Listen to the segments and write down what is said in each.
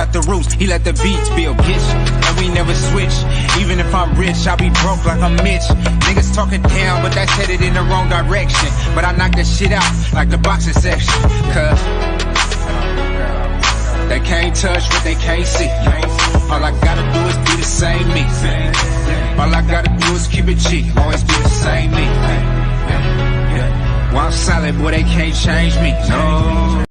Out the roots, he let the beats build, bitch, and we never switch. Even if I'm rich, I'll be broke like I'm Mitch. Niggas talking down, but that's headed in the wrong direction. But I knock that shit out like the boxing section, cause they can't touch what they can't see. All I gotta do is be the same me. All I gotta do is keep it cheap. Always be the same me. While I'm solid, boy, they can't change me. No.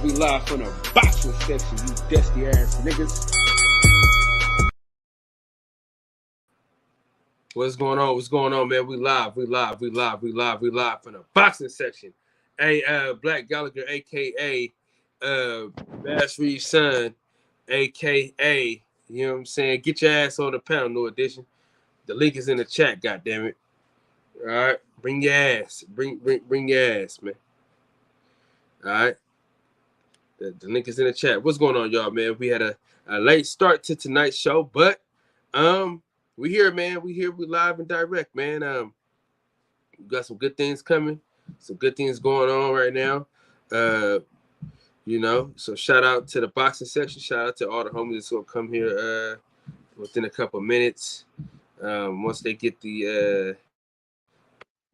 We live from the boxing section, you dusty ass niggas. What's going on, man? We live from the boxing section. Hey, Black Gallagher, aka Bass Reed's son, aka, you know what I'm saying? Get your ass on the panel, no addition. The link is in the chat, goddammit. All right, bring your ass, bring your ass, man. All right. The link is in the chat. What's going on, y'all, man? We had a late start to tonight's show, but we here, man. We live and direct, man. We got some good things coming, some good things going on right now. You know, so shout out to the boxing section. Shout out to all the homies that's gonna come here within a couple of minutes. Once they get the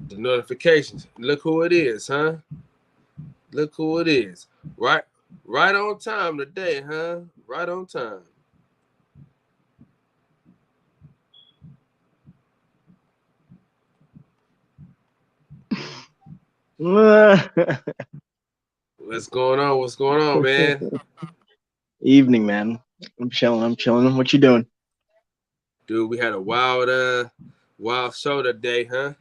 notifications. Look who it is, huh? Look who it is. Right on time today, huh? Right on time. What's going on, man? Evening, man. I'm chilling. What you doing? Dude, we had a wild show today, huh?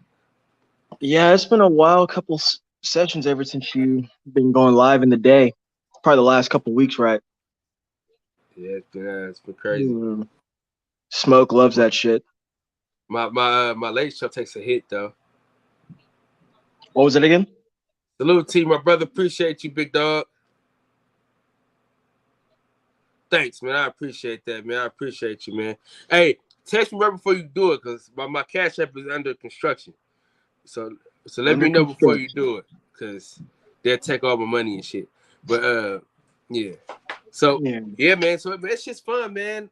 Yeah, it's been a while, couple sessions ever since you've been going live in the day. Probably the last couple weeks, right? Yeah, it's been crazy. Smoke loves that shit. My late show takes a hit, though. What was it again? Salute to you, my brother. Appreciate you, big dog. Thanks, man. I appreciate that, man. I appreciate you, man. Hey, text me right before you do it, because my Cash App is under construction. So let me know before you do it, because they'll take all my money and shit. But yeah. So yeah, man. So it's just fun, man.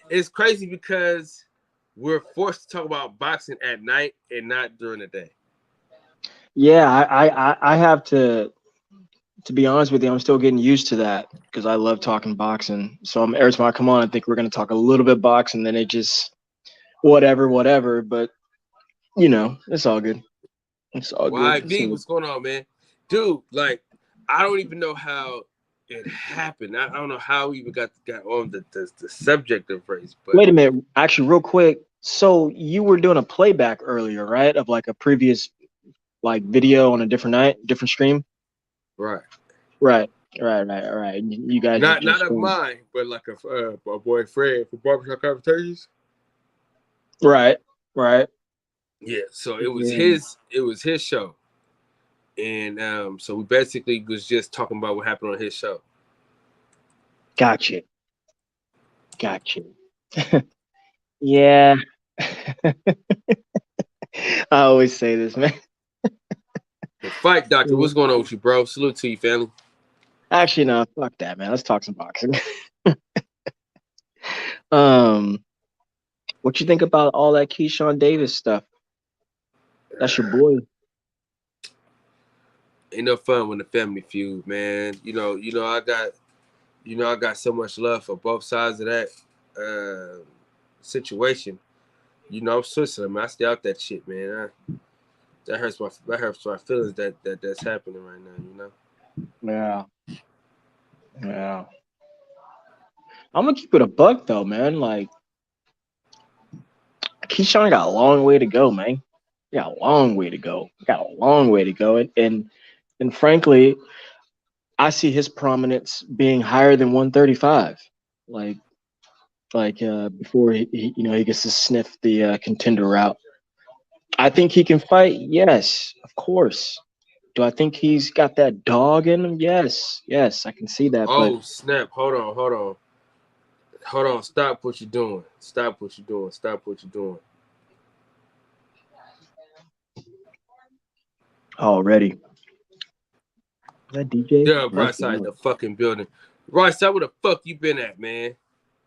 It's crazy because we're forced to talk about boxing at night and not during the day. Yeah, I have to be honest with you, I'm still getting used to that because I love talking boxing. So every time I come on, I think we're gonna talk a little bit boxing, then it just whatever. But you know, it's all good. It's all good. YB, what's going on, man? Dude, like, I don't even know how it happened. I don't know how we even got on the subject of race. But wait a minute, actually, real quick. So you were doing a playback earlier, right? Of like a previous like video on a different night, different stream. Right. You guys not of mine, but like a boy Fred for Barbershop Conversations. Right. Yeah. So it was his show, and so we basically was just talking about what happened on his show. Gotcha. Yeah. I always say this, man. The Fight Doctor, what's going on with you, bro? Salute to you, family. Actually, no, fuck that, man. Let's talk some boxing. What you think about all that Keyshawn Davis stuff? That's your boy. Ain't no fun when the family feud, man. You know, I got so much love for both sides of that situation. You know, I'm Switzerland, man. I stay out that shit, man. That hurts my feelings that's happening right now, you know? Yeah. I'm gonna keep it a buck though, man. Like Keyshawn got a long way to go, man. Got a long way to go. And frankly, I see his prominence being higher than 135. Like before he gets to sniff the contender route. I think he can fight. Yes, of course. Do I think he's got that dog in him? Yes, I can see that. But Oh snap! Hold on. Stop what you're doing. Stop what you're doing. Stop what you're doing. already, is that DJ? Yeah, That's right the fucking building. Right side, where the fuck you been at, man?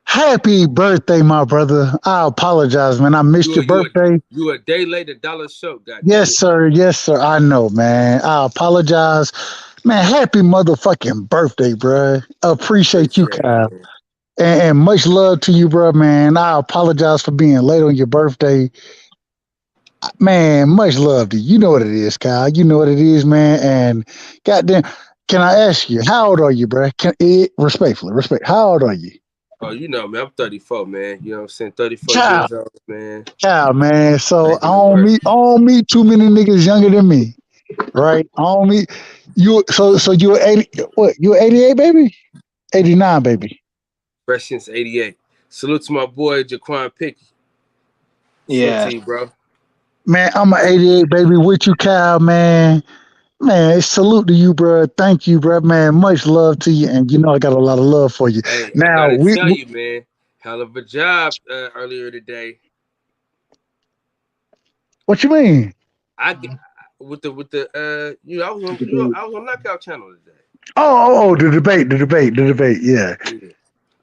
Happy birthday, my brother. I apologize, man. I missed your birthday. You a day late, $1 show, goddamn. Yes, sir. Yes, sir. I know, man. I apologize. Man, happy motherfucking birthday, bro. Appreciate you, Kyle. And much love to you, bro, man. I apologize for being late on your birthday. Man, much love to you. You know what it is, Kyle. You know what it is, man. And goddamn, can I ask you, how old are you, bro? Respectfully, how old are you? Oh, you know, man, I'm 34, man. You know what I'm saying? 34 years old, man. Yeah, man. So I don't meet too many niggas younger than me. Right? I don't meet you. So you're 80, what? You're 88, baby? 89, baby. Fresh since 88. Salute to my boy Jaquan Pickey. Yeah. To you, bro. Man, I'm an 88, baby, with you, Kyle, man. Man, salute to you, bro. Thank you, bro, man. Much love to you, and you know I got a lot of love for you. Hey, now I gotta tell you, man, hell of a job earlier today. What you mean? I get with the I was on Knockout Channel today. Oh, the debate, yeah.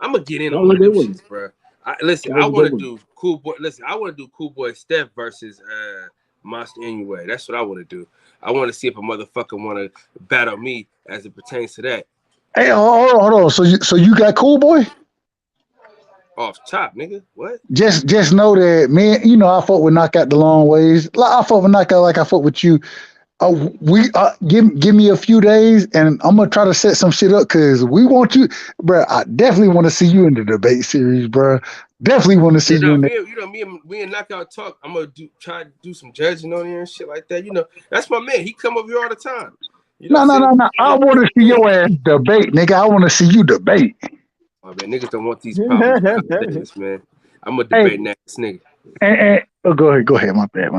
I'm gonna get in on one of them shits, bro. I want to do Cool Boy. Listen, I want to do Cool Boy Steph versus Monster Anyway. That's what I want to do. I want to see if a motherfucker want to battle me as it pertains to that. Hey, hold on. So you got Cool Boy? Off top, nigga. What? Just know that, man. You know I fought with Knockout the long ways. I fought with Knockout like I fought with you. Give me a few days, and I'm gonna try to set some shit up because we want you, bro. I definitely want to see you in the debate series, bro. Definitely want to see you in the. Me and Knockout talk. I'm gonna try to do some judging on here and shit like that. You know, that's my man. He come up here all the time. You know no. I want to see your ass debate, nigga. I want to see you debate. Oh man, niggas don't want these problems, man. I'm a debate ass nigga. Go ahead. My bad. Go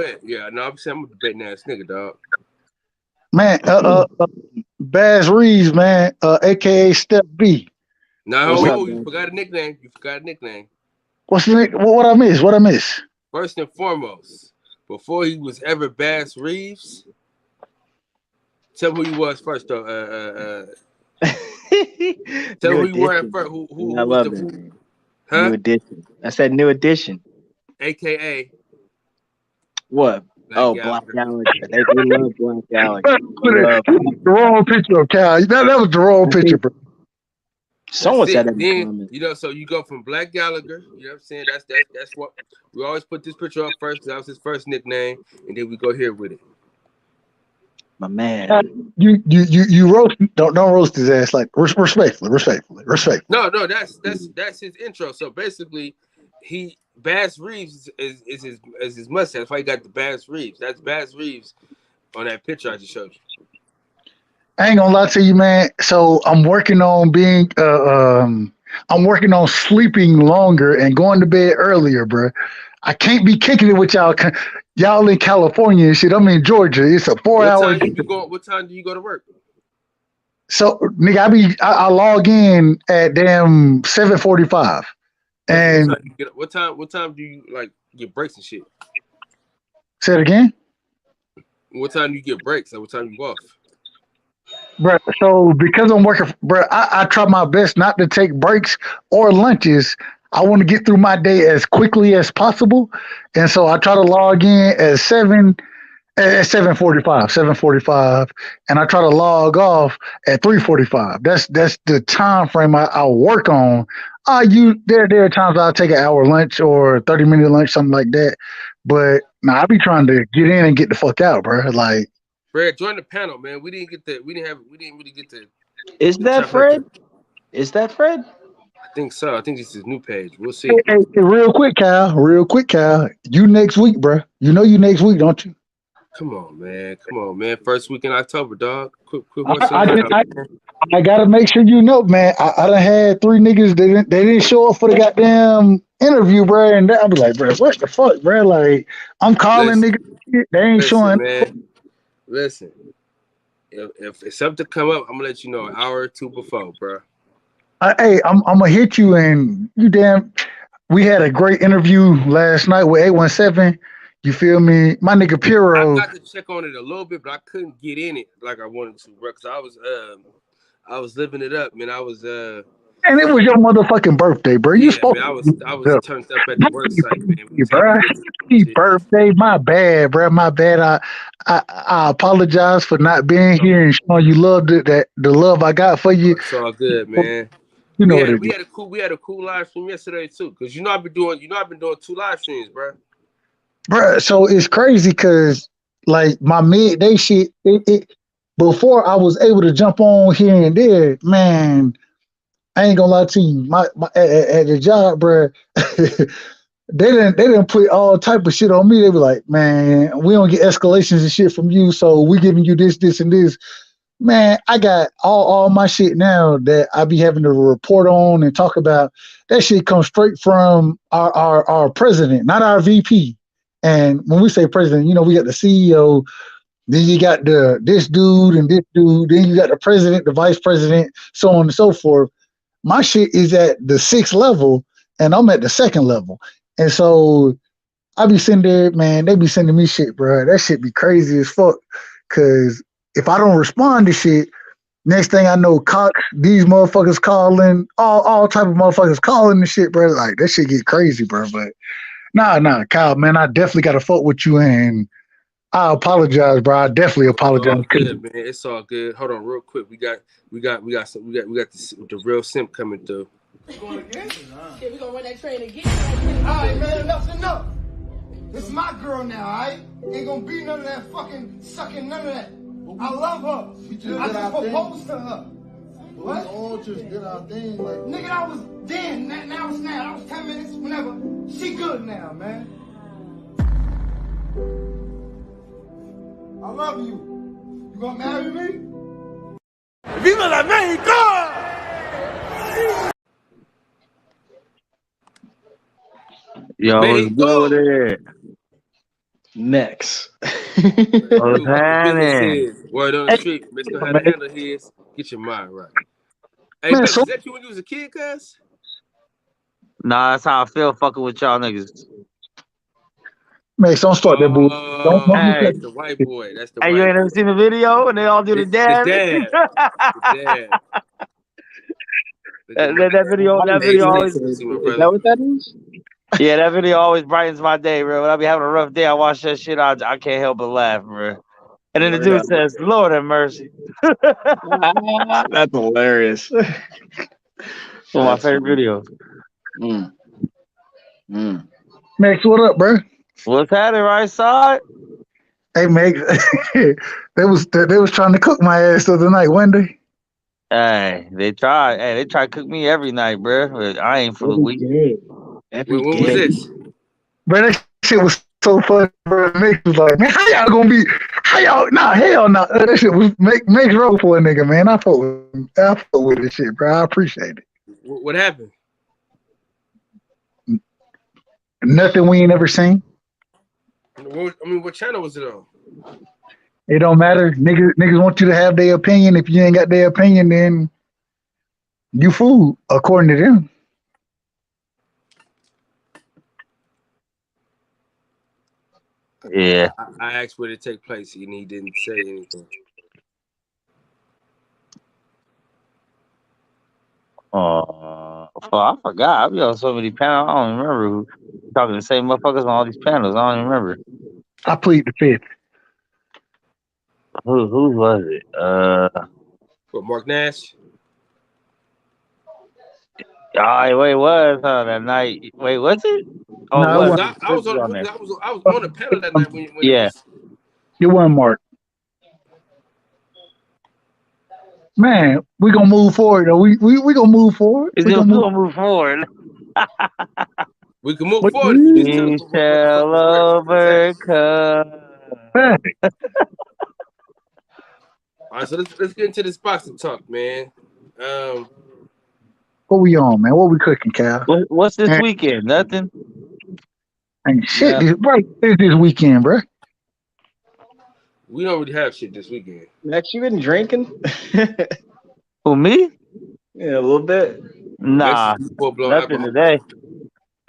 ahead. Yeah, no, I'm saying I'm a debate ass nigga, dog. Man, Baz Reeves, man, aka Step B. No, you forgot a nickname. What's the nickname? What I miss? First and foremost, before he was ever Baz Reeves, tell me who he was first, though. Tell me who you were at first. Who I love that. Huh? New Edition. I said New Edition. AKA what? Black Gallagher. They love Black Gallagher. The wrong picture of Cal. That was the wrong picture, bro. Someone said that. Then, so you go from Black Gallagher. You know what I'm saying? That's what we always put this picture up first because that was his first nickname, and then we go here with it. My man. You roast. Don't roast his ass like respectfully. No, that's his intro. So basically, Baz Reeves is his mustache. That's why he got the Baz Reeves. That's Baz Reeves on that picture I just showed you. I ain't gonna lie to you, man. So I'm working on being I'm working on sleeping longer and going to bed earlier, bro. I can't be kicking it with y'all. Y'all in California and shit. I'm in Georgia. It's a 4-hour. What time do you go to work? So, nigga, I log in at damn 7:45. And what time do you like get breaks and shit? Say it again. What time do you get breaks? Like what time you go off? Bro, so because I'm working, bro, I try my best not to take breaks or lunches. I want to get through my day as quickly as possible, and so I try to log in at 7:45, and I try to log off at 3:45. That's the time frame I work on. There are times I'll take an hour lunch or 30-minute lunch, something like that. But I be trying to get in and get the fuck out, bro. Like, Fred, join the panel, man. We didn't really get to. Is that Fred? Is that Fred? I think so. I think this is his new page. We'll see. Hey, real quick, Kyle. You next week, bro. You know you next week, don't you? Come on, man. Come on, man. First week in October, dog. Quit I gotta make sure you know, man. I done had 3 niggas. They didn't show up for the goddamn interview, bro. And I'll be like, bro, what the fuck, bro? Like, I'm calling niggas. They ain't showing. Man. Listen. If something come up, I'm gonna let you know an hour or two before, bro. Hey, I'm gonna hit you, and you damn. We had a great interview last night with 817. You feel me? My nigga Piro. I got to check on it a little bit, but I couldn't get in it like I wanted to, bro. Cause I was living it up, man. I was And it was your motherfucking birthday, bro. You supposed man, I was turned up at the work site, man. Bro. Happy birthday, my bad, bro. My bad. I apologize for not being here and showing you love the love I got for you. It's all good, man. You know we had a cool live stream yesterday too, cause I've been doing 2 live streams, bro. Bro, so it's crazy because like my midday shit, it before I was able to jump on here and there, man. I ain't gonna lie to you. My at the job, bro, they didn't put all type of shit on me. They were like, man, we don't get escalations and shit from you, so we giving you this, and this. Man, I got all my shit now that I be having to report on and talk about. That shit comes straight from our president, not our VP. And when we say president, you know, we got the CEO, then you got this dude and this dude, then you got the president, the vice president, so on and so forth. My shit is at the 6th level, and I'm at the 2nd level. And so I be sitting there, man, they be sending me shit, bro. That shit be crazy as fuck. Cause if I don't respond to shit, next thing I know, Cox, these motherfuckers calling, all type of motherfuckers calling the shit, bro. Like, that shit get crazy, bro. But nah, Kyle, man, I definitely got to fuck with you, and I apologize, bro. I definitely apologize. It's all good, man. It's all good. Hold on, real quick. We got the real simp coming through. Going again? Yeah, we gonna run that train again. All right, man. Enough's enough. This is my girl now, all right? Ain't gonna be none of that fucking sucking, none of that. I love her. I just proposed to her. What? We all just did our thing, like. Nigga, I was then. Now it's now. That was 10 minutes. Whenever. She good now, man. I love you. You gonna marry me? Viva la Mexico! Yo, what's good with it? Next. What's happening? Word on the street. Mister how to handle his. Get your mind right. Hey, man, is that you when you was a kid, cuz? Nah, that's how I feel fucking with y'all niggas. Man, don't start that boo. That's the white boy. That's the white boy. You ain't ever seen the video and they all do the dab? The dab. That video always. Is that what that is? Yeah, that video always brightens my day, bro. When I be having a rough day, I watch that shit. I can't help but laugh, bro. And then the dude says, "Lord have mercy." That's hilarious. One of my favorite videos. Max, what up, bro? What's happening, right side? Hey, Max, they was trying to cook my ass the other night, wasn't they? Hey, they try. Hey, they try to cook me every night, bro. But I ain't for the week. When was this? Bro, that shit was so funny, bro. Max was like, man, how y'all gonna be? How y'all? Nah, hell no. Nah. That shit was Max roll for a nigga, man. I fuck with this shit, bro. I appreciate it. What happened? Nothing we ain't never seen. What channel was it on? It don't matter. Niggas want you to have their opinion. If you ain't got their opinion, then you fool, according to them. Yeah. I asked where it take place and he didn't say anything. I forgot. I be on so many panels. I don't remember who talking the same motherfuckers on all these panels. I don't even remember. I plead the fifth. Who was it? What, Mark Nash? Wait, was that night? Wait, was it? Oh, No, was. I was on the panel that night when yeah. You wasn't, Mark. Man, we gonna move forward though. We gonna move forward. We gonna move forward. We can move forward. We shall overcome. All right, so let's get into this boxing talk, man. What we on, man? What we cooking, Cal? What's this weekend? Nothing. Ain't shit. This weekend, bro. We don't really have shit this weekend. Max, you been drinking? Who, me? Yeah, a little bit. Nah, nothing today.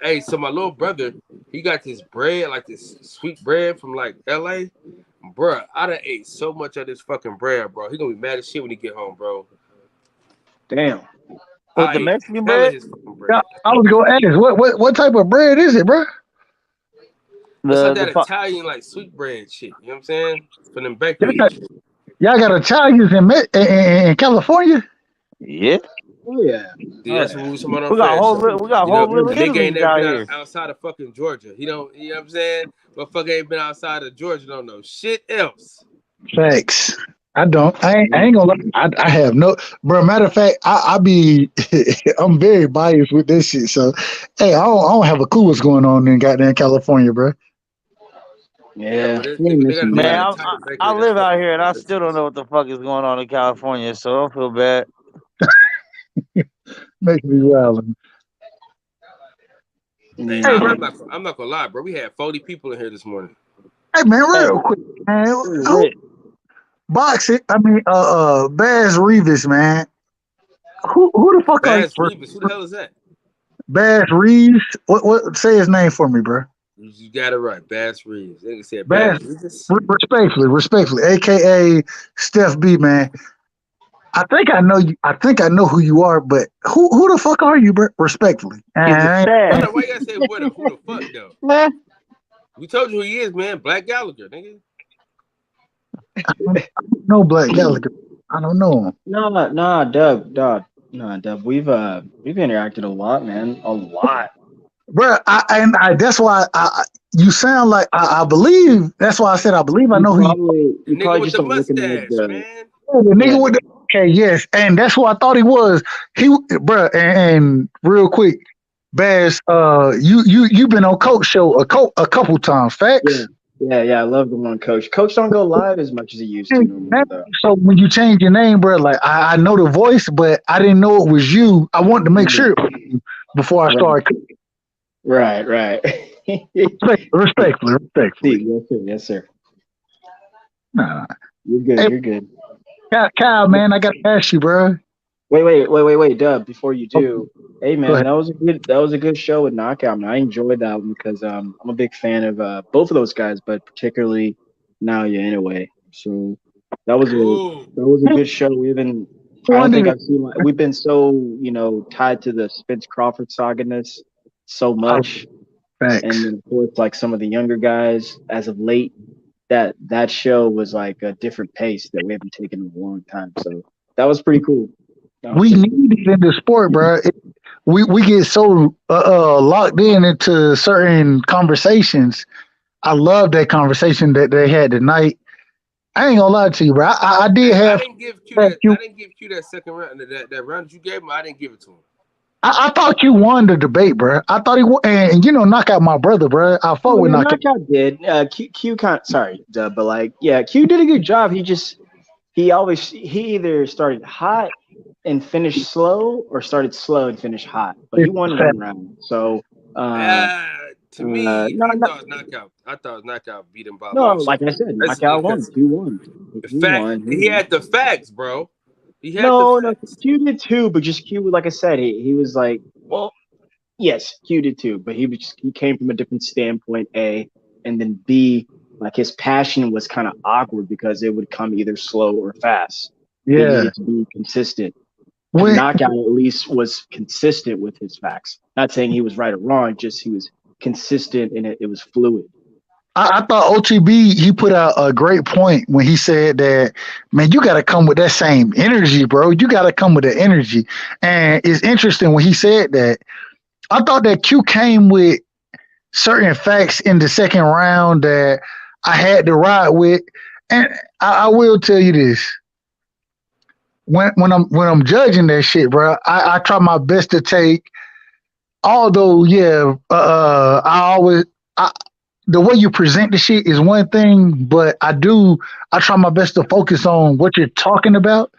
Hey, so my little brother, he got this bread, like this sweet bread from like LA. Bruh, I done ate so much of this fucking bread, bro. He gonna be mad as shit when he get home, bro. Damn. With the Mexican bread? Yeah, I was gonna ask, what type of bread is it, bro? It's like that Italian, like sweet bread shit. You know what I'm saying? For them bakeries. Y'all got Italians in California? Yeah. Oh yeah. That's what we talking about. We got whole little the nigga ain't never been here. outside of fucking Georgia. He don't. You know what I'm saying? Motherfucker ain't been outside of Georgia. Don't know shit else. Facts. I don't. I ain't gonna lie. I have no. Bro, matter of fact, I be. I'm very biased with this shit. So, hey, I don't have a clue what's going on in goddamn California, bro. Yeah, man, I live out here and I still don't know what the fuck is going on in California, so I don't feel bad. Makes me wild. Hey, I'm not gonna lie, bro. We had 40 people in here this morning. Hey man, real quick, man. Boxing. I mean, Baz Reeves, man. Who the fuck Baz Reeves? Who the hell is that? Baz Reeves. What? Say his name for me, bro. You got it right, Baz Reeves. They said Baz Reeves. Respectfully, aka Steph B, man. I think I know you. I think I know who you are, but who the fuck are you, bro? Respectfully. Why you gotta say who the fuck though? We told you who he is, man. Black Gallagher, nigga. I don't know Black Gallagher. I don't know him. Nah, Dub. We've interacted a lot, man. A lot. Bro, that's why you sound like I believe. That's why I said I believe I know who you. The nigga with the mustache, man. The nigga with the yes, and that's who I thought he was. Bro, and real quick, Baz, you been on Coach show a couple times. Facts. Yeah. I love the one Coach. Coach don't go live as much as he used to. Though. So when you change your name, bro, like I know the voice, but I didn't know it was you. I wanted to make sure it was you before I started. Right. Respectfully. Yes, sir. Nah. You're good. Kyle, man, I gotta ask you, bro. Wait, Dub. Before you do, hey man, that was a good show with Knockout. Man, I enjoyed that one because I'm a big fan of both of those guys, but particularly Naoya anyway. So that was a good show. We've been so tied to the Spence Crawford saga-ness so much, and then of course like some of the younger guys as of late. That show was like a different pace that we haven't taken in a long time. So that was pretty cool. We need it in the sport, bro. We get so locked into certain conversations. I love that conversation that they had tonight. I ain't gonna lie to you, bro. I didn't give Q that second round. That round you gave him, I didn't give it to him. I thought you won the debate, bro. I thought he won, and Knockout my brother, bro. I fought with Knockout. Knockout did. Q but like, yeah, Q did a good job. He either started hot and finished slow, or started slow and finished hot. But he won one round. So to me, I thought Knockout beat him by like I said, Knockout won. Q won. He had the facts, bro. No, Q did too, but just Q, like I said, he was like, well, yes, Q did too, but he came from a different standpoint, A, and then B, like his passion was kind of awkward because it would come either slow or fast. Yeah, he needed to be consistent. Knockout at least was consistent with his facts. Not saying he was right or wrong, just he was consistent and it was fluid. I thought OTB, he put out a great point when he said that, man, you got to come with that same energy, bro. You got to come with the energy. And it's interesting when he said that. I thought that Q came with certain facts in the second round that I had to ride with. And I will tell you this. When I'm judging that shit, bro, I try my best to take, although, the way you present the shit is one thing, but I try my best to focus on what you're talking about.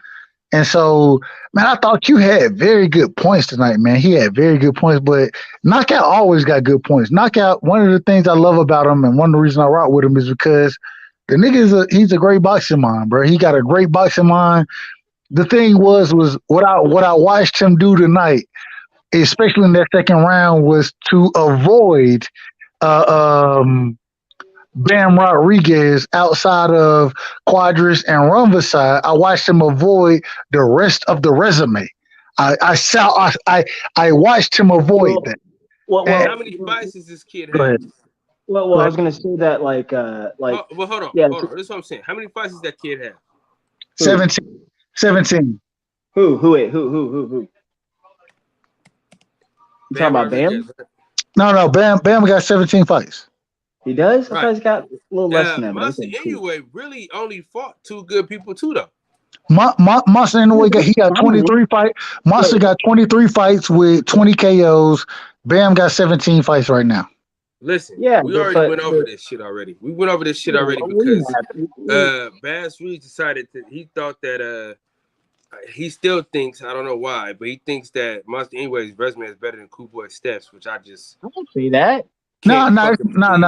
And so, man, I thought you had very good points tonight, man. He had very good points, but Knockout always got good points. Knockout, one of the things I love about him, and one of the reasons I rock with him is because the nigga he's a great boxing mind, bro. He got a great boxing mind. The thing was what I watched him do tonight, especially in that second round, was to avoid Bam Rodriguez outside of Quadras and Rumvasai. I watched him avoid the rest of the resume. I watched him avoid that. Well, how many fights does this kid have? Well, I was gonna say that like well, hold on, yeah, hold on. This is what I'm saying. How many fights does that kid have? 17. Who? You talking about Bam? No. Bam got 17 fights. He does? Right. I thought he's got a little less than that. Monster Inoue really only fought two good people too, though. Monster Inoue he got 23 fights. Monster got 23 fights with 20 KOs. Bam got 17 fights right now. Listen, we already went over this shit already. We went over this shit already because Bass Reeves decided that he thought that he still thinks, I don't know why, but he thinks that Monster Inoue's resume is better than Cool Boy Steph's, which I don't see that. No, it's not.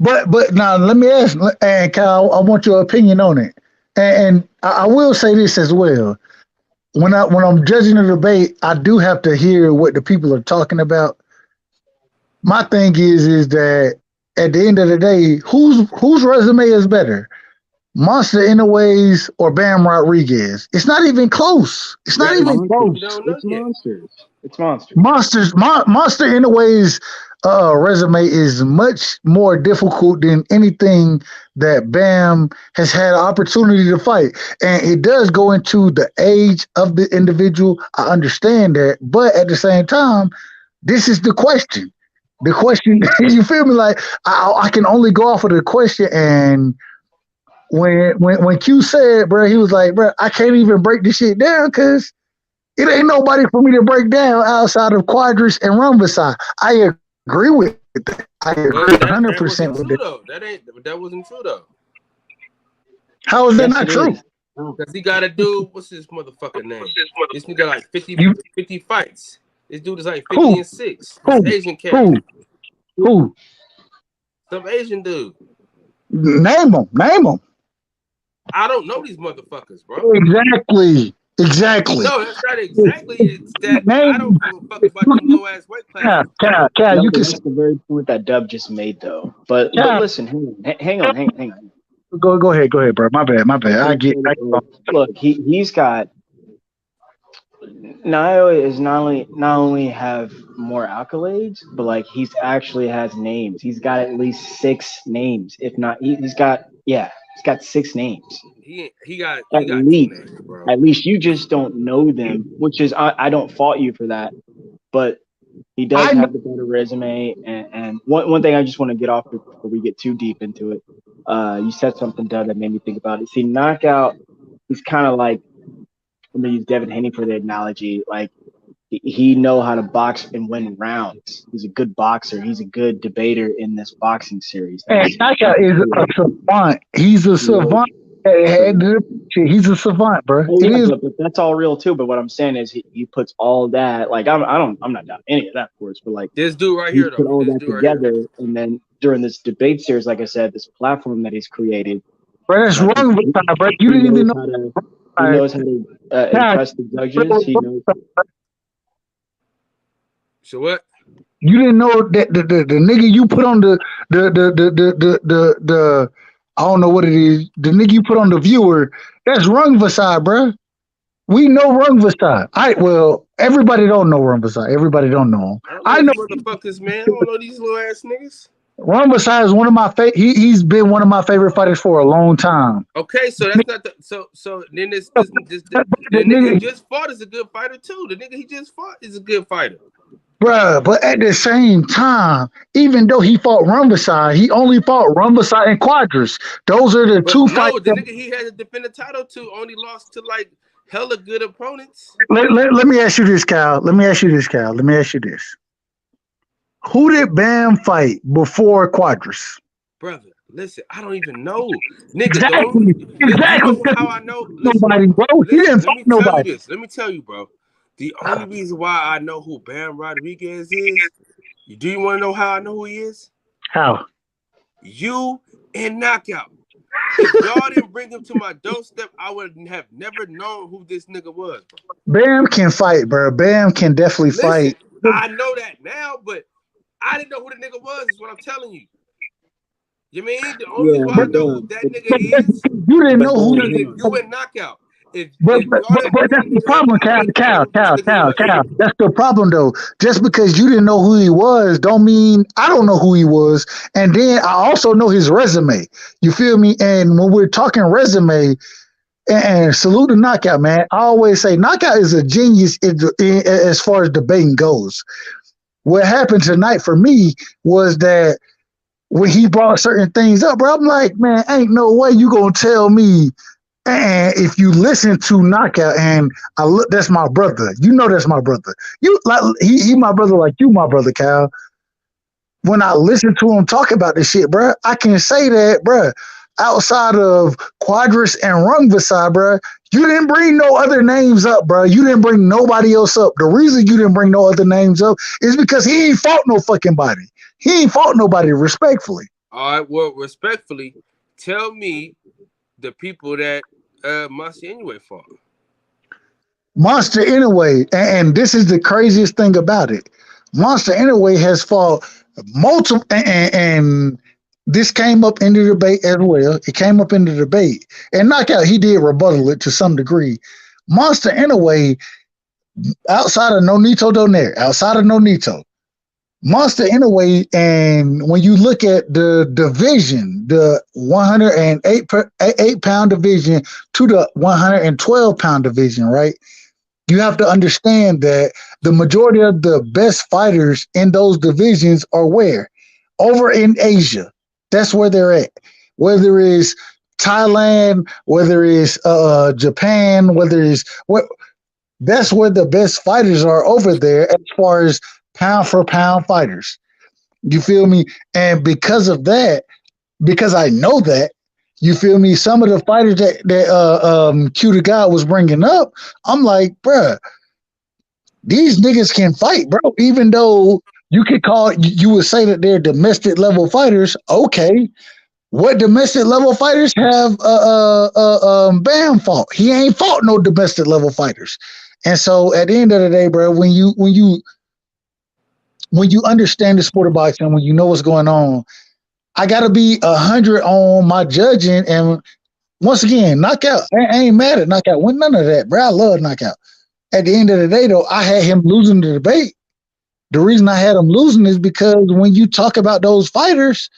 But now let me ask, and Kyle, I want your opinion on it. And I will say this as well. When I'm judging the debate, I do have to hear what the people are talking about. My thing is that at the end of the day, whose resume is better? Monster Inoue's or Bam Rodriguez? It's not even close. It's not even close. It's Monsters. It's Monsters. Monster Inoue's resume is much more difficult than anything that Bam has had an opportunity to fight. And it does go into the age of the individual. I understand that. But at the same time, this is the question. The question, you feel me? Like, I can only go off of the question. And when Q said, bro, he was like, bro, I can't even break this shit down because it ain't nobody for me to break down outside of Quadras and Rumvasai. I agree with that. I agree 100% with that. That wasn't true though. How is that not true? Because he got a dude. What's his motherfucking name? This nigga got like 50 fights. This dude is like 50 and 6. This Asian cat. Who? Some Asian dude. Name him. I don't know these motherfuckers, bro. Exactly. No, that's not exactly. It's that I don't give a fuck about them low ass white classes. Yeah, you can see the very point that Dub just made, though. But listen, hang on. Go ahead, bro. My bad. Look, he's got. Naio is not only have more accolades, but like he's actually has names. He's got at least 6 names, if not he's got 6 names. He got at least names, bro. At least you just don't know them, which is I don't fault you for that, but he does have the better resume. And one thing I just want to get off before we get too deep into it. You said something, Doug, that made me think about it. See, Knockout, he's kind of like, I'm gonna use Devin Haney for the analogy. Like he know how to box and win rounds. He's a good boxer. He's a good debater in this boxing series. And Knockout is a savant. He's a savant. He's a savant, bro. But that's all real too. But what I'm saying is he puts all that. Like I'm not down any of that, of course. But like this dude right here, put all that together, and then during this debate series, like I said, this platform that he's created. Bro, that's wrong with time, bro. You didn't even know. He knows how to impress the judges. He knows. So what? You didn't know that the nigga you put on the I don't know what it is. The nigga you put on the viewer, that's Rumvasai, bro. We know Rumvasai. Well, everybody don't know Rumvasai. Everybody don't know him. I know motherfuckers, man. I don't know these little ass niggas. Rumvasai is one of my he's been one of my favorite fighters for a long time. Okay, so that's not the so then the nigga who just fought is a good fighter too. The nigga he just fought is a good fighter. Bruh, but at the same time, even though he fought Rumvasai, he only fought Rumvasai and Quadras. Those are the two fights. The nigga he had to defend the title to only lost to like hella good opponents. Let me ask you this, Kyle. Let me ask you this. Who did Bam fight before Quadras? Brother, listen, I don't even know. Nigga, Exactly. you Exactly. know how I know? Listen, Nobody, bro. He didn't let fight me tell you nobody. this. Let me tell you, bro. The only reason why I know who Bam Rodriguez is, do you want to know how I know who he is? How? You and Knockout. If y'all didn't bring him to my doorstep, I would have never known who this nigga was, bro. Bam can fight, bro. Bam can definitely Listen, fight. I know that now, but I didn't know who the nigga was, is what I'm telling you. You mean the only reason Yeah, why I but know who that nigga But is you didn't but know who. because if hang you on. and Knockout, if But, but, y'all but, didn't but bring that's him the to him, problem, I wouldn't know who the nigga was. That's the problem, though. Just because you didn't know who he was, don't mean I don't know who he was. And then I also know his resume. You feel me? And when we're talking resume, and salute to Knockout, man. I always say Knockout is a genius as far as debating goes. What happened tonight for me was that when he brought certain things up, bro, I'm like, man, ain't no way you gonna tell me. And if you listen to Knockout, and I look, that's my brother. You know that's my brother. You like he my brother, like you, my brother, Cal. When I listen to him talk about this shit, bro, I can say that, bro. Outside of Quadras and Rungvisai, bro, you didn't bring no other names up, bro. You didn't bring nobody else up. The reason you didn't bring no other names up is because he ain't fought no fucking body. He ain't fought nobody respectfully. All right, well, respectfully, tell me the people that Monster anyway fought. Monster Anyway, and this is the craziest thing about it. Monster Anyway has fought multiple, and this came up in the debate as well. It came up in the debate, and Knockout he did rebuttal it to some degree. Monster Anyway, outside of Nonito Donaire, outside of Nonito, Monster Anyway, and when you look at the division, the 108 pound division to the 112 pound division, right? You have to understand that the majority of the best fighters in those divisions are where? Over in Asia. That's where they're at. Whether it's Thailand, whether it's Japan, whether it's what, that's where the best fighters are over there as far as pound for pound fighters. You feel me? And because of that, because I know that, you feel me? Some of the fighters that Q the God was bringing up, I'm like, bruh, these niggas can fight, bro. Even though you could call, you would say that they're domestic level fighters. Okay, what domestic level fighters have Bam fought? He ain't fought no domestic level fighters. And so at the end of the day, bro, when you understand the sport of boxing, when you know what's going on, I gotta be 100 on my judging. And once again, Knockout, I ain't mad at Knockout. Win none of that, bro. I love Knockout. At the end of the day, though, I had him losing the debate. The reason I had him losing is because when you talk about those fighters,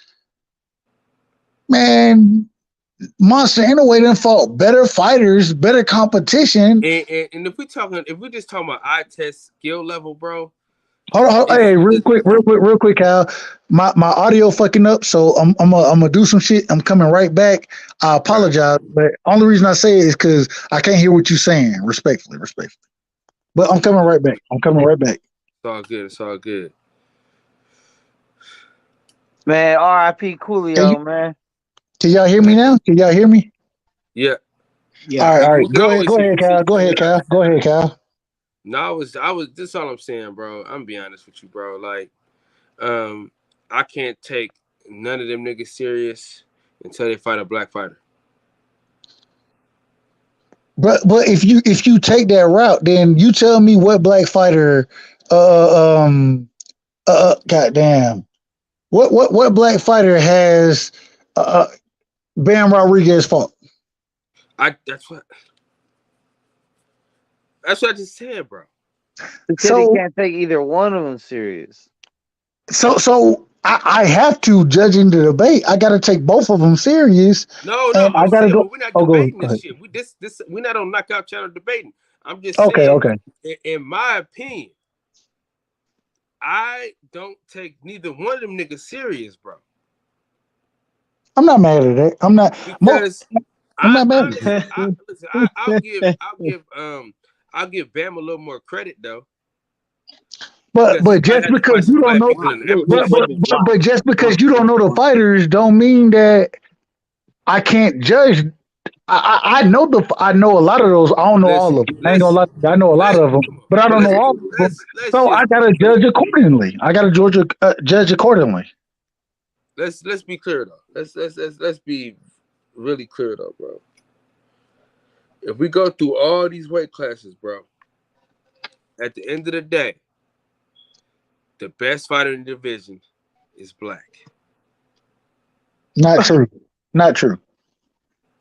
man, Monster Anyway done fought better fighters, better competition. And if we just talking about eye test skill level, bro. Hold on, hey, real quick, Kyle. My audio fucking up, so I'm gonna do some shit. I'm coming right back. I apologize, but only reason I say it is because I can't hear what you're saying. Respectfully. But I'm coming right back. It's all good. It's all good. Man, R.I.P. Coolio, man. Can y'all hear me now? Can y'all hear me? Yeah. Yeah. All right. We can Go always ahead, Kyle. Go ahead, Kyle. No, I was. This is all I'm saying, bro. I'm be honest with you, bro. Like, I can't take none of them niggas serious until they fight a black fighter. But if you take that route, then you tell me what black fighter, goddamn, what black fighter has Bam Rodriguez fought? That's what I just said, bro. He said he So can't take either one of them serious. I have to, judging the debate, I got to take both of them serious, No, and I I'm got to saying, go. but we're not Oh, debating go this ahead. shit. We're not on Knockout Channel debating. I'm just Okay, saying, okay. in my opinion, I don't take neither one of them niggas serious, bro. I'm not mad at it. I'm not. Because I'm I not mad at it. honestly, listen, I'll give Bam a little more credit though. But just because you don't know, but just because you don't know the fighters, don't mean that I can't judge. I know a lot of those. I don't know all of them. I ain't gonna lie. I know a lot of them, but I don't know all of them. So I gotta judge accordingly. I gotta judge accordingly. Let's be clear though. Let's be really clear though, bro. If we go through all these weight classes, bro, at the end of the day, the best fighter in the division is black. Not true. Not true.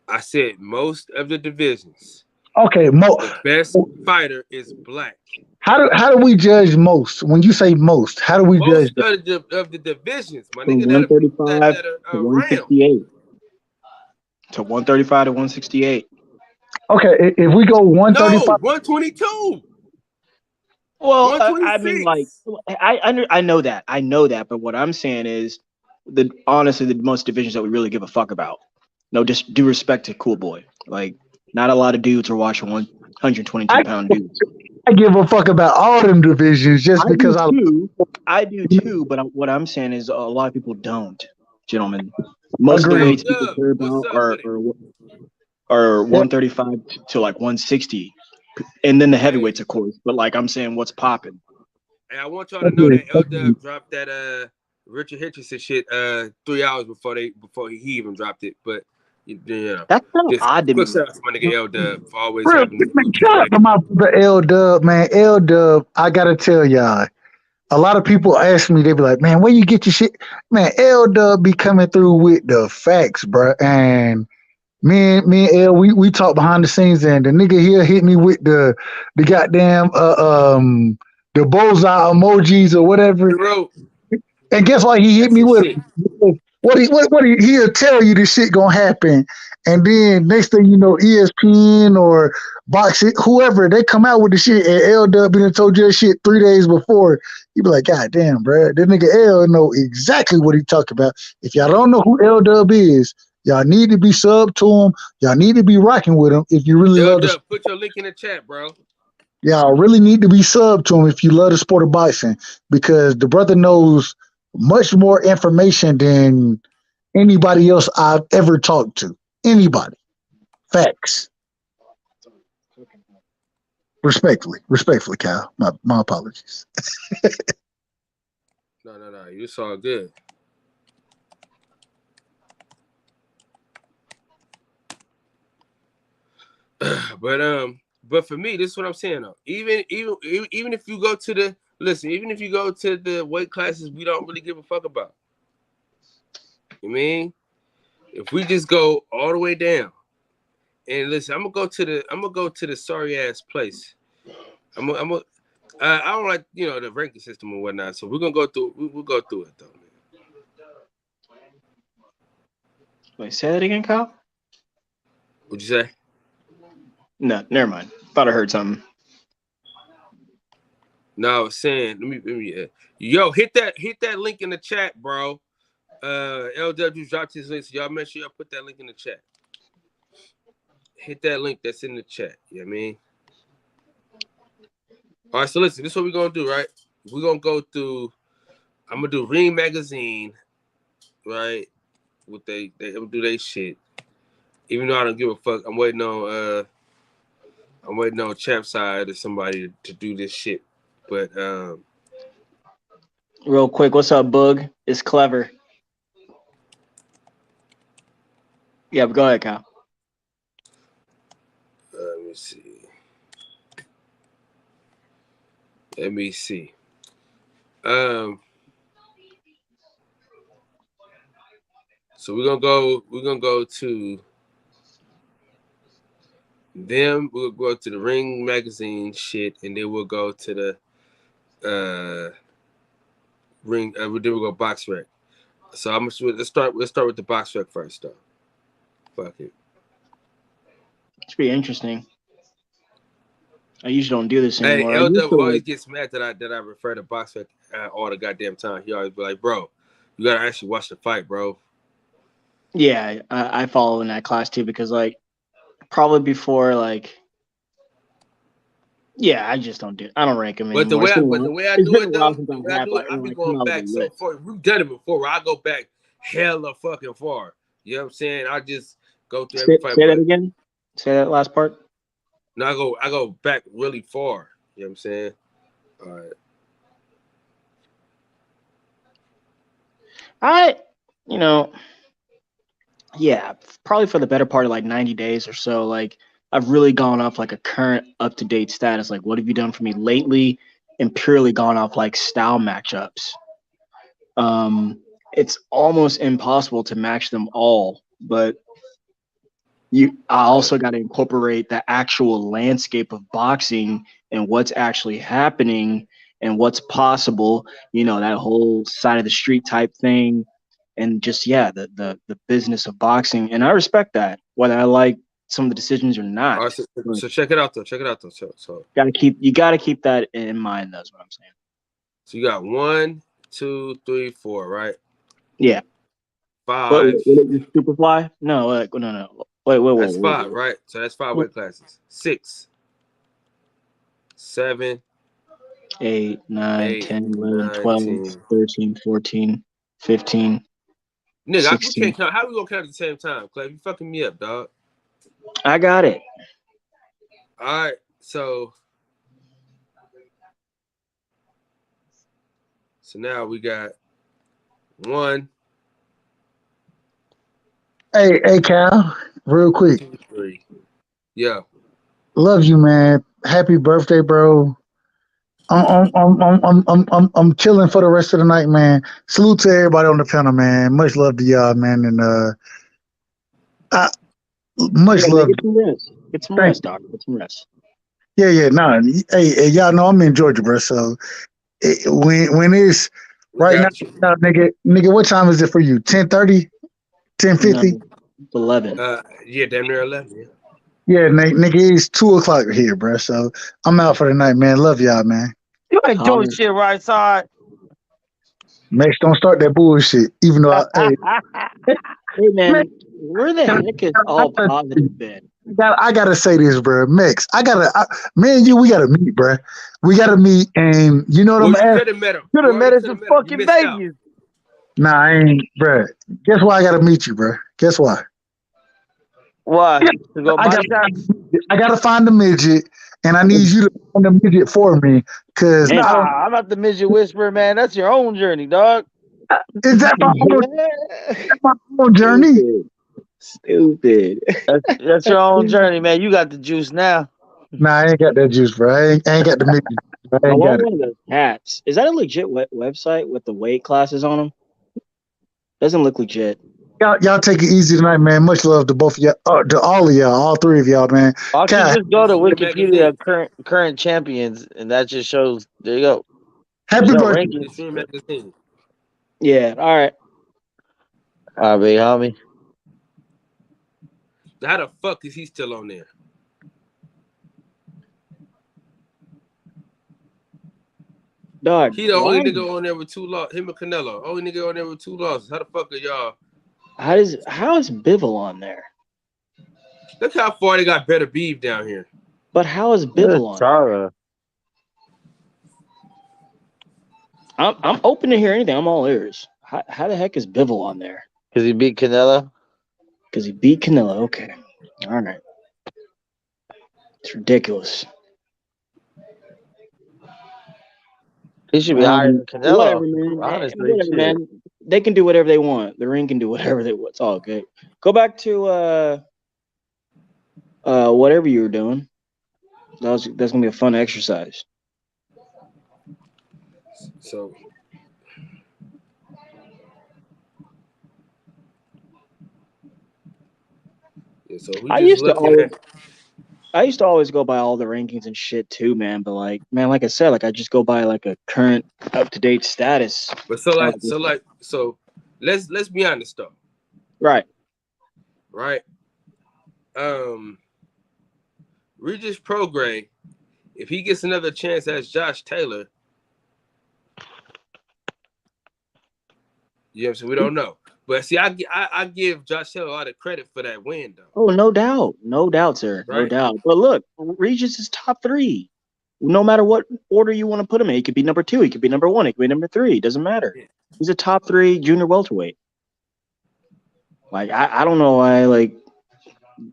I said most of the divisions. Okay, the best fighter is black. How do we judge most? When you say most, how do we judge of the divisions? My nigga, 135 to 168. To 135 to 168. Okay, if we go 135, no, 122. Well, I mean, like, I know that, but what I'm saying is, honestly, the most divisions that we really give a fuck about. No, just due respect to Cool Boy. Like, not a lot of dudes are watching 122-pound dudes. I give a fuck about all them divisions just because I do too, but what I'm saying is a lot of people don't, gentlemen. Most of the weights people care about are 135 to like 160, and then the heavyweights, of course. But like I'm saying, what's popping? And I want y'all to know that L-Dub dropped that Richard Hitchison shit 3 hours before he even dropped it, but. Yeah, that's kind of odd to me. Shout out to my nigga L-Dub for always having shout out to my brother L-Dub, man. L-Dub, I gotta tell y'all, a lot of people ask me, they be like, man, where you get your shit? Man, L-Dub be coming through with the facts, bro. And me and L, we talk behind the scenes, and the nigga here hit me with the goddamn the bullseye emojis or whatever. And guess what? He hit me with it. He'll tell you this shit gonna happen, and then next thing you know, ESPN or BoxRec, whoever, they come out with the shit, and L-Dub been told you that shit 3 days before. You be like, God damn, bro, that nigga L know exactly what he talking about. If y'all don't know who L-Dub is, y'all need to be sub to him. Y'all need to be rocking with him if you really love the. Put your link in the chat, bro. Y'all really need to be sub to him if you love the sport of boxing, because the brother knows much more information than anybody else I've ever talked to. Anybody. Facts. Respectfully, Kyle. My apologies. No. You saw good. But for me, this is what I'm saying though. Even if you go to the even if you go to the weight classes we don't really give a fuck about. You mean? If we just go all the way down, and listen, I'm gonna go to the sorry ass place. I don't like the ranking system and whatnot. So we're gonna go through. We'll go through it though, man. Wait, say that again, Kyle. What'd you say? No, never mind. Thought I heard something. No, I was saying, let me yo, hit that link in the chat, bro. LW dropped his link, so y'all make sure y'all put that link in the chat. Hit that link that's in the chat. You know what I mean? All right, so listen, this is what we're gonna do, right? We're gonna go through. I'm gonna do Ring Magazine, right? What they do their shit. Even though I don't give a fuck, I'm waiting on Chapside or somebody to do this shit. But real quick, what's up, Bug? It's clever. Yeah, but go ahead, Kyle. Let me see. So we're gonna go to them. We'll go to the Ring Magazine shit, and then we'll go to the Ring. Then we'll go BoxRec. So let's start with the BoxRec first, though. Fuck it. It's pretty interesting. I usually don't do this anymore. Hey, LW always gets mad that I refer to BoxRec all the goddamn time. He always be like, "Bro, you gotta actually watch the fight, bro." Yeah, I follow in that class too because, like, probably before, like, Yeah, I just don't do. I don't rank them But the anymore. way I, It's do been a it while though, since the way I've I had do it, like I be one come going out of the back so list. far. We've done it before. Where I go back hella fucking far. You know what I'm saying? I just go through every fight. Say that again. Say that last part. No, I go back really far. You know what I'm saying? All right. Yeah, probably for the better part of like 90 days or so. Like I've really gone off like a current up to date status. Like, what have you done for me lately? And purely gone off like style matchups. It's almost impossible to match them all, but I also got to incorporate the actual landscape of boxing and what's actually happening and what's possible, that whole side of the street type thing, and just the business of boxing. And I respect that, whether I like some of the decisions or not. All right, so check it out though. So you gotta keep that in mind. That's what I'm saying. So you got 1, 2, 3, 4, right? Yeah. 5. What, Superfly? No, no. Wait. That's 5, right? So that's 5 weight classes. 6, 7, 8, 9, 10, 11, 9, 12, 10. 13, 14, 15. Nigga, 16. we can't count. How we gonna count at the same time, Clay? You fucking me up, dog. I got it. All right, so now we got 1. Hey, Cal, real quick. 2, 3. Yeah. Love you, man. Happy birthday, bro. I'm chilling for the rest of the night, man. Salute to everybody on the panel, man. Much love to y'all, man, and much love. Get some rest. Get some rest, Doc. Get some rest. Yeah. Nah. Hey, y'all know I'm in Georgia, bro. So when it's right now, nigga, what time is it for you? 10:30, 10:50. 11. Yeah, damn near 11. Yeah. Yeah, nigga, it's 2:00 here, bro. So I'm out for the night, man. Love y'all, man. You ain't doing shit right side. Max, don't start that bullshit. Even though, hey man, where the heck is all positive been? I gotta say this, bro. Max, me and you, we gotta meet, bro. We gotta meet, and you know what I'm asking? Could have met him. Could have met us in fucking Vegas. Nah, I ain't, bro. Guess why I gotta meet you, bro? Guess why? Why? I gotta find the midget, and I need you to find the midget for me. Cause I'm not the midget whisperer, man. That's your own journey, dog. Is that my own journey? Stupid. That's your own journey, man. You got the juice now. Nah, I ain't got that juice, bro. I ain't got the midget. I ain't got it. One of those hats. Is that a legit website with the weight classes on them? Doesn't look legit. Y'all take it easy tonight, man. Much love to both of y'all, to all of y'all, all three of y'all, man. Why don't you just go to Wikipedia current champions, and that just shows. There you go. Happy birthday. Yeah. All right. All right, big homie. How the fuck is he still on there? Dog, he the only nigga on there with 2 losses. Him and Canelo, only nigga on there with 2 losses. How the fuck are y'all? How is Bivol on there? Look how far they got better beef down here. But how is Bivol on there? I'm open to hear anything. I'm all ears. How the heck is Bivol on there? Because he beat Canelo? Because he beat Canelo. Okay. All right. It's ridiculous. He should be higher than Canelo. Whatever, man. Honestly, whatever, man. They can do whatever they want. The ring can do whatever they want. It's all good. Go back to whatever you were doing. That's gonna be a fun exercise. So I used to always go by all the rankings and shit too, man. But like I said, like I just go by like a current up to date status. But so let's be honest though. Right. Regis Prograis, if he gets another chance as Josh Taylor, you know what I'm saying? We don't know. But see, I give Josh Taylor a lot of credit for that win, though. Oh, no doubt. No doubt, sir. Right? No doubt. But look, Regis is top 3. No matter what order you want to put him in, he could be number 2, he could be number 1, he could be number 3. It doesn't matter. He's a top 3 junior welterweight. Like I don't know why like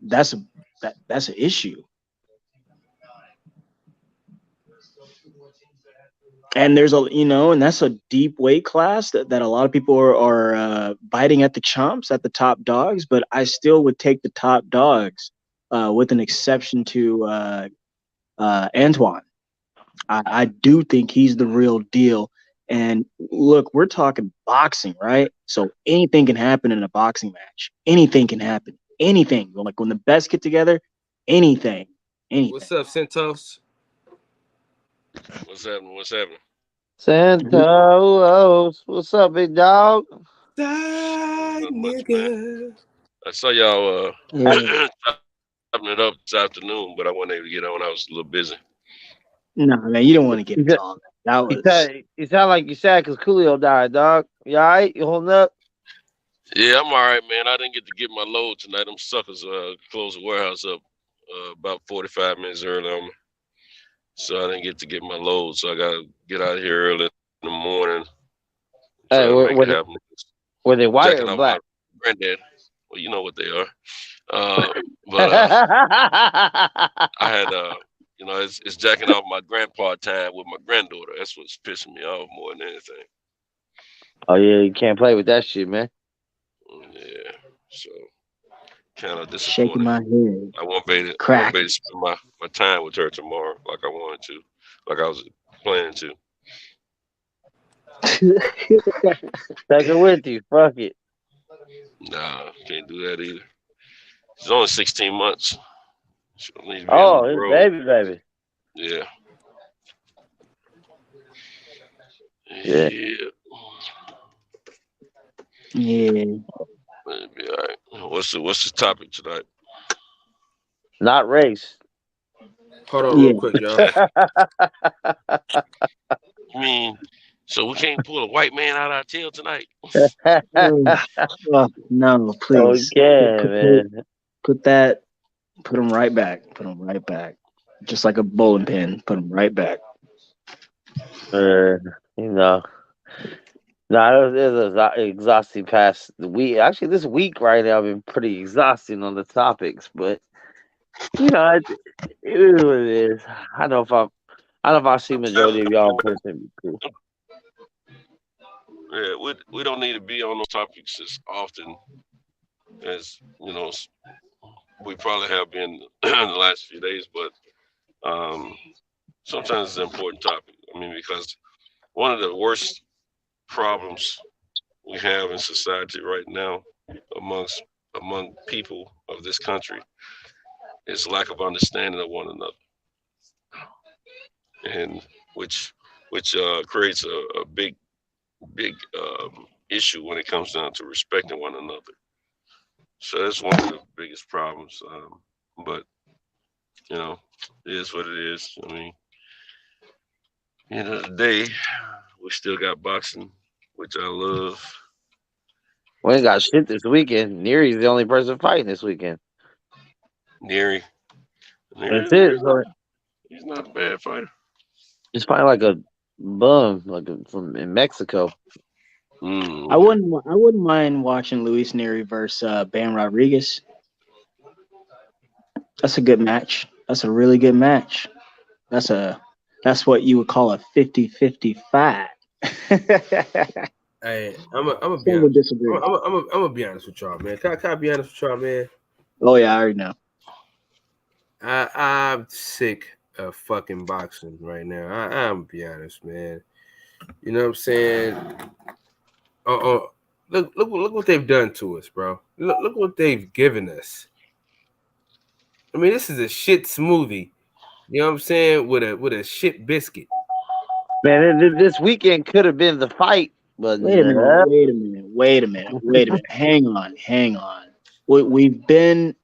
that's an issue. And there's and that's a deep weight class that a lot of people are biting at the chomps at the top dogs, but I still would take the top dogs with an exception to Antoine. I do think he's the real deal. And look, we're talking boxing, right? So anything can happen in a boxing match. Anything can happen. Anything. Like when the best get together, anything. What's up, Santos? What's happening? Santos, what's up, big dog? Nigga. I saw y'all chopping it up this afternoon, but I wasn't able to get on. I was a little busy. No, man, you don't want to get into all that. You sound like you sad because Coolio died, dog. You all right? You holding up? Yeah, I'm all right, man. I didn't get to get my load tonight. Them suckers closed the warehouse up about 45 minutes early on me. So I didn't get to get my load. So I got to get out of here early in the morning. Hey, were they white or black? Granddad. Well, you know what they are. But I had, it's jacking off my grandpa time with my granddaughter. That's what's pissing me off more than anything. Oh, yeah, you can't play with that shit, man. Yeah, so kind of disappointed. Shaking my head. I won't be able to spend my time with her tomorrow like I wanted to, like I was planning to. Take her with you. Fuck it. Nah, can't do that either. She's only 16 months. It's baby. Yeah. Yeah. Yeah. Maybe all right. What's the topic tonight? Not race. Hold on real quick, y'all. I mean, so we can't pull a white man out of our tail tonight. No, please. Okay, man. Put him right back. Put him right back. Just like a bowling pin. Put him right back. No, it was exhausting past the week. Actually, this week right now, I've been pretty exhausting on the topics, but it is what it is. I don't know if I see majority of y'all in person. Cool. Yeah, we don't need to be on those topics as often as we probably have been in the last few days, but sometimes it's an important topic. I mean, because one of the worst problems we have in society right now among people of this country is lack of understanding of one another, and which creates a big issue when it comes down to respecting one another. So that's one of the biggest problems. But it is what it is. I mean, today we still got boxing, which I love. We ain't got shit this weekend. Neary's the only person fighting this weekend. Neary. That's it. He's not a bad fighter. He's fighting like a bum, from in Mexico. I wouldn't mind watching Luis Nery versus Bam Rodriguez. That's a good match. That's a really good match. That's what you would call a 50-50 fight. Hey, I'm gonna be honest. I'm gonna be honest with y'all, man. Can I be honest with y'all, man? Oh yeah, I already know. I'm sick of fucking boxing right now. I'm gonna be honest, man. You know what I'm saying? Look what they've done to us, bro. Look what they've given us. I mean, this is a shit smoothie. You know what I'm saying? With a shit biscuit. Man, this weekend could have been the fight, but wait a minute. Hang on. We've been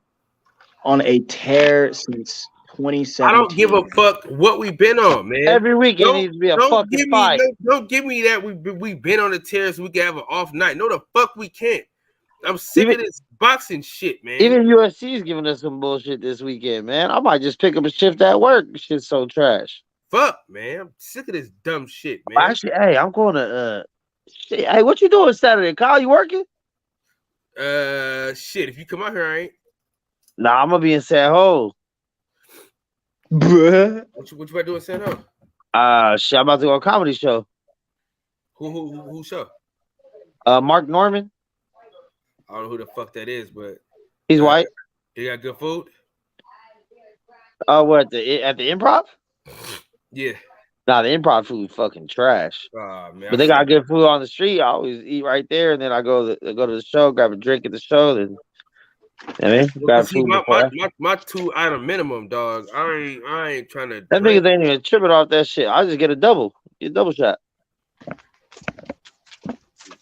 on a tear since 2017. I don't give a fuck what we've been on, man. Every weekend needs to be a fucking fight. Don't give me that we've been on a tear so we can have an off night. No, the fuck we can't. I'm sick of this boxing shit, man. Even UFC is giving us some bullshit this weekend, man. I might just pick up a shift at work. Shit's so trash. fuck, man. I'm sick of this dumb shit, man. Actually, hey, I'm going to shit. Hey, what you doing Saturday, Kyle? You working? Shit. If you come out here, I ain't. Nah, I'm gonna be in San Jose. Bruh. What you about to do in San Jose? Shit, I'm about to go to a comedy show. Who show? Mark Norman. I don't know who the fuck that is, but He's white. He got good food. What at the Improv? Yeah. Nah, the Improv food fucking trash. Man, but they got good food on the street. I always eat right there, and then I go to the show, grab a drink at the show, then grab food before. My 2-item minimum, dog. I ain't trying to. That niggas ain't even tripping off that shit. I just get a double shot.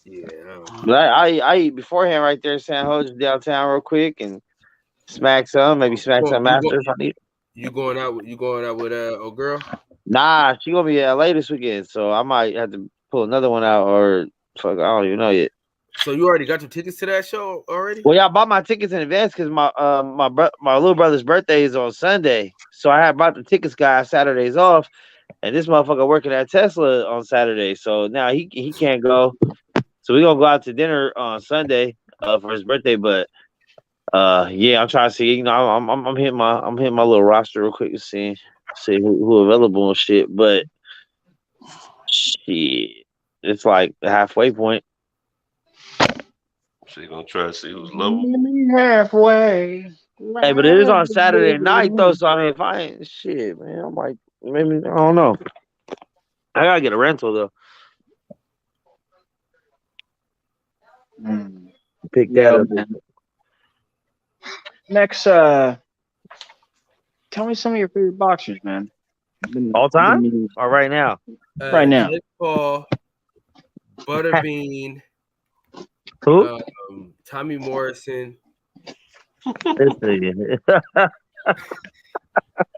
Yeah. But I eat beforehand right there in San Jose, downtown, real quick, and smack some master if I need. You going out with old girl? Nah, she gonna be in LA this weekend, so I might have to pull another one out or fuck, I don't even know yet. So you already got your tickets to that show already? Well, yeah, I bought my tickets in advance because my little brother's birthday is on Sunday, so I had bought the tickets. Guy Saturdays off, and this motherfucker working at Tesla on Saturday, so now he can't go. So we gonna go out to dinner on Sunday for his birthday, but. Yeah, I'm trying to see. You know, I'm hitting my little roster real quick to see who available and shit. But shit, it's like the halfway point. So you're gonna try to see who's level. Halfway. Hey, but it is on Saturday night though. So I mean, if I ain't shit, man, I'm like maybe I don't know. I gotta get a rental though. Pick that up. Man. Next, tell me some of your favorite boxers, man. All time or right now? Right now. Jake Paul, Butterbean, who? Tommy Morrison. This nigga.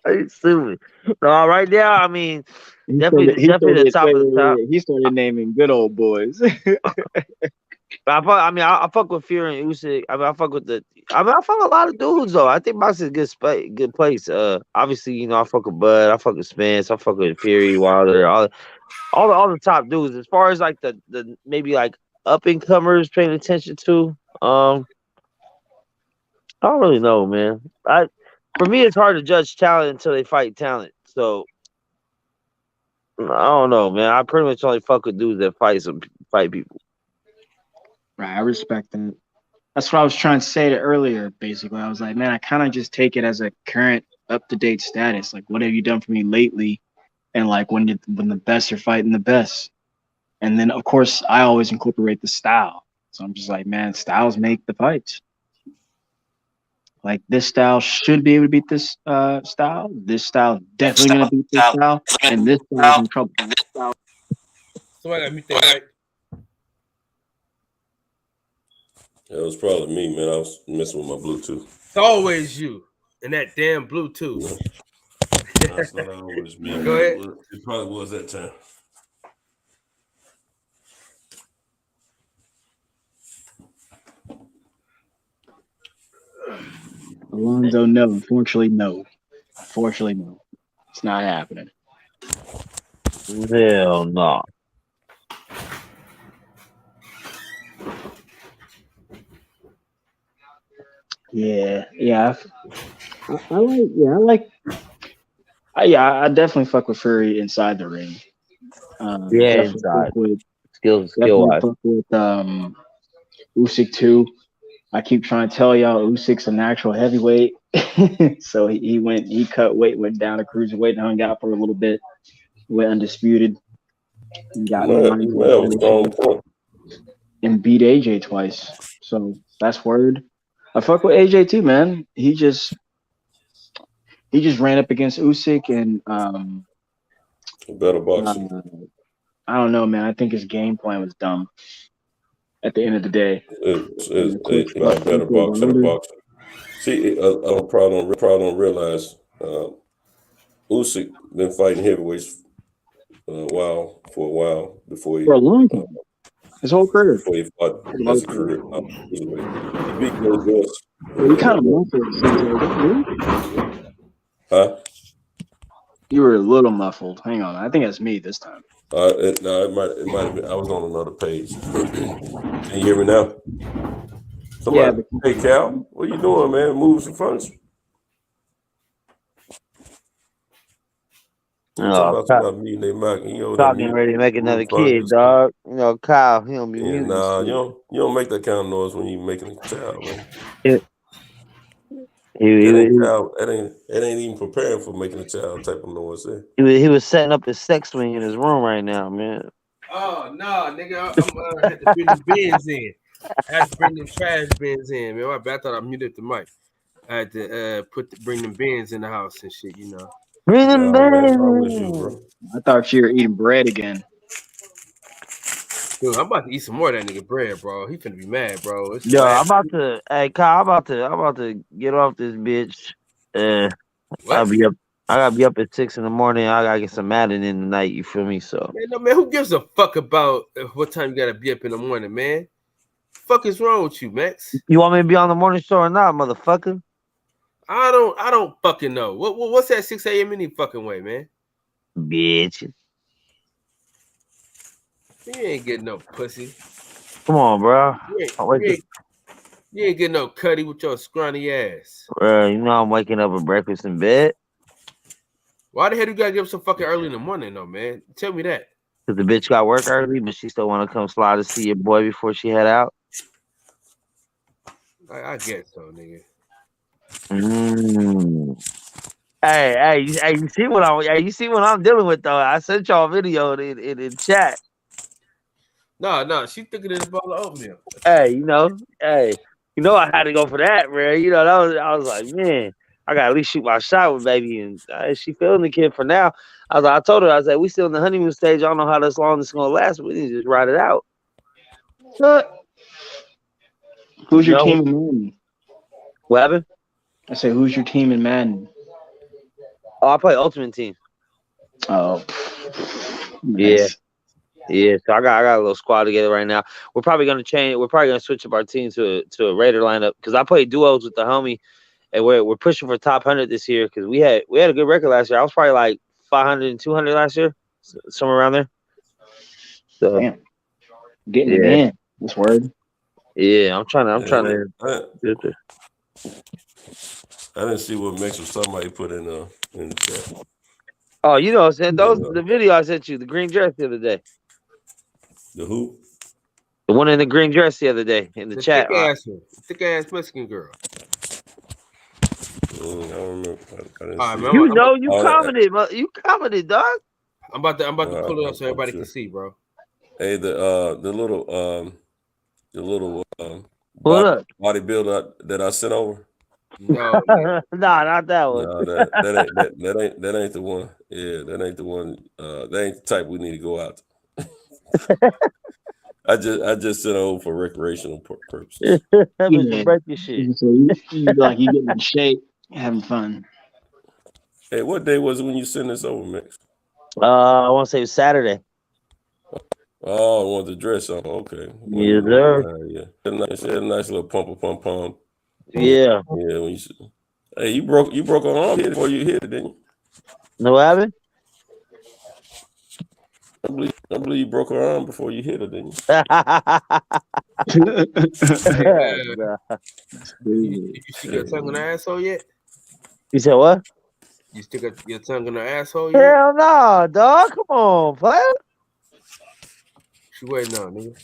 Are you stupid? No, right now, I mean, definitely the top of the top. He started naming good old boys. I fuck with Fury and Usyk. I fuck with a lot of dudes though. I think boxing is a good place. Obviously, you know, I fuck with Bud, I fuck with Spence, I fuck with Fury, Wilder, all the top dudes. As far as like the maybe like up and comers paying attention to, I don't really know, man. For me, it's hard to judge talent until they fight talent. So I don't know, man. I pretty much only fuck with dudes that fight people. Right, I respect that. That's what I was trying to say earlier, basically. I was like, man, I kind of just take it as a current, up-to-date status. Like, what have you done for me lately? And, like, when the best are fighting the best. And then, of course, I always incorporate the style. So I'm just like, man, styles make the fights. Like, this style should be able to beat this style. This style definitely going to beat this style. And this style is in trouble. Somebody got me thinking. It was probably me, man. I was messing with my Bluetooth. It's always you and that damn Bluetooth. That's not always me. Go ahead. It probably was that time. Alonzo, no. Unfortunately, no. It's not happening. Hell no. Yeah. I definitely fuck with Fury inside the ring. Inside. Skill wise. Fuck with Usyk too. I keep trying to tell y'all Usyk's an actual heavyweight. So he cut weight, went down to cruiserweight, and hung out for a little bit. Went undisputed. And got and beat AJ twice. So that's word. I fuck with AJ too, man. He just ran up against Usyk and better boxer. I don't know, man. I think his game plan was dumb. At the end of the day, It's better boxer. See, I probably don't realize Usyk been fighting heavyweights for a while before he for a long time. His whole career. Before he fought as a career. He beat Joe Joyce. He kind of muffled. Huh? You were a little muffled. Hang on. I think that's me this time. No, it might have been. I was on another page. Can you hear me now? Somebody, hey Cal, what you doing, man? Move some furniture. Talking meeting their mic. Talking ready to make another kid, dog. You know, Kyle, he don't be muting. Nah, you don't make that kind of noise when you making a child, man. That ain't even preparing for making a child type of noise there. He was setting up his sex swing in his room right now, man. Oh no, nigga! I had to bring the bins in. I had to bring them trash bins in, man. I thought I muted the mic. I had to bring them bins in the house and shit, you know. Bring them bins. I thought you were eating bread again. Dude, I'm about to eat some more of that nigga bread, bro. He finna be mad, bro. Yo, I'm about to. Hey, Kyle, I'm about to get off this bitch. I'll be up. I gotta be up at 6 a.m. I gotta get some Madden in tonight. You feel me? So, man, who gives a fuck about what time you gotta be up in the morning, man? Fuck is wrong with you, Max? You want me to be on the morning show or not, motherfucker? I don't fucking know. What's that 6 a.m. any fucking way, man? Bitch. You ain't getting no pussy. Come on, bro. You ain't getting no cutty with your scrawny ass. Bro, you know I'm waking up with breakfast in bed. Why the hell you gotta get up so fucking early in the morning, though, man? Tell me that. Because the bitch got work early, but she still want to come slide to see your boy before she head out. I guess so, nigga. Hey, you see what I'm dealing with though? I sent y'all a video in chat. No, she thinking it's a bowl of oatmeal. Hey, you know I had to go for that, man. You know, I was like, man, I gotta at least shoot my shot with baby, and she feeling the kid for now. I told her, I said, we still in the honeymoon stage. I don't know how this long this is gonna last. We need to just ride it out. Who's your team in Madden? What happened? I say, who's your team in Madden? Oh, I play Ultimate Team. Oh, nice. Yeah. So I got a little squad together right now. We're probably gonna change. We're probably gonna switch up our team to a Raider lineup because I play duos with the homie, and we're pushing for top 100 this year because we had a good record last year. I was probably like 500 and 200 last year, somewhere around there. So, damn, getting it in. This word. Yeah, I'm trying to. I didn't see what Max was talking about. He put in the chat. Oh, you know what I'm saying? The video I sent you, the green dress the other day. The who? The one in the green dress the other day in the chat. Thick ass Mexican girl. I don't remember. You commented. You commented, dog. I'm about to pull it up so everybody can see, bro. Hey, the little bodybuilder that I sent over. No, not that one. No, that ain't the one. Yeah, that ain't the one. That ain't the type we need to go out. I just sent over for recreational purposes. Break your shit. So you getting in shape, having fun. Hey, what day was it when you sent this over, Max? I want to say it was Saturday. Oh, I wanted the dress on. Okay. Yes, sir. Yeah. Had a nice little pump. Yeah. Yeah. Hey, you broke an arm before you hit it, didn't you? No, what happened? I believe you broke her arm before you hit her, didn't you? You stick your tongue in her asshole yet? You said what? You stick your tongue in her asshole yet? Hell no, dog. Come on, player. She waiting on, nigga.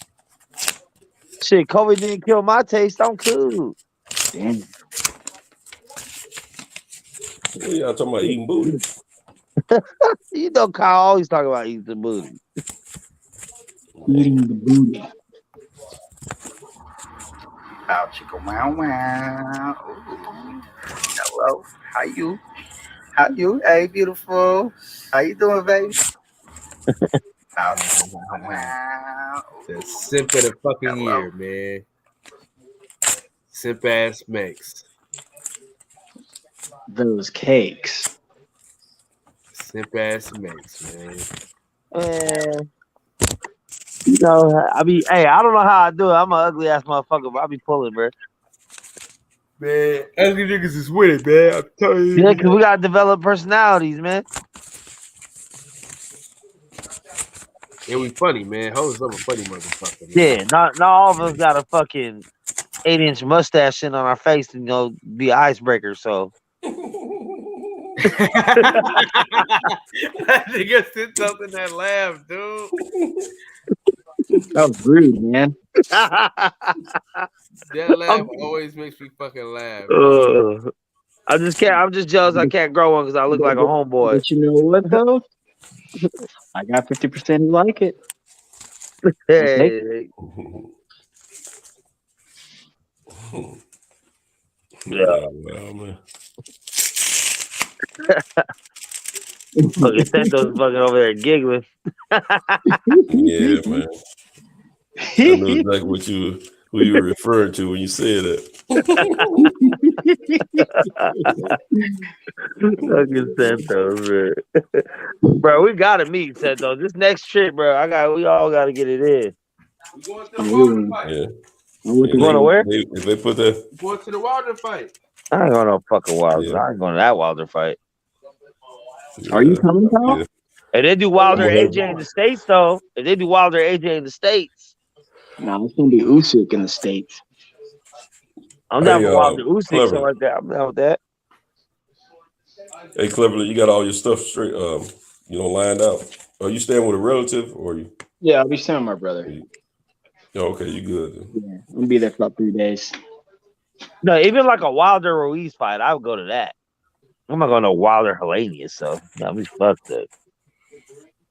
Shit, COVID didn't kill my taste. I'm cool. Damn. What are y'all talking about, eating booty? You know, Kyle always talking about eating the booty. Eating the booty. Wow, chicken, wow. Hello, how you? Hey, beautiful. How you doing, baby? Wow. The simp of the fucking year, man. Simp ass Max. Those cakes. Simp ass Max, man. You know, I don't know how I do it. I'm an ugly ass motherfucker, but I be pulling, bro. Man, ugly niggas is with it, man. I'm telling you. Yeah, because we gotta develop personalities, man. And we funny, man. Hoes love a funny motherfucker, man. Yeah, not all of us got a fucking 8-inch mustache sitting on our face and be an icebreaker. So That nigga said something that laughed, dude. That was rude, man. That laugh always makes me fucking laugh. Dude. I'm just jealous I can't grow one because I look like a homeboy. But you know what though? I got 50% who like it. Hey. Yeah. Well, man. Fucking Santos fucking over there giggling. Yeah, man. I know exactly who you were referring to when you said that. Fucking Santos, bro. Bro, we gotta meet Santos. This next trip, bro. We all gotta get it in. We going to the Wilder fight. Yeah. You going to where? If they put that, We going to the Wilder fight. I ain't going to no fucking Wilder. Yeah. I ain't going to that Wilder fight. Are you coming, Kyle? Yeah. If they do Wilder AJ in the States, though, if they do Wilder AJ in the States, No, it's gonna be Usyk in the States. I'm down for Wilder Usyk, Clever. something like that. I'm down with that. Hey, Cleverly, you got all your stuff straight, lined out. Are you staying with a relative or you? Yeah, I'll be staying with my brother. Oh, okay, you good. Yeah, I'm gonna be there for about 3 days. No, even like a Wilder Ruiz fight, I would go to that. I'm not going to Wilder Helenius, so I'll be fucked up.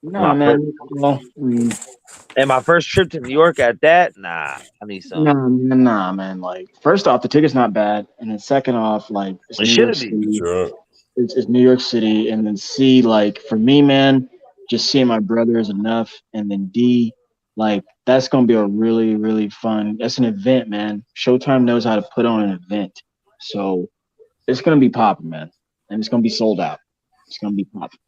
No, man. Well, and my first trip to New York at that, nah, I need something. Nah, man. Like, first off, the ticket's not bad, and then second off, like, it should be. Sure. It's New York City, and then C, like, for me, man, just seeing my brother is enough, and then D, like, that's gonna be a really, really fun. That's an event, man. Showtime knows how to put on an event, so it's gonna be popping, man, and it's gonna be sold out. It's gonna be popping.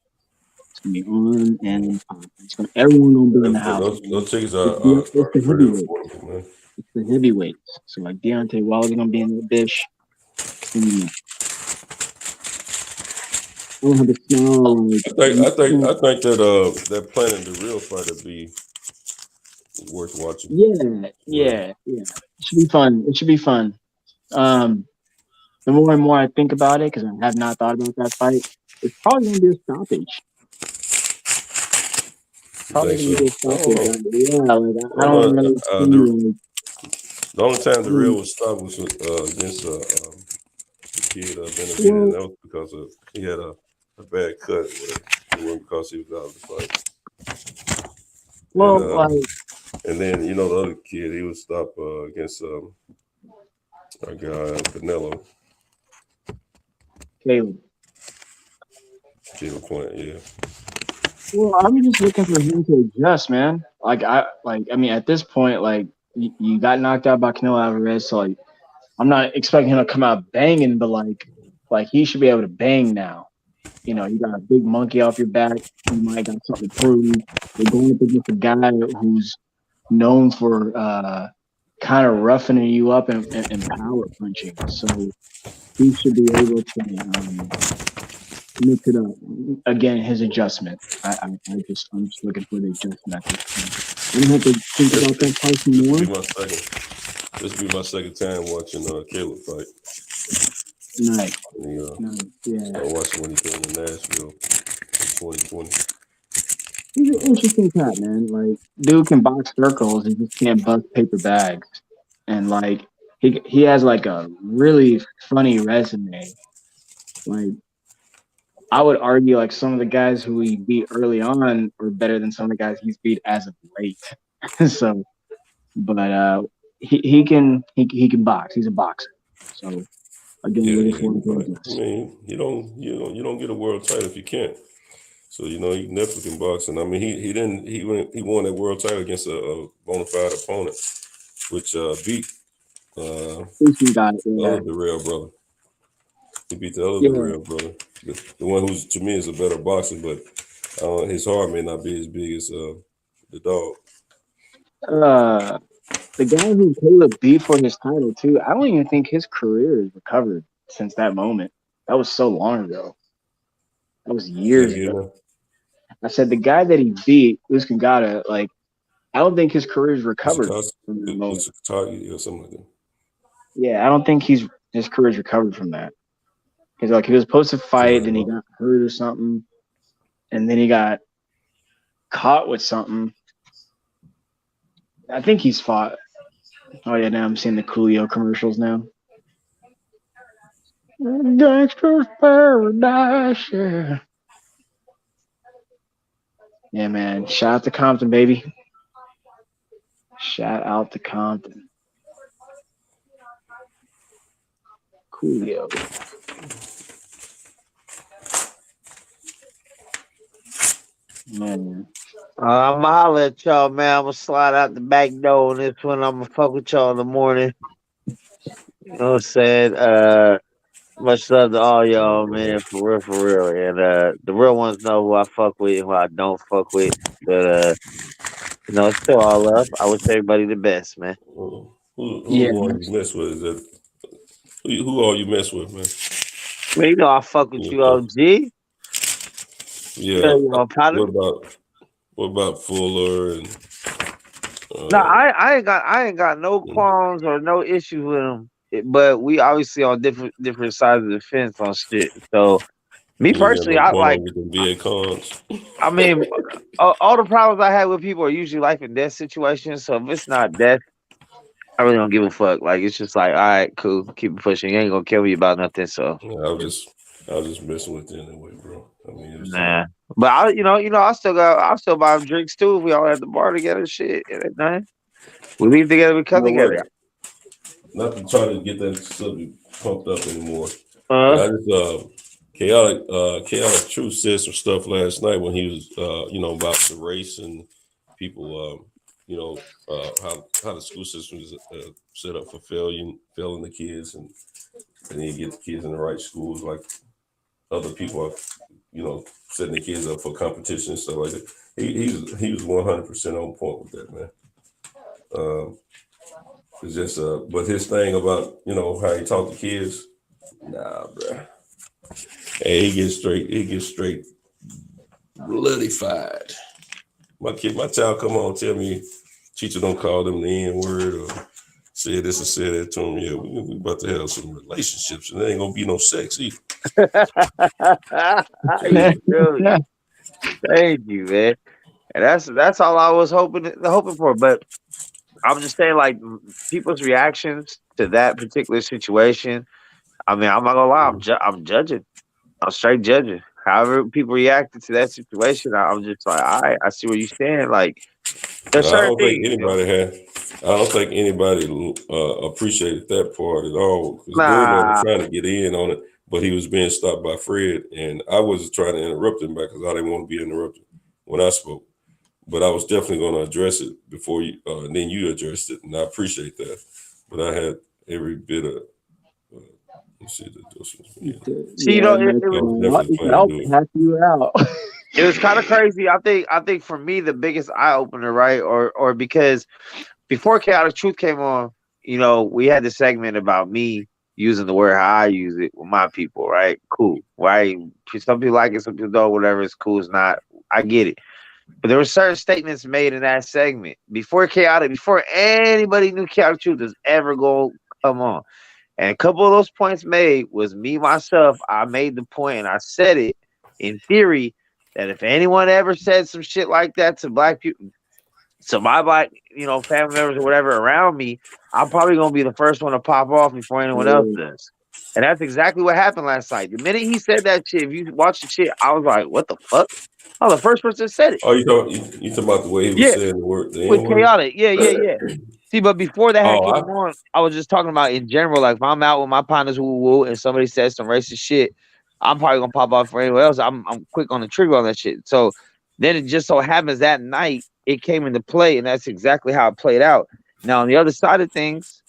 It's gonna be on and popping. Everyone gonna be in the house. Those tickets are it's the pretty heavyweight. affordable, man. It's the heavyweights. So like Deontay Wilder's gonna be in that bitch. I don't have a smile. I think that Planet the Real fight would be worth watching. Yeah. It should be fun. The more and more I think about it, because I have not thought about that fight, it's probably gonna be a stoppage. Probably gonna be a stoppage. Yeah, like I don't really see. The only time the Real was stopped was against the kid Benavidez, and that was because he had a bad cut. It wasn't because he was out of the fight. Well, and then the other kid, he was stopped against our guy Canelo. Caleb Plant, yeah. Well, I'm just looking for him to adjust, man. I mean, at this point, like you got knocked out by Canelo Alvarez, so like I'm not expecting him to come out banging, but like he should be able to bang now. You got a big monkey off your back. You might got something to prove. You're going up against a guy who's known for kind of roughening you up and power punching. So he should be able to mix it up. Again, his adjustment. I'm just looking for the adjustment at this point. I don't have to think about that fight more. This will be my second time watching Caleb fight. Nice. Yeah. I watched when he came to Nashville in 2020. He's an interesting cat, man. Like, dude can box circles, he just can't bust paper bags. And like he has like a really funny resume. Like, I would argue like some of the guys who he beat early on are better than some of the guys he's beat as of late. So, but he can box. He's a boxer. So again, I mean, you don't get a world title if you can't. So he definitely can box, and I mean he won that world title against a bona fide opponent, which beat the other real brother. He beat the other real brother, the one who's to me is a better boxer, but his heart may not be as big as the dog. The guy who Caleb beat for his title too, I don't even think his career has recovered since that moment. That was so long ago. That was years ago. I said the guy that he beat, Uskagata, like I don't think his career's It's a recovered from that moment. it's a target or something like that. Yeah, I don't think his career's recovered from that. Because like he was supposed to fight, then he got hurt or something, and then he got caught with something. I think he's fought. Oh yeah, now I'm seeing the Coolio commercials now. Gangster's paradise, yeah. Yeah, man. Shout out to Compton, baby. Shout out to Compton. Coolio. Man. I'm gonna holler at y'all, man. I'm gonna slide out the back door on this one. I'm gonna fuck with y'all in the morning. You know what I'm saying? Much love to all y'all, man, for real. And the real ones know who I fuck with and who I don't fuck with. But it's still all love. I wish everybody the best, man. Who Yeah. all you mess with? Is that who all you mess with, man? Man, you know I fuck with you, OG. Yeah. What What about Fuller and? No, I ain't got no qualms or no issues with him. But we obviously on different sides of the fence on shit. So me personally, I like. I mean, all the problems I have with people are usually life and death situations. So if it's not death, I really don't give a fuck. Like it's just like, all right, cool, keep it pushing. You ain't gonna kill me about nothing. So yeah, I was just messing with you anyway, bro. I mean, nah. But I still buy him drinks too. If we all at the bar together, shit, it ain't nothing. We leave together, we come together. Not to try to get that subject pumped up anymore. I just chaotic truth said some stuff last night when he was about the race and people how the school system is set up for failing the kids and then get the kids in the right schools like other people are setting the kids up for competition and stuff like that. He was 100% on point with that, man. It's just but his thing about how he talk to kids, nah, bro. Hey, he gets straight bloodified. My child come on tell me teacher don't call them the N-word or say this or say that to him. Yeah, we about to have some relationships and there ain't gonna be no sex either. Thank you, man. And that's all I was hoping for. But I'm just saying, like, people's reactions to that particular situation. I mean, I'm not gonna lie, I'm judging. I'm straight judging. However people reacted to that situation, I'm just like, all right, I see where you stand. Like, there's certain things. I don't think anybody appreciated that part at all. Because Gordon was trying to get in on it, but he was being stopped by Fred, and I was trying to interrupt him because I didn't want to be interrupted when I spoke. But I was definitely going to address it before you, and then you addressed it, and I appreciate that. But I had every bit of. See, it was kind of crazy. I think for me the biggest eye opener, right, or because before Chaotic Truth came on, we had this segment about me using the word how I use it with my people, right? Cool, right? Some people like it, some people don't. Whatever, it's cool. It's not. I get it. But there were certain statements made in that segment before anybody knew Chaotic Truth was ever going to come on. And a couple of those points made was me, myself. I made the point and I said it in theory that if anyone ever said some shit like that to black people, to my black, family members or whatever around me, I'm probably going to be the first one to pop off before anyone else does. And that's exactly what happened last night. The minute he said that shit, if you watch the shit, I was like, what the fuck? Oh, the first person said it. Oh, you talking about the way he was saying the word? With Chaotic. Yeah. See, but before that came on, I was just talking about in general, like if I'm out with my partners and somebody says some racist shit, I'm probably gonna pop off for anyone else. I'm quick on the trigger on that shit. So then it just so happens that night it came into play, and that's exactly how it played out. Now on the other side of things,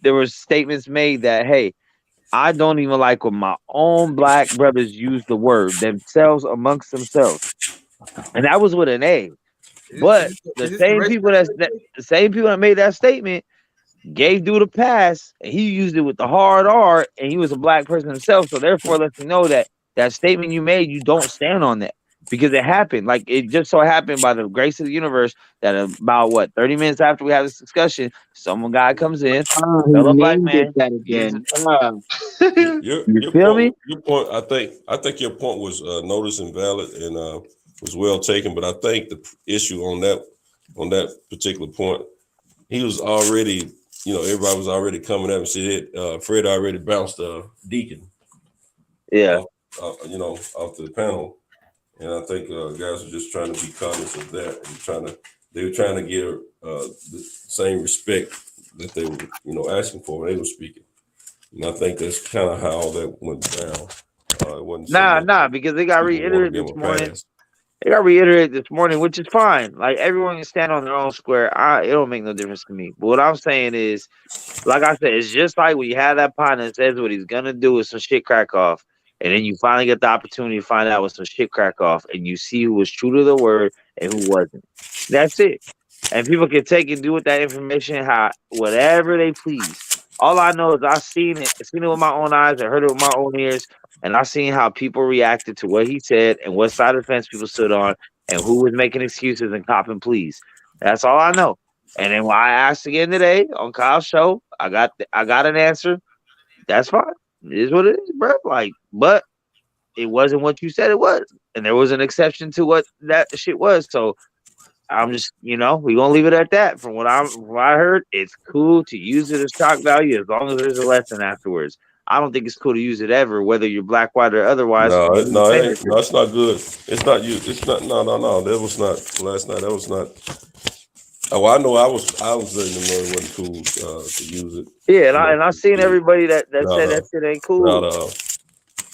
there were statements made that, hey, I don't even like when my own black brothers use the word themselves amongst themselves, and that was with an A. But the same people that made that statement gave dude a pass, and he used it with the hard R, and he was a black person himself. So therefore, lets me know that statement you made, you don't stand on that. because it happened. Like it just so happened by the grace of the universe that about 30 minutes after we have this discussion, some guy comes in, Oh, he fellow black named it man, that gives again. Oh. you feel me? Your point. I think your point was noticed and valid and was well taken. But I think the issue on that particular point, he was already, everybody was already coming up and said Fred already bounced Deacon. Yeah. Off the panel, and I think guys are just trying to be conscious of that and they were trying to give the same respect that they were, asking for when they were speaking. And I think that's kind of how that went down. It wasn't so much Because they got people want to reiterated give this them a morning. pass. They got reiterated this morning, which is fine. Like everyone can stand on their own square. It don't make no difference to me. But what I'm saying is, like I said, it's just like when you have that partner that says what he's gonna do with some shit crack off, and then you finally get the opportunity to find out what some shit crack off, and you see who was true to the word and who wasn't. That's it. And people can take and do with that information whatever they please. All I know is I've seen it with my own eyes, I heard it with my own ears, and I seen how people reacted to what he said and what side of the fence people stood on, and who was making excuses and copping pleas. That's all I know. And then when I asked again today on Kyle's show, I got an answer. That's fine. It is what it is, bro. Like, but it wasn't what you said it was, and there was an exception to what that shit was. So I'm just, we gonna leave it at that. From what I heard, it's cool to use it as shock value as long as there's a lesson afterwards. I don't think it's cool to use it ever, whether you're black, white, or otherwise. No, it ain't. No, it's not good. It's not you. It's not. No. That was not last night. That was not. Oh, I know. I was letting them know it wasn't cool to use it. Yeah, and I seen everybody that said that shit ain't cool.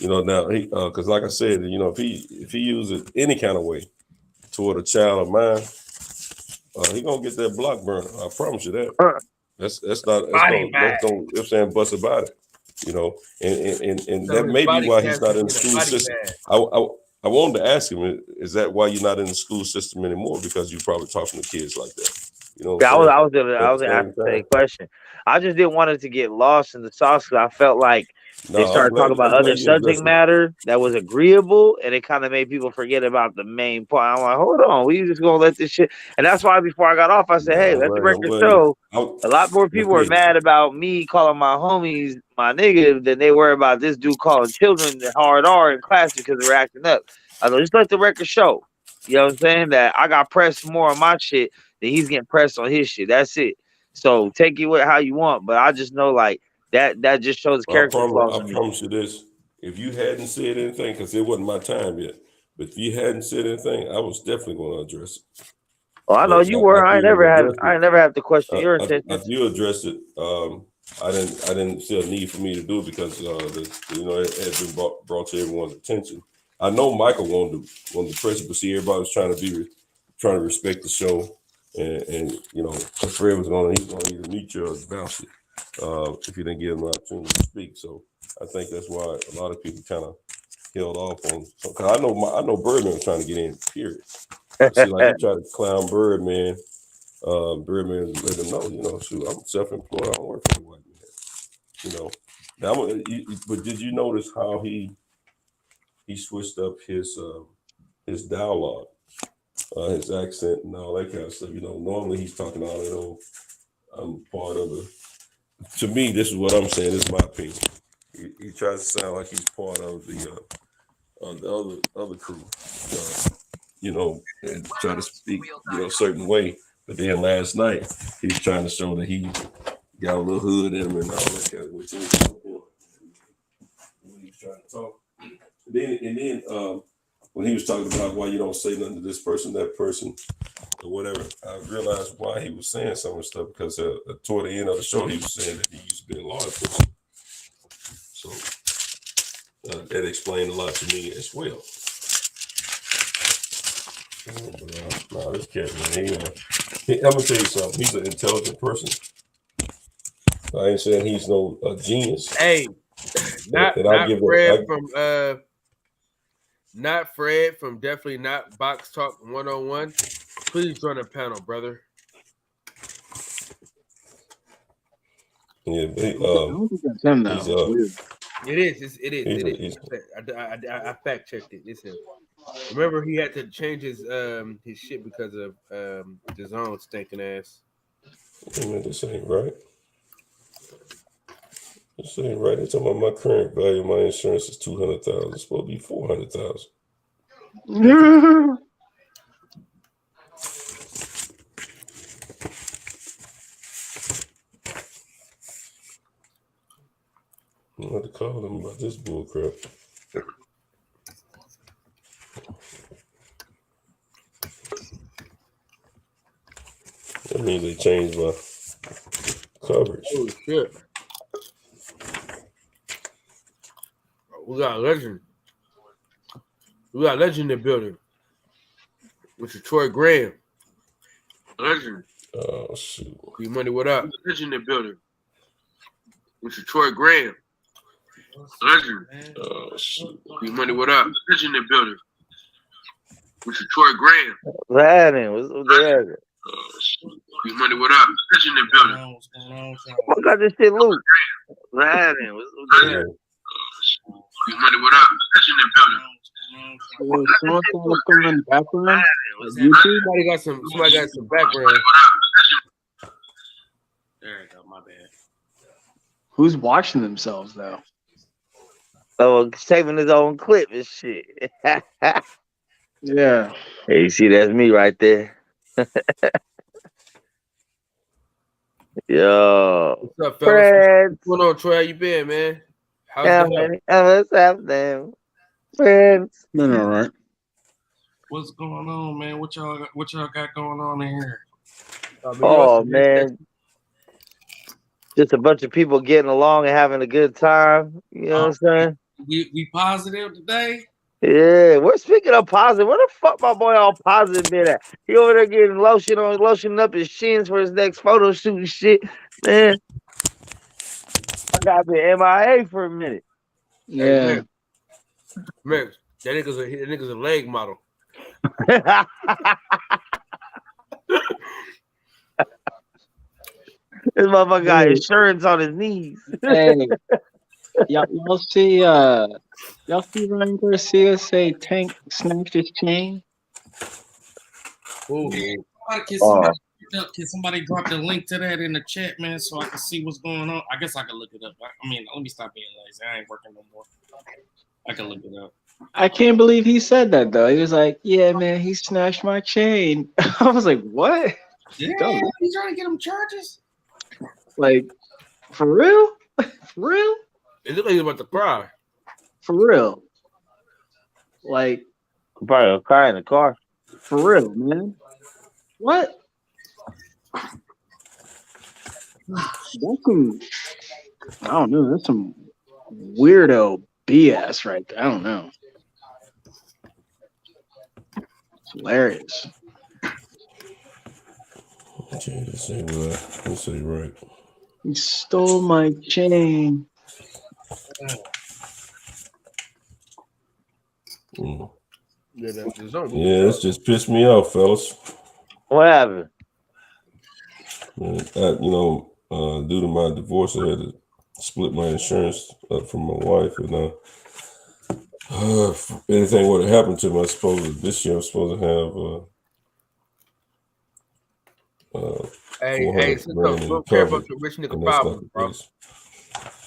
Now he because like I said, if he uses it any kind of way toward a child of mine, he gonna get that block burner. I promise you that. That's don't if saying bust about it. And that may be why he's not in the school system. I wanted to ask him, is that why you're not in the school system anymore? Because you probably talking to kids like that. I was gonna ask the same question. I just didn't want it to get lost in the sauce because I felt like they started talking about other subject matter that was agreeable, and it kind of made people forget about the main point. I'm like, hold on, we just gonna let this shit. And that's why before I got off, I said, hey, let the record show. A lot more people were mad about me calling my homies my nigga than they were about this dude calling children the hard R in class because they were acting up. I go, just let the record show. You know what I'm saying? That I got pressed more on my shit than he's getting pressed on his shit. That's it. So take it with how you want, but I just know like that just shows character flaws. I promise you this: if you hadn't said anything, because it wasn't my time yet, but if you hadn't said anything, I was definitely going to address it. Well, I know you were. I never have to question your intentions. If you addressed it, I didn't see a need for me to do it because it had been brought to everyone's attention. I know Michael wanted to press it, but see, everybody was trying to respect the show, and Fred was going to either meet you or bounce it if you didn't give him an opportunity to speak. So I think that's why a lot of people kind of held off on. Because I know Birdman was trying to get in. Period. See, like you try to clown Birdman. Birdman let him know, shoot, I'm self-employed. I don't work for the white man. But did you notice how he switched up his dialogue, his accent, and all that kind of stuff? Normally he's talking all that. I'm part of the. To me, this is what I'm saying. This is my opinion. He tries to sound like he's part of the other crew. And try to speak, a certain way. But then last night, he was trying to show that he got a little hood in him and all that kind of which he was trying to talk. And then when he was talking about why you don't say nothing to this person, that person, or whatever, I realized why he was saying some of the stuff because toward the end of the show, he was saying that he used to be a law enforcement. So that explained a lot to me as well. No, this cat, man. I'm gonna tell you something. He's an intelligent person. I ain't saying he's no genius. Hey, not Fred from definitely not Box Talk 101. Please join the panel, brother. Yeah, I don't think that's him though. It is. I fact checked it. It's him. Remember, he had to change his shit because of his own stinking ass. Man, this ain't right. This ain't right. They're talking about my current value of my insurance is $200,000. It's supposed to be $400,000. I'm going to call them about this bullcrap. That means they changed my coverage. Holy shit. We got a legend. We got a legend in the building. Mr. Troy Graham. Legend. Oh, shoot. Be money, what up? Legend in the building. Mr. Troy Graham. Legend. Oh, shoot. Be money, what up? Legend in the building. Mr. Troy Graham. Landon, what's there? Be money, what up? Legend in the building. I got this shit loose. Landon, what's there? Be money, what up? Legend in the building. What's going on in the background? Somebody got some background. There you go. My bad. Who's watching themselves though? Oh, saving his own clip and shit. Yeah. Hey, you see, that's me right there. Yo. What's up, fellas? What's going on, Troy? How you been, man? How's it going? What's happening? Friends. No, all right. What's going on, man? What y'all got going on in here? Oh man, just a bunch of people getting along and having a good time. You know what I'm saying? We positive today? Yeah, we're speaking of positive. Where the fuck my boy all positive been at? He over there getting lotioning up his shins for his next photo shoot and shit. Man, I got been MIA for a minute. Yeah. Man, that nigga's a leg model. This motherfucker got insurance on his knees. Hey, y'all see Ryan Garcia say Tank snatched his chain? Ooh. Can somebody drop the link to that in the chat, man, so I can see what's going on? I guess I can look it up. I mean, let me stop being lazy. I ain't working no more. I can look it up. I can't believe he said that though. He was like, "Yeah, man, he snatched my chain." I was like, "What?" Yeah, he's trying to get him charges. Like, for real? For real? It looked like he was about to cry. For real? Like, probably gonna cry in the car. For real, man. What? That's some, I don't know. That's some weirdo BS right there. I don't know. It's hilarious. Okay, this ain't right. He stole my chain. Mm. Yeah, that's his own. Yeah, it's just pissed me off, fellas. What happened? Due to my divorce, I had to split my insurance up from my wife, and if anything would have happened to me, this year I'm supposed to have hey, don't care about the rich nigga problem, bro.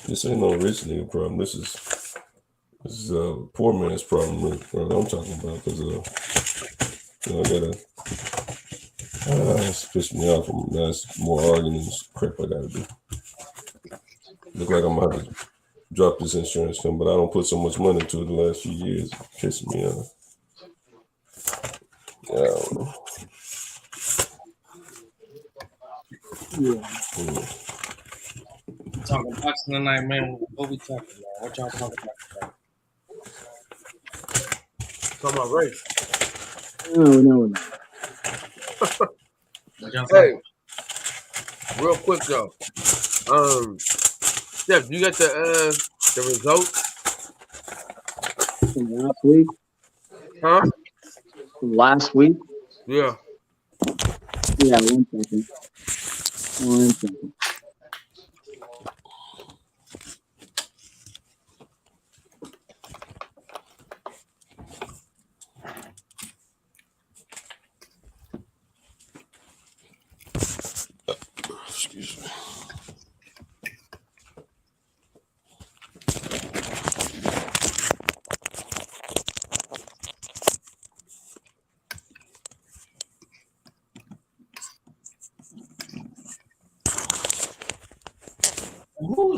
This ain't no rich nigga problem. This is a poor man's problem. What I'm talking about, because it's pissed me off. That's more arguing and crap I gotta do. Look like I'm gonna have to drop this insurance company, but I don't put so much money into it the last few years. It's pissing me off. I don't know. Yeah. Talking boxing tonight, man. What we talking about? What y'all talking about? Talking about race. No. Hey, real quick though. Steph, you got the results From last week? Huh? From last week? Yeah. Yeah, 1 second. 1 second.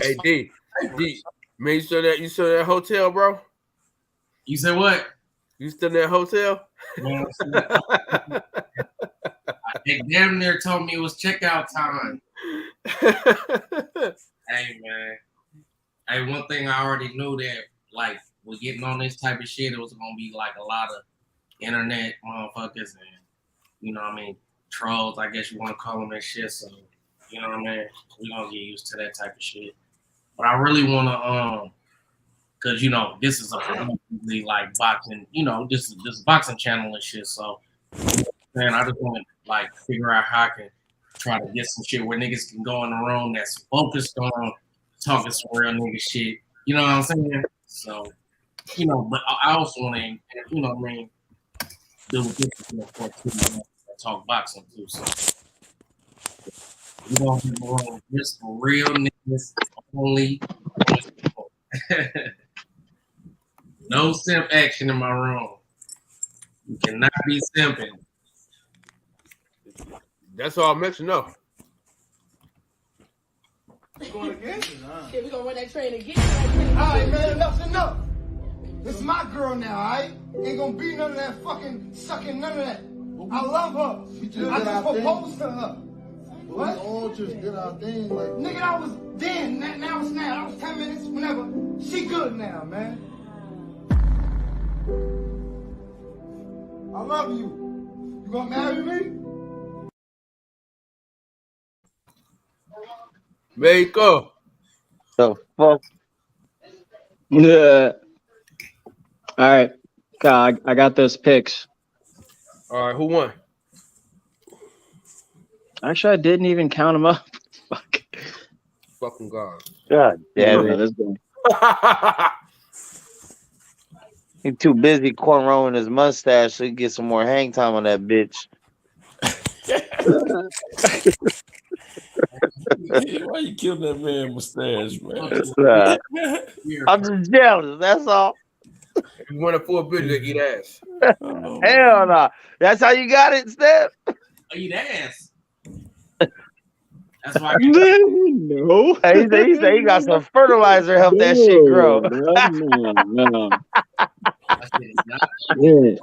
Hey D, man, you still that hotel, bro? You said what? You still in that hotel? Man, they damn near told me it was checkout time. Hey man. Hey, one thing I already knew that like we're getting on this type of shit, it was gonna be like a lot of internet motherfuckers and you know what I mean, trolls, I guess you wanna call them and shit. So, you know what I mean? We're gonna get used to that type of shit. But I really wanna cause you know, this is a completely like boxing, you know, this boxing channel and shit. So man, I just wanna like figure out how I can try to get some shit where niggas can go in the room that's focused on talking some real nigga shit. You know what I'm saying? So, you know, but I also want to, you know what I mean, do this for too, talk boxing too. So, we're going to be on just for real niggas only. No simp action in my room. You cannot be simping. That's all I'm mentioning, though. Going again? Yeah, we gonna run that train again. Alright, man, enough's enough. This is my girl now, alright? Ain't gonna be none of that fucking sucking, none of that. I love her. I just proposed to her. What? We all just did our thing, like. Nigga, I was then, now it's now. That was 10 minutes, whenever. She good now, man. I love you. You gonna marry me? Mexico. The fuck? Yeah. All right. God, I got those picks. All right, who won? Actually, I didn't even count them up. Fuck. Fucking God. God damn it. This game. He's too busy cornrowing his mustache so he can get some more hang time on that bitch. Why you killing that man mustache, man? I'm just jealous, that's all. If you want a full bitch, they eat ass. Oh. Hell no. That's how you got it, Steph? Eat ass. That's why No. Hey, he said he got some fertilizer to help that shit grow. No. Yeah.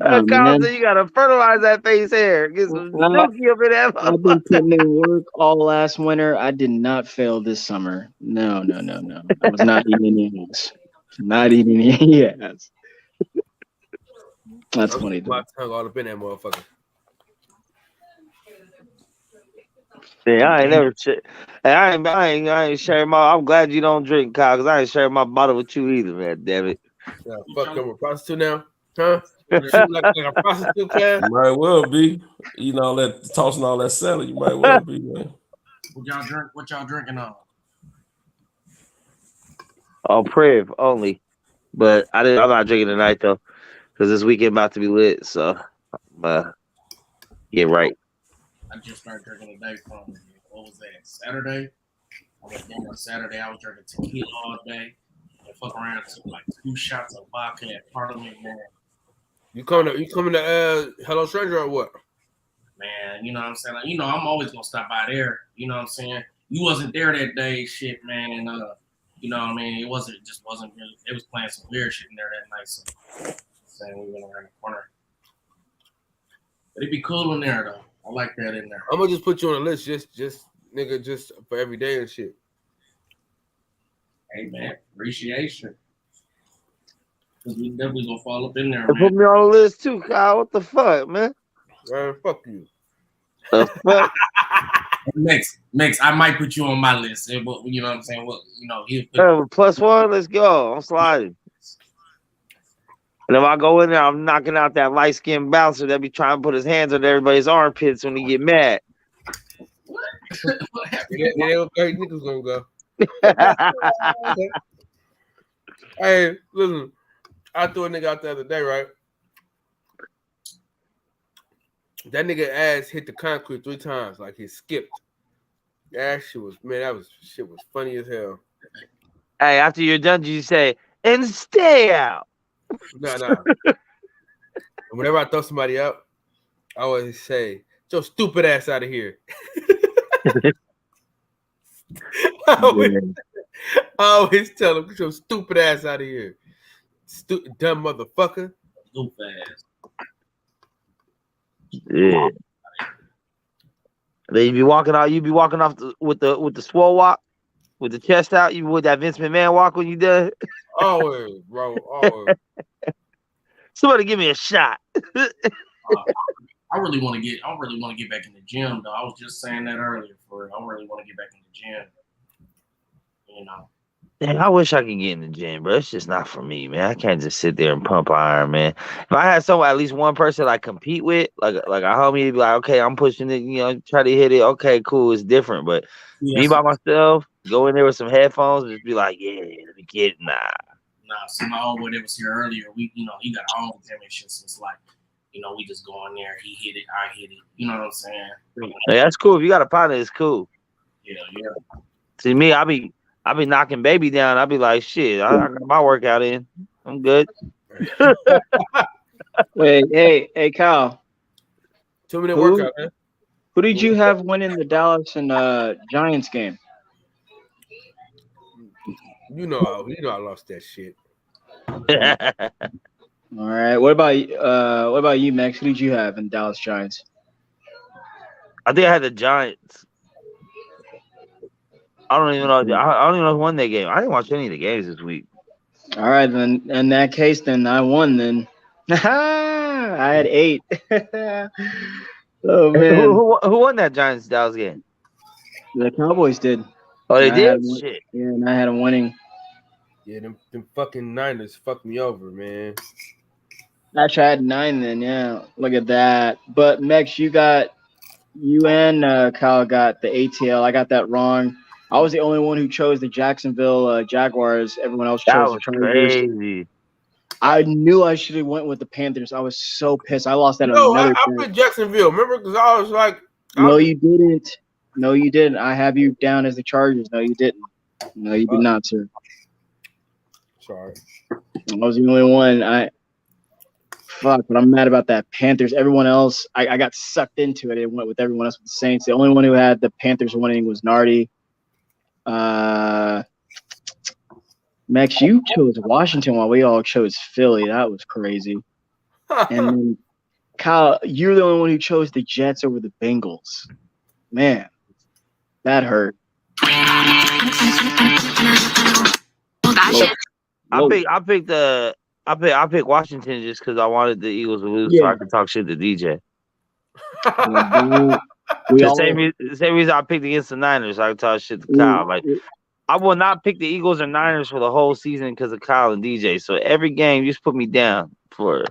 Oh, Kyle said you gotta fertilize that face hair. Get some dookie up in that. I've been putting in work all last winter. I did not fail this summer. No. I was not eating any ass. Not eating any ass. That's funny. My tongue all up in that motherfucker. Yeah, I ain't never. I ain't sharing my. I'm glad you don't drink, Kyle, because I ain't sharing my bottle with you either, man. Damn it. Yeah, fuck, I'm a prostitute now, huh? like a prostitute class? You might well be. Eating all that, tossing all that salad. You might well be, man. What y'all drinking on? Oh, Priv only, but I'm not drinking tonight though, because this weekend about to be lit. So, get right. I just started drinking today from what was that? Saturday. I went down on Saturday. I was drinking tequila all day. And fuck around and took like 2 shots of vodka at Parliament, man. You coming to Hello Stranger or what? Man, you know what I'm saying? Like, you know, I'm always gonna stop by there. You know what I'm saying? You wasn't there that day, shit, man, and you know what I mean? It wasn't really. It was playing some weird shit in there that night. So, saying we went around the corner. But it'd be cool in there though. I like that in there. I'm gonna just put you on the list, just for every day and shit. Hey man, appreciation. Cause we definitely gonna fall up in there, Put man. me on the list too, Kyle. What the fuck, man? Man, fuck you. The fuck? Next, I might put you on my list. You know what I'm saying? Well, you know, he'll put +1, let's go. I'm sliding. And if I go in there, I'm knocking out that light skinned bouncer that be trying to put his hands on everybody's armpits when he get mad. What? Niggas gonna go. Hey, listen, I threw a nigga out the other day, right? That nigga ass hit the concrete 3 times, like he skipped. That shit was funny as hell. Hey, after you're done, you say, and stay out. No. Whenever I throw somebody out, I always say, "Get your stupid ass out of here." I always tell him, get your stupid ass out of here. Stupid dumb motherfucker. Stupid ass. Yeah. Then you be walking off with the swole walk, with the chest out. You with that Vince McMahon walk when you done. Always, bro. Always. Somebody give me a shot. I really want to get back in the gym though. I was just saying that earlier. I really want to get back in the gym. You know. Dang, I wish I could get in the gym, bro. It's just not for me, man. I can't just sit there and pump iron, man. If I had at least one person I compete with, like a homie, to be like, okay, I'm pushing it, try to hit it. Okay, cool, it's different. But me by myself, go in there with some headphones, and just be like, yeah, let me get it. Nah. See, my old boy that was here earlier, he got our own gym and shit. So it's like, we just go in there. He hit it, I hit it. You know what I'm saying? Hey, that's cool. If you got a partner, it's cool. Yeah. See me, I be knocking baby down. I be like, shit, I got my workout in. I'm good. Wait, hey, Kyle. 2-minute workout, man. Who did you have winning the Dallas and Giants game? You know I lost that shit. All right. What about you, Max? Who did you have in Dallas Giants? I think I had the Giants. I don't even know. I don't even know who won that game. I didn't watch any of the games this week. All right, then. In that case, then I won. Then I had 8. Oh man, who won that Giants Dallas game? The Cowboys did. Oh, they did. Shit. Yeah, and I had them winning. Yeah, them fucking Niners fucked me over, man. Actually, I had 9 then. Yeah, look at that. But Max, you and Kyle got the ATL. I got that wrong. I was the only one who chose the Jacksonville Jaguars. Everyone else chose the Chargers. Crazy. I knew I should have went with the Panthers. I was so pissed. I lost that. I put Jacksonville. Remember, because I was like, no, you didn't. No, you didn't. I have you down as the Chargers. No, you didn't. No, you did not, sir. Sorry. I was the only one. But I'm mad about that Panthers. Everyone else, I got sucked into it. It went with everyone else with the Saints. The only one who had the Panthers winning was Nardi. Max, you chose Washington while we all chose Philly. That was crazy. And then, Kyle, you're the only one who chose the Jets over the Bengals. Man, that hurt. I picked Washington just because I wanted the Eagles to lose so I could talk shit to DJ. The same reason I picked against the Niners, so I could talk shit to Kyle. Like, I will not pick the Eagles or Niners for the whole season because of Kyle and DJ. So every game, you just put me down for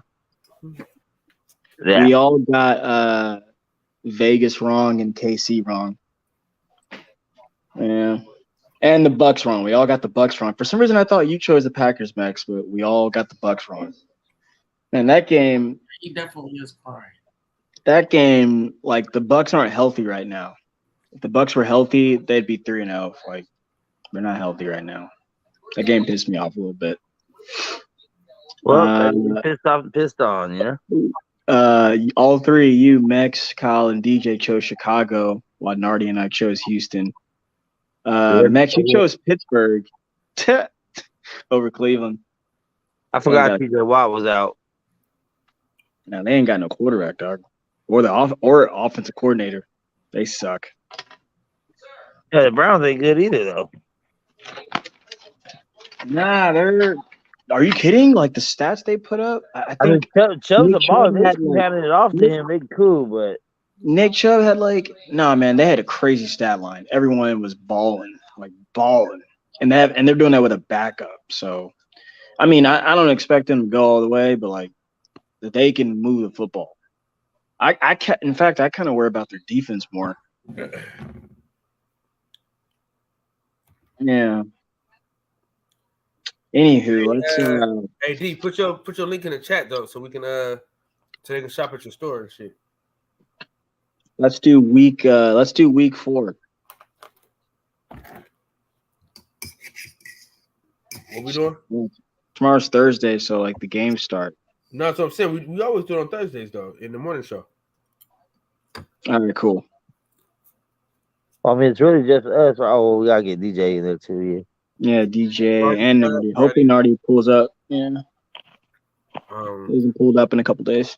that. We all got Vegas wrong and KC wrong. Yeah. And the Bucks wrong. We all got the Bucks wrong. For some reason, I thought you chose the Packers, Max, but we all got the Bucks wrong. And that game, he definitely is fine. That game, like, the Bucks aren't healthy right now. If the Bucks were healthy, they'd be 3-0. Like, they're not healthy right now. That game pissed me off a little bit. Well, pissed on, yeah. All three, you, Mex, Kyle, and DJ chose Chicago, while Nardi and I chose Houston. Max, you chose Pittsburgh over Cleveland. I forgot TJ Watt was out. Now they ain't got no quarterback, dog, or offensive coordinator. They suck. Yeah, the Browns ain't good either, though. Nah, they're. Are you kidding? Like the stats they put up, I think Chubb's a ball. They handed it off to him. They cool, but Nick Chubb had man, they had a crazy stat line. Everyone was balling, and they're doing that with a backup. So, I mean, I don't expect them to go all the way, but that they can move the football. In fact, I kind of worry about their defense more. Yeah. Anywho, let's hey D, put your link in the chat though, so we can so they can shop at your store and shit. Let's do week 4. What we doing? Tomorrow's Thursday, so the games start. No, that's what I'm saying. We always do it on Thursdays though, in the morning show. All right, cool. I mean, it's really just us. Oh, we gotta get DJ in there too. Yeah. Yeah, DJ Cardi and got up Nardi. Hopefully Friday. Nardi pulls up. Yeah, Um, he hasn't pulled up in a couple days.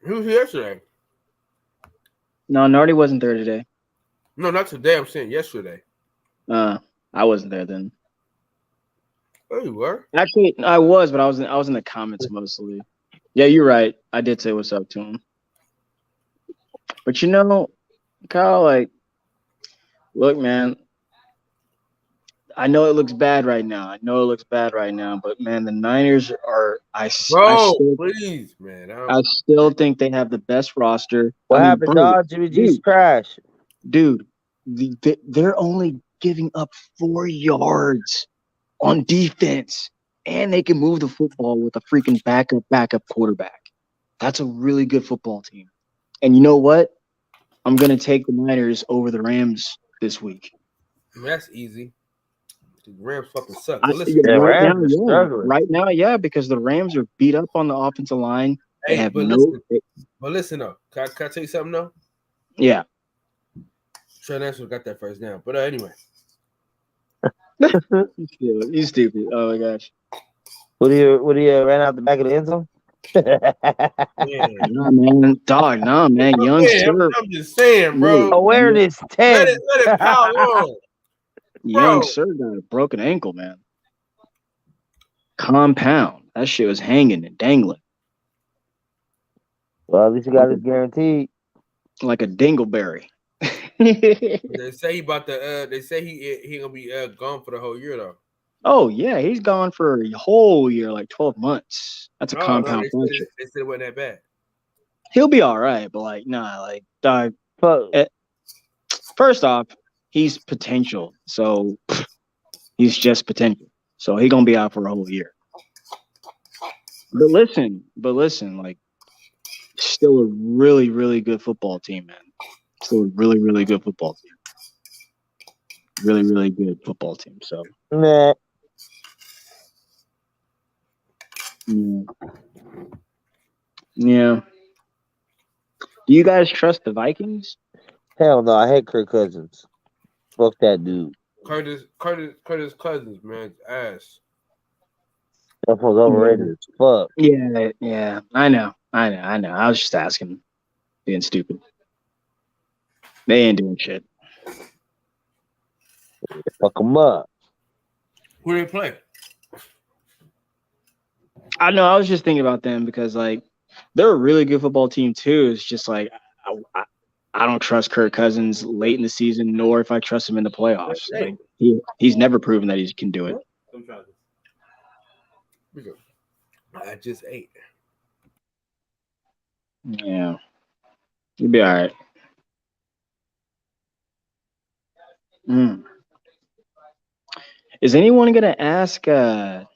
who was here yesterday? No, Nardi wasn't there today. No, not today. I'm saying yesterday. I wasn't there then. Oh, you were? Actually, I was, but I was in the comments mostly. Yeah, you're right. I did say what's up to him. But you know, Kyle, like, look, man, I know it looks bad right now. But man, the Niners are. Bro, please, man. I still think they have the best roster. What I mean, happened, bro, dog? Jimmy G's trash. dude, they're only giving up 4 yards on defense, and they can move the football with a freaking backup quarterback. That's a really good football team. And you know what? I'm gonna take the Niners over the Rams this week. That's easy. The Rams fucking suck. But listen, Right now, yeah, because the Rams are beat up on the offensive line. They have but listen though. Can I tell you something though? Yeah. Trey Lance got that first down. But anyway. He's stupid. Oh my gosh. What do you ran out the back of the end zone? Nah, man. Dog, nah, man. Young Sir. I'm just saying, bro. Awareness 10. Let it pile on. Young Sir got a broken ankle, man. Compound. That shit was hanging and dangling. Well, at least you got it guaranteed. Like a dingleberry. They say he about to. They say he gonna be gone for the whole year though. Oh yeah, he's gone for a whole year, like 12 months. That's a compound fracture. They said it wasn't that bad. He'll be all right, but like, nah, like, dog. First off, he's potential, so he's just potential. So he's gonna be out for a whole year. But listen, like, still a really, really good football team, man. Still a really, really good football team. Really, really good football team. So, nah. Yeah. Do you guys trust the Vikings? Hell no, I hate Kirk Cousins. Fuck that dude. Curtis Cousins, man, ass. That was overrated as fuck. Yeah. I know. I was just asking, being stupid. They ain't doing shit. Fuck them up. Who do they play? I know. I was just thinking about them because, like, they're a really good football team too. It's just like I don't trust Kirk Cousins late in the season, nor if I trust him in the playoffs. Like, he's never proven that he can do it. I just ate. Yeah, you'll be all right. Is anyone gonna ask back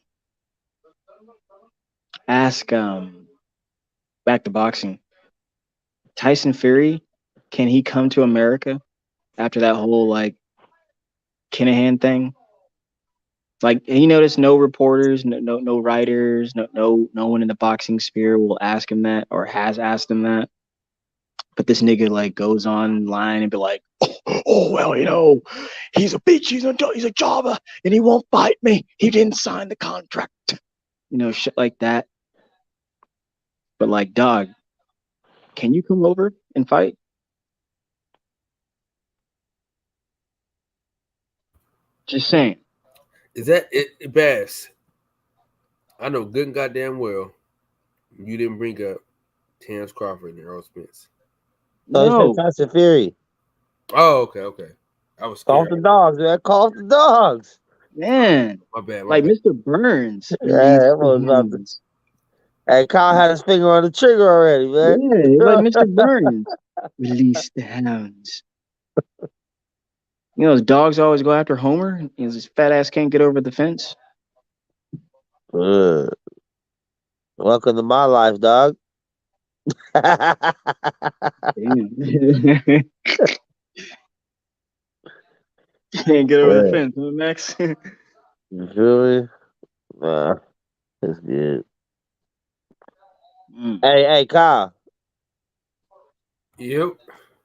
to boxing? Tyson Fury, can he come to America after that whole like Kinahan thing? Like, you notice no reporters, no writers, no one in the boxing sphere will ask him that or has asked him that. But this nigga like goes online and be like, oh well, you know, he's a bitch, he's a jobber, and he won't fight me. He didn't sign the contract. You know, shit like that. But like, dog, can you come over and fight? Just saying. Is that it, Bass? I know good and goddamn well you didn't bring up Terrence Crawford and Earl Spence. No, Tyson Fury. Oh, okay. I was scared. Call the dogs, man. Call the dogs. Man. My bad. Like Mr. Burns. Yeah, that was about to. Hey, Kyle had his finger on the trigger already, man. Yeah, like Mr. Burns. Release the hounds. You know, those dogs always go after Homer. You know, his fat ass can't get over the fence. Welcome to my life, dog. Damn. Can't get over the fence, huh, Max? You feel me? Nah, that's good. Hey, Kyle. Yep.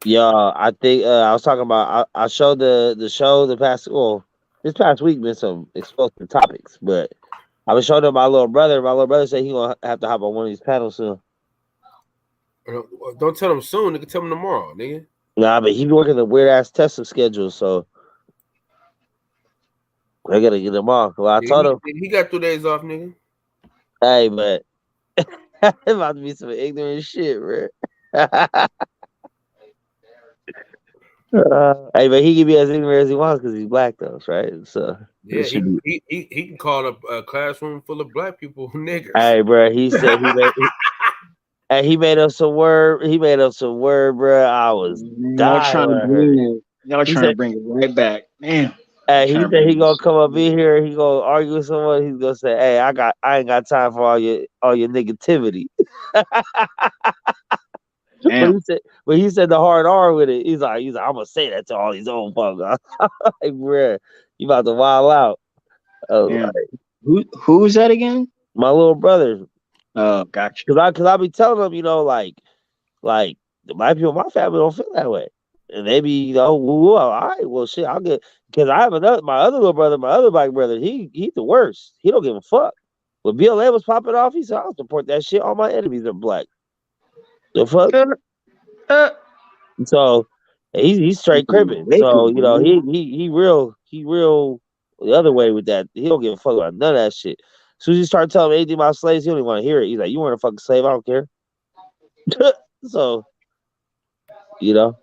Yeah, I think I was talking about. I showed the show this past week been some explosive topics, but I was showing them my little brother. My little brother said he gonna have to hop on one of these panels soon. Don't tell him soon, nigga. Tell him tomorrow, nigga. Nah, but he be working a weird ass testing schedule, so I gotta get him off. Well, I told him, He got 2 days off, nigga. hey, but it's about to be some ignorant shit, bro. Hey, but he can be as ignorant as he wants because he's black, though, right? So yeah, he can call a classroom full of black people niggers. Hey, bro, he said he made up some word. He made up some word, bro. I was dying when I heard it. Y'all trying to bring it right back, man. Hey, he said he gonna come up in here. He gonna argue with someone. He's gonna say, "Hey, I ain't got time for all your negativity." But he said the hard R with it. He's like, I'm gonna say that to all these old folks. Like, bro, you about to wild out. Like, who's that again? My little brother. Oh, gotcha. Cause I be telling them, like the black people in my family don't feel that way. And they be, well, all right, well, shit, I'll get, because I have my other little brother, my other black brother, he's the worst. He don't give a fuck. When BLA was popping off, he said, I'll support that shit. All my enemies are black. The fuck? So he's straight crippin'. So, he real the other way with that. He don't give a fuck about none of that shit. As soon as you start telling him anything about slaves, he don't even want to hear it. He's like, you weren't a fucking slave, I don't care. So, he don't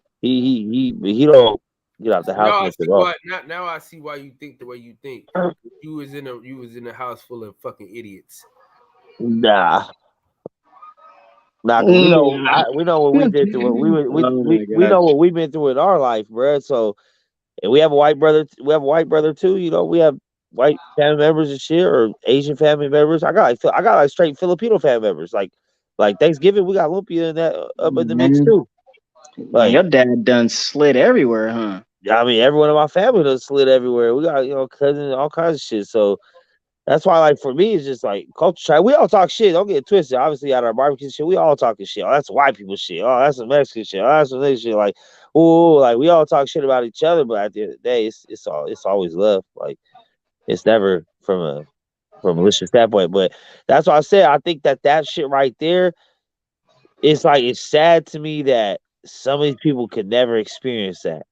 get out the house. Now I see why you think the way you think. You was in a house full of fucking idiots. Nah. We know what we did through. We know what we've been through in our life, bro. So, and we have a white brother. We have a white brother too. We have white family members and shit, or Asian family members. I got like straight Filipino family members. Like Thanksgiving, we got Lumpia in that up in the mix too. Like, your dad done slid everywhere, huh? I mean, everyone in my family done slid everywhere. We got cousins, all kinds of shit. So that's why, like, for me, it's just like culture shock. We all talk shit. Don't get it twisted. Obviously, at our barbecue shit, we all talking shit. Oh, that's white people shit. Oh, that's some Mexican shit. Oh, that's some nigga shit. Like, like we all talk shit about each other. But at the end of the day, it's always love. Like, it's never from a malicious standpoint. But that's why I said I think that shit right there, it's sad to me that some of these people could never experience that.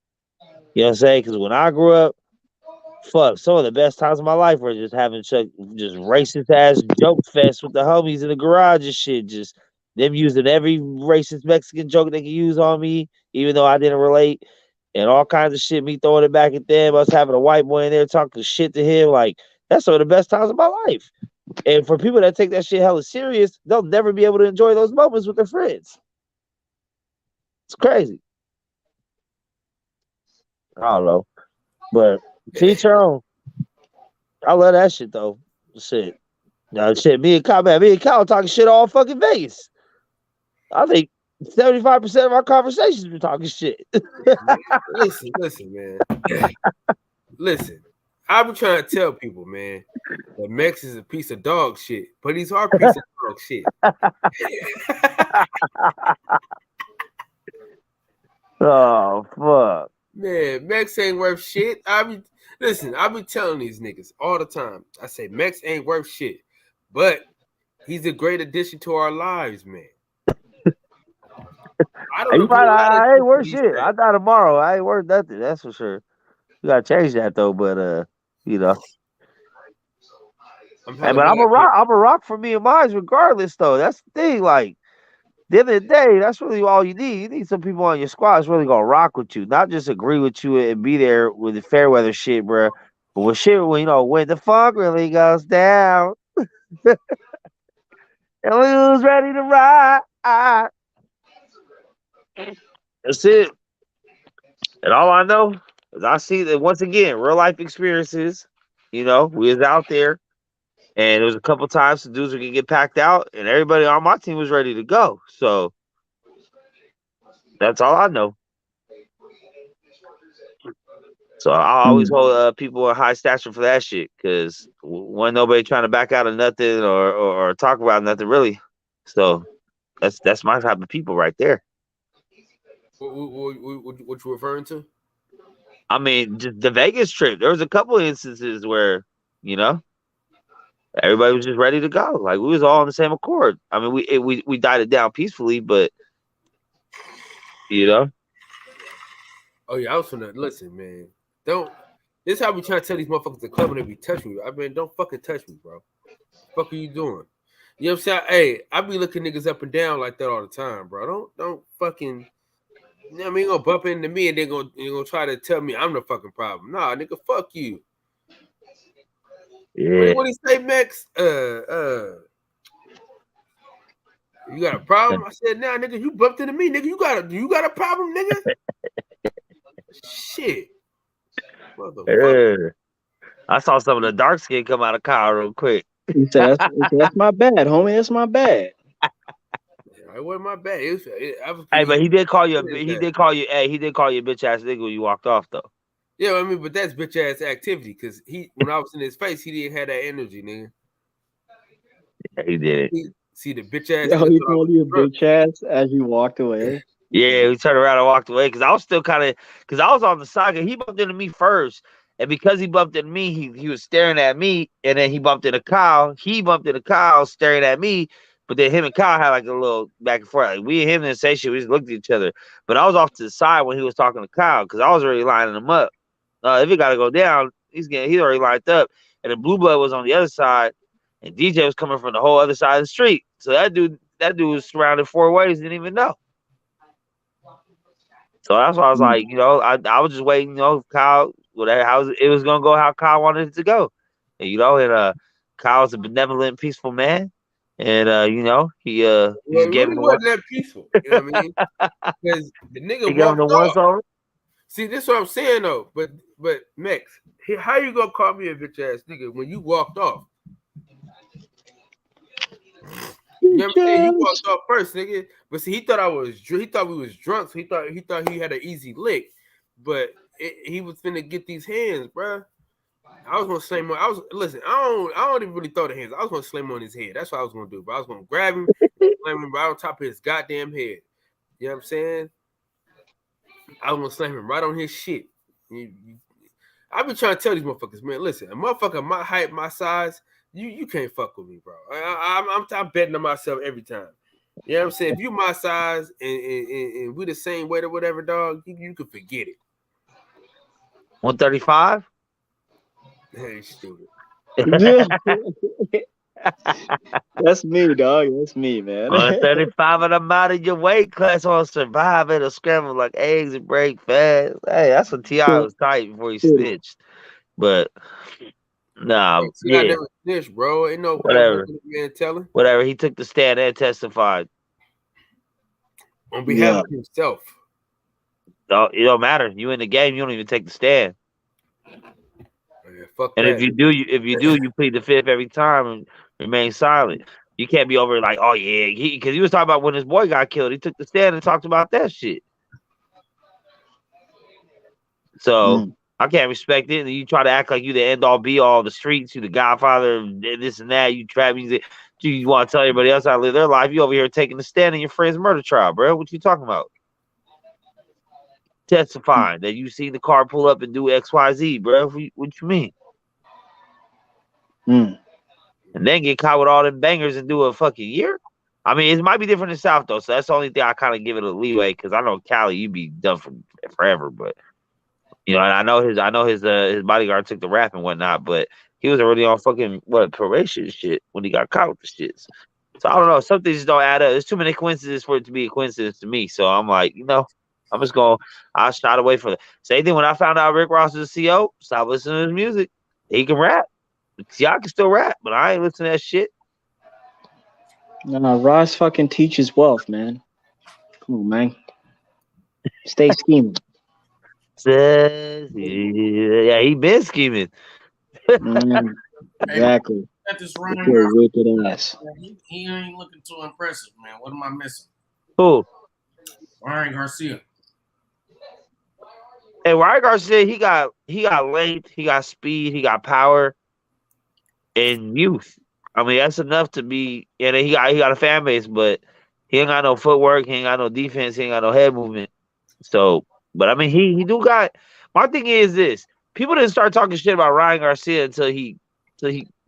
You know what I'm saying? Because when I grew up, fuck, some of the best times of my life were just having just racist ass joke fest with the homies in the garage and shit. Just them using every racist Mexican joke they could use on me, even though I didn't relate, and all kinds of shit. Me throwing it back at them, us having a white boy in there talking shit to him. Like, that's some of the best times of my life. And for people that take that shit hella serious, they'll never be able to enjoy those moments with their friends. It's crazy. I don't know, but teach your own. I love that shit though. Shit. Now shit, me and Kyle talking shit all fucking Vegas. I think 75% of our conversations were talking shit. Listen, man. Listen. I be trying to tell people, man, that Mex is a piece of dog shit, but he's our piece of dog shit. Oh fuck. Man, Mex ain't worth shit. I be telling these niggas all the time. I say Mex ain't worth shit, but he's a great addition to our lives, man. I ain't worth shit. I die tomorrow. I ain't worth nothing. That's for sure. You gotta change that though, but but I'm a rock for me and mine regardless though. That's the thing. Like, at the end of the day, that's really all you need. You need some people on your squad that's really gonna rock with you, not just agree with you and be there with the fair weather shit, bro. But when when the funk really goes down, and who's ready to ride? That's it. And all I know is I see that once again, real life experiences. We was out there, and there was a couple times the dudes were gonna get packed out, and everybody on my team was ready to go. So that's all I know. So I always hold people in high stature for that shit, because when nobody trying to back out of nothing or talk about nothing really. So that's my type of people right there. What you referring to? I mean, just the Vegas trip. There was a couple of instances where, you know, everybody was just ready to go. Like we was all on the same accord. I mean, we died it down peacefully, but you know. Oh yeah, I was finna listen, man. Don't. This is how we trying to tell these motherfuckers to club when they be touching me. I mean, don't fucking touch me, bro. Fuck are you doing? You know what I'm saying? Hey, I be looking niggas up and down like that all the time, bro. Don't fucking. You know what I mean? Gonna bump into me and they're gonna try to tell me I'm the fucking problem. Nah, nigga, fuck you. Yeah. What do you say, Max? You got a problem? I said, nah, nigga, you bumped into me, nigga. You got a problem, nigga? Shit. I saw some of the dark skin come out of Kyle real quick. He said, that's my bad, homie. That's my bad. It wasn't my bad. Hey, but he did call you. He did call you a bitch ass nigga when you walked off, though. Yeah, I mean, but that's bitch ass activity because when I was in his face, he didn't have that energy, nigga. Yeah, he did it. See the bitch ass. Yo, he called you a bitch ass as you walked away. Yeah, we turned around and walked away because I was still kind of I was on the side. He bumped into me first, and because he bumped into me, he was staring at me, and then he bumped into Kyle. He bumped into Kyle, staring at me. But then him and Kyle had like a little back and forth. Like we and him didn't say shit. We just looked at each other. But I was off to the side when he was talking to Kyle because I was already lining him up. If it got to go down, he's already lined up. And the Blue Blood was on the other side, and DJ was coming from the whole other side of the street. So that dude was surrounded 4 ways, didn't even know. So that's why I was like, you know, I was just waiting, you know, Kyle, how it was gonna go how Kyle wanted it to go. And, you know, and Kyle's a benevolent, peaceful man. And you know, he just gave him wasn't that peaceful. You know what I mean? Because the nigga walked off. See, this is what I'm saying though. But Max, how you gonna call me a bitch ass nigga when you walked off? You know what I'm saying? You walked off first, nigga. But see, he thought we was drunk, so he thought he had an easy lick. But he was finna get these hands, bro. I was gonna slam him. Listen. I don't even really throw the hands. I was gonna slam him on his head. That's what I was gonna do. But I was gonna grab him, slam him right on top of his goddamn head. You know what I'm saying? I was gonna slam him right on his shit. I've been trying to tell these motherfuckers, man. Listen, a motherfucker my height, my size, you can't fuck with me, bro. I'm betting on myself every time. You know what I'm saying? If you my size and we the same weight or whatever, dog, you can forget it. 135. Hey, stupid. That's me, dog. That's me, man. 135 and I'm out of your weight class on survive and scramble like eggs and break fast. Hey, that's what T.I. was tight before he snitched. But nah, I never snitched, bro. Ain't no whatever. Man telling. Whatever. He took the stand and testified on behalf of himself. No, it don't matter. You in the game, you don't even take the stand. Fuck and that. if you do, you plead the fifth every time and remain silent. You can't be over like, oh yeah, because he was talking about when his boy got killed. He took the stand and talked about that shit. So I can't respect it. And you try to act like you the end all be all of the streets, you the godfather, this and that. You trap music. You want to tell everybody else how to live their life. You over here taking the stand in your friend's murder trial, bro. What you talking about? Testifying that you seen the car pull up and do XYZ, bro. What you mean? And then get caught with all them bangers and do a fucking year? I mean, it might be different in the South, though. So that's the only thing I kind of give it a leeway because I know Cali, you be done for forever. But, you know, and I know his bodyguard took the rap and whatnot, but he was already on fucking, probation shit when he got caught with the shits. So I don't know. Some things just don't add up. There's too many coincidences for it to be a coincidence to me. So I'm like, you know, I'm just going, I'll shot away from it. Same thing when I found out Rick Ross is a CO, stop listening to his music. He can rap. Y'all can still rap, but I ain't listening to that shit. No, Ross fucking teaches wealth, man. Come on, man. Stay scheming. Yeah, he been scheming. Exactly. This Ryan wicked ass. He ain't looking too impressive, man. What am I missing? Who? Ryan Garcia. Hey, Ryan Garcia, he got length, he got speed, he got power, and youth. I mean, that's enough to be. And he got a fan base, but he ain't got no footwork, he ain't got no defense, he ain't got no head movement. So, but I mean, he do got. My thing is this: people didn't start talking shit about Ryan Garcia until he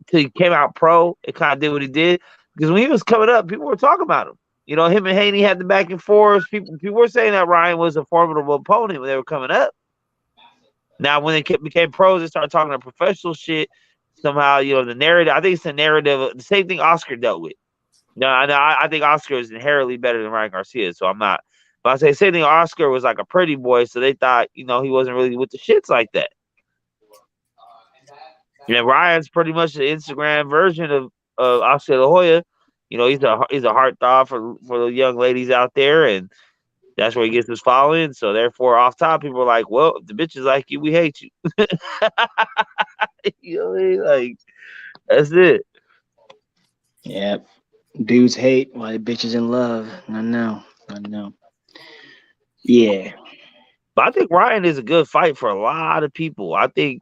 came out pro and kind of did what he did. Because when he was coming up, people were talking about him. You know, him and Haney had the back and forth. People were saying that Ryan was a formidable opponent when they were coming up. Now, when they became pros and started talking about professional shit, somehow, you know, the narrative. I think it's the narrative. The same thing Oscar dealt with. No, I think Oscar is inherently better than Ryan Garcia, so I'm not. But I say same thing. Oscar was like a pretty boy, so they thought, you know, he wasn't really with the shits like that. And Ryan's pretty much the Instagram version of Oscar De La Hoya. You know, he's a heartthrob for the young ladies out there, and that's where he gets his following. So therefore, off top, people are like, "Well, if the bitches like you, we hate you." You know what I mean? Like, that's it. Yeah. Dudes hate while the bitches in love. I know. Yeah. But I think Ryan is a good fight for a lot of people. I think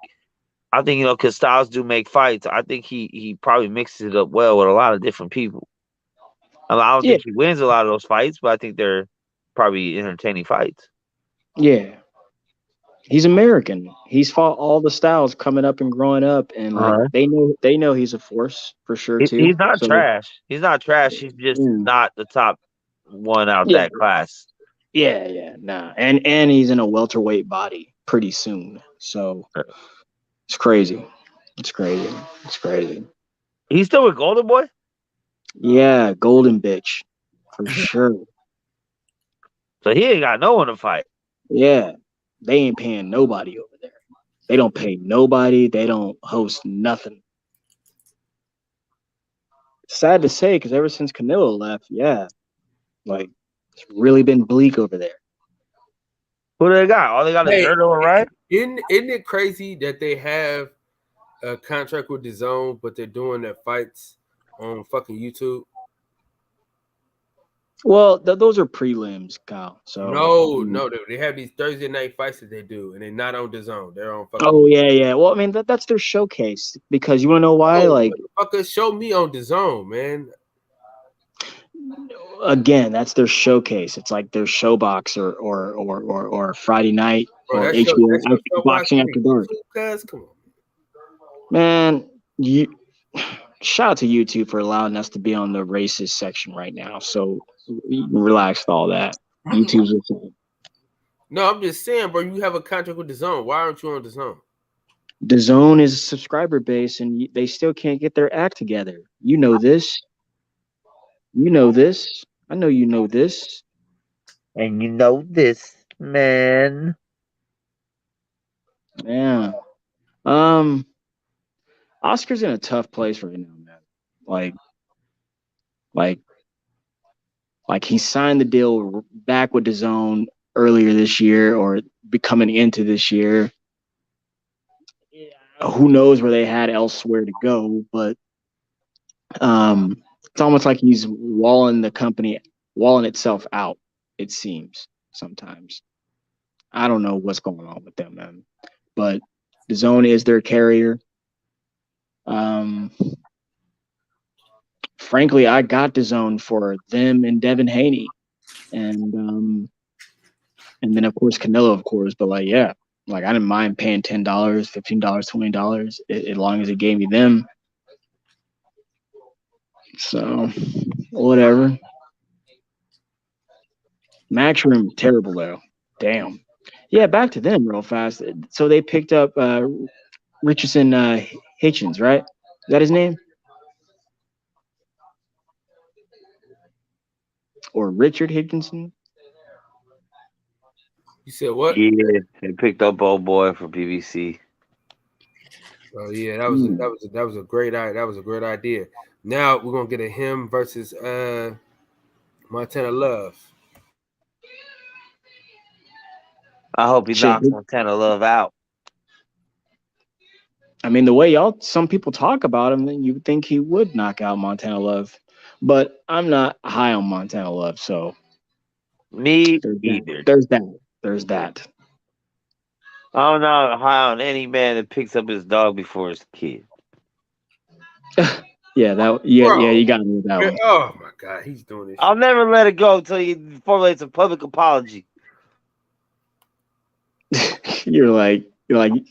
you know, because styles do make fights. I think he probably mixes it up well with a lot of different people. I don't think he wins a lot of those fights, but I think they're probably entertaining fights. Yeah. He's American. He's fought all the styles coming up and growing up, and like they know he's a force for sure too. He's not trash. He's not trash. He's just not the top one out that class. Yeah, nah. And he's in a welterweight body pretty soon. So it's crazy. It's crazy. He's still with Golden Boy? Yeah, Golden Bitch. For sure. So he ain't got no one to fight. Yeah. They ain't paying nobody over there. They don't pay nobody. They don't host nothing. Sad to say, because ever since Canelo left, like it's really been bleak over there. Who they got? All they got is Erdo, right? Isn't it crazy that they have a contract with DAZN, but they're doing their fights on fucking YouTube? Well, those are prelims, Kyle. So no, they have these Thursday night fights that they do, and they're not on DAZN. They're on fucking. Oh yeah. Well, I mean that's their showcase because you want to know why? Like, motherfucker, show me on DAZN, man. Again, that's their showcase. It's like their showbox or Friday night or HBO Boxing After Dark. Come on, man. Shout out to YouTube for allowing us to be on the racist section right now. So relax with all that. YouTube's okay. No, I'm just saying, bro. You have a contract with DAZN. Why aren't you on DAZN? DAZN is a subscriber base, and they still can't get their act together. You know this. I know you know this. And you know this, man. Yeah. Oscar's in a tough place right now, man. Like he signed the deal back with DAZN earlier this year or coming into this year. Who knows where they had elsewhere to go, but it's almost like he's walling itself out, it seems sometimes. I don't know what's going on with them, man. But DAZN is their carrier. Frankly, I got DAZN for them and Devin Haney. And then of course Canelo, of course, but like I didn't mind paying $10, $15, $20 as long as it gave me them. So whatever. Matchroom, terrible though. Damn. Yeah, back to them real fast. So they picked up Richardson Hitchens, right? Is that his name? Or Richard Higginson? You said what? Yeah, they picked up old boy for BBC. Oh yeah, that was a great idea. Now we're gonna get a him versus Montana Love. I hope he knocks Montana Love out. I mean, the way some people talk about him, then you would think he would knock out Montana Love. But I'm not high on Montana Love, so me either. There's that. I'm not high on any man that picks up his dog before his kid. You got me with that one. Oh my God, he's doing this. I'll never let it go until he formulates a public apology. you're like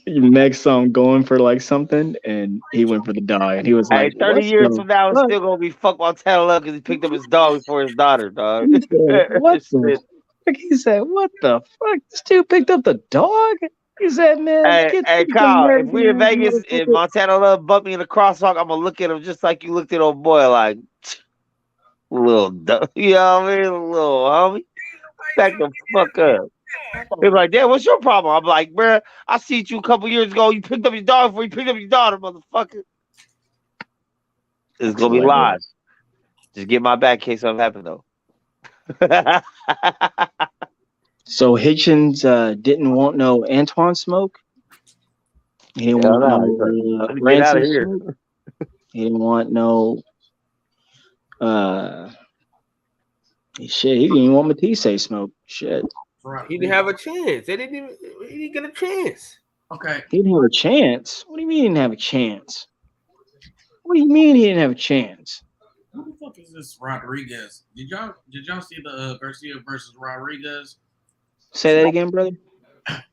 next song going for like something, and he went for the dog, and he was Hey, like, 30 "What years the from now, it's fuck?" still gonna be fuck Montana Love because he picked up his dog before his daughter, dog. He said, "What the Shit. fuck?" He said, "What the fuck? This dude picked up the dog." He said, "Man, get Hey, some Kyle, if we American in ass Vegas and motherfucker." Montana Love bump me in the crosswalk, I'm gonna look at him just like you looked at old boy, like little you know what I mean, little homie. Back the fuck up. He's like, damn, what's your problem? I'm like, bruh, I seen you a couple years ago. You picked up your dog before you picked up your daughter, motherfucker. It's That's gonna be live. hilarious. Just get my back in case something happened though. So Hitchens didn't want no Antoine smoke. He didn't Hell want no. no Let's get out Ransom of here. smoke. He didn't want no uh shit. He didn't even want Matisse smoke. Shit. He didn't have a chance. He didn't get a chance. Okay. He didn't have a chance. What do you mean he didn't have a chance? What do you mean he didn't have a chance? Who the fuck is this Rodriguez? Did y'all see the Garcia versus Rodriguez? Say that again, brother.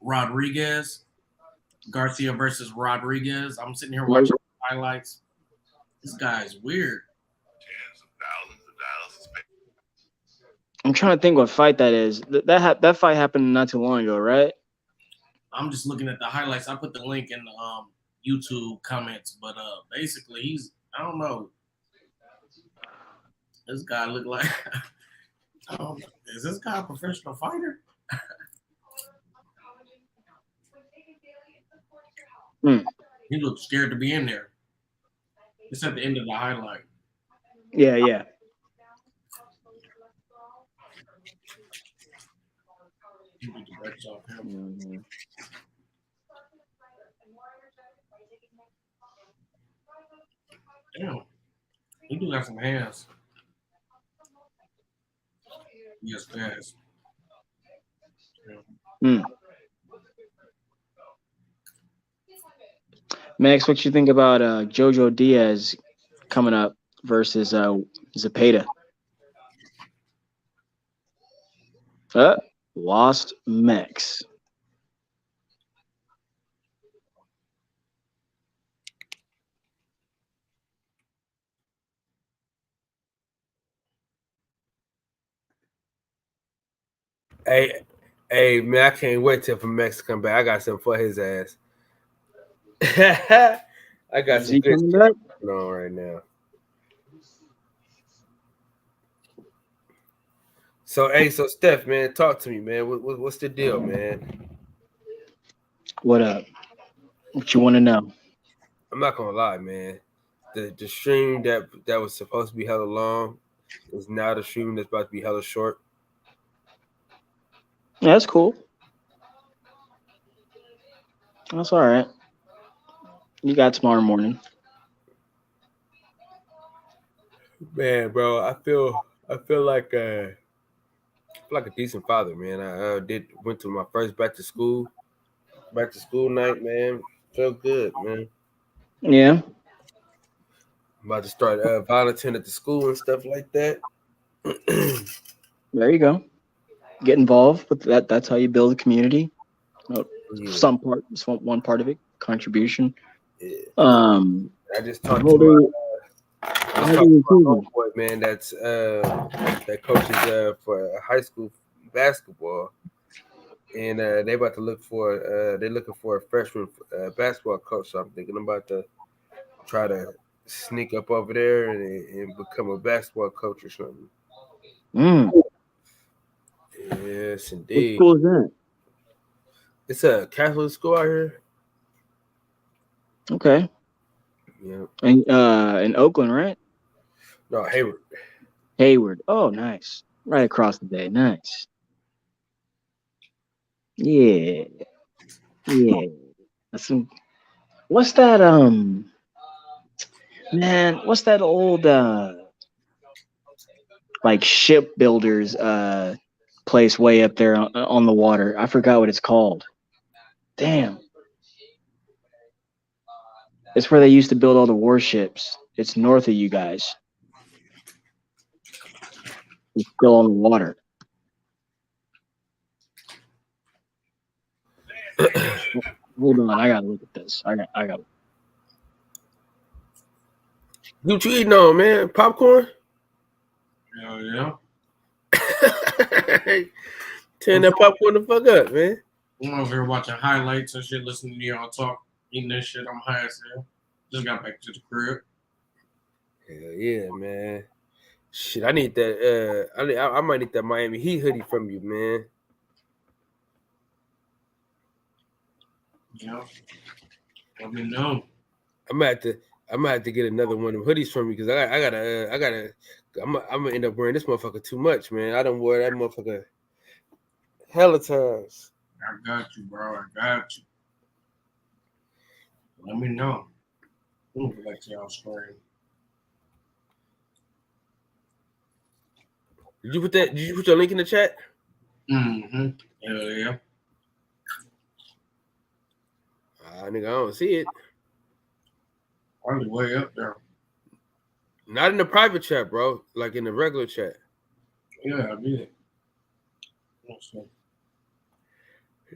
Rodriguez, Garcia versus Rodriguez. I'm sitting here What? watching highlights. This guy's weird. I'm trying to think what fight that is. That fight happened not too long ago, right? I'm just looking at the highlights. I put the link in the YouTube comments, but basically I don't know. This guy look like is this guy a professional fighter? He looked scared to be in there. It's at the end of the highlight. Yeah, yeah. Mm-hmm. Damn, he do got some hands. Yes, fast. Max, what you think about Jojo Diaz coming up versus Zepeda? Lost Max. Hey, man, I can't wait till for Max to come back. I got something for his ass. I got Is some he good coming shit back? going on right now. So, hey, Steph, man, talk to me, man. What's the deal, man? What up? What you want to know? I'm not gonna lie, man. The stream that was supposed to be hella long is now the stream that's about to be hella short. Yeah, that's cool. That's all right. You got tomorrow morning. Man, bro, I feel like a decent father, man. I went to my first back to school night, man. Felt good, man. Yeah. I'm about to start volunteering at the school and stuff like that. There you go. Get involved with that. That's how you build a community. Yeah. One part of it, contribution. Yeah. I just talked to my homeboy, man. That's that coaches for high school basketball, and they about to look for they're looking for a freshman basketball coach. So I'm thinking about to try to sneak up over there and become a basketball coach or something. Yes, indeed. What school is that? It's a Catholic school out here. Okay. Yeah. In Oakland, right? No, Hayward. Hayward. Oh, nice. Right across the bay. Nice. Yeah. Yeah. What's that? Man, what's that old like shipbuilders place way up there on the water? I forgot what it's called. Damn. It's where they used to build all the warships. It's north of you guys. It's still on the water. Hold on, I gotta look at this. I got. What you eating on, man? Popcorn? Hell yeah. Turn that popcorn the fuck up, man. I'm over here watching highlights and shit, listening to y'all talk, eating this shit. I'm high as hell. Just got back to the crib. Hell yeah, man. Shit, I need that. I might need that Miami Heat hoodie from you, man. Yeah. Let me know. I'm gonna have to get another one of them hoodies from you because I'm gonna end up wearing this motherfucker too much, man. I don't wear that motherfucker hella times. I got you, bro. I got you. Let me know. Ooh, let y'all scream. Did you put your link in the chat? Mm-hmm. Hell yeah. Nigga, I don't see it. Probably way up there. Not in the private chat, bro. Like in the regular chat. Yeah, I did.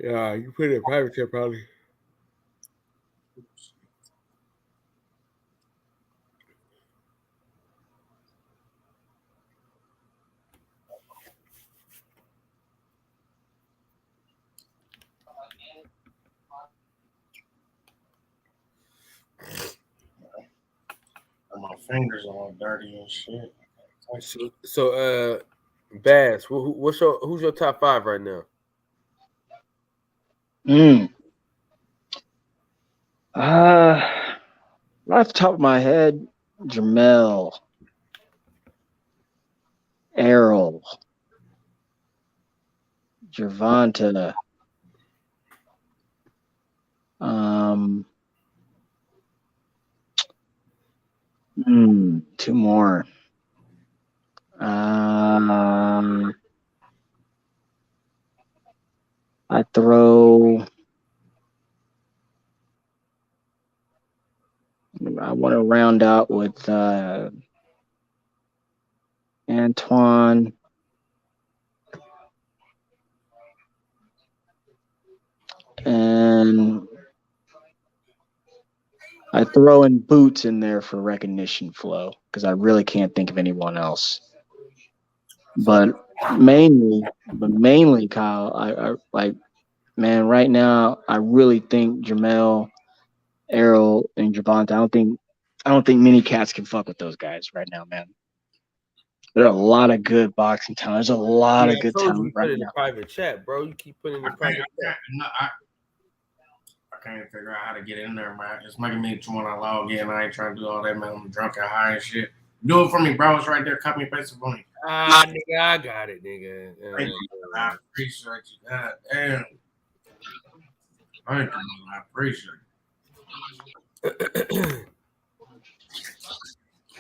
Yeah, you put it in private chat probably. My fingers all dirty and shit. So Bass, who's your top 5 right now? Off the top of my head, Jamel, Errol, Gervonta, two more. I want to round out with Antoine. And I throw in Boots in there for recognition flow because I really can't think of anyone else. But mainly, Kyle, I like, man, right now I really think Jamel, Errol, and Gervonta. I don't think many cats can fuck with those guys right now, man. There are a lot of good boxing talent. There's a lot of good talent right now. Put it in the private chat, bro. You keep putting it in the private chat. I can't figure out how to get in there, man. It's making me want to log in. I ain't trying to do all that, man. I'm drunk and high and shit. Do it for me, bro. It's right there. Copy and paste it for me. Nigga, I got it, nigga. Thank you. I appreciate you. God damn. Thank you, man. I appreciate it.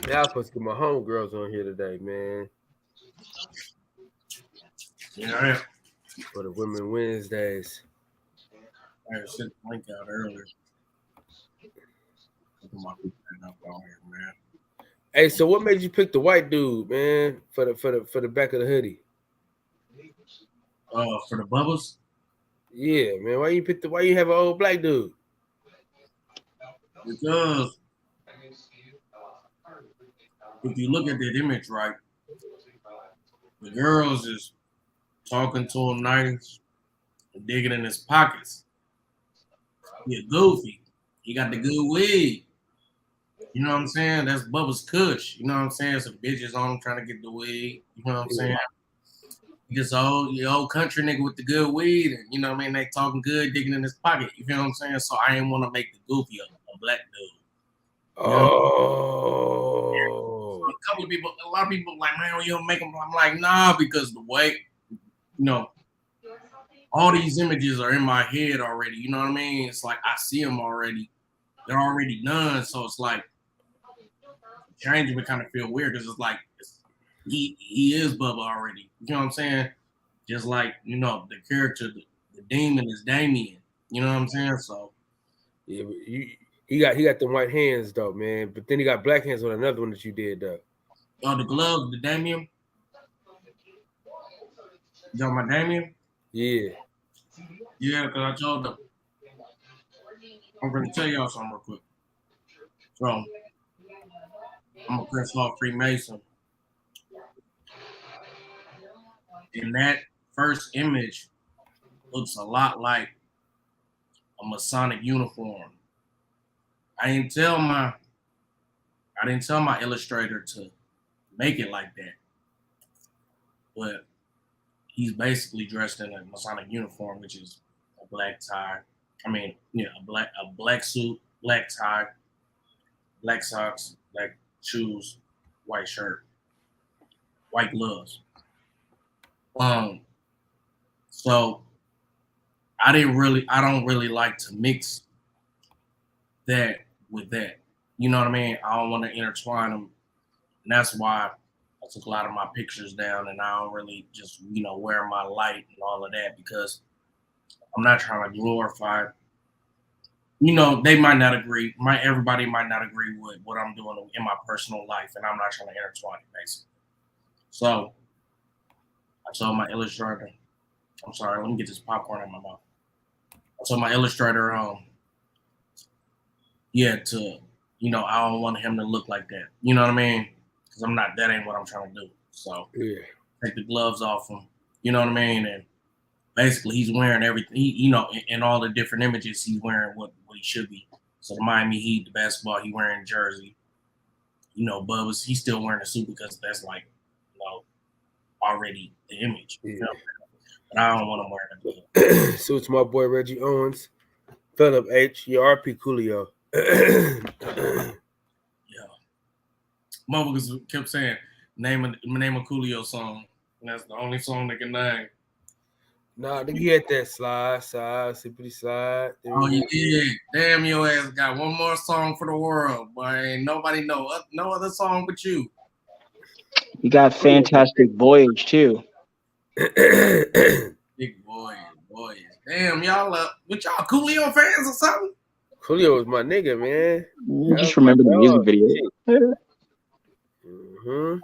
Yeah, I was supposed to get my homegirls on here today, man. Yeah. For the Women Wednesdays. I sent the link out earlier. My up on here, man. Hey, so what made you pick the white dude, man, for the back of the hoodie? For the bubbles? Yeah, man. Why you have an old black dude? Because if you look at that image, right, the girls is talking to him nice and digging in his pockets. He goofy. He got the good weed. You know what I'm saying? That's Bubba's Kush. You know what I'm saying? Some bitches on him trying to get the weed. You know what I'm saying? Just old country nigga with the good weed, and you know what I mean? They talking good, digging in his pocket. You feel what I'm saying? So I didn't want to make the goofy a black dude. You know? Oh. A lot of people like, man, you don't make them. I'm like, nah, because the way, you know, all these images are in my head already. You know what I mean? It's like I see them already. They're already done. So it's like changing would kind of feel weird because it's like he is Bubba already. You know what I'm saying? Just like, you know, the character, the demon is Damien. You know what I'm saying? So yeah, he got them white hands though, man. But then he got black hands on another one that you did though. Oh, the glove, the Damien. You know my Damien? Yeah. Yeah, because I told them I'm gonna tell y'all something real quick. So I'm a Prince Hall Freemason. And that first image looks a lot like a Masonic uniform. I didn't tell my illustrator to make it like that, but he's basically dressed in a Masonic uniform, which is a black tie. I mean, yeah, a black suit, black tie, black socks, black shoes, white shirt, white gloves. So I don't really like to mix that with that. You know what I mean? I don't want to intertwine them. And that's why I took a lot of my pictures down and I don't really just, wear my light and all of that because I'm not trying to glorify. They might not agree. Everybody might not agree with what I'm doing in my personal life, and I'm not trying to intertwine it, basically. So I told my illustrator, I'm sorry, let me get this popcorn in my mouth. I told my illustrator, I don't want him to look like that. You know what I mean? Because that ain't what I'm trying to do. So take the gloves off him. You know what I mean? And basically he's wearing everything. In all the different images, he's wearing what he should be. So the Miami Heat, the basketball, he wearing jersey. Bubba's, he's still wearing a suit because that's like, already the image. But I don't want him wearing that. So it's my boy Reggie Owens, Philip H, your RP Coolio. Yeah. Motherfuckers kept saying, name a Coolio song. And that's the only song they can name. Nah, he had that slide, simply slide. Oh, you did. Damn, your ass got one more song for the world, but ain't nobody know no other song but you. You got Fantastic Voyage too. Big boys. Damn, y'all what y'all Coolio fans or something? Coolio was my nigga, man. You just remember the music video. Mm-hmm.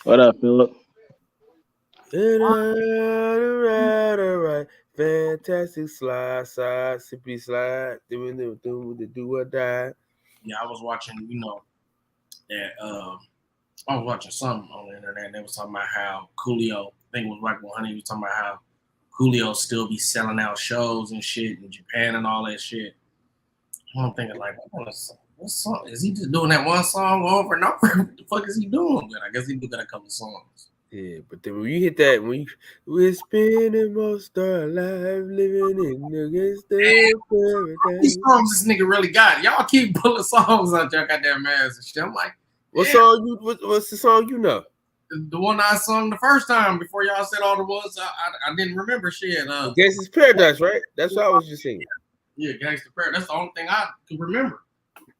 What up, Philip? Right. Fantastic slide, simply slide. Do or die. Yeah, I was watching, that I was watching something on the internet and they was talking about how Coolio, I think it was right when Honey was talking about how Coolio still be selling out shows and shit in Japan and all that shit. I'm thinking like, what song? Is he just doing that one song over and over? What the fuck is he doing? But I guess he got a couple songs. Yeah, but then when you hit that, we're spending most our life living in the gangsta paradise. These songs this nigga really got. Y'all keep pulling songs out your goddamn ass and shit. I'm like, what's the song you know? The one I sung the first time before y'all said all the ones I didn't remember shit. Gangsta's Paradise, right? That's what I was just singing. Yeah, Gangsta's Paradise. That's the only thing I can remember.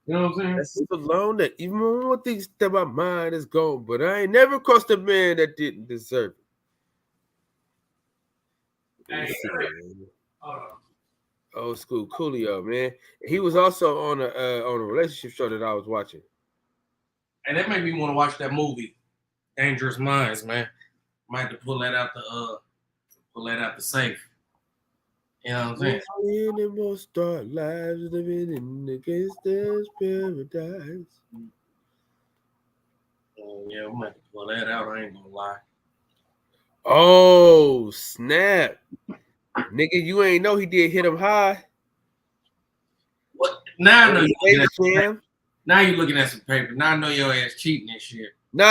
You know what I'm saying? That's so long that even more things that my mind is gone, but I ain't never crossed a man that didn't deserve it. Old school Coolio, man. He was also on a relationship show that I was watching. And that made me want to watch that movie, Dangerous Minds, man. Might have to pull that out the safe. You know what I'm saying? In the most dark lives living in the gangsta's paradise. Yeah, we might have to pull that out. I ain't gonna lie. Oh, snap. Nigga, you ain't know he did hit him high. What? Now I know now you're looking at some paper. Now I know your ass cheating and shit. No.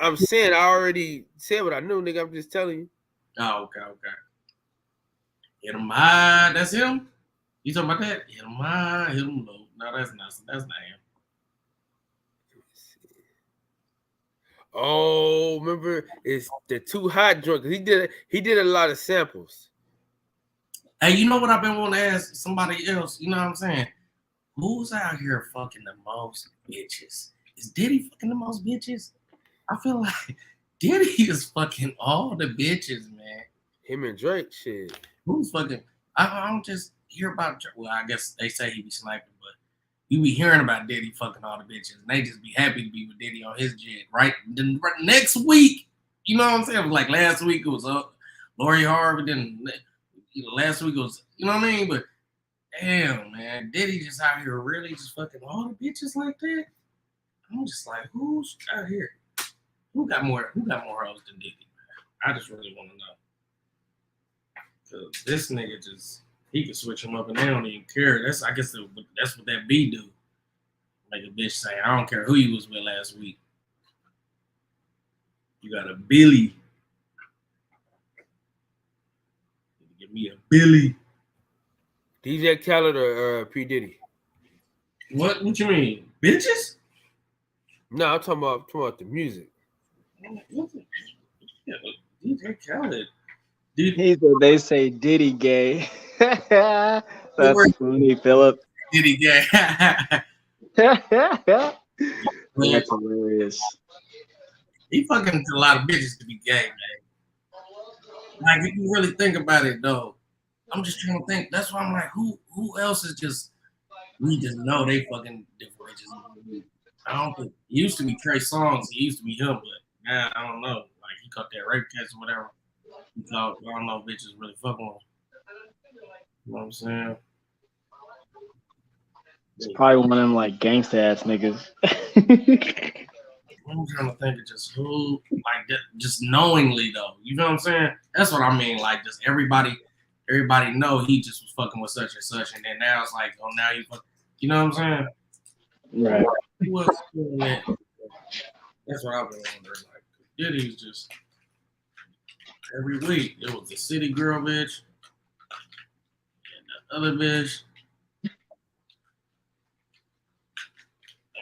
I'm saying I already said what I knew, nigga. I'm just telling you. Oh, okay. Hit him high. That's him? You talking about that? Hit him high, hit him low. No, that's not him. Oh, remember it's the Too Hot joint. He did a lot of samples. Hey, you know what I've been wanting to ask somebody else? You know what I'm saying? Who's out here fucking the most bitches? Is Diddy fucking the most bitches? I feel like Diddy is fucking all the bitches, man. Him and Drake, shit. Who's fucking? I don't just hear about. Well, I guess they say he be sniping, but you be hearing about Diddy fucking all the bitches, and they just be happy to be with Diddy on his jet. Right? Then next week, you know what I'm saying? It was like last week it was Lori Harvey. Then last week it was, you know what I mean? But damn, man, Diddy just out here really just fucking all the bitches like that? I'm just like, who's out here? Who got more hoes than Diddy, man? I just really want to know. Cause this nigga he can switch them up and they don't even care. I guess that's what that B do. Like a bitch say, I don't care who you was with last week. You got a Billy. Give me a Billy. DJ Khaled or P. Diddy? What you mean? Bitches? No, I'm talking about the music. Yeah, DJ Khaled. They say Diddy gay. That's funny, Philip. Diddy gay. That's hilarious. He fucking a lot of bitches to be gay, man. Like if you really think about it, though, I'm just trying to think. That's why I'm like, who else is just? We just know they fucking different bitches. I don't think it used to be Trey Songz. It used to be him, but now I don't know. Like he caught that rape case or whatever. He thought I don't know if bitches really fucking with him. You know what I'm saying? It's probably one of them like gangsta ass niggas. I'm trying to think of just who, like, just knowingly though. You know what I'm saying? That's what I mean. Like, just everybody know he just was fucking with such and such, and then now it's like, oh, now you fuck. You know what I'm saying? Right. Who else doing that? That's what I've been wondering. Like, Diddy's just every week. It was the city girl bitch, and the other bitch. And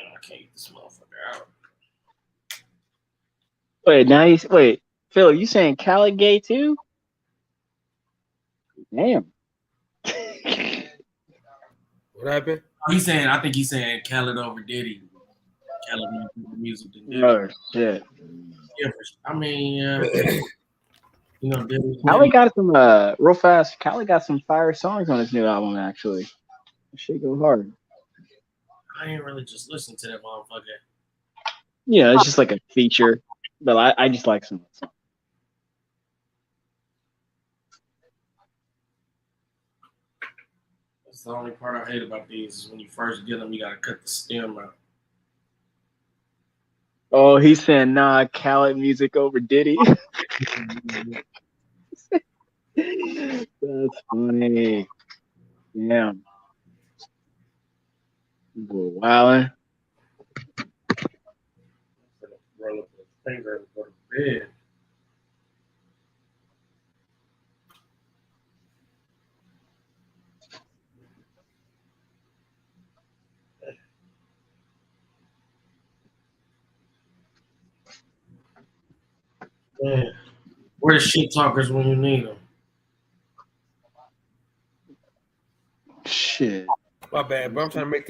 I can't get this motherfucker out. Wait, Phil, you saying Khaled gay too? Damn. What happened? I think he's saying Khaled over Diddy. Khaled music than Diddy. Oh shit. Yeah, I mean, you know, Diddy. Khaled got some real fast. Khaled got some fire songs on his new album. Actually, that shit go hard. I ain't really just listened to that motherfucker. Yeah, it's just like a feature, but I just like some of the songs. That's the only part I hate about these is when you first get them, you gotta cut the stem out. Oh, he's saying nah, Khaled music over Diddy. That's funny. Yeah. Wildin'. Roll up his finger and go to bed. Man, where the shit talkers when you need them? Shit. My bad, bro. I'm trying to make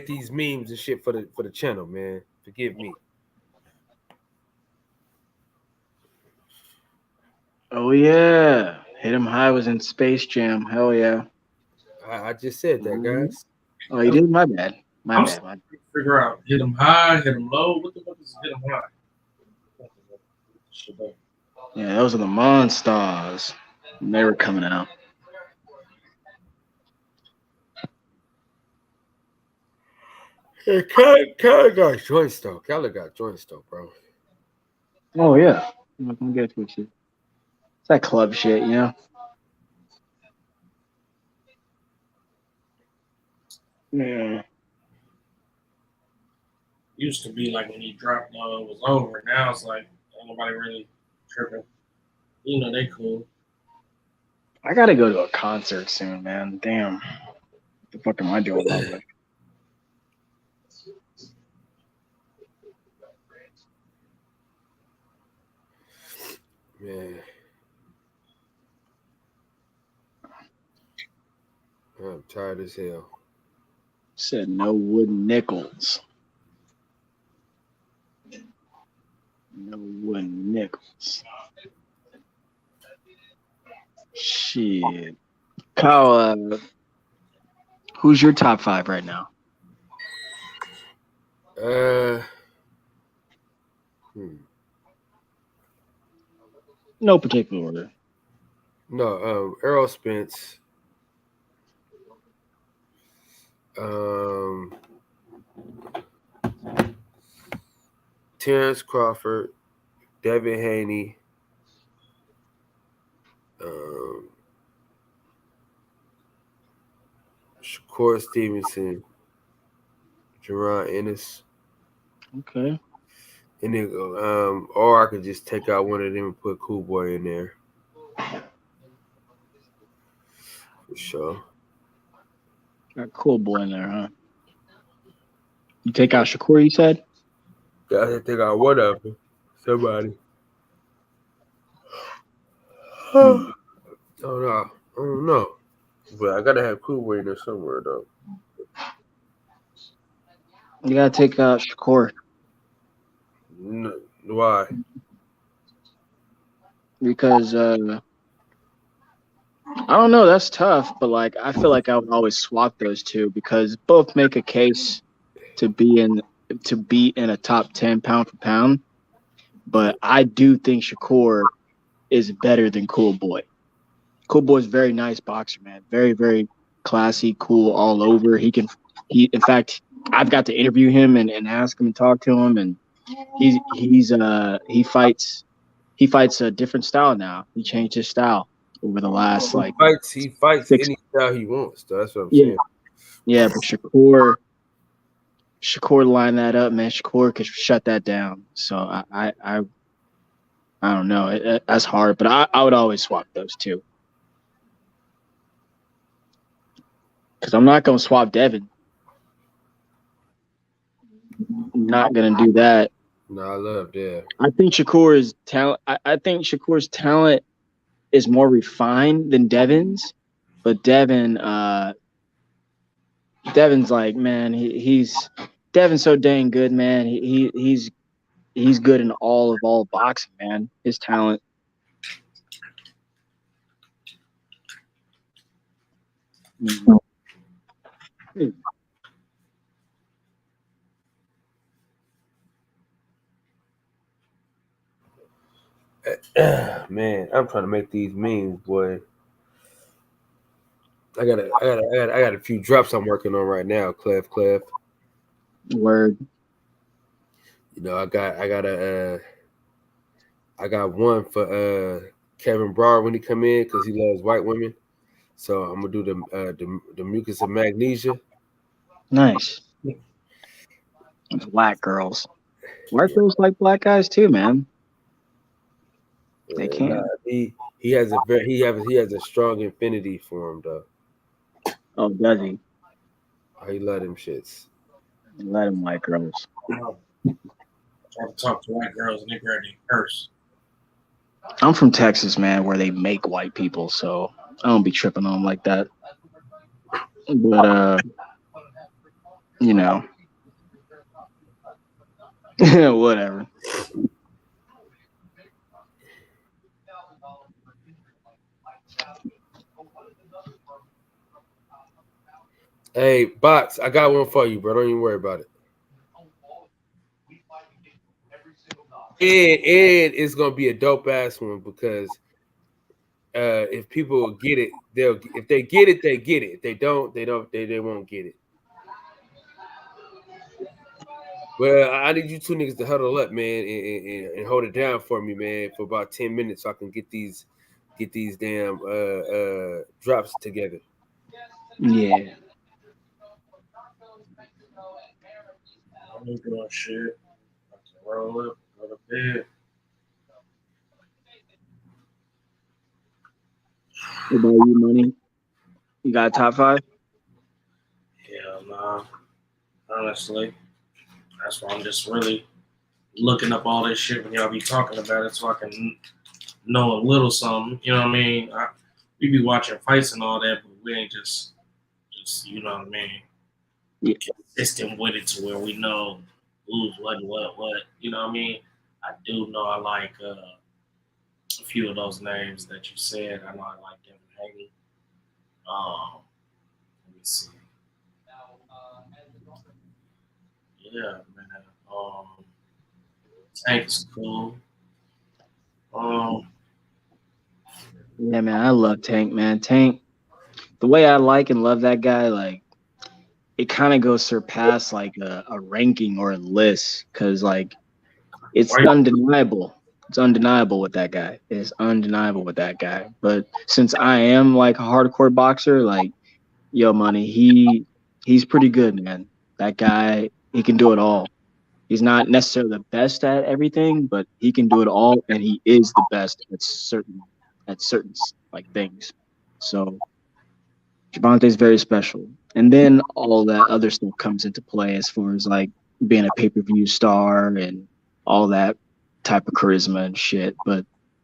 these memes and shit for the channel, man. Forgive me. Oh yeah. Hit 'em High was in Space Jam. Hell yeah. I just said that, guys. Oh, you did? My bad. My bad. Figure out. Hit them high, hit them low. What the fuck is hit them high? Yeah, those are the Monstars. They were coming out. Hey, Khaled got joints though. Khaled got joints though, bro. Oh yeah. I'm not gonna get to it. It's that club shit, you know? Yeah. Used to be like when he dropped low, it was over. Now it's like ain't nobody really tripping. You know, they cool. I gotta go to a concert soon, man. Damn. What the fuck am I doing about it? Man. I'm tired as hell. Said no wooden nickels. No wooden nickels. Shit. Kyle, who's your top 5 right now? No particular order. No, Errol Spence, Terrence Crawford, Devin Haney, Shakur Stevenson, Jerron Ennis. Okay. And then, or I could just take out one of them and put Cool Boy in there. For sure. Got Cool Boy in there, huh? You take out Shakur, you said? Yeah, I have to take out one of them. Somebody. Oh no, I don't know. But I gotta have Cool Boy in there somewhere though. You gotta take out Shakur. Why? Because I don't know, that's tough, but like I feel like I would always swap those two because both make a case to be in a top 10 pound for pound. But I do think Shakur is better than Cool Boy. Cool Boy's a very nice boxer, man. Very, very classy, cool all over. In fact, I've got to interview him and ask him and talk to him, and he fights a different style now. He changed his style over the last he fights any style he wants. So that's what I'm saying. Yeah, but Shakur line that up, man. Shakur could shut that down. So I don't know. That's hard, but I would always swap those two. Because I'm not going to swap Devin. I'm not going to do that. No, I love Dev. I think Shakur's talent. I think Shakur's talent is more refined than Devin's, but Devin's like, man, Devin's so dang good, man. He's good in all boxing, man. His talent. Man, I'm trying to make these memes, boy. I got a few drops I'm working on right now, Clef. Word. You know, I got one for Kevin Brower when he come in because he loves white women. So I'm gonna do the mucus of magnesia. Nice. Black girls. White girls like black guys too, man. They can. He has a strong affinity for him though. Oh, does he? Oh, he love them shits. Let him white girls. I talk to white girls and they barely curse. I'm from Texas, man, where they make white people, so I don't be tripping on them like that. But you know, whatever. Hey, Box, I got one for you, bro. Don't even worry about it. And it's gonna be a dope ass one because if people get it, if they get it, they get it. If they don't, they won't get it. Well, I need you two niggas to huddle up, man, and hold it down for me, man, for about 10 minutes so I can get these damn drops together. Yeah. I'm doing shit. I can roll up, go to bed. What about you, Money? You got a top 5? Yeah, nah. Honestly, that's why I'm just really looking up all this shit when y'all be talking about it so I can know a little something. You know what I mean? We be watching fights and all that, but we ain't just you know what I mean? Yeah. Consistent with it to where we know who's what. You know what I mean? I do know I like a few of those names that you said. I know I like Devin Haney. Let me see. Yeah, man. Tank is cool. Yeah, man, I love Tank, man. Tank, the way I like and love that guy, like it kind of goes surpass like a ranking or a list because like it's undeniable. It's undeniable with that guy. It's undeniable with that guy. But since I am like a hardcore boxer, like yo, money, he's pretty good, man. That guy, he can do it all. He's not necessarily the best at everything, but he can do it all, and he is the best at certain like things. So Javante's very special. And then all that other stuff comes into play as far as like being a pay-per-view star and all that type of charisma and shit. But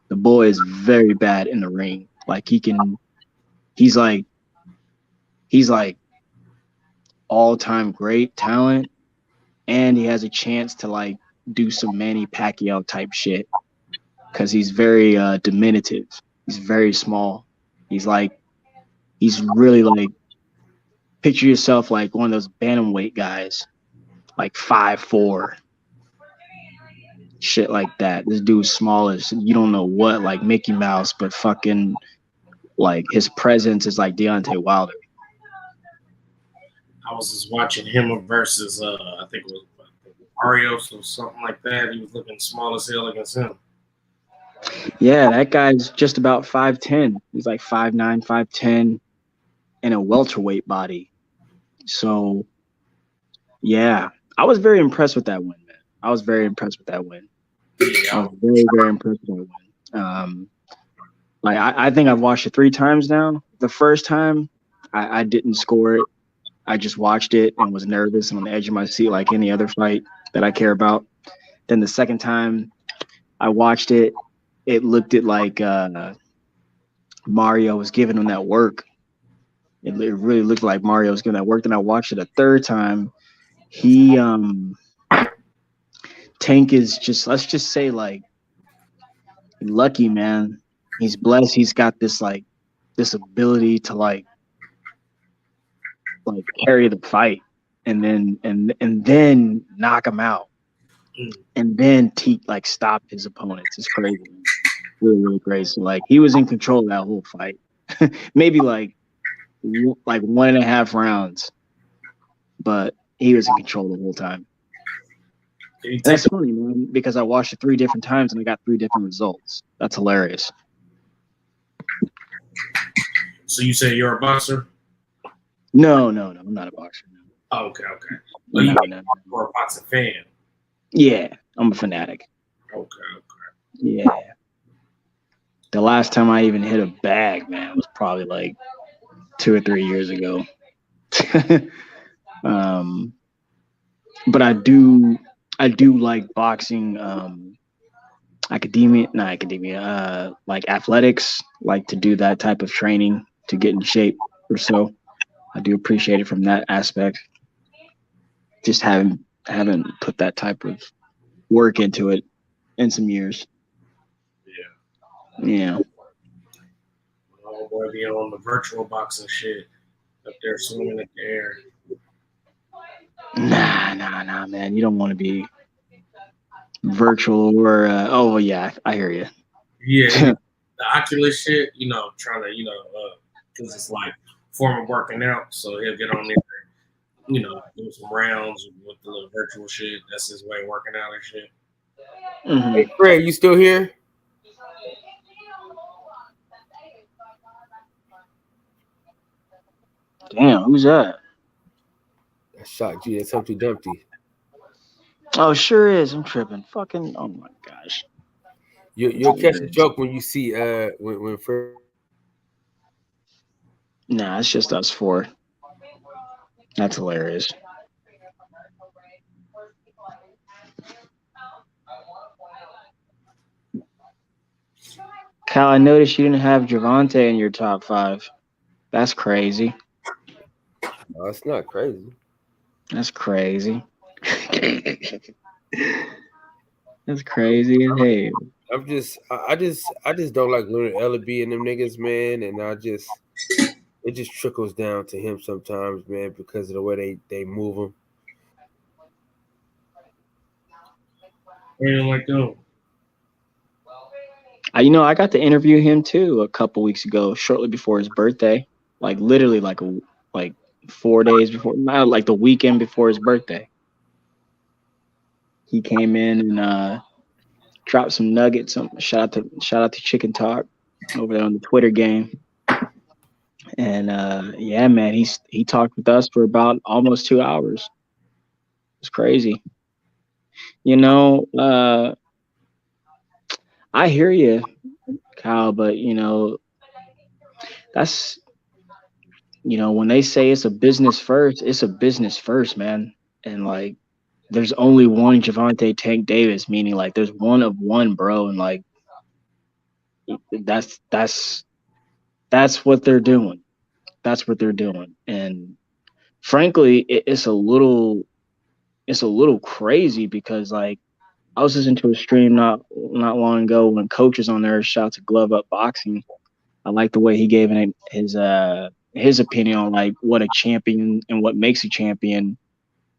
the boy is very bad in the ring. Like he's like all-time great talent, and he has a chance to like do some Manny Pacquiao type shit because he's very diminutive. He's very small. He's really like, picture yourself like one of those bantamweight guys, like 5'4", shit like that. This dude's small as you don't know what, like Mickey Mouse, but fucking like his presence is like Deontay Wilder. I was just watching him versus I think it was Arios or something like that. He was looking small as hell against him. Yeah, that guy's just about 5'10". He's like 5'9", 5'10", in a welterweight body. So, yeah, I was very impressed with that win, man. I was very impressed with that win. I was very, very impressed with that win. Like I think I've watched it 3 times now. The first time, I didn't score it. I just watched it and was nervous and on the edge of my seat like any other fight that I care about. Then the second time I watched it, it looked at like Mario was giving him that work. It really looked like Mario was giving that work. Then I watched it a third time. Tank is just, let's just say like lucky, man. He's blessed. He's got this ability to like carry the fight and then knock him out and then like stop his opponents. It's crazy, man. Really, really crazy. Like he was in control of that whole fight. Maybe like 1.5 rounds, but he was in control the whole time. And that's funny, man, because I watched it 3 different times and I got 3 different results. That's hilarious. So you say you're a boxer? No, I'm not a boxer. No. Oh, okay. Well, you're a boxing fan. Yeah, I'm a fanatic. Okay. Yeah. The last time I even hit a bag, man, was probably like 2 or 3 years ago. But I do like boxing, like athletics, like to do that type of training to get in shape or so. I do appreciate it from that aspect. Just haven't put that type of work into it in some years. Yeah. Oh boy, be on the virtual boxing shit up there swimming in the air. Nah, man. You don't want to be virtual or oh yeah, I hear you. Yeah, the Oculus shit, trying to, because it's like form of working out, so he'll get on there, do some rounds with the little virtual shit. That's his way of working out and shit. Mm-hmm. Hey, Fred, you still here? Damn, who's that? That shot you. That's Humpty Dumpty. Oh, sure is. I'm tripping. Fucking. Oh my gosh. You'll catch a joke when you see when Fred. Nah, it's just us 4. That's hilarious. Cal, I noticed you didn't have Javante in your top 5. That's crazy. No, it's not crazy. That's crazy. That's crazy as hell. I just don't like Leonard Ellaby and them niggas, man, and it just trickles down to him sometimes, man, because of the way they move him. You don't like them? I got to interview him too a couple weeks ago, shortly before his birthday. Like literally like 4 days before, not like the weekend before his birthday. He came in and dropped some nuggets. Shout out to Chicken Talk over there on the Twitter game. And yeah, man, he talked with us for about almost 2 hours. It's crazy. You know, I hear you, Kyle, but that's when they say it's a business first, it's a business first, man. And like there's only one Javante Tank Davis, meaning like there's one of one, bro, and like that's what they're doing. That's what they're doing. And frankly, it's a little crazy because like I was listening to a stream not long ago when Coach is on there. Shout out to Glove Up Boxing. I like the way he gave his opinion on like what a champion and what makes a champion.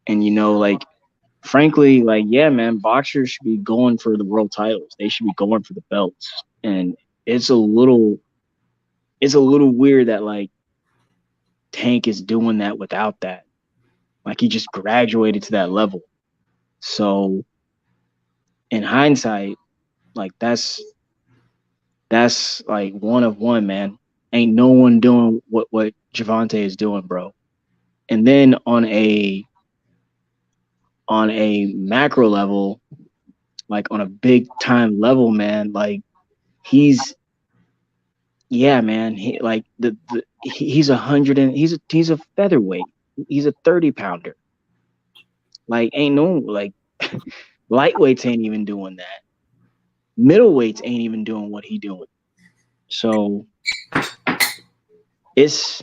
And like frankly, like yeah, man, boxers should be going for the world titles. They should be going for the belts. And it's a little weird that like Tank is doing that without that. Like he just graduated to that level. So in hindsight, like that's like one of one, man. Ain't no one doing what Javante is doing, bro. And then on a macro level, like on a big time level, man, like he's man, he like he's 100 and he's a featherweight. He's a 30-pounder. Like ain't no like lightweights ain't even doing that. Middleweights ain't even doing what he doing. So it's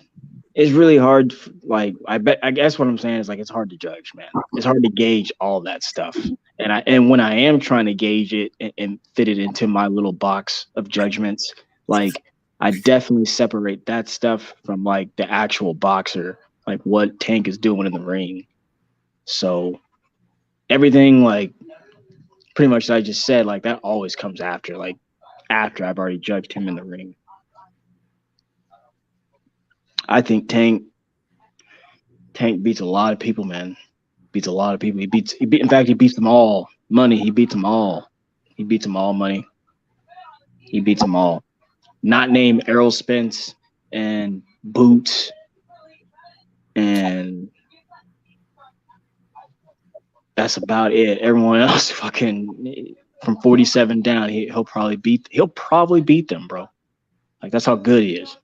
really hard. Like I guess what I'm saying is like it's hard to judge, man. It's hard to gauge all that stuff. And when I am trying to gauge it and fit it into my little box of judgments, like I definitely separate that stuff from like the actual boxer, like what Tank is doing in the ring. So everything like pretty much that I just said, like that always comes after I've already judged him in the ring. I think Tank beats a lot of people, man. Beats a lot of people. He beats them all. Money, he beats them all. He beats them all, money. He beats them all. Not named Errol Spence and Boots and that's about it. Everyone else fucking from 47 down, he'll probably beat them, bro. Like that's how good he is.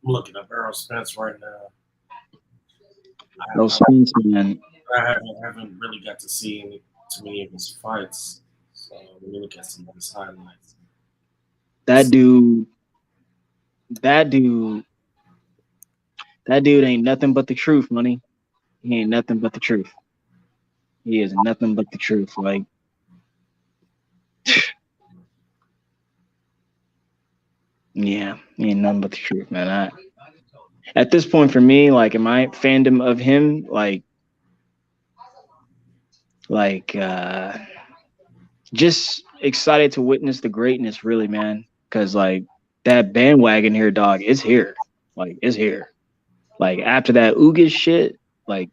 I'm looking up Errol Spence right now. Errol Spence, man. I haven't really got to see too many of his fights, so let me look at some of his highlights. That dude ain't nothing but the truth, money. He ain't nothing but the truth. He is nothing but the truth. Like, yeah, he ain't nothing but the truth, man. At this point for me, like in my fandom of him, just excited to witness the greatness, really, man. Because like that bandwagon here, dog, is here. Like, it's here. Like after that Ugas shit, like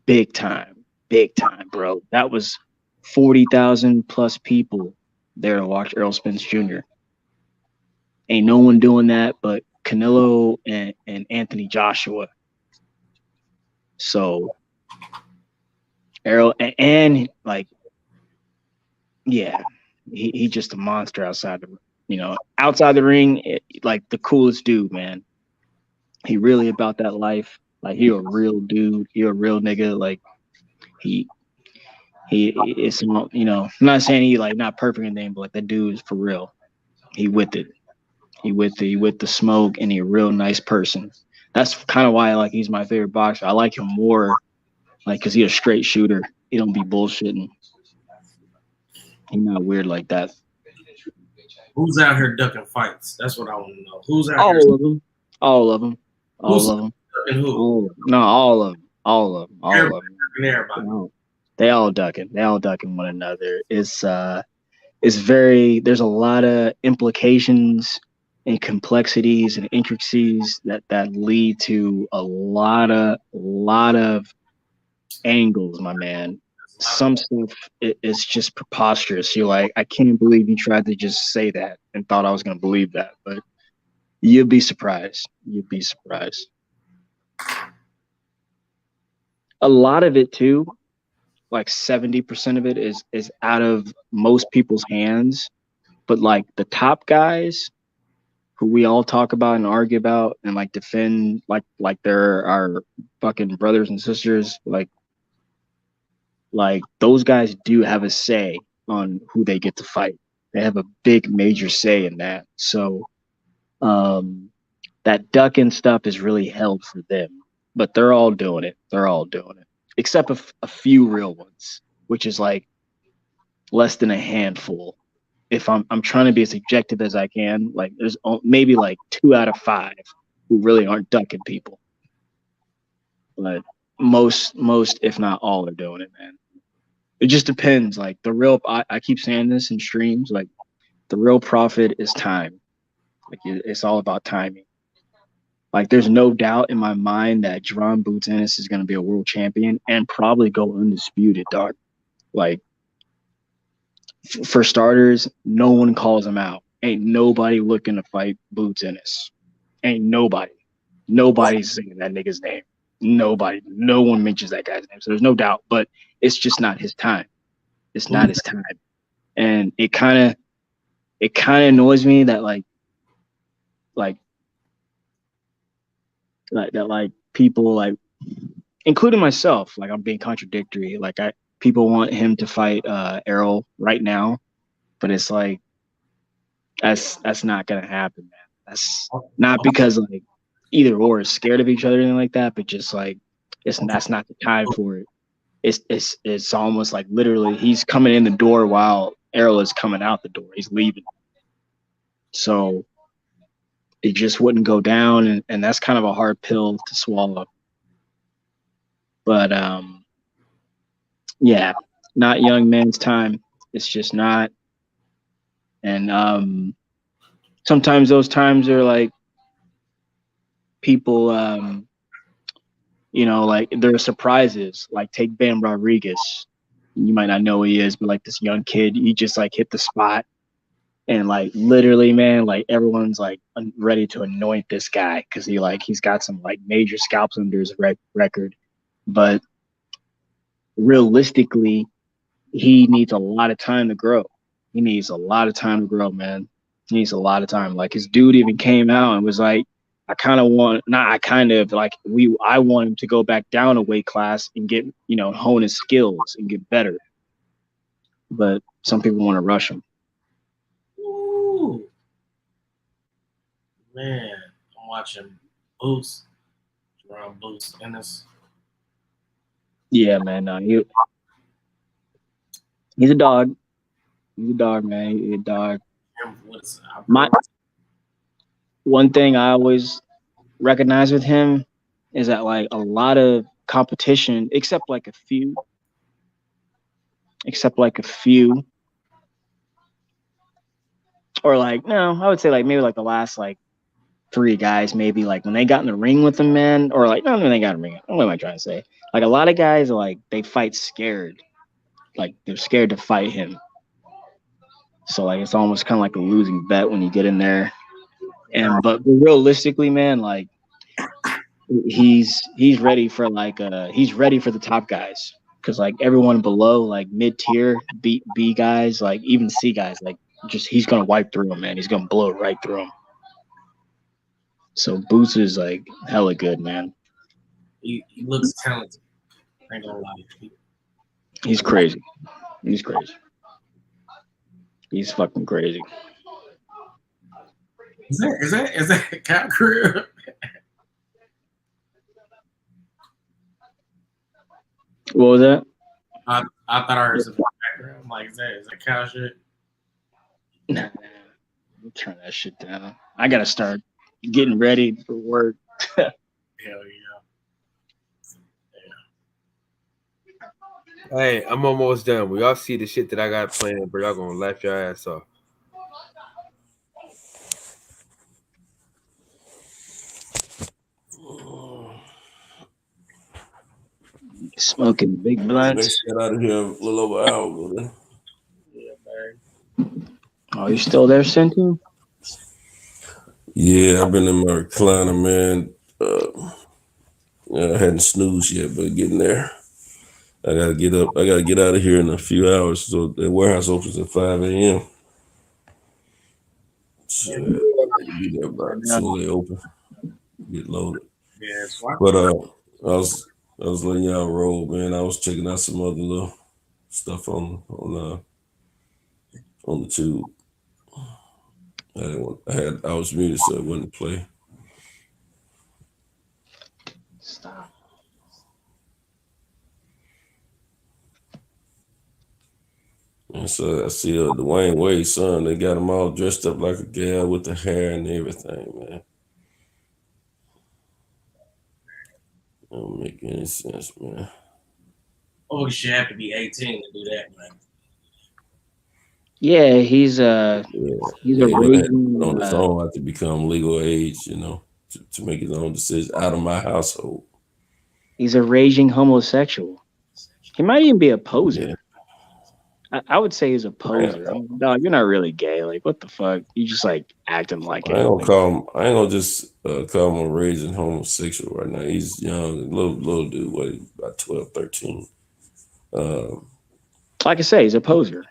big time, bro. That was 40,000 plus people there to watch Errol Spence Jr. Ain't no one doing that but Canelo and Anthony Joshua. So Errol and like, yeah, he just a monster outside the ring, like the coolest dude, man. He really about that life. Like he a real dude. He a real nigga. Like he is, I'm not saying he like not perfect in anything, but like that dude is for real. He with it. He with the smoke, and he a real nice person. That's kind of why he's my favorite boxer. I like him more, like, cause he a straight shooter. He don't be bullshitting. He not weird like that. Who's out here ducking fights? That's what I want to know. Who's out all here? of them. All of them. All of them. Who? No, all of them. All of them. All of them. Everybody. No, they all ducking. They all ducking one another. It's very. There's a lot of implications and complexities and intricacies that lead to a lot of angles, my man. Some stuff is just preposterous. You're like, I can't believe you tried to just say that and thought I was going to believe that, but you'd be surprised. You'd be surprised. A lot of it too, like 70% of it is out of most people's hands, but like the top guys who we all talk about and argue about and like defend like they're our fucking brothers and sisters, like those guys do have a say on who they get to fight. They have a big major say in that. So that ducking stuff is really held for them, but they're all doing it. Except a few real ones, which is like less than a handful. If I'm trying to be as objective as I can, like there's maybe like 2 out of 5 who really aren't ducking people, but most if not all are doing it, man. It just depends. Like the real, I keep saying this in streams, like the real profit is time. Like it's all about timing. Like there's no doubt in my mind that Jerron Boots Ennis is going to be a world champion and probably go undisputed, dog. Like for starters, no one calls him out. Ain't nobody looking to fight Boots Ennis. Ain't nobody. Nobody's saying that nigga's name. Nobody. No one mentions that guy's name. So there's no doubt, but it's just not his time. It's not his time. And it kind of annoys me that like people like, including myself, like I'm being contradictory. Like people want him to fight Errol right now, but it's like that's not gonna happen, man. That's not because like either or is scared of each other or anything like that, but just like that's not the time for it. It's almost like literally he's coming in the door while Errol is coming out the door. He's leaving. So it just wouldn't go down, and that's kind of a hard pill to swallow. But yeah, not young man's time. It's just not. And sometimes those times are like people like there are surprises. Like take Ben Rodriguez. You might not know who he is, but like this young kid, he just like hit the spot. And like literally, man, like everyone's like ready to anoint this guy because he's got some like major scalps under his record, but realistically, he needs a lot of time to grow. He needs a lot of time to grow, man. He needs a lot of time. Like his dude even came out and was like, I want him to go back down a weight class and get hone his skills and get better. But some people want to rush him. Ooh. Man, I'm watching Boots. Jerron Boots Ennis. Yeah, man. He's a dog. He's a dog, man. He's a dog. One thing I always recognize with him is that like a lot of competition, except like a few, or like no, I would say like maybe like the last like 3 guys, maybe like when they got in the ring with them, man, or like no, when they got in the ring. What am I trying to say? Like a lot of guys are like they fight scared, like they're scared to fight him. So like it's almost kind of like a losing bet when you get in there. But realistically, man, like he's ready for he's ready for the top guys because like everyone below like mid tier B guys, like even C guys, like just he's gonna wipe through them, man. He's gonna blow it right through them. So Boots is like hella good, man. He looks talented. I ain't gonna lie. He's crazy. He's crazy. He's fucking crazy. Is that cat crib? What was that? I thought I heard some background. I'm like, is that cow shit? Nah. Turn that shit down. I gotta start getting ready for work. Hell yeah. Hey, I'm almost done. When y'all see the shit that I got planned, bro, y'all gonna laugh your ass off. Smoking big They blunts. got out of here a little over an hour ago. Then. Yeah, man. Oh, you still there, Centu? Yeah, I've been in my recliner, man. I hadn't snoozed yet, but getting there. I gotta get up. I gotta get out of here in a few hours. So the warehouse opens at 5 a.m. So I can be there about as soon as they open. Get loaded. Yeah, it's fine. But I was letting y'all roll, man. I was checking out some other little stuff on the tube. I was muted, so it wouldn't play. Stop. And so I see Dwayne Wade's son. They got him all dressed up like a gal with the hair and everything, man. Don't make any sense, man. Oh, you should have to be 18 to do that, man. Yeah, he's a He would have raging, put on his own have to become legal age, to make his own decision out of my household. he's a raging homosexual. He might even be a poser. Yeah. I would say he's a poser. Dog, you're not really gay. Like, what the fuck? You just like acting like I it. ain't gonna just call him a raging homosexual right now. He's young, little dude, about 12, 13. Like I say, he's a poser.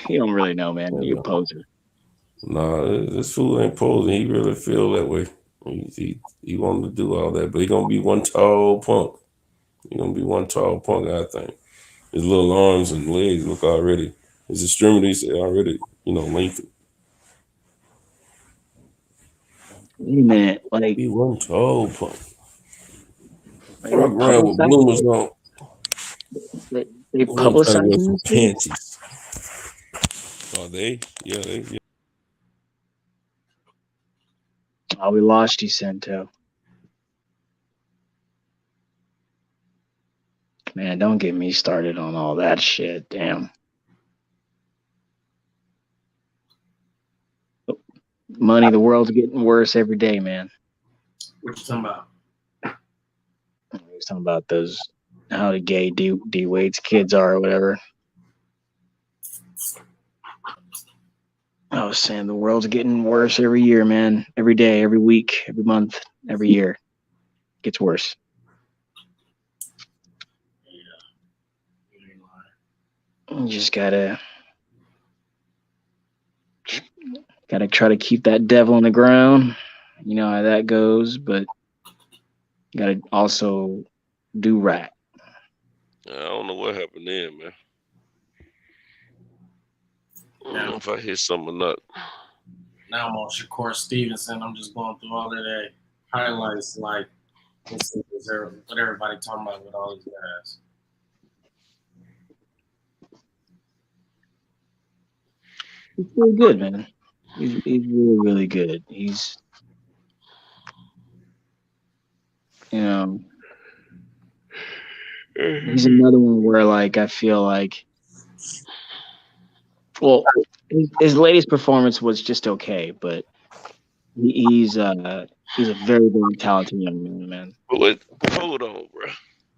You don't really know, man. You're a poser. Nah, this fool ain't posing. He really feel that way. He wanted to do all that, but he gonna be one tall punk. He gonna be one tall punk, I think. His little arms and legs look already. His extremities are already, lengthened. Wait a minute, like Be one tall punk. Like, Rock around with bloomers on. They publicizing this panties. Are they? Yeah, yeah. Oh, we lost you, Sento. Man, don't get me started on all that shit. Damn. Money, the world's getting worse every day, man. What you talking about? He was talking about how the gay D Wade's kids are or whatever. I was saying the world's getting worse every year, man. Every day, every week, every month, every year. It gets worse. You just gotta try to keep that devil on the ground. You know how that goes, but you gotta also do right. I don't know what happened there, man. I don't know if I hit something or not. Now I'm on Shakur Stevenson. I'm just going through all of that highlights, like what everybody talking about with all these guys. He's really good, man. He's really, really good. He's, he's another one where, like, I feel like, well, his latest performance was just okay, but he's a very, very talented young man. But hold on, bro.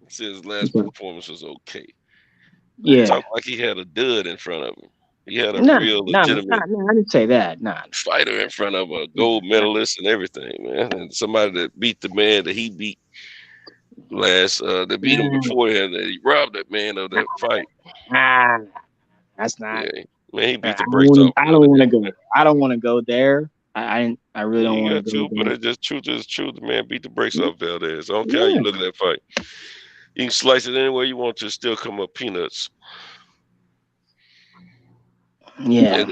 His last performance was okay. Yeah. Talk like he had a dud in front of him. He had a real legitimate I didn't say that. fighter in front of a gold medalist and everything, man. And somebody that beat the man that he beat that beat him beforehand, that he robbed that man of that fight. That's not. Yeah, man, he beat the brakes off. I don't want to go. I don't want to go there. I really don't want to go there. But it's just truth is truth. The man beat the brakes off Valdez. I don't care how you look at that fight. You can slice it any way you want to, still come up peanuts. Yeah. And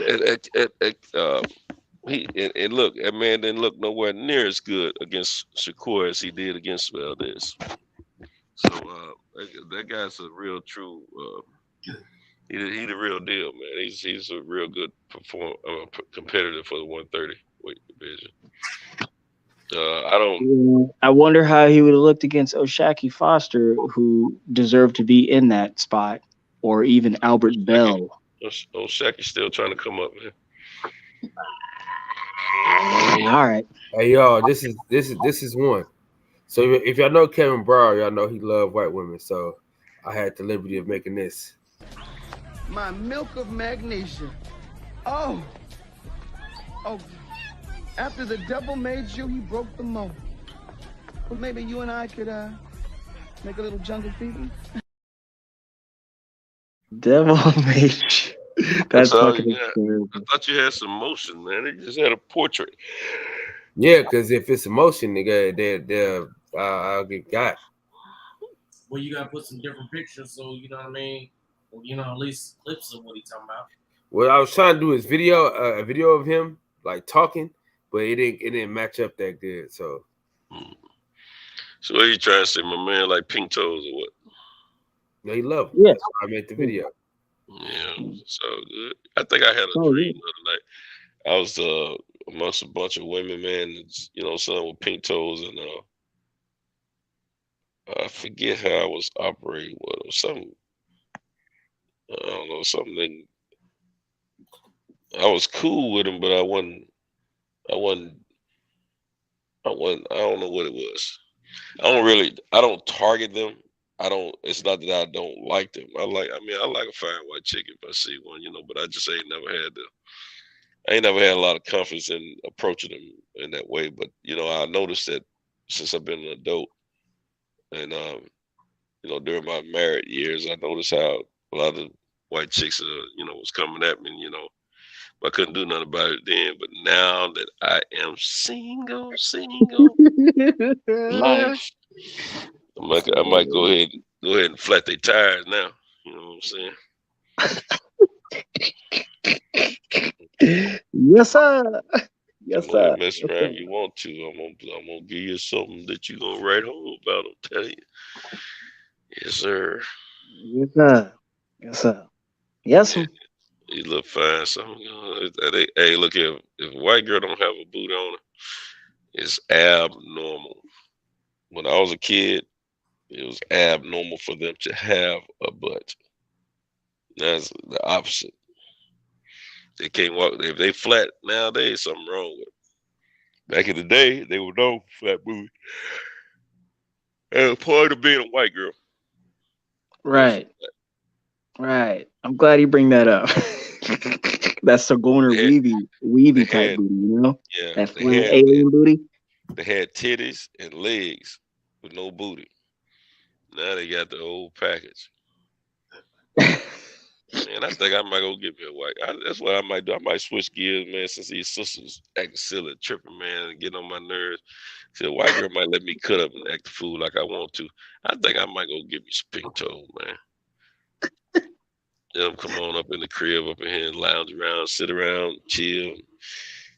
look, that man didn't look nowhere near as good against Shakur as he did against Valdez. So that guy's a real true. He's the real deal, man. He's a real good competitor for the 130 weight division. I wonder how he would have looked against O'Shaquie Foster, who deserved to be in that spot, or even Albert Bell. O'Shaquie's still trying to come up, man. All right. Hey y'all, this is one. So if y'all know Kevin Brower, y'all know he love white women. So I had the liberty of making this. My milk of magnesia. Oh. After the devil made you, he broke the mold. Well, maybe you and I could make a little jungle fever. Devil made you. That's all fucking you got. terrible. I thought you had some motion, man. They just had a portrait. Yeah, because if it's emotion, nigga, I'll get got. Well, you gotta put some different pictures, so you know what I mean. Well, you know, at least clips of what he's talking about. What I was trying to do is a video of him like talking, but it didn't match up that good. So, So what are you trying to say, my man? Like pink toes or what? no, he loved him. Yeah. That's why I made the video. Yeah, so good. I think I had a Oh, dream yeah. the other night. I was amongst a bunch of women, man. You know, some with pink toes, and I forget how I was operating. What or something? I don't know, something. I was cool with them, but I wasn't. I wasn't. I don't know what it was. I don't target them. I don't. It's not that I don't like them. I mean, I like a fine white chick if I see one, you know. But I just ain't never had the. I ain't never had a lot of confidence in approaching them in that way. But you know, I noticed that since I've been an adult, and you know, during my married years, I noticed how a lot of white chicks, you know, was coming at me. You know, I couldn't do nothing about it then. But now that I am single, life, I might go ahead and flat their tires now. You know what I'm saying? Yes, sir. Yes, Come on sir. and mess around if you want to. I'm gonna give you something that you're gonna write home about. I'm telling you. Yes, sir. Yes, sir. Yes, sir. Yes, sir. You look fine. So hey, look here. If a white girl don't have a boot on her, it's abnormal. When I was a kid, it was abnormal for them to have a butt. That's the opposite. They can't walk. If they flat nowadays, something wrong with them. Back in the day, they were no flat booty. And part of being a white girl. Right. Right. I'm glad you bring that up. That's Sigourney Weavy type booty, you know? Yeah, That flat alien booty. They had titties and legs with no booty. Now they got the whole package. Man, I think I might go get me a white. That's what I might do. I might switch gears, man, since these sisters acting silly, tripping, man, and getting on my nerves. See, a white girl might let me cut up and act the fool like I want to. I think I might go get me some pink toe, man. Let them come on up in the crib, up in here, and lounge around, sit around, chill,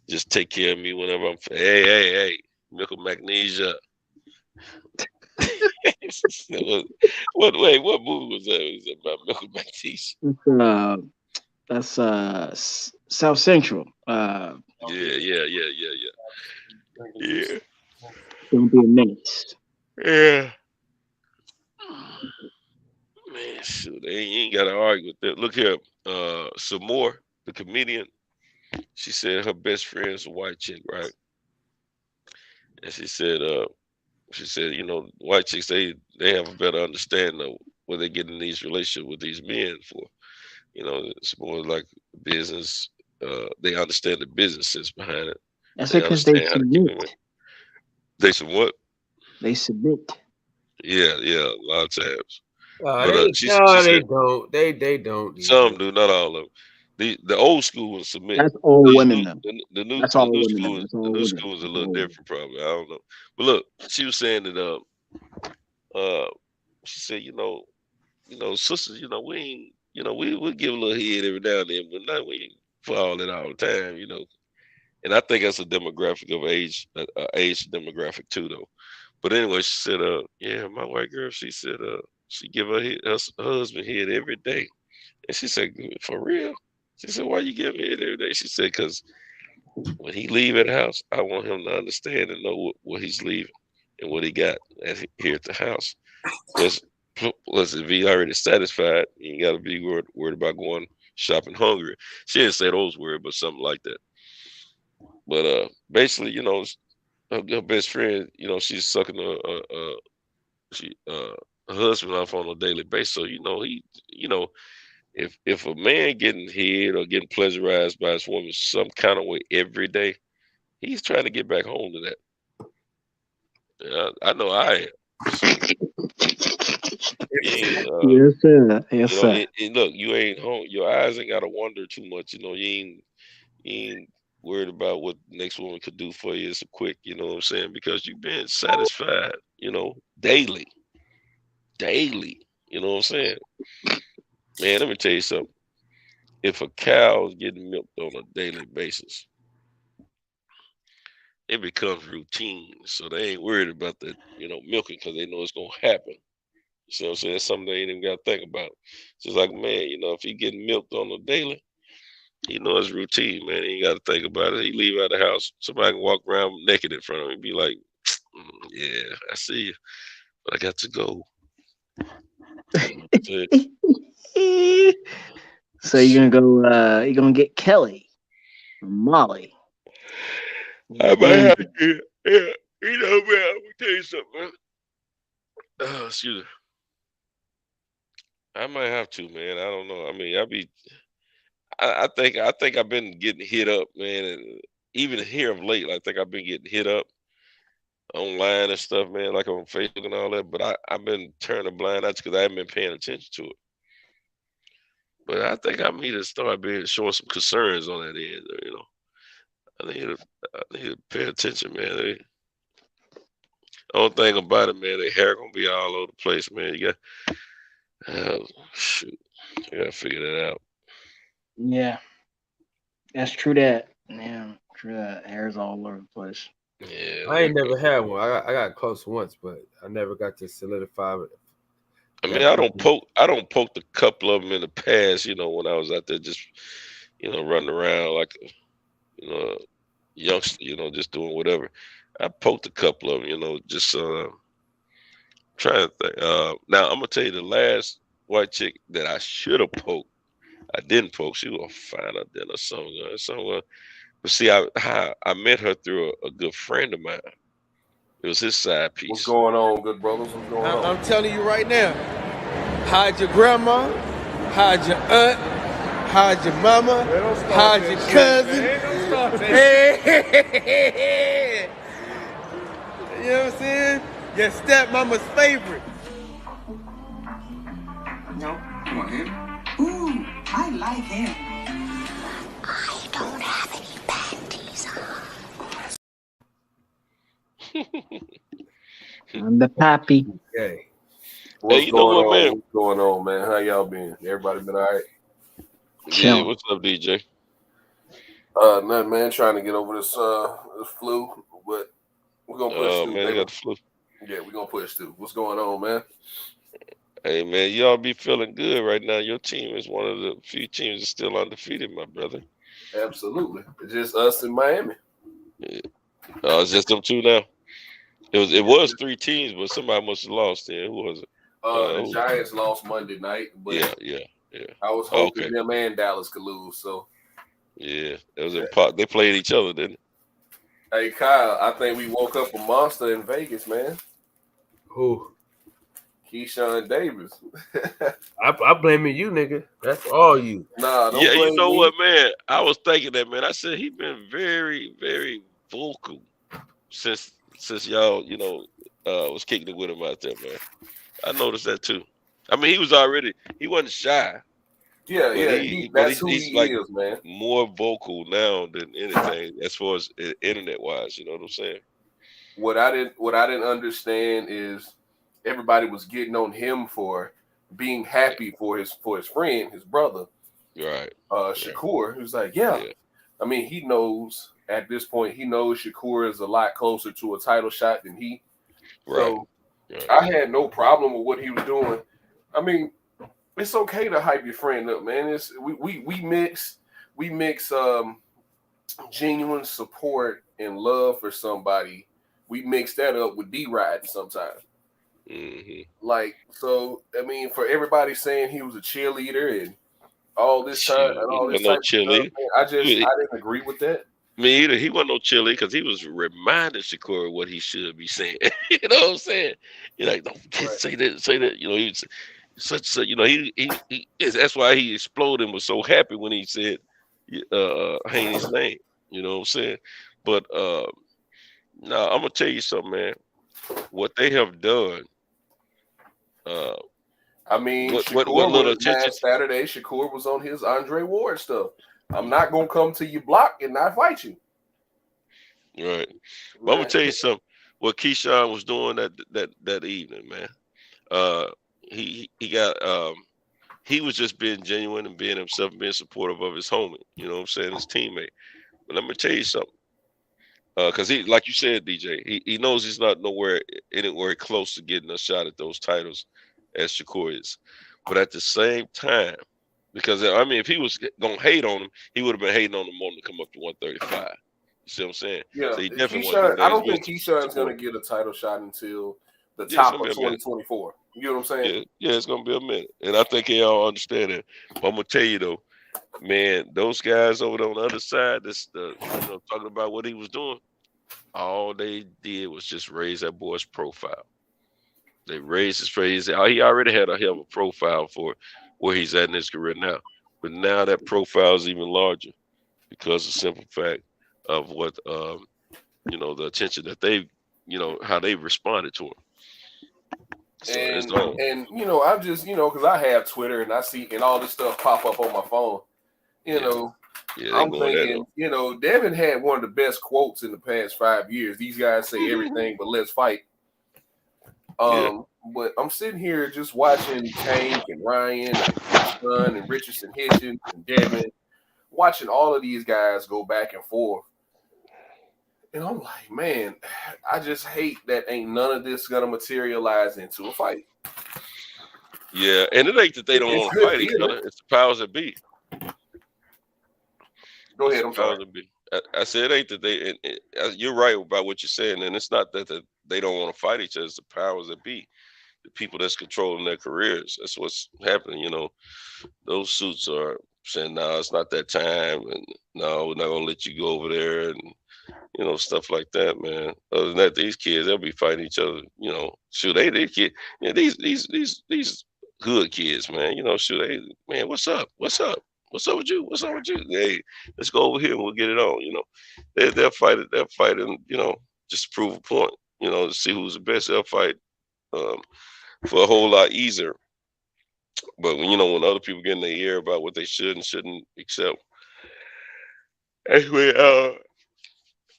just take care of me whenever I'm. Hey, milk of magnesia. What movie was that? Was that about milk of magnesia? That's South Central. Yeah. Don't be a menace. Yeah. Man, shoot, you ain't got to argue with that. Look here, some more. The comedian, she said her best friend's a white chick, right? And she said, you know, white chicks they have a better understanding of what they get in these relationships with these men for. You know, it's more like business. They understand the business sense behind it. That's because they submit. They what? They submit. Yeah, a lot of times. She said, they don't. Some do, not all of them. The old school will submit. That's all women, though. The new school is a little different, probably. I don't know. But look, she was saying that she said, you know, sisters, you know, we ain't, you know, we'll give a little head every now and then, but not we ain't for all that all the time, you know. And I think that's a demographic of age demographic too, though. But anyway, she said, yeah, my white girl, she said, she give her husband head every day. And she said, for real? She said, why you give me head every day? She said, because when he leave at the house, I want him to understand and know what he's leaving and what he got here at the house. Plus, if he already satisfied, you ain't got to be worried about going shopping hungry. She didn't say those words, but something like that. But basically, you know, her best friend, you know, she's sucking husband off on a daily basis. So if a man getting hit or getting pleasurized by his woman some kind of way every day, he's trying to get back home to that. Yeah, I know I am. So, Yes, sir. Yes, sir. look, you ain't home. Your eyes ain't got to wander too much. You ain't worried about what the next woman could do for you. It's a quick, you know what I'm saying? Because you've been satisfied, daily. You know what I'm saying? Man, let me tell you something. If a cow is getting milked on a daily basis, it becomes routine. So they ain't worried about that, milking because they know it's gonna happen. You see what I'm saying? That's something they ain't even got to think about. Just like, man, if he getting milked on a daily, it's routine, man. He ain't got to think about it. He leave out the house, somebody can walk around naked in front of him and be like, yeah, I see you, but I got to go. So you're gonna go? You're gonna get Kelly or Molly? I might have to. Yeah, man. Let me tell you something, man. Excuse me. I might have to, man. I don't know. I mean, I think I've been getting hit up, man, and even here of late, I think I've been getting hit up online and stuff, man, like on Facebook and all that. But I've been turning a blind eye because I haven't been paying attention to it. But I think I need to start showing some concerns on that end. I need to pay attention, man. The only thing about it, man, their hair gonna be all over the place, man. You got, shoot, I gotta figure that out. Yeah, that's true. That true. That hair's all over the place. Yeah, I ain't never had one. I got close once, but I never got to solidify it. I mean, I don't poke the couple of them in the past, when I was out there just, running around like a, youngster, just doing whatever. I poked a couple of them, just trying to think. Now I'm gonna tell you the last white chick that I should have poked, I didn't poke. She was finer than a song. But see, I met her through a good friend of mine. It was his side piece. What's going on, good brothers? What's going on? I'm telling you right now, hide your grandma, hide your aunt, hide your mama, hide your cousin. Hey. You know what I'm saying? Your stepmama's favorite. No, you want him? Ooh, I like him. I don't have any panties on. I'm the pappy. Okay. What's going on, man? How y'all been? Everybody been all right? Yeah, what's up, DJ? Nothing, man. Trying to get over this flu, but we're gonna push through. Man, they got the flu. Yeah, we're gonna push through. What's going on, man? Hey, man, y'all be feeling good right now. Your team is one of the few teams that's still undefeated, my brother. Absolutely. It's just us in Miami. Yeah. It's just them two now. It was 3 teams, but somebody must have lost then. Who was it? The Giants lost Monday night, but yeah. I was hoping them and Dallas could lose. So yeah, it was they played each other, didn't it? Hey Kyle, I think we woke up a monster in Vegas, man. Who? Keyshawn Davis. I blaming you, nigga. That's all you. Nah, don't yeah, blame you know me. what, man? I was thinking that, man. I said he been very, very vocal since y'all, was kicking it with him out there, man. I noticed that too. I mean, he wasn't shy. Yeah, that's who he's he like is, man. More vocal now than anything, as far as internet wise. You know what I'm saying? What I didn't understand is everybody was getting on him for being happy for his friend, his brother, right? Shakur, who's like, yeah. I mean, he knows at this point. He knows Shakur is a lot closer to a title shot than he. So I had no problem with what he was doing. I mean, it's okay to hype your friend up, man. It's we mix genuine support and love for somebody. We mix that up with D-Ride sometimes. Mm-hmm. Like, so I mean, for everybody saying he was a cheerleader and all this time and all this type of stuff, man, I didn't agree with that. Me either. He wasn't no chili because he was reminding Shakur what he should be saying. You know what I'm saying? You're like, don't forget, say that. You know, he's such a, you know, that's why he exploded and was so happy when he said Haney's name. You know what I'm saying? But now I'm gonna tell you something, man. What they have done. I mean, what little attention? Last Saturday, Shakur was on his Andre Ward stuff. I'm not gonna come to your block and not fight you. Right. But I'm gonna tell you something. What Keyshawn was doing that evening, man. He got he was just being genuine and being himself, and being supportive of his homie. You know what I'm saying? His teammate. But let me tell you something. Because he, like you said, DJ, he knows he's not anywhere close to getting a shot at those titles as Shakur is. But at the same time, because I mean, if he was gonna hate on him, he would have been hating on him more to come up to 135. You see what I'm saying? Yeah. So he definitely Keyshawn, I don't think Keyshawn's gonna get a title shot until the top of 2024. You know what I'm saying? Yeah, it's gonna be a minute, and I think they all understand it. But I'm gonna tell you though, man, those guys over on the other side, talking about what he was doing, all they did was just raise that boy's profile. They raised his praise. He already had a hell of a profile for where he's at in his career now, but now that profile is even larger because of the simple fact of what the attention that they, how they responded to him. So and I'm just because I have Twitter and I see and all this stuff pop up on my phone. I'm thinking, Devin had one of the best quotes in the past 5 years. These guys say everything but let's fight. But I'm sitting here just watching Tank and Ryan and Son and Richardson Hitchens and Devin, watching all of these guys go back and forth. And I'm like, man, I just hate that ain't none of this gonna materialize into a fight. Yeah, and it ain't that they don't want to fight each other. It's the powers that be. Go ahead, I'm sorry. I said it ain't that they. You're right about what you're saying, and it's not that they don't want to fight each other. It's the powers that be, the people that's controlling their careers. That's what's happening. Those suits are saying, "No, it's not that time," and no, we're not gonna let you go over there, and stuff like that, man. Other than that, these kids, they'll be fighting each other. Shoot, they kid, these hood kids, man. Man, what's up? What's up? What's up with you? What's up with you? Hey, let's go over here and we'll get it on. They'll fight it. They'll fight and just to prove a point. To see who's the best. They'll fight for a whole lot easier. But when other people get in their ear about what they should and shouldn't accept, anyway,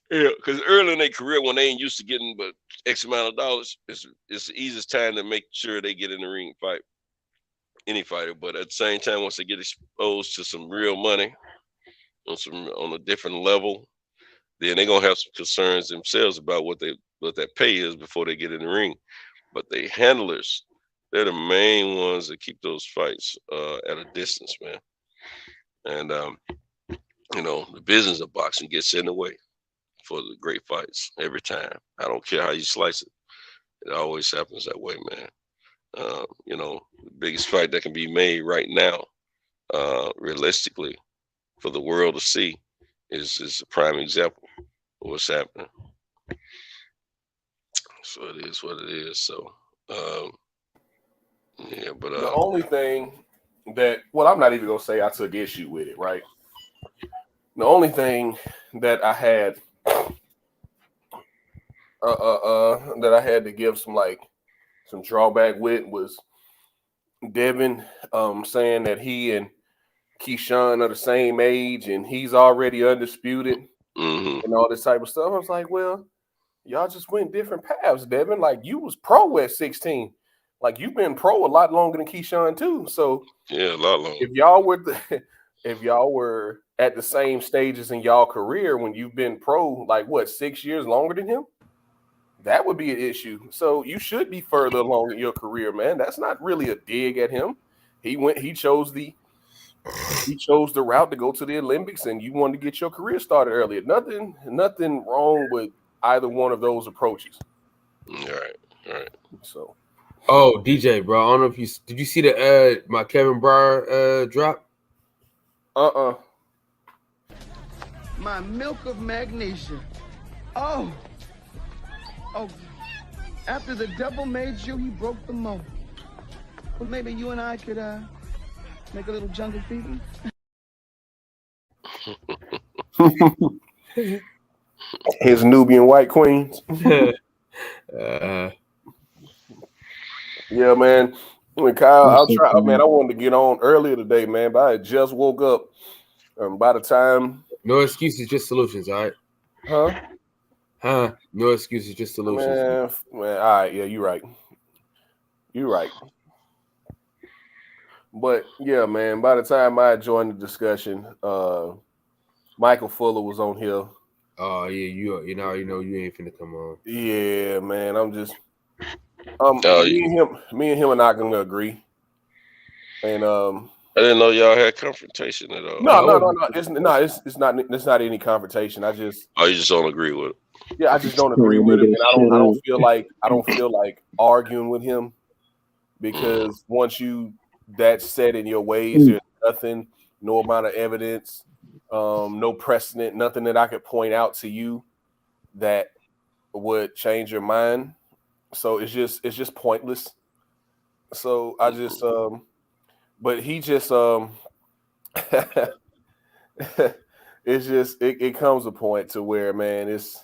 because early in their career when they ain't used to getting but X amount of dollars, it's the easiest time to make sure they get in the ring and fight. Any fighter, but at the same time, once they get exposed to some real money on a different level, then they're gonna have some concerns themselves about what that pay is before they get in the ring. But the handlers, they're the main ones that keep those fights at a distance, man. And the business of boxing gets in the way for the great fights every time. I don't care how you slice it; it always happens that way, man. The biggest fight that can be made right now, realistically, for the world to see, is a prime example of what's happening. So it is what it is. So, but the only thing that, I'm not even gonna say I took issue with it, right? The only thing that I had, that I had to give some drawback with was Devin saying that he and Keyshawn are the same age and he's already undisputed and all this type of stuff. I was like, well, y'all just went different paths, Devin. Like, you was pro at 16. Like, you've been pro a lot longer than Keyshawn too. So yeah, a lot longer. If y'all were at the same stages in y'all career when you've been pro, 6 years longer than him, that would be an issue. So you should be further along in your career, man. That's not really a dig at him. He chose the route to go to the Olympics, and you wanted to get your career started earlier. Nothing wrong with either one of those approaches. All right. So, DJ, bro, I don't know if did you see the my Kevin Bryar drop? my milk of magnesia. Oh. After the devil made you, he broke the mold. Well, maybe you and I could make a little jungle fever. His Nubian white queens. Yeah, man. When Kyle, I wanted to get on earlier today, man, but I just woke up. By the time, no excuses, just solutions. All right, no excuses, just solutions. Man, all right, yeah, you're right. But yeah, man, by the time I joined the discussion, Michael Fuller was on here. Oh yeah, you already know you ain't finna come on. Yeah, man, I'm just me and him are not gonna agree. And I didn't know y'all had confrontation at all. No. It's not any confrontation. I just you just don't agree with it. Yeah, I just don't agree with it, and I don't feel like arguing with him, because once you that's set in your ways, there's nothing, no amount of evidence, no precedent, nothing that I could point out to you that would change your mind. So it's just pointless. So I just but he just it's just it comes a point to where, man, it's.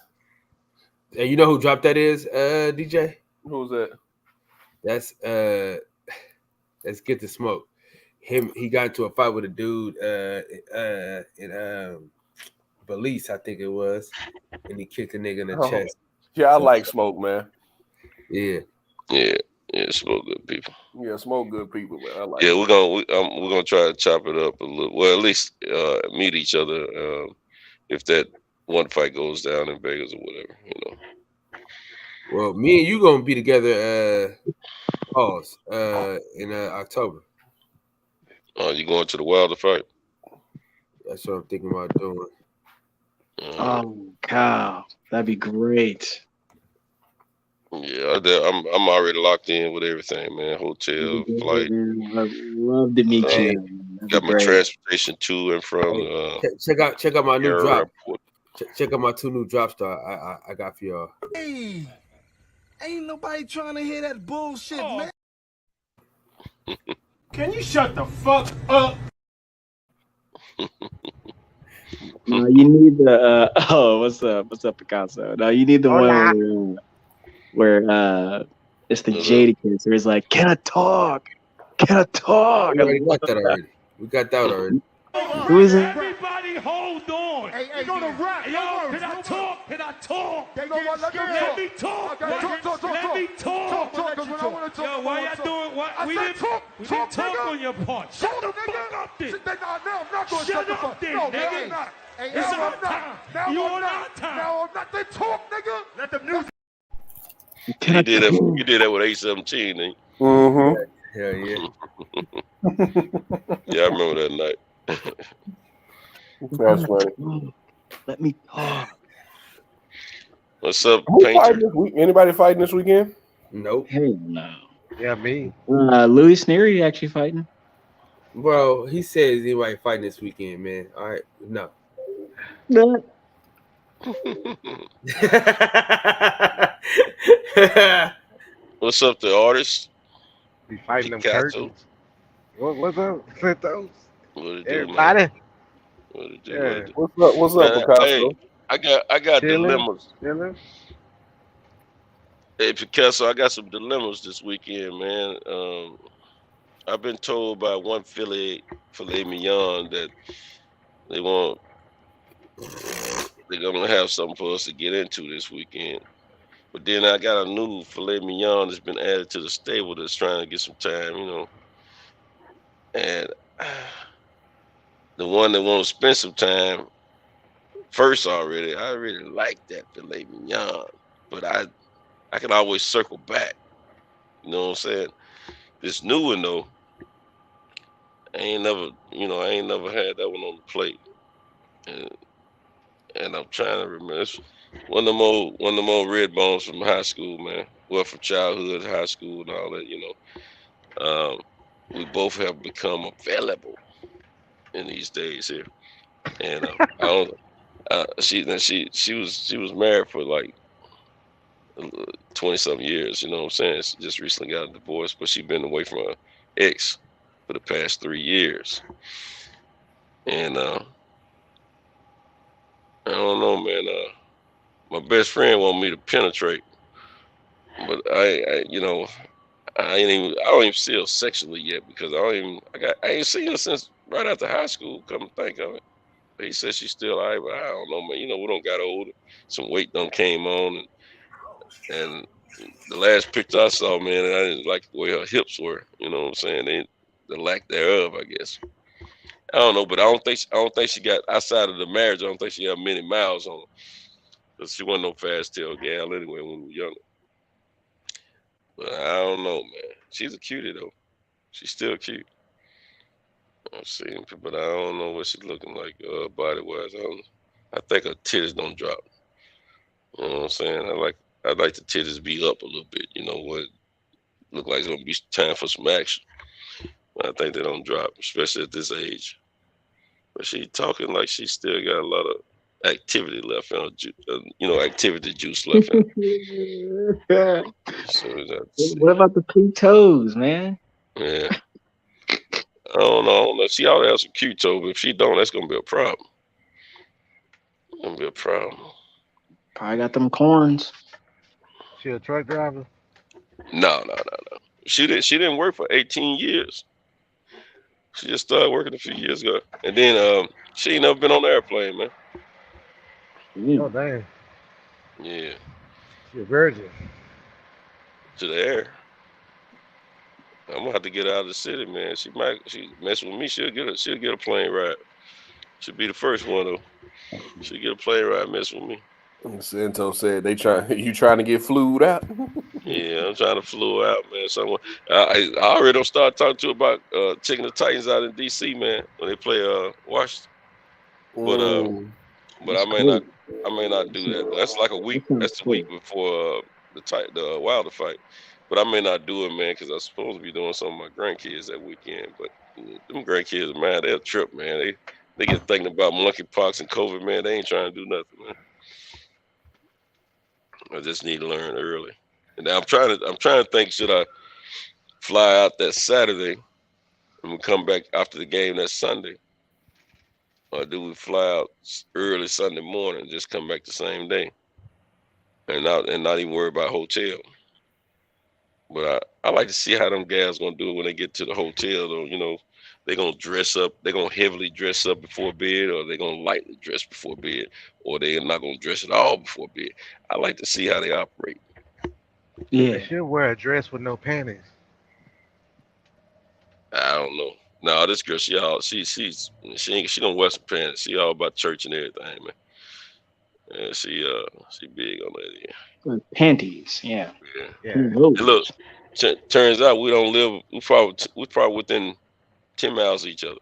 And you know who dropped that is, DJ? Who's that? That's Get the Smoke. He got into a fight with a dude in Belize, I think it was, and he kicked a nigga in the chest. Yeah, I like Smoke, man. Yeah, Smoke good people. Yeah, Smoke good people, man. I like. Yeah, we're gonna try to chop it up a little. Well, at least meet each other if that one fight goes down in Vegas or whatever, Well, me and you gonna be together in October. Oh, you going to the Wilder fight? That's what I'm thinking about doing. Oh, cow, that'd be great. Yeah, I'm already locked in with everything, man. Hotel, flight. I'd love to meet you. Got my transportation to and from. Check out my new drop. Check out my 2 new drops that I got for y'all. Hey, ain't nobody trying to hear that bullshit, man. Can you shut the fuck up? No, you need the what's up, Picasso? No, you need the one where it's the Jadakiss where it's like, can I talk? Can I talk? We already got that already. We got that already. Who is it? Everybody hold on. Hey, gonna rap. Yo, can I talk? Can I talk? Let me talk. Let me talk. Yo, why y'all doing what? We didn't talk on your part. Shut the fuck up then. Shut up then, nigga. It's our time. You on our time. Now I'm not. They talk, nigga. Let them music. You did that with 817, eh? Mm-hmm. Hell yeah. Yeah, I remember that night. That's funny. Let me talk. What's up, Painter? Anybody fighting this weekend? Nope. Hell no. Yeah, me. Louis Sneary actually fighting. Well, he says anybody fighting this weekend, man. All right, no. No. What's up, the artist? Be fighting them curtains. What's up, Santos? What it do, Everybody. man? What it do? Yeah. What's up, Picasso? Hey, I got dilemmas. Hey, Picasso, I got some dilemmas this weekend, man. I've been told by one filet mignon that they're gonna have something for us to get into this weekend. But then I got a new filet mignon that's been added to the stable that's trying to get some time, And the one that won't spend some time first already, I really like that filet mignon, but I can always circle back. You know what I'm saying? This new one though, I ain't never had that one on the plate, and I'm trying to remember. It's one of them old red bones from high school, man. Well, from childhood, high school, and all that. We both have become available in these days here, and I She was married for like 20-something years. You know what I'm saying? She just recently got a divorce, but she's been away from her ex for the past 3 years. And I don't know, man. My best friend wanted me to penetrate, but I don't even see her sexually yet because I ain't seen her since right after high school. Come to think of it, but he said she's still alright, but I don't know, man. You know, we don't got older. Some weight done came on, and the last picture I saw, man, and I didn't like the way her hips were. You know what I'm saying? The lack thereof, I guess. I don't know, but I don't think she got outside of the marriage. I don't think she had many miles on her. Cause she wasn't no fast tail gal anyway when we were younger. But I don't know, man. She's a cutie though. She's still cute. I'm seeing, but I don't know what she's looking like body wise. I think her titties don't drop. You know what I'm saying? I like the titties be up a little bit. You know what? Look like it's gonna be time for some action. But I think they don't drop, especially at this age. But she talking like she still got a lot of activity left in her, activity juice left in her. So What about the 2 toes, man? Yeah. I don't know. She ought to have some cute toes, but if she don't, that's gonna be a problem. Gonna be a problem. Probably got them corns. She a truck driver? No. She didn't work for 18 years. She just started working a few years ago, and then she ain't never been on the airplane, man. Oh dang. Yeah. She a virgin. To the air. I'm gonna have to get out of the city, man. She mess with me. She'll get a plane ride. She'll be the first one though. She'll get a plane ride, mess with me. Santos said you trying to get flued out. Yeah, I'm trying to flew out, man. Someone I already don't start talking to her about taking the Titans out in DC, man, when they play Washington. But I may not do that. That's like a week. That's the week before the Wilder fight. But I may not do it, man, because I'm supposed to be doing some of my grandkids that weekend. But them grandkids, man, they'll trip, man. They get thinking about monkeypox and COVID, man. They ain't trying to do nothing, man. I just need to learn early. And now I'm trying to think, should I fly out that Saturday and we come back after the game that Sunday? Or do we fly out early Sunday morning and just come back the same day? And not even worry about hotel. But I like to see how them guys gonna do it when they get to the hotel. Though, you know, they gonna dress up. They gonna heavily dress up before bed, or they gonna lightly dress before bed, or they're not gonna dress at all before bed. I like to see how they operate. Yeah. They should wear a dress with no panties. I don't know. No, this girl, she don't wear some pants. She all about church and everything, man. Yeah, she big on that. Yeah. Panties, yeah. And look, turns out we don't live. We probably within 10 miles of each other.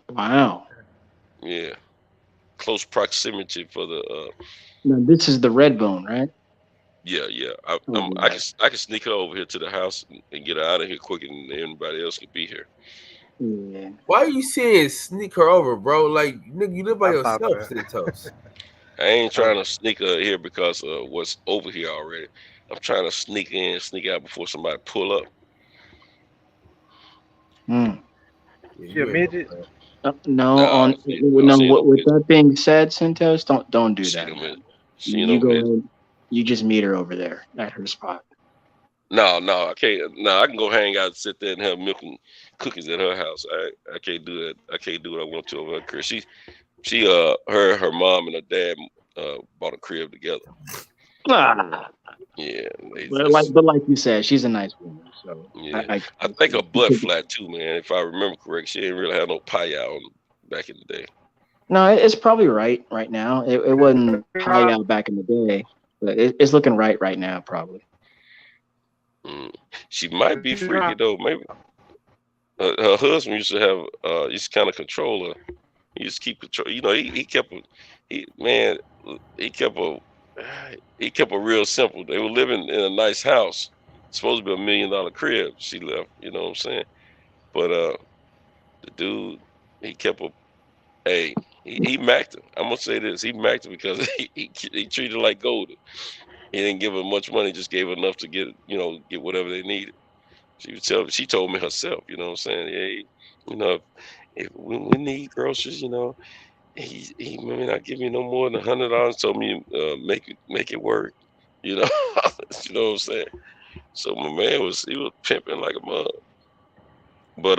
Wow. Yeah, close proximity for the. Now this is the red bone, right? Yeah. I can sneak her over here to the house and get her out of here quicker than anybody else could be here. Yeah. Why are you saying sneak her over, bro? Like, nigga, you live by yourself, Santos. I ain't trying to sneak her here because of what's over here already. I'm trying to sneak in, sneak out before somebody pull up. She a midget? No. With that being said, Santos, don't do that. You go ahead. You just meet her over there at her spot. No, I can't. No, I can go hang out and sit there and have milk and cookies at her house. I can't do that. I can't do what I want to over her crib. Her mom and her dad bought a crib together. Yeah. But like you said, she's a nice woman. So yeah. I think her butt flat too, man. If I remember correct, she didn't really have no pie out back in the day. No, it's probably right now. It wasn't pie out back in the day, but it's looking right now, probably. She might be freaky though. Maybe her husband used to have used to kind of control her. He used to keep control. You know, he kept a real simple. They were living in a nice house, supposed to be $1 million crib. She left. You know what I'm saying? But the dude, he kept a. Hey, He macked her. I'm gonna say this. He macked her because he treated her like gold. He didn't give her much money, just gave her enough to get whatever they needed. She told me herself, you know what I'm saying? Hey, if we need groceries, he may not give me no more than $100. Told me make it work, you know. You know what I'm saying? So my man was pimping like a mug. But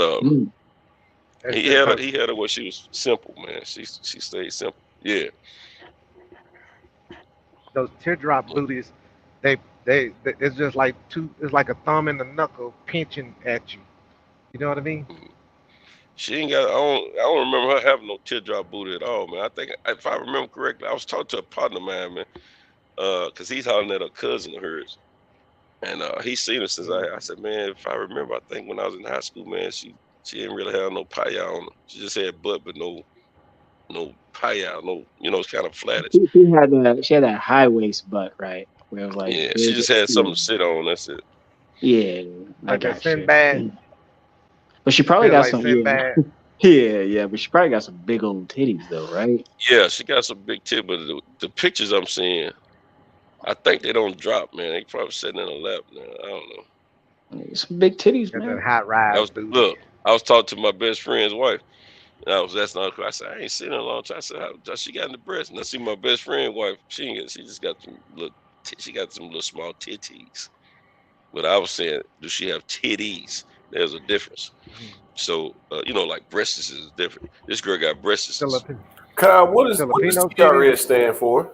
he had her where she was simple, man. She stayed simple. Yeah. Those teardrop booties, they it's just like it's like a thumb and a knuckle pinching at you. You know what I mean? She ain't got. I don't remember her having no teardrop booty at all, man. I think if I remember correctly, I was talking to a partner of mine, man. Cause he's hollering at a cousin of hers, and he's seen her since I said, man, if I remember, I think when I was in high school, man, she didn't really have no paya on her. She just had butt, but no paya, no, it's kind of flattish. She had that high waist butt, right? Where it was like, yeah, she just had something to sit on. That's it. Yeah, I Like a got you. Sinbad. But she probably Feel got like some. Sinbad. Yeah, but she probably got some big old titties though, right? Yeah, she got some big titties, but the pictures I'm seeing, I think they don't drop, man. They probably sitting in her lap now. I don't know. Some big titties, Got man. that hot ride booty. I was talking to my best friend's wife. And I was asking her, I said, I ain't seen her in a long time. I said, how she got in the breast? And I see my best friend's wife. She just got some little small titties. But I was saying, do she have titties? There's a difference. So, like breasts is different. This girl got breasts. Kyle, what does TRS stand for?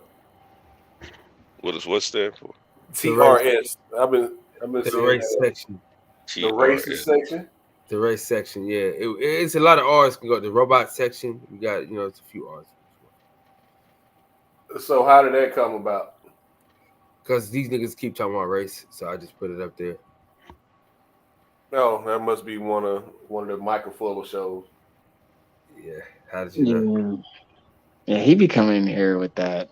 What does what stand for? TRS. I've been The seeing race that. section. The racist section. The race section, yeah. It's a lot of R's. You got the robot section. You got, it's a few R's. So how did that come about? Because these niggas keep talking about race, so I just put it up there. Oh, that must be one of the Michael Fuller shows. Yeah. How did you know? Yeah, he be coming in here with that.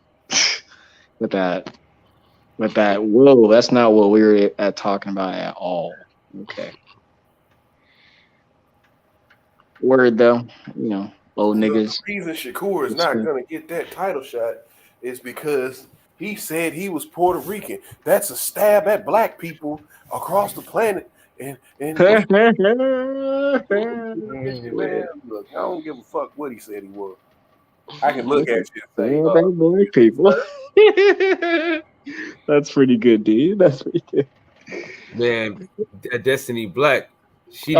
Whoa, that's not what we were talking about at all. Okay. Word though, old niggas. The reason Shakur is not gonna get that title shot is because he said he was Puerto Rican. That's a stab at black people across the planet. And man, look, I don't give a fuck what he said he was. I can look at you and say, black people. That's pretty good, dude. That's pretty good. Man, Destiny Black. She's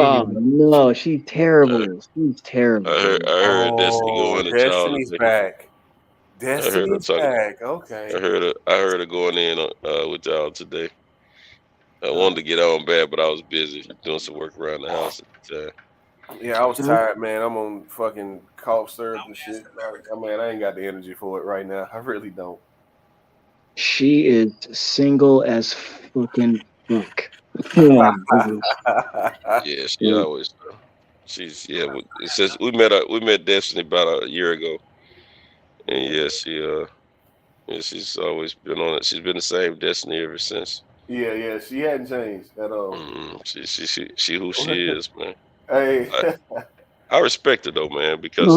terrible. She's terrible. I heard Destiny going to Destiny's back. Destiny's back. Okay. I heard her going in with y'all today. I wanted to get on bad, but I was busy doing some work around the house at the time. Yeah, I was tired, man. I'm on fucking cough syrup and shit. I ain't got the energy for it right now. I really don't. She is single as fucking fuck. Yeah, she always. She's It says we met Destiny about a year ago, and she's always been on it. She's been the same Destiny ever since. Yeah, she hadn't changed at all. She who she is, man. Hey, I respect her though, man, because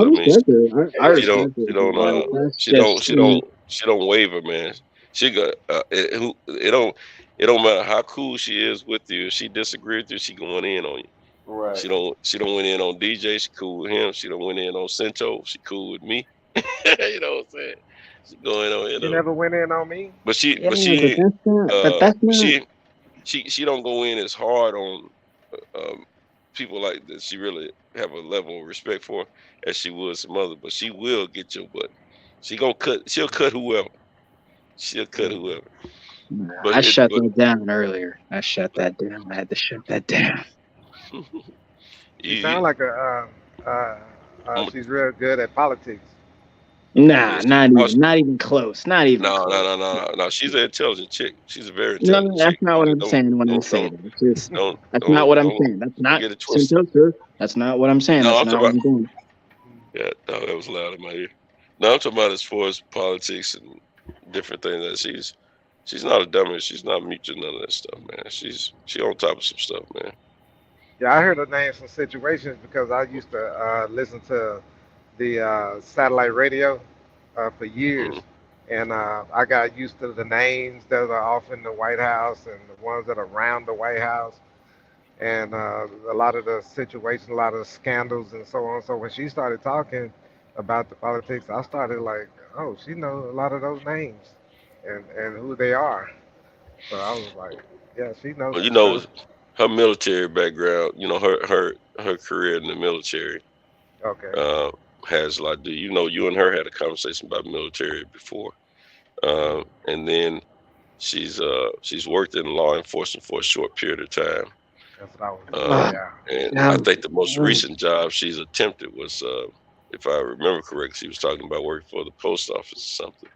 she don't waver, man. She got it don't matter how cool she is with you. If she disagree with you, she going in on you. Right. She don't went in on DJ. She cool with him. She don't went in on Cinto. She cool with me. You know what I'm saying? She going on. You never went in on me. She don't go in as hard on people like that. She really have a level of respect for as she would some other. But she will get your butt. She'll cut whoever. But I shut that down earlier. I shut that down. I had to shut that down. You sound like she's real good at politics. Nah, not even close. Not even close. No. She's an intelligent chick. She's a very intelligent chick. That's not what I'm saying when I say that. That's not what I'm saying. That's not get it twisted. That's not what I'm saying. No, that's not what I'm doing. Yeah, no, that was loud in my ear. No, I'm talking about as far as politics and different things. That she's not a dummy. She's not mute none of that stuff, man. She on top of some stuff, man. Yeah, I heard her name some situations because I used to listen to the satellite radio for years, Mm. and I got used to the names that are off in the White House and the ones that are around the White House, and a lot of the situations, a lot of the scandals, and so on. So when she started talking about the politics, I started like, oh, she knows a lot of those names and who they are. So I was like, yeah, she knows Well, some stuff. her military background, her career in the military Okay, uh, has a lot. You and her had a conversation about military before, and then she's worked in law enforcement for a short period of time. that's what I was. Uh, Yeah. and I Now, think the most recent job she's attempted was, if I remember correctly, she was talking about working for the post office or something.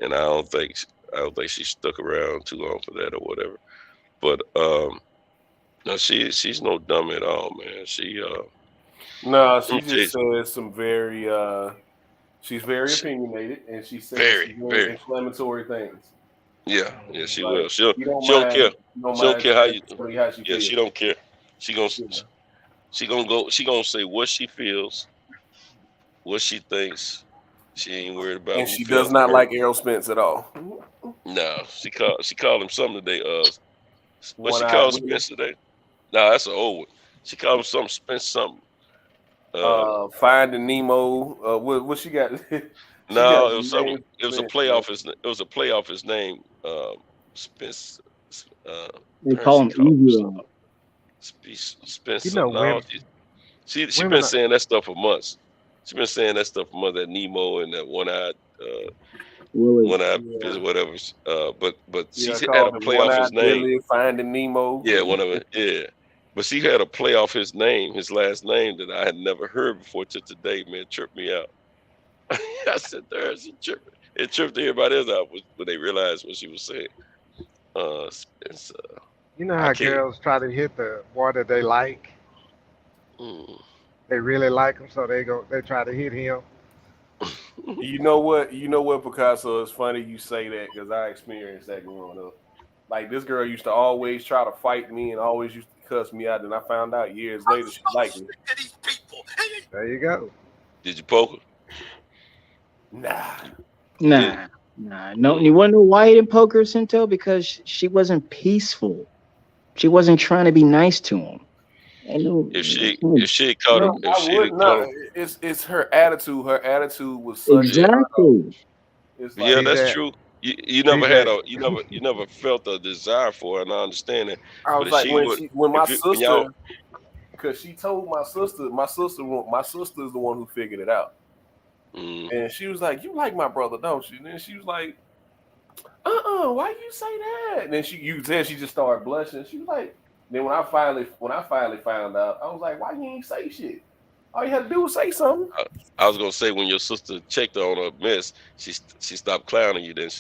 And I don't think she stuck around too long for that or whatever. But no, she's no dumb at all, man. No, Let me she tell you, just says some very she's very she, opinionated and she says very, some very very, inflammatory things. yeah, she Like will. She you don't don't care. mind you don't She don't mind care telling somebody how she yeah, feels. she don't care. She gonna Yeah. she gonna say what she feels, what she thinks. She ain't worried about And who she does feels not hurt. like Errol Spence at all. No, she called him something today. What she One-eyed called Willie. Spence today? No, that's an old one. She called him something Spence something. Finding Nemo. What she got? She got No, it was some something. names. It was a Spence, play man. off his. It was a play off his name. Spence. Uh, they her call she him called him Easy something. Rock. You Spence know, something. No, women, she been women, are, saying that stuff for months. She been saying that stuff for months. That Nemo and that Willie. one-eyed Yeah, whatever. But she yeah. had a Called him play off his One-eyed name. Willie, Finding Nemo. Yeah, one of it. Yeah. But she had a play off his name, his last name that I had never heard before till today, man. Tripped me out. I said, there's a trip. It tripped everybody else out when they realized what she was saying. It's, you know I how can't. girls try to hit the boy that they like. Mm. They really like him, so they try to hit him. You know what? You know what, Picasso? It's funny you say that because I experienced that growing up. Like this girl used to always try to fight me and always used to cuss me out. And I found out years later she liked me. There you go. Did you poke her? Nah. Nah, nah. No, you want to know why he didn't poke her, Cinto? Because she wasn't peaceful. She wasn't trying to be nice to him. And no, If she had caught him, No, if I she would had caught not. him, It's her attitude. Her attitude was such a yeah, turn off. exactly. It's yeah, like that's DJ, true. You never had DJ, a you never felt a desire for her, and I understand that. I But was if like she would, when my when y'all, sister, because she told my sister is the one who figured it out, mm, and she was like, "You like my brother, don't you?" And then she was like, why you say that?" And then you said she just started blushing. She was like, then when I finally found out, I was like, "Why you ain't say shit? All you had to do was say something." I was gonna say when your sister checked her on her mess, she stopped clowning you, then.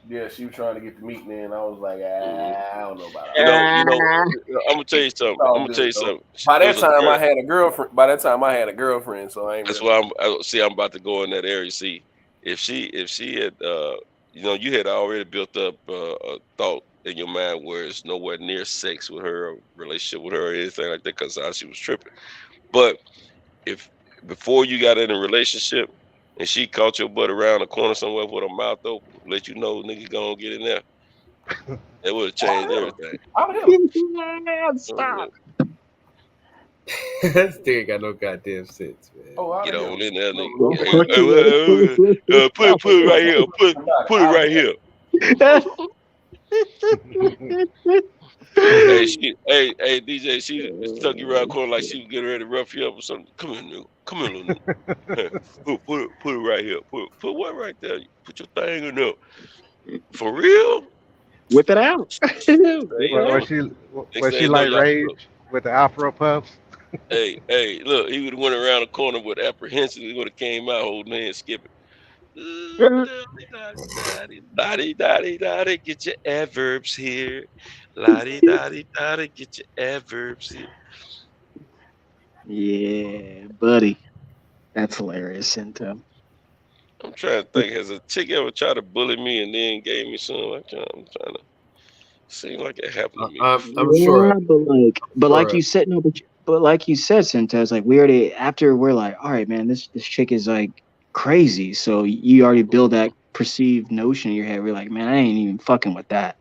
Yeah, she was trying to get the meeting in. I was like, I don't know about You all know, that. you know. I'm gonna tell you It's something. all I'm gonna tell good you though. something. By It that was a time, girl. I had a girlfriend. By that time, I had a girlfriend, so I ain't That's really. why I'm about to go in that area. See, if she had, you had already built up a thought in your mind where it's nowhere near sex with her, or relationship with her, or anything like that, because how she was tripping. But if before you got in a relationship and she caught your butt around the corner somewhere with her mouth open, let you know, nigga, gonna get in there. That would have changed everything. How about him? Stop. This thing ain't got no goddamn sense, man. Oh, out Get of on him. in there, No, nigga. no, Fuck you. Put it right here. Put it right here. Hey, DJ, she stuck you around the corner like she was getting ready to rough you up or something. Come here, nigga. Come here, little nigga. Put it right here. Put what right there? Put your thing in there. For real? Whip it out. Whip it was out. she Next was thing she you know, like y'all. Rage with the Afro puffs? Hey, look, he would have went around the corner with apprehension. He would have came out holding hands, skipping. Lottie, dotty, get your adverbs here. Lottie, dotty, get your adverbs here. Yeah, buddy. That's hilarious, Cinto. I'm trying to think. Has a chick ever tried to bully me and then gave me some? I'm trying to seem like it happened to me I'm before. Yeah, sure. but like Sure. you said, no, But like you said, Sentez, like we already after we're like, all right, man, this chick is like crazy. So you already build that perceived notion in your head. We're like, man, I ain't even fucking with that.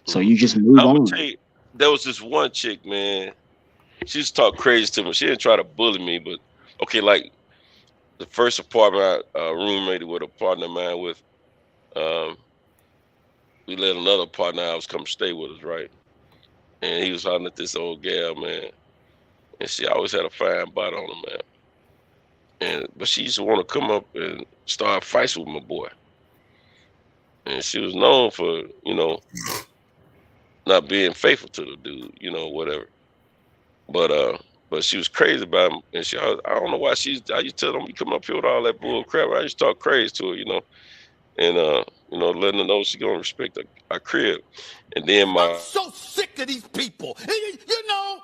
So you just move I'm gonna on. tell you, there was this one chick, man. She used to talk crazy to me. She didn't try to bully me, but okay, like the first apartment I roommated with a partner of mine with, um, we let another partner of ours come stay with us, right? And he was hollering at this old gal, man. And she always had a fine body on her, man. But she used to want to come up and start fights with my boy. And she was known for, not being faithful to the dude, whatever. But she was crazy about him, and I don't know why I used to tell them, you come up here with all that bull crap. I used to talk crazy to her, and letting her know she gonna respect our crib. And then I'm so sick of these people. You know.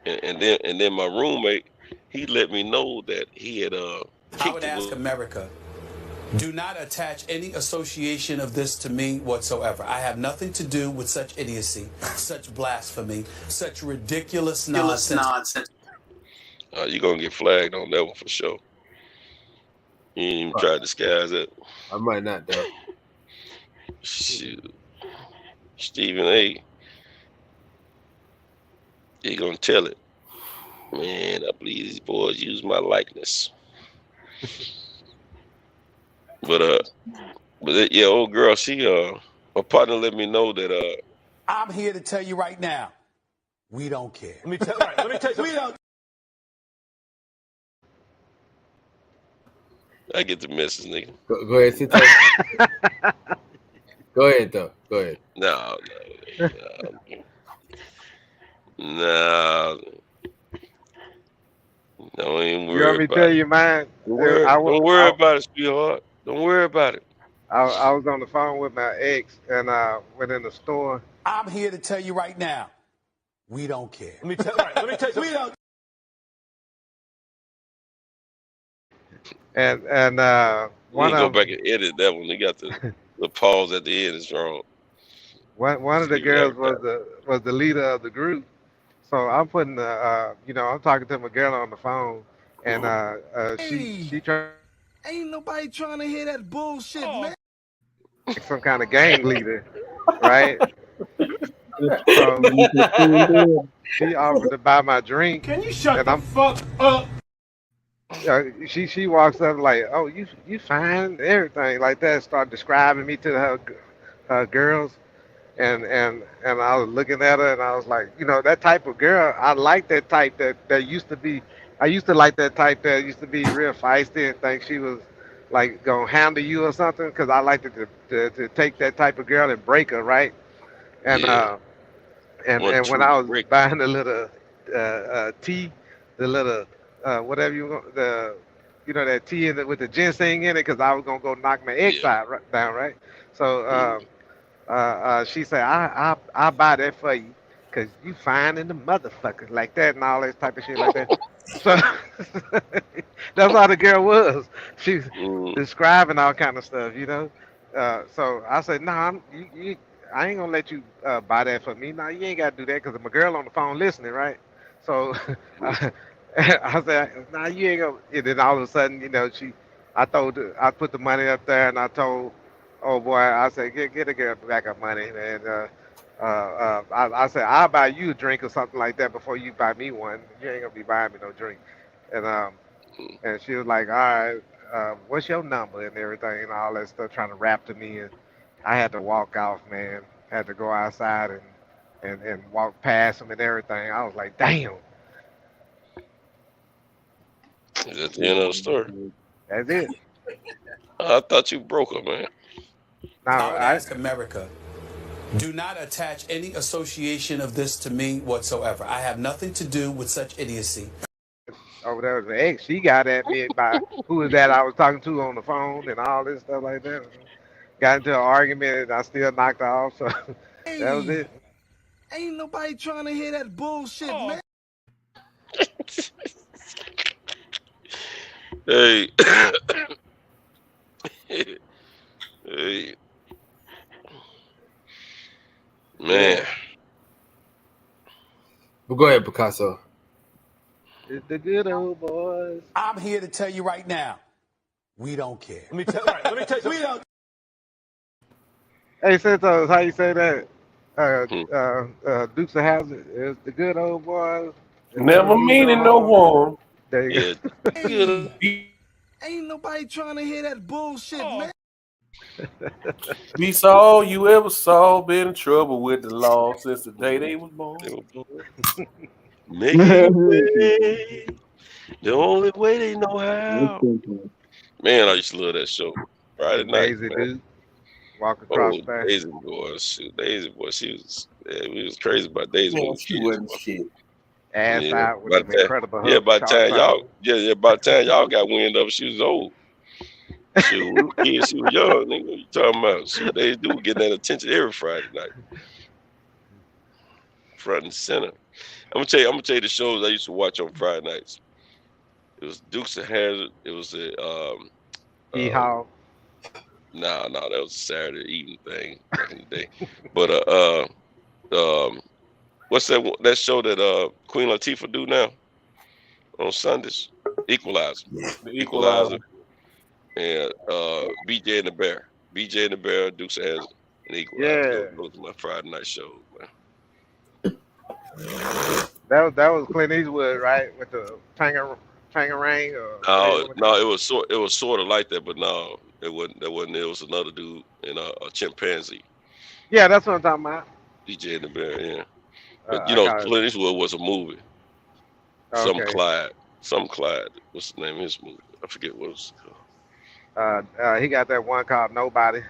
and then my roommate, he let me know that he had I would ask America, do not attach any association of this to me whatsoever. I have nothing to do with such idiocy, such blasphemy, such ridiculous nonsense. You're gonna get flagged on that one for sure. You ain't even try to disguise it. I might not though. Shoot. Stephen A. He gonna tell it. Man, I believe these boys use my likeness. But yeah, old girl, she my partner let me know that I'm here to tell you right now, we don't care. Let me tell you. We don't. I get the message, nigga. Go ahead, sit down. Go ahead, though. Go ahead. No. Don't even worry You want me to tell you mine? Don't worry about it, sweetheart. Don't worry about it. I was on the phone with my ex and went in the store. I'm here to tell you right now, we don't care. Let me tell you. We don't. And You need to go back and edit that one. They got the pause at the end is wrong. One of the girls was the leader of the group. So I'm putting I'm talking to my girl on the phone, and she tried. Ain't nobody trying to hear that bullshit, man. Some kind of gang leader, right? So she offered to buy my drink. Can you shut the fuck up? She walks up like, oh, you fine, everything like that. Start describing me to her girls, and I was looking at her and I was like, that type of girl. I like that type that used to be. I used to like that type that used to be real feisty and think she was like gonna handle you or something. Because I liked to take that type of girl and break her, right? And and when I was buying the little tea, the little whatever you want, that tea with the ginseng in it, because I was gonna go knock my ex out down, right? So she said, I'll buy that for you, cause you fine in the motherfucker like that and all that type of shit like that. So that's how the girl was. She's describing all kind of stuff, So I said, no, I ain't gonna let you buy that for me. No, you ain't gotta do that, because my girl on the phone listening, right? So I said, nah, you ain't gonna. And then all of a sudden, I put the money up there, and I told, oh boy, I said, get a girl back her money, and I said, I'll buy you a drink or something like that before you buy me one. You ain't gonna be buying me no drink. And she was like, all right, what's your number and everything and all that stuff, trying to rap to me, and I had to walk off, man. Had to go outside and walk past him and everything. I was like, damn. That's the end of the story. That's it. I thought you broke her, man. I would ask America, do not attach any association of this to me whatsoever. I have nothing to do with such idiocy. Over there was an ex. She got at me by who was that I was talking to on the phone and all this stuff like that. Got into an argument and I still knocked her off. So that was it. Ain't nobody trying to hear that bullshit, man. Hey. Hey. Man. But go ahead, Picasso. It's the good old boys. I'm here to tell you right now, we don't care. Let me tell you. We don't. Hey, Santos, how you say that? Dukes of Hazzard. It's the good old boys. And don't Never need no meaning no harm. harm. There you Yeah. go. Ain't nobody trying to hear that bullshit, man. We saw you ever saw been in trouble with the law since the day they was born. Making it way the only way they know how. Man, I used to love that show. Friday And night, Daisy man. Duke walk across there. Daisy boy, shoot, Daisy boy, we was crazy about Daisy when we She kids. wasn't shit. Ass out with by them the time, incredible yeah, hooks. by the time Charles y'all, by the time y'all got wind of it, she was old. Shoot, we were kids, she was young. Nigga, what you talking about? Shoot, they do get that attention every Friday night, front and center. I'm gonna tell you the shows I used to watch on Friday nights. It was Dukes of Hazzard. It was a Yeehaw. that was a Saturday evening thing back in the day. But what's that show that Queen Latifah do now on Sundays? Equalizer. The Equalizer. And BJ and the Bear. BJ and the Bear, Dukes of Hazzard, and Equalizer. Yeah. Those are my Friday night shows, man. That was Clint Eastwood, right? With the Tangerang or No, it was sort of like that, but no, it wasn't. It was another dude and a chimpanzee. Yeah, that's what I'm talking about. BJ and the Bear, yeah. But I got it. Clint Eastwood was a movie. Some Okay. Clyde. What's the name of his movie? I forget what it was called. He got that one called Nobody.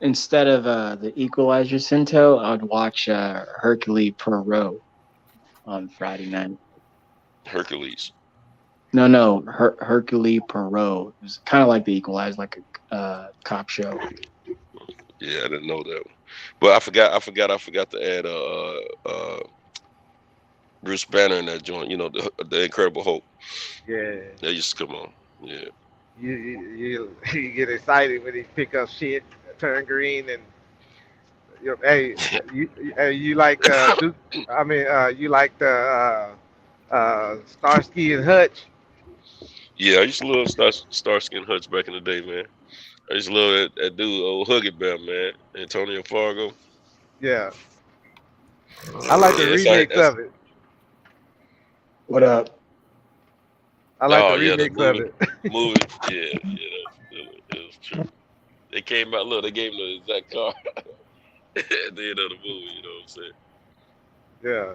Instead of the Equalizer Cinto, I'd watch Hercule Poirot on Friday night. Hercules. No, Hercule Poirot. It was kind of like the Equalizer, like a cop show. Yeah, I didn't know that one. But I forgot to add Bruce Banner in that joint. You know, the Incredible Hulk. Yeah. That used to come on. Yeah. You get excited when he pick up shit, turn green, and hey, you like Duke? I mean, you like the Starsky and Hutch? Yeah, I used to love Starsky and Hutch back in the day, man. I used to love that dude, old Huggy Bear, man, Antonio Fargo. Yeah. I like the remix of it. What up? I like the remix of it. Movie, yeah, it was true. They came out, look, they gave him the exact car at the end of the movie, you know what I'm saying? Yeah.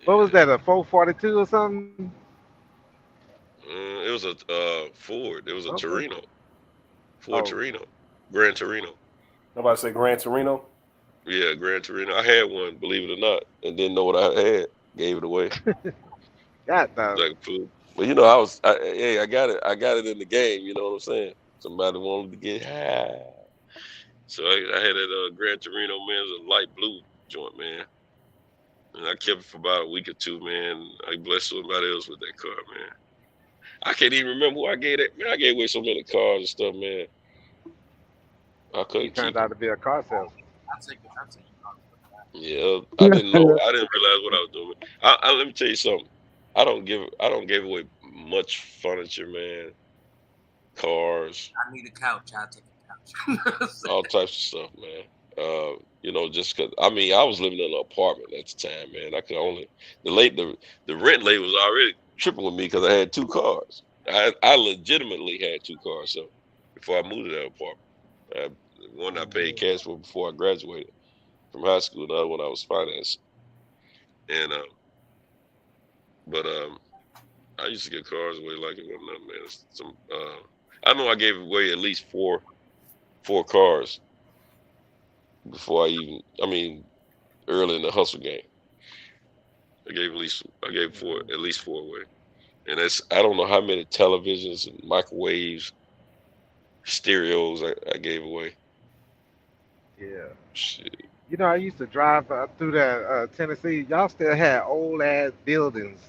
What was that, a 442 or something? It was a Ford. It was a Torino. Ford Oh. Torino. Gran Torino. Nobody say Gran Torino? Yeah, Gran Torino. I had one, believe it or not, and didn't know what I had. Gave it away. God damn. Like food. But you know, I got it in the game, you know what I'm saying? Somebody wanted to get high. So I had that Gran Torino, man. It was a light blue joint, man. And I kept it for about a week or two, man. I blessed somebody else with that car, man. I can't even remember who I gave that. Man, I gave away so many cars and stuff, man. I couldn't keep Turned out to be a car salesman. Yeah, I didn't know. I didn't realize what I was doing. Let me tell you something. I don't give away much furniture, man. Cars. I need a couch. I'll take a couch. All types of stuff, man. You know, just cause I was living in an apartment at the time, man. I could only the rent lady was already tripping with me because I had two cars. I legitimately had two cars. So before I moved to that apartment, one I paid cash for before I graduated from high school, the other one I was financing. And I used to get cars away like it wasn't nothing, man. I know I gave away at least four cars before early in the hustle game. I gave at least four away. And I don't know how many televisions and microwaves, stereos I gave away. Yeah. Shit. You know, I used to drive through that Tennessee. Y'all still had old ass buildings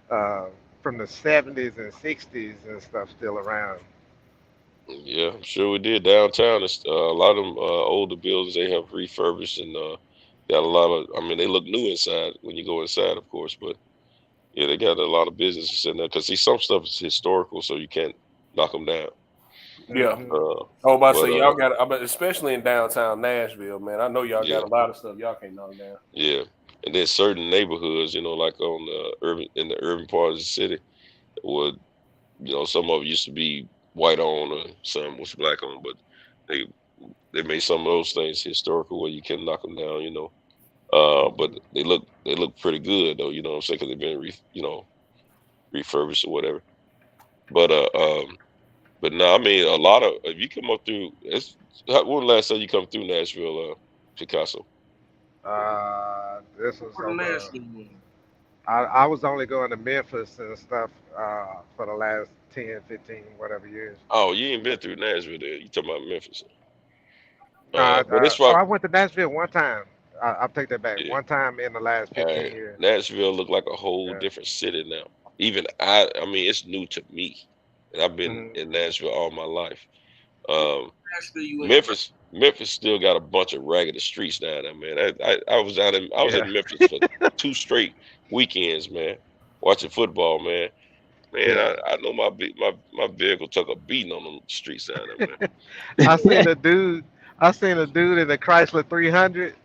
from the 70s and 60s and stuff still around. Yeah, I'm sure we did. Downtown, a lot of them older buildings they have refurbished and got a lot of. I mean, they look new inside when you go inside, of course, but yeah, they got a lot of businesses in there. Cause see, some stuff is historical, so you can't knock them down. Yeah. Mm-hmm. I was about to But say y'all got, I bet especially in downtown Nashville, man. I know y'all yeah, got a lot of stuff y'all can't knock down. yeah, and then certain neighborhoods, like on the urban part of the city, would some of it used to be white owned or some was black owned, but they they made some of those things historical where you can knock them down. But they look pretty good though. You know what I'm saying? Because they've been refurbished or whatever. But but no, I mean a lot of if you come up through, when the last time you come through Nashville, Picasso? This was For the over. national one. I was only going to Memphis and stuff for the last 10, 15, whatever years. Oh, you ain't been through Nashville there. You talking about Memphis? No, But it's far. I went to Nashville one time. I'll take that back. Yeah. One time in the last 15 years. Nashville look like a whole Yeah. different city now. Even I mean, it's new to me, and I've been Mhm. in Nashville all my life. Um, Nashville, you in? Memphis still got a bunch of raggedy streets down there, man. I was I was Yeah. in Memphis for 2 straight weekends, man, watching football, man. Man, Yeah. I know my vehicle took a beating on them streets down there, man. I seen a dude. I seen a dude in a Chrysler 300,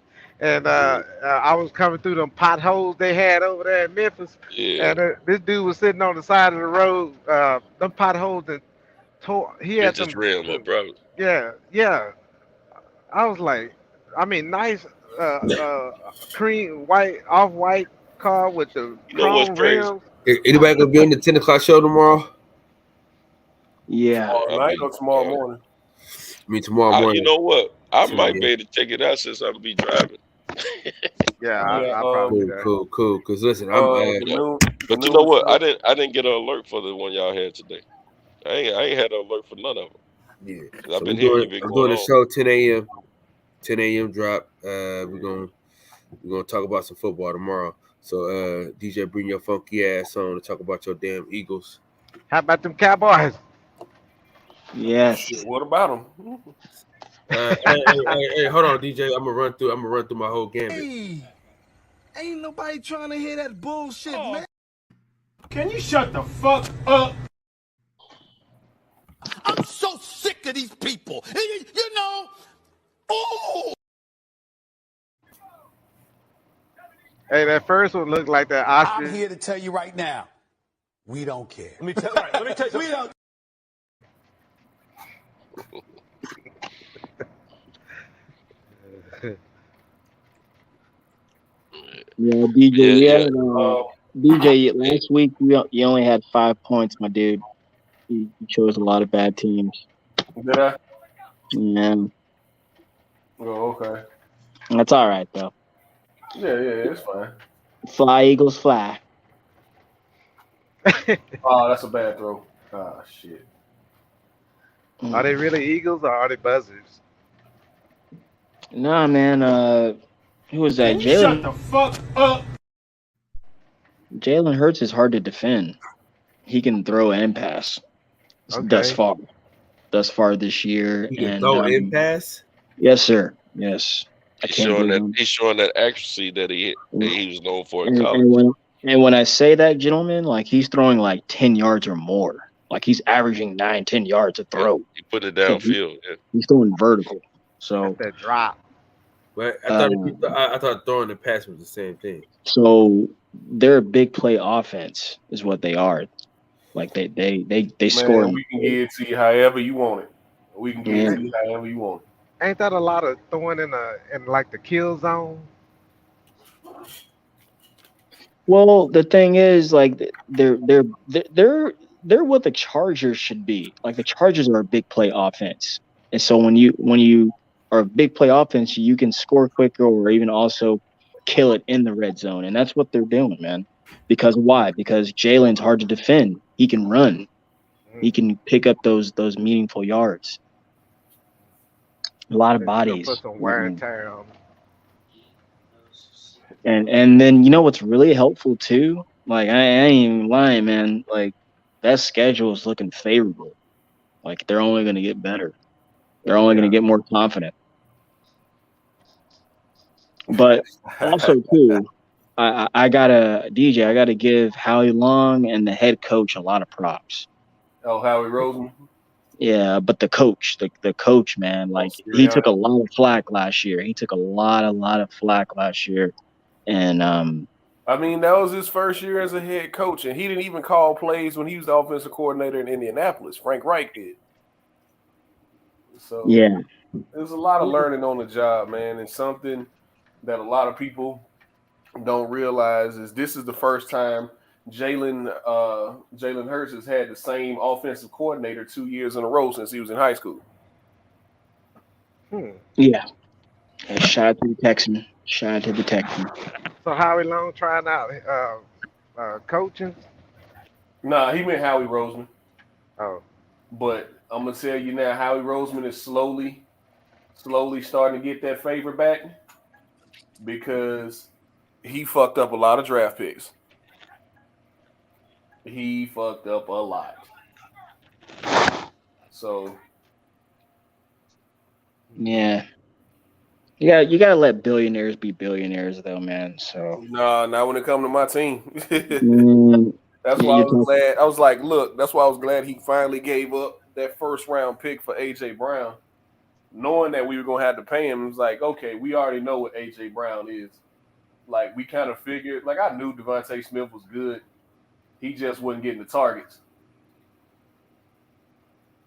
and Mhm. I was coming through them potholes they had over there in Memphis, Yeah, and this dude was sitting on the side of the road. Them potholes that tore. He had bitch just them. ran up, probably. Yeah, yeah. I was like, I mean, nice, cream white, off white car with the You know what's chrome crazy? rims. Anybody gonna be on the 10 o'clock show tomorrow? Yeah. Tomorrow I'll night be. or tomorrow morning? I mean tomorrow You morning. know what? I 10 might be a.m. able to take it out since I'll be driving. Yeah, All right. Yeah. I'll probably be Cool, there. cool, cool. Cause listen, I'm The Yeah. the But you know noon what? I show. didn't get an alert for the one y'all had today. I ain't had an alert for none of them. yeah. 'Cause I've So been hearing you been I'm going doing the on. show 10 a.m. 10 a.m. drop. We're gonna talk about some football tomorrow. So DJ, bring your funky ass on to talk about your damn Eagles. How about them Cowboys? Yes. Shit, what about them? Hey, hold on, DJ. I'm gonna run through my whole gambit. Hey, ain't nobody trying to hear that bullshit, man. Can you shut the fuck up? I'm so sick of these people. You know, oh. Hey, that first one looked like that I'm ostrich. here to tell you right now, we don't care. Let me tell you something. We don't. Yeah, DJ. Yeah, We had yeah. DJ last week. You only had 5 points, my dude. You chose a lot of bad teams. Did I? Yeah, Oh, okay. that's all right though. Yeah, it's fine. Fly, Eagles, fly. Oh, that's a bad throw. Ah, shit. Are they really eagles or are they buzzards? Nah, man. Who was that? Can you shut the fuck up? Jalen Hurts is hard to defend. He can throw and pass. Thus Okay. far this year, He can and throw and pass. yes, sir. Yes, I He's can't showing believe that him. he's showing that accuracy that he was known for in And, college. and when I say that, gentlemen, like he's throwing like 10 yards or more. Like he's averaging 9, 10 yards a Yeah, throw. he put it So downfield. Yeah. he's throwing vertical. That's So that drop. But I thought throwing and passing was the same thing. so they're a big play offense, is what they are. Like they score. Man, we can get it to you however you want it. We can get it Yeah. to you however you want it. Ain't that a lot of throwing in like the kill zone? Well, the thing is, like they're what the Chargers should be. Like the Chargers are a big play offense, and so when you are a big play offense, you can score quicker or even also kill it in the red zone, and that's what they're doing, man. Because why? Because Jalen's hard to defend. He can run. He Mm. can pick up those meaningful yards. A lot of They're just gonna bodies. put some wear and tear on them. And then you know what's really helpful too? Like I ain't even lying, man. Like that schedule is looking favorable. Like they're only going to get better. They're only going to get more confident. But also too, I gotta give Howie Long and the head coach a lot of props. Oh, Howie Roseman. Yeah, but the coach, the coach, man, like he took a lot of flack last year. He took a lot of flack last year, and I mean, that was his first year as a head coach, and he didn't even call plays when he was the offensive coordinator in Indianapolis. Frank Reich did. So yeah, there's a lot of learning on the job, man, and something that a lot of people don't realize is this is the first time Jalen Hurts has had the same offensive coordinator 2 years in a row since he was in high school. Yeah. Shout out to the Texan. Shout out to the Texan. So Howie Long trying out coaching? Nah, he meant Howie Roseman. Oh. But I'm gonna tell you now, Howie Roseman is slowly starting to get that favor back because he fucked up a lot of draft picks. He fucked up a lot. So yeah. You gotta let billionaires be billionaires though, man. So nah, not when it comes to my team. That's yeah, why I was glad. I was like, look, that's why I was glad he finally gave up that first round pick for AJ Brown, knowing that we were gonna have to pay him. It was like, okay, we already know what AJ Brown is. Like we kind of figured, like I knew Devontae Smith was good. He just wasn't getting the targets.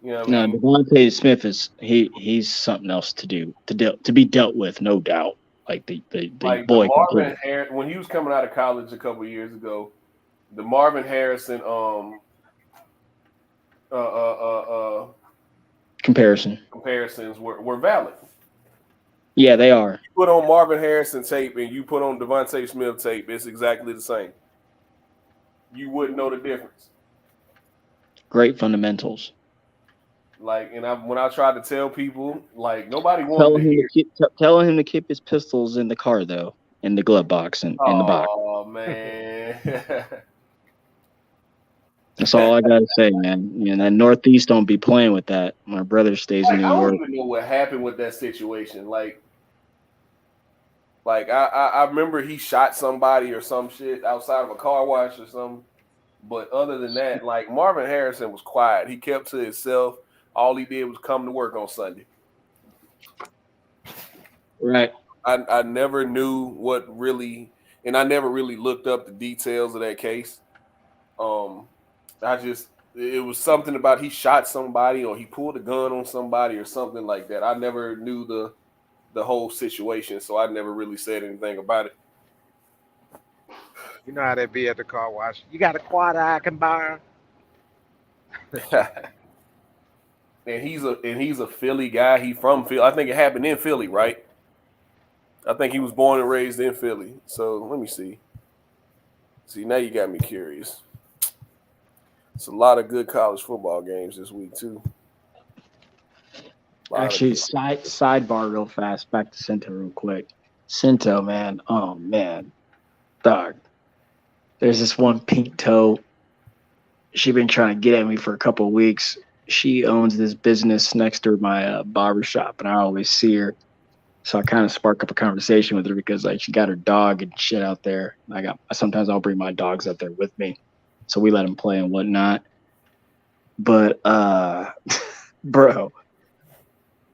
You know what I mean? Devontae Smith is he's something else to be dealt with, no doubt. Like the boy. Marvin Harris, when he was coming out of college a couple of years ago, the Marvin Harrison comparisons were valid. Yeah, they are. You put on Marvin Harrison tape and you put on Devontae Smith tape, it's exactly the same. You wouldn't know the difference. Great fundamentals. Like, and when I tried to tell people, like nobody wanted telling him to keep his pistols in the car though, in the glove box and in the box. Oh man. That's all I gotta say, man. You know, that Northeast don't be playing with that. My brother stays in New York. I don't even know what happened with that situation. Like I remember he shot somebody or some shit outside of a car wash or something. But other than that, like Marvin Harrison was quiet. He kept to himself. All he did was come to work on Sunday. Right. I never knew what really, and I never really looked up the details of that case. It was something about he shot somebody or he pulled a gun on somebody or something like that. I never knew the whole situation, so I never really said anything about it. You know how they be at the car wash. You got a quad I can borrow? And he's a Philly guy. He from Philly. I think it happened in Philly, right? I think he was born and raised in Philly. So let me see. See, now you got me curious. It's a lot of good college football games this week too. Actually, sidebar real fast. Back to Cinto real quick. Cinto, man. Oh man, dog. There's this one pink toe. She been trying to get at me for a couple of weeks. She owns this business next to my barber shop, and I always see her. So I kind of spark up a conversation with her because like she got her dog and shit out there. Sometimes I'll bring my dogs out there with me, so we let them play and whatnot. But bro,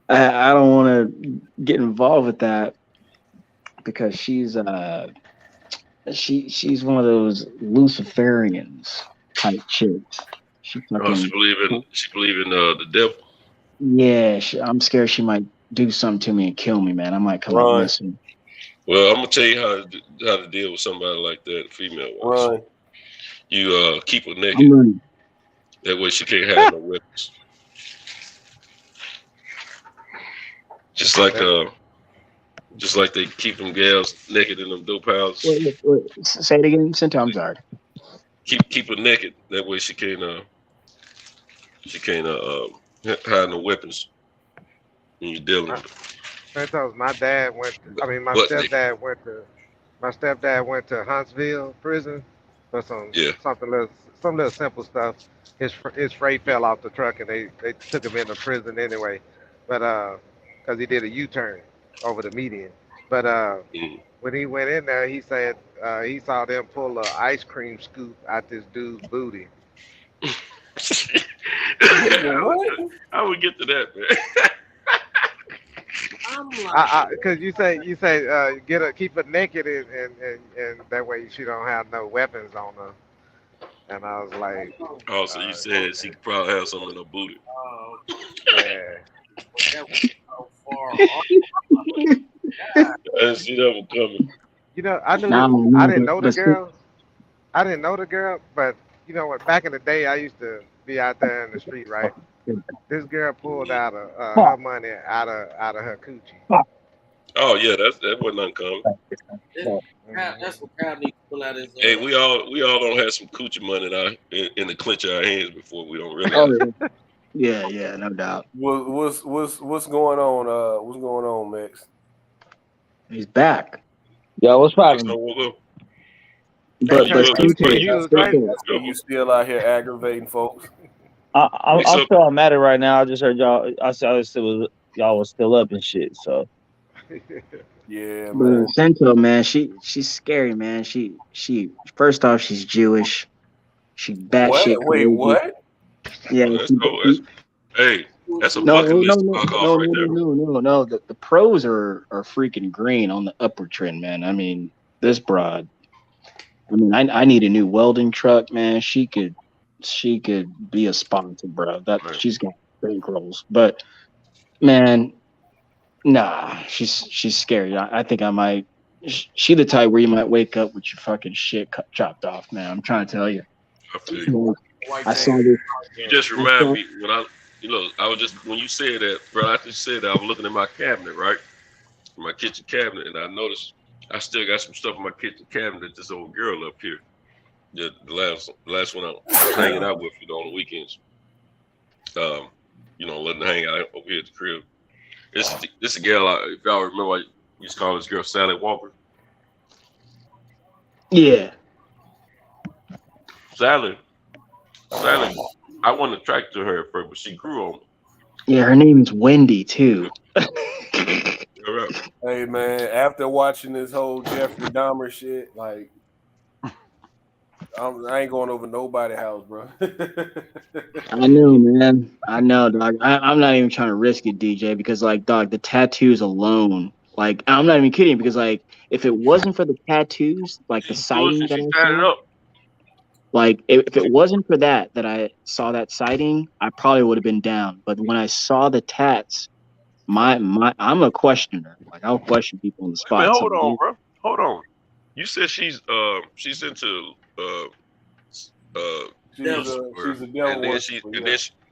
I don't want to get involved with that because she's one of those Luciferians type chicks. She believe in the devil. Yeah, I'm scared she might do something to me and kill me, man. I might come up missing. Well, I'm gonna tell you how to deal with somebody like that, female wise. Right. You keep her naked. That way she can't have no weapons. Just like they keep them gals naked in them dope houses. Wait. Say it again, Cinto. I'm sorry. Keep her naked. That way she can't hide no weapons when you're dealing with her. Santos, my stepdad went to Huntsville prison for something some little simple stuff. His freight fell off the truck and they took him into prison anyway, but because he did a U-turn over the median. But Mm. when he went in there, he said he saw them pull a ice cream scoop out this dude's booty. How we get to that, man? I'm like, Because you say keep it naked and that way she don't have no weapons on her. And I was like, Oh, so you said she could probably have something in her booty. oh, yeah. that was so far off. I didn't see that one coming. You know, I No, didn't know the but girl. I didn't know the girl, but you know what? Back in the day, I used to be out there in the street, right? This girl pulled out her money out of her coochie. Oh yeah, that wasn't uncommon. That's what Crowd needs to pull out his. Hey, we all don't have some coochie money in the clench of our hands before we don't realize. Oh, yeah, no doubt. What's going on? What's going on, Max? He's back. Yo, what's Next poppin'? time we'll go. But You still out here aggravating folks? I'm still on Matter right now. I just heard y'all. I saw y'all was still up and shit. So yeah, man. Sento, man, she's scary, man. She first off, she's Jewish. She batshit Wait, crazy. what? Yeah. Hey, that's a bucket list fuck off right there. No. The pros are freaking green on the upward trend, man. I mean, this broad. I mean, I need a new welding truck, man. She could be a sponsor, bro. She's got bankrolls, but man, nah, she's scary. I think I might. She the type where you might wake up with your fucking shit chopped off, man. I'm trying to tell you. I feel you. I saw this. You just remind me when I was just when you said that, bro. I just said that I was looking at my cabinet, right, my kitchen cabinet, and I noticed I still got some stuff in my kitchen cabinet that this old girl up here, the last one I was hanging out with, on the weekends. Letting her hang out over here at the crib. This a girl. If y'all remember, I used to call this girl Sally Walker. Yeah. Sally. I wasn't attracted to her at first, but she grew on me. Yeah, her name's Wendy too. Hey man, after watching this whole Jeffrey Dahmer shit, like I ain't going over nobody's house, bro. I know, man. I know, dog. I'm not even trying to risk it, DJ, because like, dog, the tattoos alone, like, I'm not even kidding, because like, if it wasn't for the tattoos, like the sighting that I saw, like, if it wasn't for that I saw that sighting, I probably would have been down. But when I saw the tats, I'm a questioner. Like, I'll question people on the spot. Wait, hold on, bro. Hold on. You said she's into Lucifer, she's a devil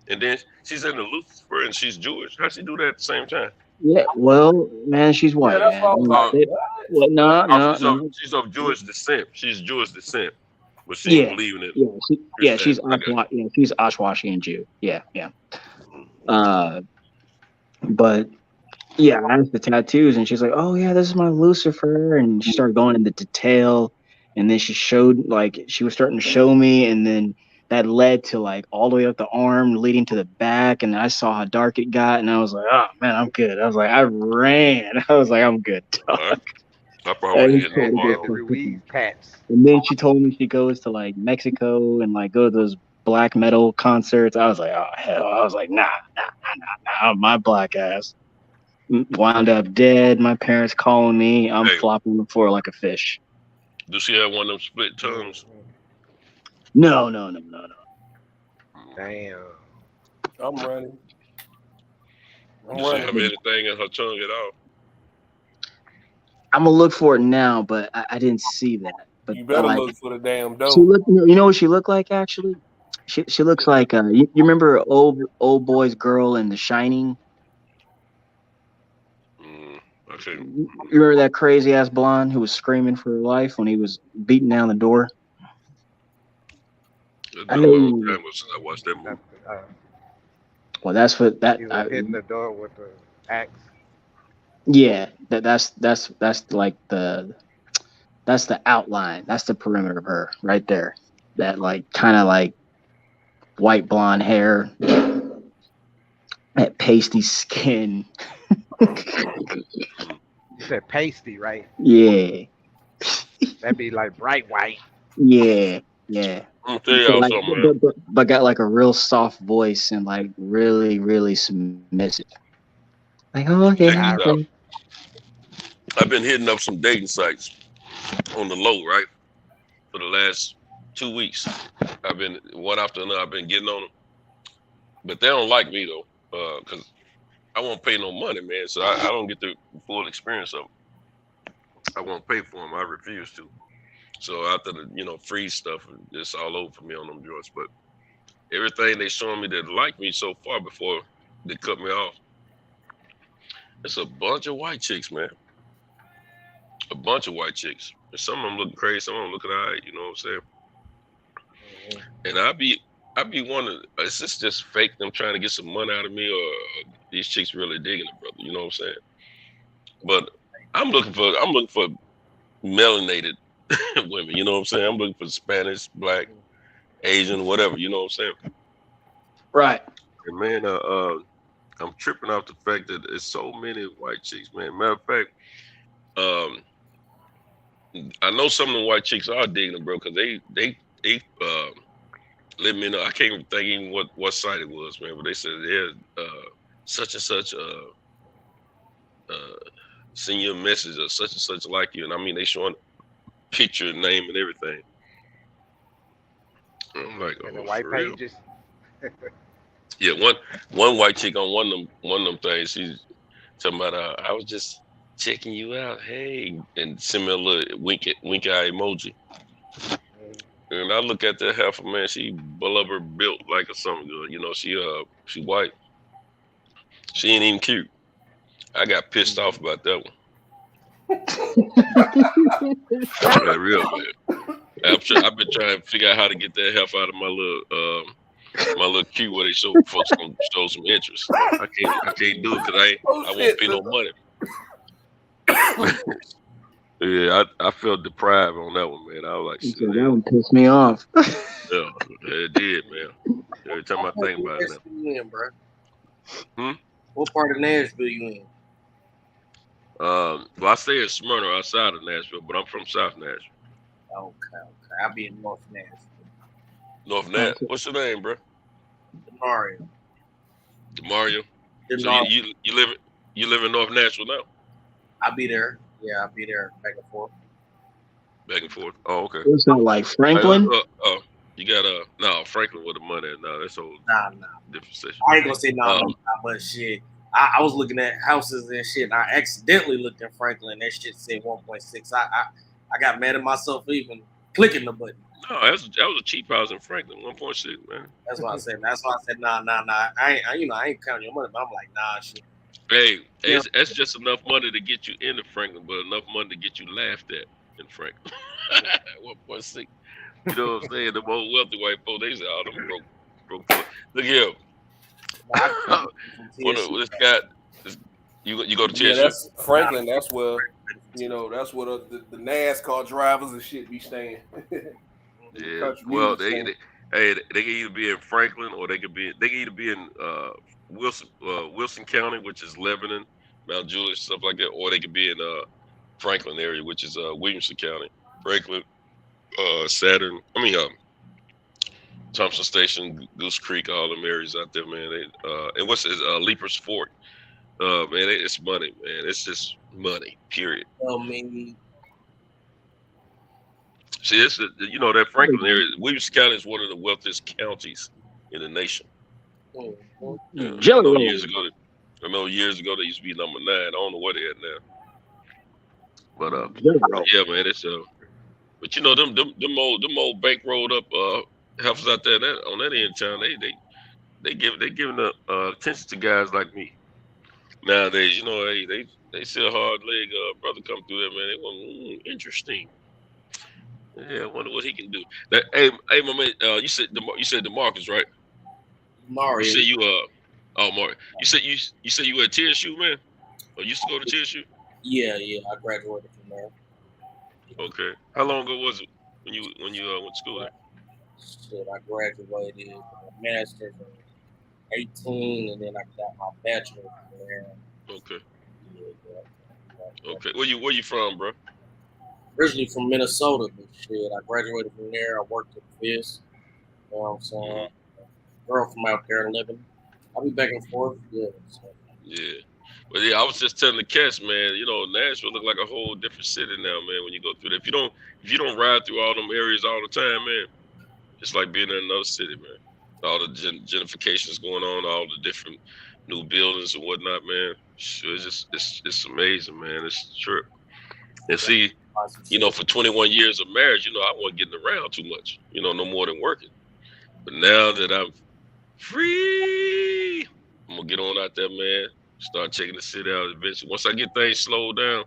and then she's into Lucifer, and she's Jewish. How she do that at the same time? Yeah, well, man, she's white, that's man. No. She's of Jewish descent. She's Jewish descent, but she ain't believing it. She's Ashwashi Jew. Yeah. But yeah, I asked the tattoos, and she's like, "Oh yeah, this is my Lucifer," and she started going into detail, and then she was starting to show me, and then that led to like all the way up the arm, leading to the back, and I saw how dark it got, and I was like, "Oh man, I'm good." I was like, I ran. I was like, I'm good, dog. I probably hit no And then she told me she goes to like Mexico and like go to those black metal concerts. I was like, oh hell. I was like, nah, my black ass. Wound up dead. My parents calling me. I'm flopping on the floor like a fish. Do she have one of them split tongues? No. Damn. I'm running. Does she have anything in her tongue at all? I'm gonna look for it now, but I didn't see that. But you better look for the damn dope. You know what she looked like actually? She looks like you remember old boy's girl in The Shining? You remember that crazy ass blonde who was screaming for her life when he was beating down the door? I know. I watched that movie. Well, that's what that. He was hitting the door with the axe. Yeah, that's like that's the outline. That's the perimeter of her right there. that like kind of like white blonde hair, that pasty skin. You said pasty, right? Yeah, That'd be like bright white. yeah, yeah. I'm gonna tell y'all Like, something, man. but got like a real soft voice and like really, really submissive. Like, oh Check yeah, this out. I've been hitting up some dating sites on the low, right? For the last 2 weeks. I've been one after another. I've been getting on them, but they don't like me though, because I won't pay no money, man. So I don't get the full experience of them. I won't pay for them. I refuse to. So after the free stuff, it's all over for me on them joints. But everything they showing me that like me so far before they cut me off, it's a bunch of white chicks, man. A bunch of white chicks. And some of them looking crazy, some of them looking all right, you know what I'm saying? And I be wondering, is this just fake them trying to get some money out of me, or these chicks really digging it, brother? You know what I'm saying? But I'm looking for melanated women, you know what I'm saying? I'm looking for Spanish, black, Asian, whatever, you know what I'm saying? right. And man, I'm tripping off the fact that there's so many white chicks, man. Matter of fact, I know some of the white chicks are digging them, bro, because they let me know. I can't even think even what site it was, man, but they said they're such and such send you a message or such and such like you, and I mean they showing picture, name, and everything. I'm like, And the oh, white for real? pages. Yeah, one white chick on one of them things. She's talking about I was just checking you out, hey, and send me a little wink eye emoji. And I look at that heifer, man. She blubber built like a something good. You know, she white. She ain't even cute. I got pissed off about that one. Man, real man. I've been trying to figure out how to get that heifer out of my little queue where they show folks gonna show some interest. I can't do it because I won't pay no money. Yeah, I felt deprived on that one, man. I was like, shit, That one pissed me off. yeah, it did, man. Every time I think about it now. You in, bro? What part of Nashville you in? Well, I stay in Smyrna outside of Nashville, but I'm from South Nashville. Okay. I'll be in North Nashville. North Nashville. What's your name, bro? Demario. Demario. So you live in North Nashville now? I'll be there. Yeah, I'll be there back and forth. Back and forth. Oh, okay. What's that like, Franklin? You got no Franklin with the money. No, that's all different situation. I ain't gonna say no, but shit. I was looking at houses and shit. And I accidentally looked at Franklin. That shit said 1.6. I got mad at myself for even clicking the button. No, that was a cheap house in Franklin, 1.6, man. That's why I said. Nah. I ain't counting your money, but I'm like, nah, shit. Hey, that's just enough money to get you into Franklin, but enough money to get you laughed at in Franklin. 1.6. You know what I'm saying? The most wealthy white folks, they say, "Oh, them broke." Look here. This guy, you go to TSU? Yeah, that's Franklin. That's where that's where the NASCAR drivers and shit be staying. Yeah. Well, they can either be in Franklin or they can either be in Wilson County, which is Lebanon, Mount Julius, stuff like that, or they could be in Franklin area, which is Williamson County, Franklin, Thompson Station, Goose Creek, all them areas out there, man. And what's Leapers Fork? Man, it's money, man. It's just money, period. Well, maybe. See, it's that Franklin area. Williamson County is one of the wealthiest counties in the nation. I know years ago they used to be number 9. I don't know what they at now. But yeah, man, it's but them old bank rolled up heifers out there on that end of town. They giving the attention to guys like me nowadays. They see a hard leg brother come through there, man. They want interesting. Yeah, I wonder what he can do. Hey, my man, you said DeMarcus, right? Mario. You said Mario. You said you were at TSU, man. Or used to go to TSU? Yeah, I graduated from there. Okay. How long ago was it when you went to school there? Shit, I graduated with a master's at 18, and then I got my bachelor's from there. Okay. Yeah. Okay. Where you from, bro? Originally from Minnesota, but shit, I graduated from there. I worked at Fizz. You know what I'm saying? Girl from out there living. I'll be back and forth. Yeah. So. Yeah. But yeah, I was just telling the cats, man, you know, Nashville look like a whole different city now, man, when you go through there. If you don't ride through all them areas all the time, man, it's like being in another city, man. All the gentrifications going on, all the different new buildings and whatnot, man. Sure, it's amazing, man. It's a trip. And see, you know, for 21 years of marriage, you know, I wasn't getting around too much, you know, no more than working. But now that I'm free, I'm gonna get on out there, man. Start checking the city out eventually. Once I get things slowed down,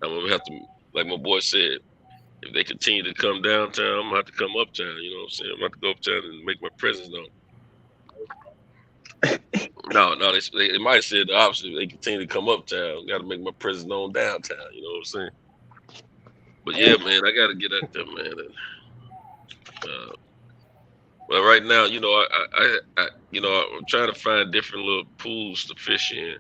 I'm gonna have to, like my boy said, if they continue to come downtown, I'm gonna have to come uptown. You know what I'm saying? I'm gonna have to go uptown and make my presence known. No, they might have said the opposite. If they continue to come uptown, got to make my presence known downtown. You know what I'm saying? But yeah, man, I got to get out there, man. And, well, right now, you know, I'm trying to find different little pools to fish in.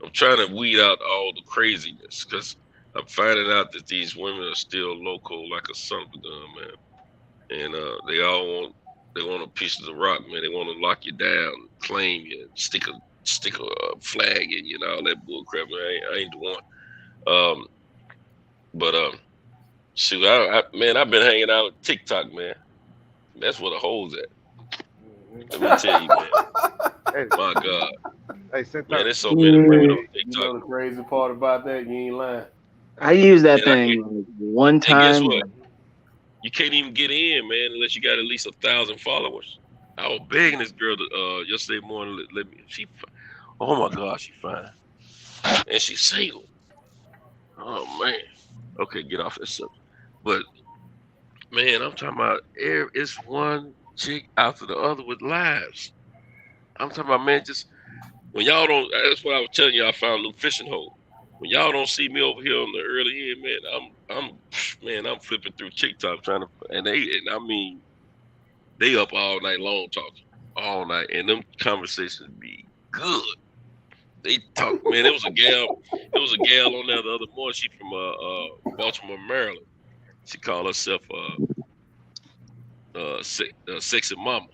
I'm trying to weed out all the craziness because I'm finding out that these women are still local like a son of a gun, man. And they want a piece of the rock, man. They want to lock you down, claim you, stick a flag in you, and all that bull crap. Man, I ain't the one. Shoot, man, I've been hanging out with TikTok, man. That's where the hole's at. Let me tell you, man. My God. Hey, man, there's so many women on TikTok. You know the crazy part about that? You ain't lying. I use that thing like one time. And guess what? You can't even get in, man, unless you got at least 1,000 followers. I was begging this girl to yesterday morning. Let me. Oh my God, she fine, and she's single. Oh man. Okay, get off that subject. But man, I'm talking about it's one chick after the other with lives. I'm talking about, man, just when y'all don't. That's what I was telling you. I found a new fishing hole. When y'all don't see me over here on the early end, man, I'm flipping through TikTok trying to, and I mean, they up all night long talking, all night, and them conversations be good. They talk, man. It was a gal on there the other morning. She from Baltimore, Maryland. She called herself Sexy Mama,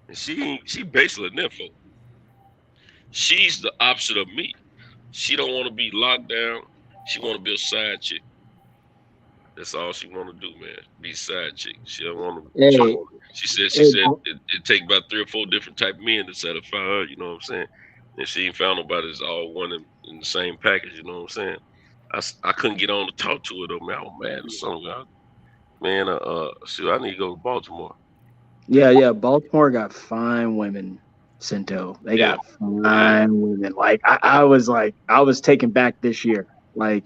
and she basically a nympho. She's the opposite of me. She don't want to be locked down. She want to be a side chick. That's all she want to do, man. Be side chick. She don't want to. Hey, she said it take about 3 or 4 different type of men to satisfy her. You know what I'm saying? And she ain't found nobody that's all one in the same package. You know what I'm saying? I couldn't get on to talk to her though, man. I was mad or something. Man, shoot, I need to go to Baltimore. Yeah. Baltimore got fine women, Cinto. They got fine women. Like I was taken back this year. Like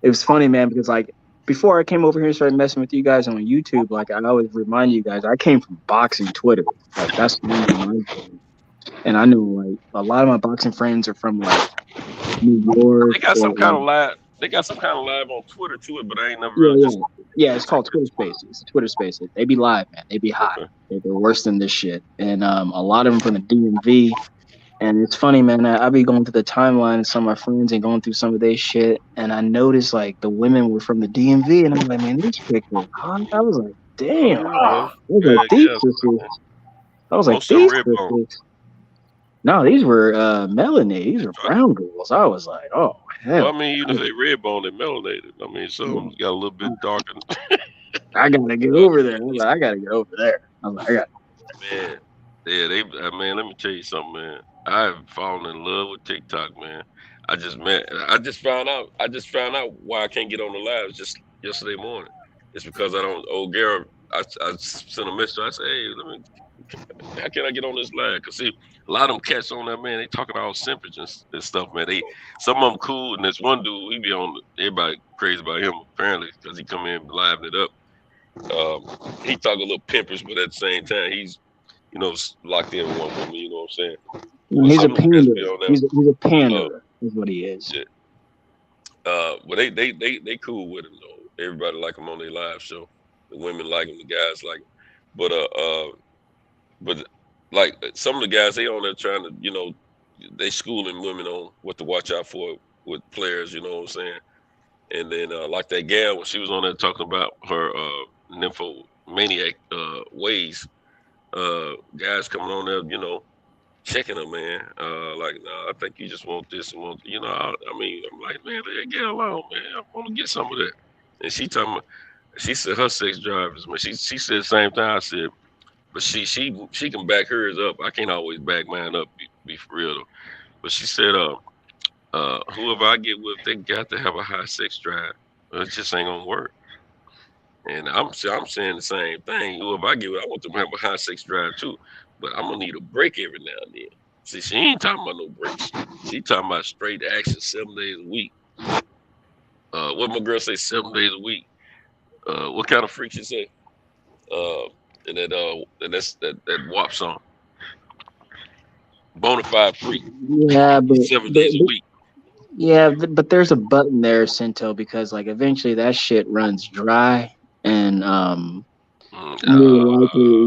it was funny, man, because like before I came over here and started messing with you guys on YouTube, like I always remind you guys, I came from boxing Twitter. Like that's my thing. And I knew like a lot of my boxing friends are from like New York. They got some kind of live. They got some kind of live on Twitter to it, but I ain't never really. Yeah, it's called Twitter Spaces. Twitter Spaces. They be live, man. They be hot. They're worse than this shit. And a lot of them from the DMV. And it's funny, man. I be going through the timeline of some of my friends and going through some of their shit. And I noticed like the women were from the DMV, and I'm like, man, these chicks are hot. I was like, damn. I was like, these sisters. No, these were melanated. These were brown girls. I was like, oh hell. Well, I mean, even if they red bone, they melanated. I mean, some got a little bit darker. I gotta get over there. I gotta get over there. I was like, Man, yeah, man, let me tell you something, man. I've fallen in love with TikTok, man. I just found out why I can't get on the lives just yesterday morning. It's because I don't. Old Garrett, I sent a message. I said, hey, how can I get on this live? Cause see, a lot of them cats on there, man, they talking all simpage and stuff, man. Some of them cool, and this one dude, he be on. Everybody crazy about him apparently, cause he come in and liven it up. He talk a little pimpers, but at the same time, he's, you know, locked in with one woman. You know what I'm saying? He's a panderer. He's a panderer. Is what he is. Yeah. But they cool with him though. Everybody like him on their live show. The women like him. The guys like him. But but like some of the guys, they on there trying to, they schooling women on what to watch out for with players. You know what I'm saying? And then like that gal when she was on there talking about her nymphomaniac ways, guys coming on there, checking her, man. Like, nah, I think you just want this and want, I mean, I'm like, man, let that gal alone, man. I want to get some of that. And she said her sex drive is, man. She said the same thing I said, but she can back hers up. I can't always back mine up. Be for real though. But she said, whoever I get with, they got to have a high sex drive. It just ain't gonna work. And I'm saying the same thing. Whoever I get with, I want them to have a high sex drive too. But I'm gonna need a break every now and then. See, she ain't talking about no breaks. She talking about straight action 7 days a week. What my girl say 7 days a week? What kind of freak she say? And that's that WAP song. Bonafide freak. Yeah, but 7 days a week. yeah, but there's a button there, Cinto, because like eventually that shit runs dry, and more likely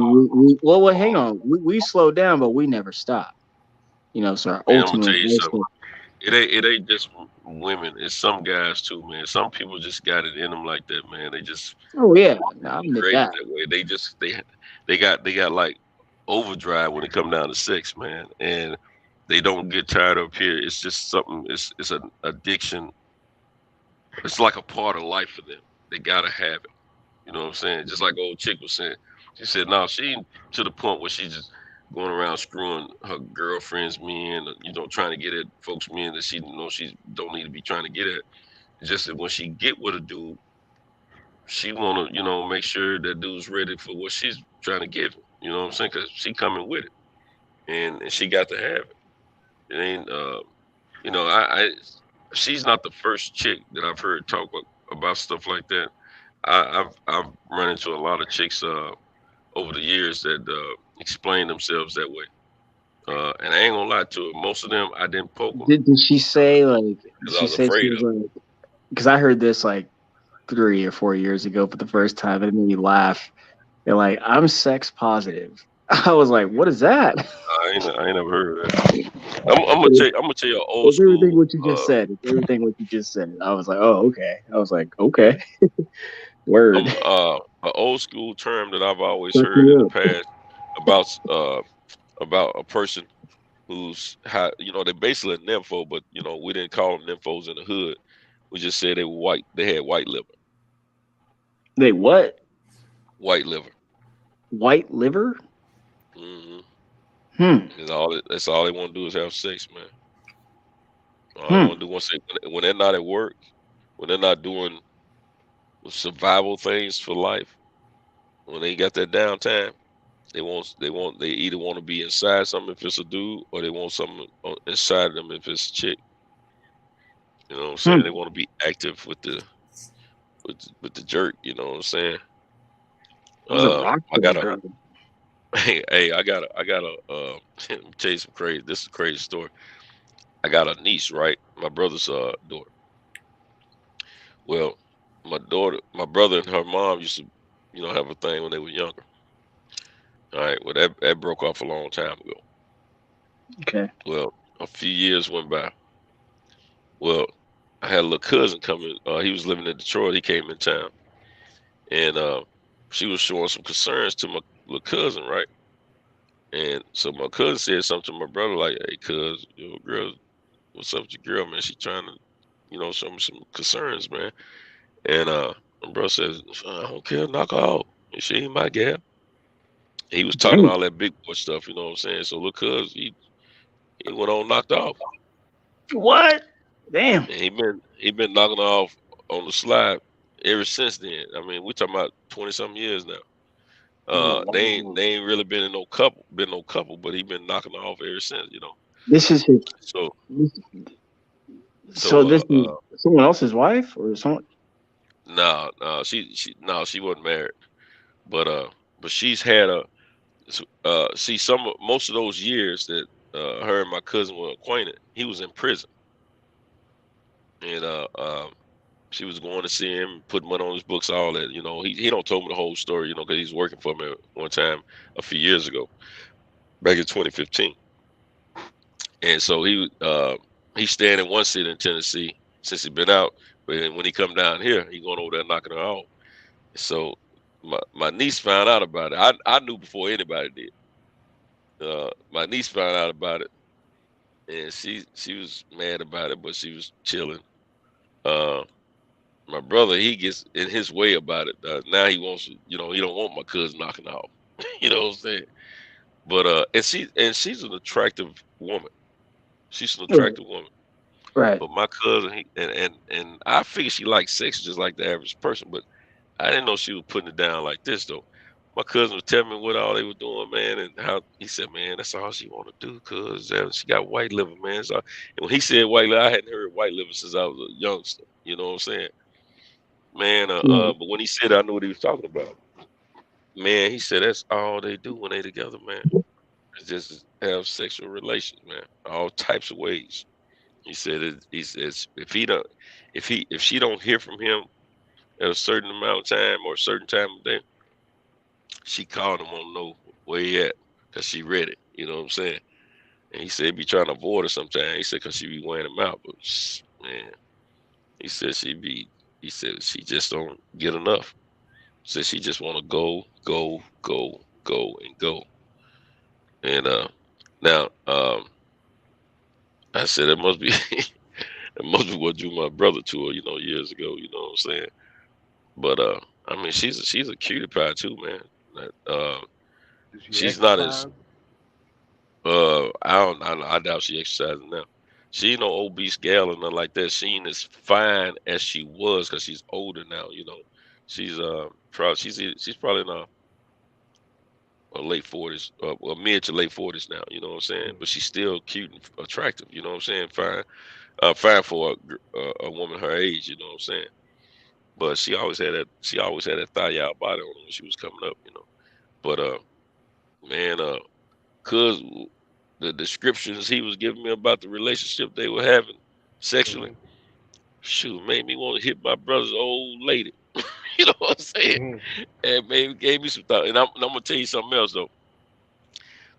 well, hang on, we slow down, but we never stop. So our Man, I'm gonna ultimate tell you goal. something. It ain't just women. It's some guys too, man. Some people just got it in them like that, man. They just Oh yeah, no, I admit created that. that way. They got like overdrive when it come down to sex, man, and they don't get tired of here. It's just something. It's an addiction. It's like a part of life for them. They gotta have it. You know what I'm saying? Just like old chick was saying. She said, "No, she ain't to the point where she just going around screwing her girlfriends' men, trying to get at folks' men that she she don't need to be trying to get at. It's just that when she get with a dude, she want to, make sure that dude's ready for what she's trying to give him. You know what I'm saying? Because she coming with it, and she got to have it. It ain't, she's not the first chick that I've heard talk about stuff like that. I've run into a lot of chicks over the years that explain themselves that way. And I ain't gonna lie to it. Most of them I didn't poke them Did she say like? Did because I she was say she afraid was of. like? Because I heard this like 3 or 4 years ago for the first time, and it made me laugh. They're like, "I'm sex positive." I was like, "What is that?" I ain't never heard of that. I'm gonna tell you an old It's everything school. what you just said. It's everything what you just said. I was like, "Oh, okay." I was like, "Okay, word." An old school term that I've always Suck heard me in the up. past about a person who's they basically a nympho, but we didn't call them nymphos in the hood. We just said they were white. They had white liver. They what? White liver. White liver? Mm-hmm. Hmm. That's all they want to do is have sex, man. All they Hmm. want to do when they're not at work, when they're not doing survival things for life, when they got that downtime, they either want to be inside something if it's a dude, or they want something inside them if it's a chick. You know what I'm saying? They Hmm. want to be active with the jerk. You know what I'm saying? It was a rock I got a girl. hey, I got a let me tell you some crazy. This is a crazy story. I got a niece, right? My brother's daughter. Well, my brother and her mom used to, have a thing when they were younger. All right. Well, that broke off a long time ago. Okay. Well, a few years went by. Well, I had a little cousin coming. He was living in Detroit. He came in town, and she was showing some concerns to my little cousin, right? And so my cousin said something to my brother, like, "Hey, cuz, girl, what's up with your girl, man? She trying to, show me some concerns, man." And my brother says, "I don't care, knock her off. She ain't my gal." He was talking Damn. all that big boy stuff, you know what I'm saying? So look, cuz he went on knocked off. What? Damn. And he been knocking her off on the slide ever since then. I mean, we're talking about 20 something years now. Oh, They wow. ain't really been no couple, but he been knocking her off ever since. This is his. So So so this is someone else's wife or someone? no, she wasn't married. But she's had see most of those years that her and my cousin were acquainted, he was in prison. And She was going to see him, put money on his books, all that. You know, he don't told me the whole story. You know, because he's working for me one time a few years ago, back in 2015. And so he's staying in one city in Tennessee since he's been out. But then when he come down here, he going over there knocking her out. So my niece found out about it. I knew before anybody did. My niece found out about it, and she was mad about it, but she was chilling. My brother, he gets in his way about it. Now he wants, you know, he don't want my cousin knocking out. You know what I'm saying? But and she's an attractive woman. She's an attractive woman. Right. But my cousin, and I figured she likes sex just like the average person, but I didn't know she was putting it down like this though. My cousin was telling me what all they were doing, man, and how he said, man, that's all she want to do, cause she got white liver, man. So, and when he said white liver, I hadn't heard white liver since I was a youngster. You know what I'm saying, man? But when he said, I knew what he was talking about. Man, he said that's all they do when they together, man. It's just have sexual relations, man, all types of ways. He said, he says if she don't hear from him at a certain amount of time or a certain time of day, she called him on know where he at because she read it. You know what I'm saying? And he said he be trying to avoid her sometimes. He said because she be wearing him out. But man, he said he said she just don't get enough. Said she just want to go, and go. And now I said it must be it must be what drew my brother to her, you know, years ago. You know what I'm saying? But I mean, she's a cutie pie too, man. She's not as I doubt she exercising now. She ain't no obese gal or nothing like that. She ain't as fine as she was because she's older now. You know, she's probably in her late 40s, or mid to late 40s now. You know what I'm saying? But she's still cute and attractive. You know what I'm saying? Fine for a woman her age. You know what I'm saying? But she always had that thigh out body on her when she was coming up. You know, but man, cause the descriptions he was giving me about the relationship they were having sexually, shoot, made me want to hit my brother's old lady. You know what I'm saying? And maybe gave me some thought. And I'm gonna tell you something else though.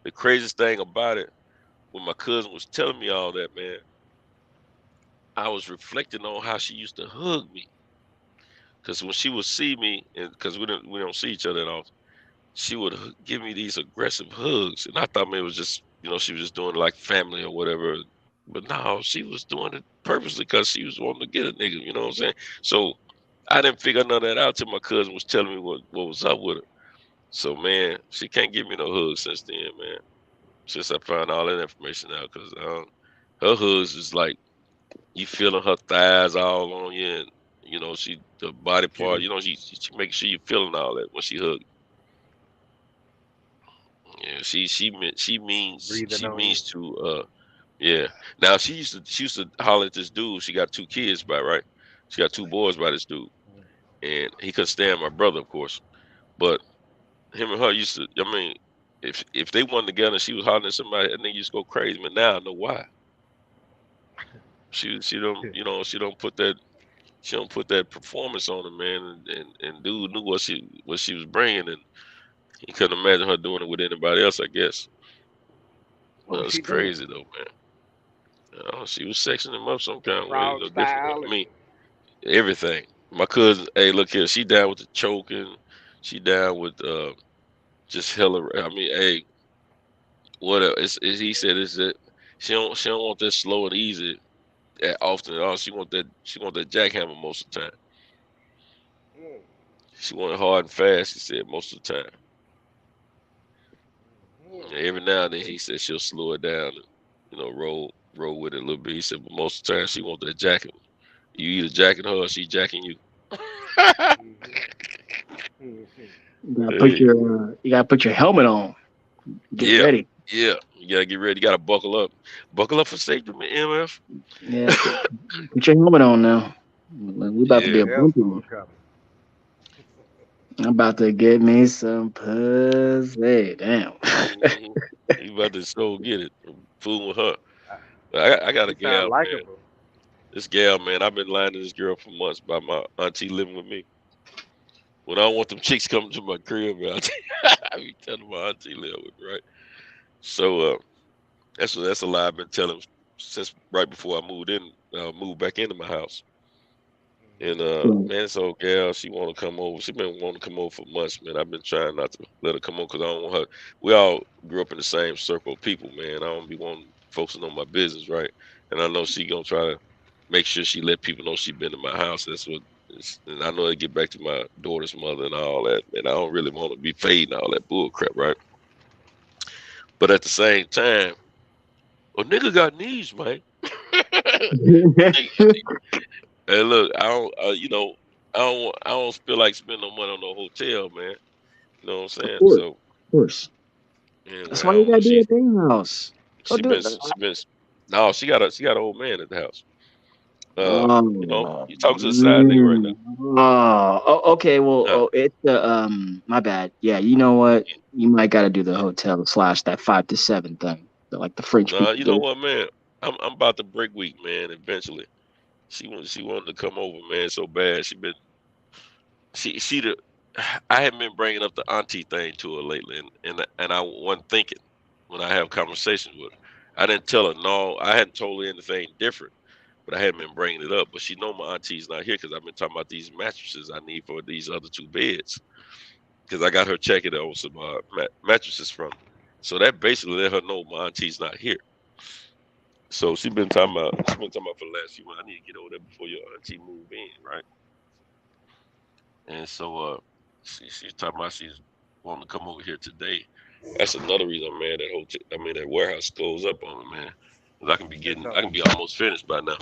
The craziest thing about it, when my cousin was telling me all that, man, I was reflecting on how she used to hug me. Cause when she would see me, and because we don't see each other at all, she would give me these aggressive hugs, and I thought maybe it was just, you know, she was just doing it like family or whatever. But no, she was doing it purposely because she was wanting to get a nigga. You know what I'm saying? So I didn't figure none of that out till my cousin was telling me what was up with her. So man, she can't give me no hugs since then, man. Since I found all that information out, because her hugs is like you feeling her thighs all on you, and you know the body part. You know she make sure you feeling all that when she hugs. Yeah, she means to yeah. Now she used to holler at this dude. She got 2 kids by right. She got 2 boys by this dude, and he couldn't stand my brother, of course. But him and her used to. I mean, if they wasn't together and she was hollering at somebody, that nigga used to go crazy. But now I know why. She don't put that performance on him, man. And dude knew what she was bringing, and he couldn't imagine her doing it with anybody else, I guess. Well, it's crazy though, man. She was sexing him up some kind of way, a little different way. I mean, everything. My cousin, hey, look here, she down with the choking. She down with just hella. I mean, hey, whatever. He said is that she don't want that slow and easy that often at all. She want that jackhammer most of the time. She want it hard and fast. He said most of the time. Every now and then he said she'll slow it down and, you know, roll with it a little bit. He said, but most of the time she want that jacket. You either jacking her or she jacking you. You gotta put your helmet on. Get ready. Yeah, you gotta get ready. You gotta buckle up. Buckle up for safety, man, MF. Yeah, put your helmet on now. We about to be a bumpy one. I'm about to get me some pussy. Damn. You about to so get it. Fool with her. I got a gal, man. This gal, man, I've been lying to this girl for months about my auntie living with me. When I don't want them chicks coming to my crib, man, I be telling my auntie live with me, right? So that's a lie I've been telling since right before I moved back into my house. And man, this old gal, she want to come over. She been wanting to come over for months, man. I've been trying not to let her come over because I don't want her. We all grew up in the same circle of people, man. I don't be wanting folks to know my business, right? And I know she gonna try to make sure she let people know she been in my house. That's what. And I know it get back to my daughter's mother and all that, man. I don't really want to be fading all that bull crap, right? But at the same time, a nigga got needs, man. Hey, look, I don't, I don't feel like spending no money on no hotel, man. You know what I'm saying? So, Of course. yeah, That's I why you don't know. gotta do a thing house. Go She do been, it. she been. No, she got an old man at the house. Oh, You talking to the side nigga right now? Okay. Well, Nah, it's the my bad. Yeah, you know what? You might gotta do the hotel / that 5 to 7 thing, like the French nah. people You know do. what, man? I'm about to break week, man. Eventually, she wanted to come over, man, so bad. She the. I haven't been bringing up the auntie thing to her lately, and I wasn't thinking when I have conversations with her. I didn't tell her no. I hadn't told her anything different, but I hadn't been bringing it up. But she know my auntie's not here because I've been talking about these mattresses I need for these other 2 beds because I got her checking on some mattresses from me. So that basically let her know my auntie's not here. So she been talking about for the last few months. I need to get over there before your auntie move in, right? And so she's talking about she's wanting to come over here today. That's another reason, man. That warehouse goes up on me, man. 'Cause I can be almost finished by now.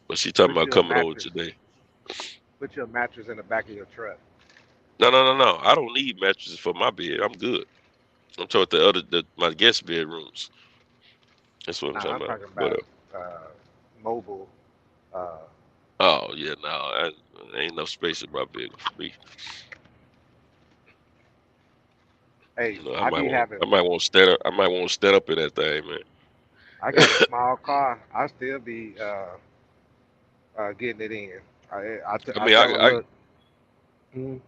But she talking Put about you a coming over mattress. today. Put your mattress in the back of your truck. No. I don't need mattresses for my bed. I'm good. I'm talking about my guest bedrooms. That's what I'm Nah, talking I'm about. talking But about mobile. Uh, oh yeah, no, ain't enough space in my bed for me. hey, You know, I be having. I might want to stand up. I might want to stand up in that thing, man. I got a small car. I still be getting it in. I I mean, tell her, look. Mm,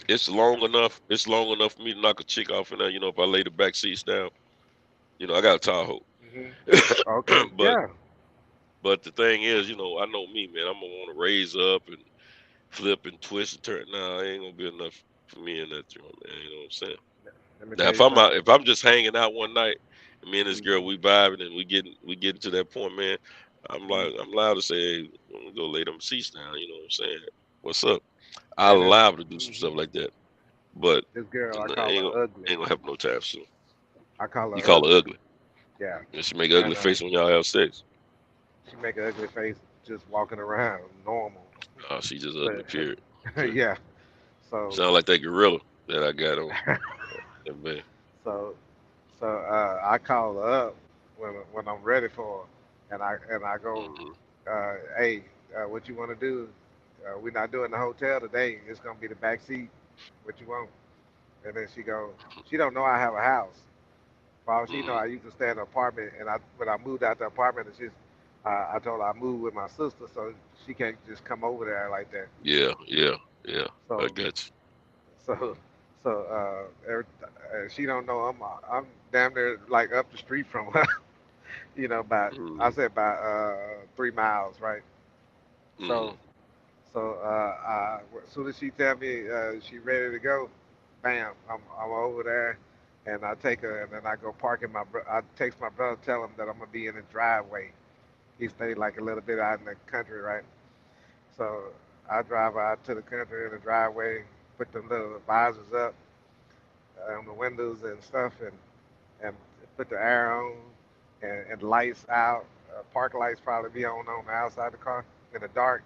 it's long enough. It's long enough for me to knock a chick off in there. You know, if I lay the back seats down. You know, I got a Tahoe. hmm Okay. but Yeah. but the thing is, you know, I know me, man. I'm gonna want to raise up and flip and twist and turn. Nah, it ain't gonna be enough for me in that joint, man. You know what I'm saying? Let me Now, tell you something. if I'm just hanging out one night, and me and this girl hmm we vibing and we getting to that point, man. hmm I'm allowed to say, hey, I'm gonna go lay them seats down. You know what I'm saying? What's up? I And allow her to do some hmm stuff like that, but this girl, I nah, call her ugly. ain't gonna happen no time soon. I call You her call her ugly. ugly, Yeah. and she make an ugly And face when y'all have sex. she make an ugly face just walking around normal. She just ugly. But Period. Okay. yeah. So Sound like that gorilla that I got on. That man. so I call her up when I'm ready for her, and I go, Mm-hmm. hey, what you want to do? We're not doing the hotel today. It's gonna be the back seat. What you want? And then she don't know I have a house. For all she know, Mm-hmm. I used to stay in an apartment, and when I moved out the apartment, I told her I moved with my sister, so she can't just come over there like that. Yeah. I So got you. so she don't know I'm damn near like up the street from her. About I Mm-hmm. said about 3 miles, right? Mm-hmm. So as soon as she tell me she ready to go, bam, I'm over there, and I take her, and then I go park in I text my brother, tell him that I'm gonna be in the driveway. He stayed like a little bit out in the country, right? So I drive her out to the country in the driveway, put the little visors up on the windows and stuff, and put the air on, and lights out. Park lights probably be on the outside of the car in the dark,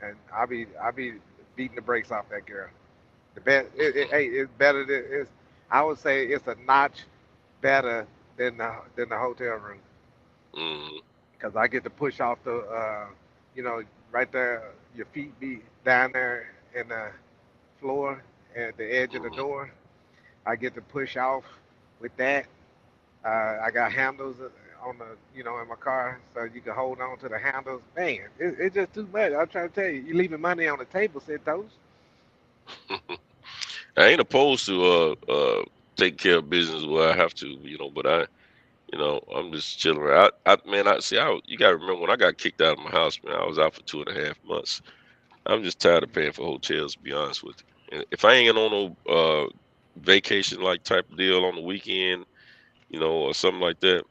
and I be beating the brakes off that girl. Hey, it's better than it's. I would say it's a notch better than the hotel room Mm-hmm. because I get to push off you know, right there. Your feet be down there in the floor at the edge of the Mm-hmm. door. I get to push off with that. I got handles on the in my car so you can hold on to the handles. Man, it's just too much. I'm trying to tell you, you leaving money on the table, Santos. I ain't opposed to taking care of business where I have to, but I'm just chilling. You gotta remember when I got kicked out of my house, man, I was out for 2.5 months. I'm just tired of paying for hotels, to be honest with you. And if I ain't on no vacation like type of deal on the weekend, or something like that,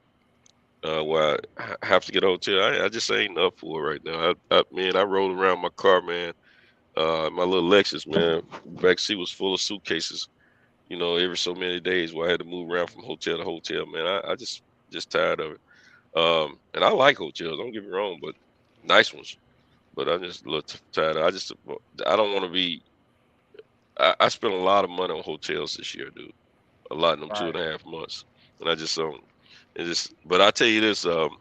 where I have to get a hotel, I just ain't up for it right now. I rolled around my car, man. My little Lexus, man, back seat was full of suitcases. Every so many days where I had to move around from hotel to hotel, man. I just tired of it. And I like hotels, don't get me wrong, but nice ones. But I just look tired. I don't want to be. I spent a lot of money on hotels this year, dude. A lot in them Right. 2.5 months, and I just don't. It just. But I tell you this. Um,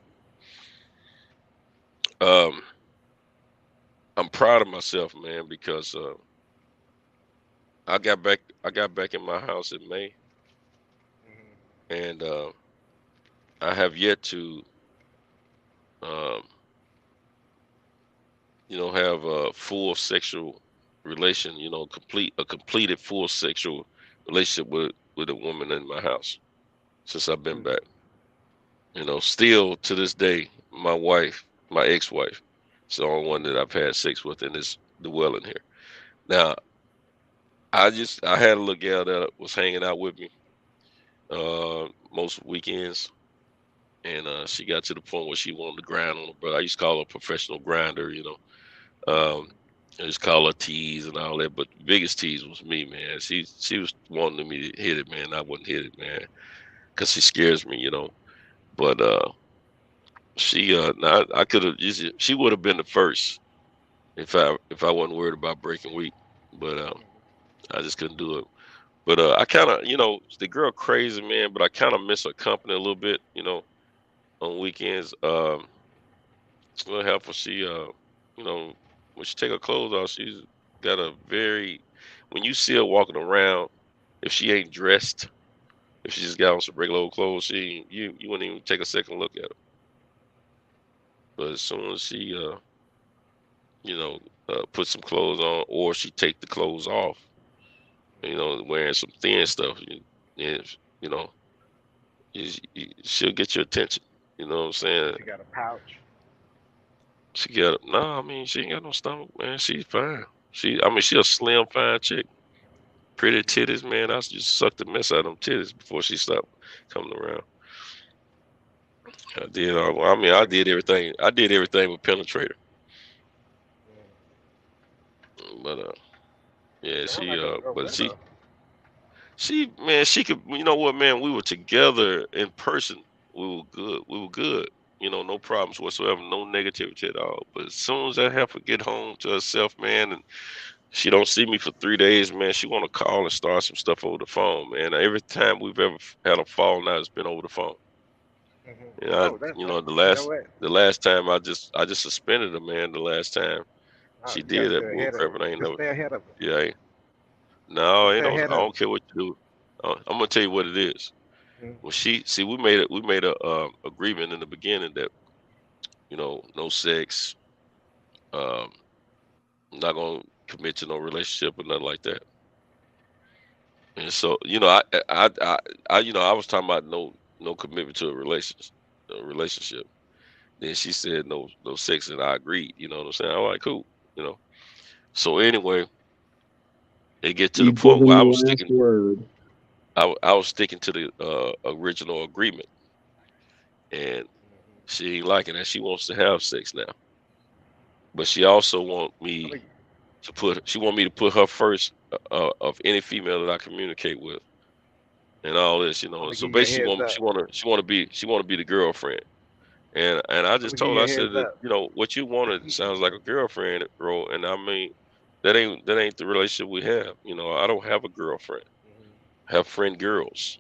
I'm proud of myself, man, because I got back in my house in May, and I have yet to, um, have a full sexual relation. A completed full sexual relationship with a woman in my house since I've been back. Still to this day, my ex-wife, is the only one that I've had sex with in this dwelling here. Now, I had a little gal that was hanging out with me most weekends, and she got to the point where she wanted to grind on her brother. I used to call her a professional grinder, I just call her tease and all that, but the biggest tease was me, man. She was wanting me to hit it, man. I wouldn't hit it, man, because she scares me, But she now I could have. She would have been the first if I wasn't worried about breaking weak, but I just couldn't do it. But I kind of, the girl crazy, man. But I kind of miss her company a little bit, on weekends. It's a little helpful. She, when she take her clothes off, she's got a very. When you see her walking around, if she ain't dressed, if she just got on some regular old clothes, you wouldn't even take a second look at her. But as soon as she, put some clothes on, or she take the clothes off, wearing some thin stuff, and you know, she'll get your attention. You know what I'm saying? She got a pouch. No, I mean, she ain't got no stomach, man. She's fine. She a slim, fine chick. Pretty titties, man. I just sucked the mess out of them titties before she stopped coming around. I did everything. I did everything with penetrator. But yeah, Sound like a but winner. man, she could. You know what, man? We were together in person. We were good. We were good. No problems whatsoever. No negativity at all. But as soon as that heifer get home to herself, man, and she don't see me for 3 days, man, she want to call and start some stuff over the phone, man. Every time we've ever had a fall now, it's been over the phone. And Oh, that's the you know what? last time I just suspended her, man. The last time Oh, she you gotta did stay that bull ahead of crap, it. and I You ain't can never. stay ahead of it. Yeah, no, You ain't stay no. I ahead of don't care what you do. I'm gonna tell you what it is. it. Well, we made a agreement in the beginning that no sex, um, not gonna commit to no relationship or nothing like that. And so I was talking about no commitment to a relationship. Then she said no sex, and I agreed. You know what I'm saying? All right, cool. You know. So anyway, it get to the You've point given where the last word. I was sticking to the original agreement, and she ain't liking that. She wants to have sex now, but she also she want me to put her first of any female that I communicate with, and all this, I'm gonna So give you a basically, heads up. she want to be the girlfriend, and I I'm just gonna give told her, you I a said heads that up. what you wanted sounds like a girlfriend role, and I mean that ain't the relationship we have. I don't have a girlfriend. I have friend girls.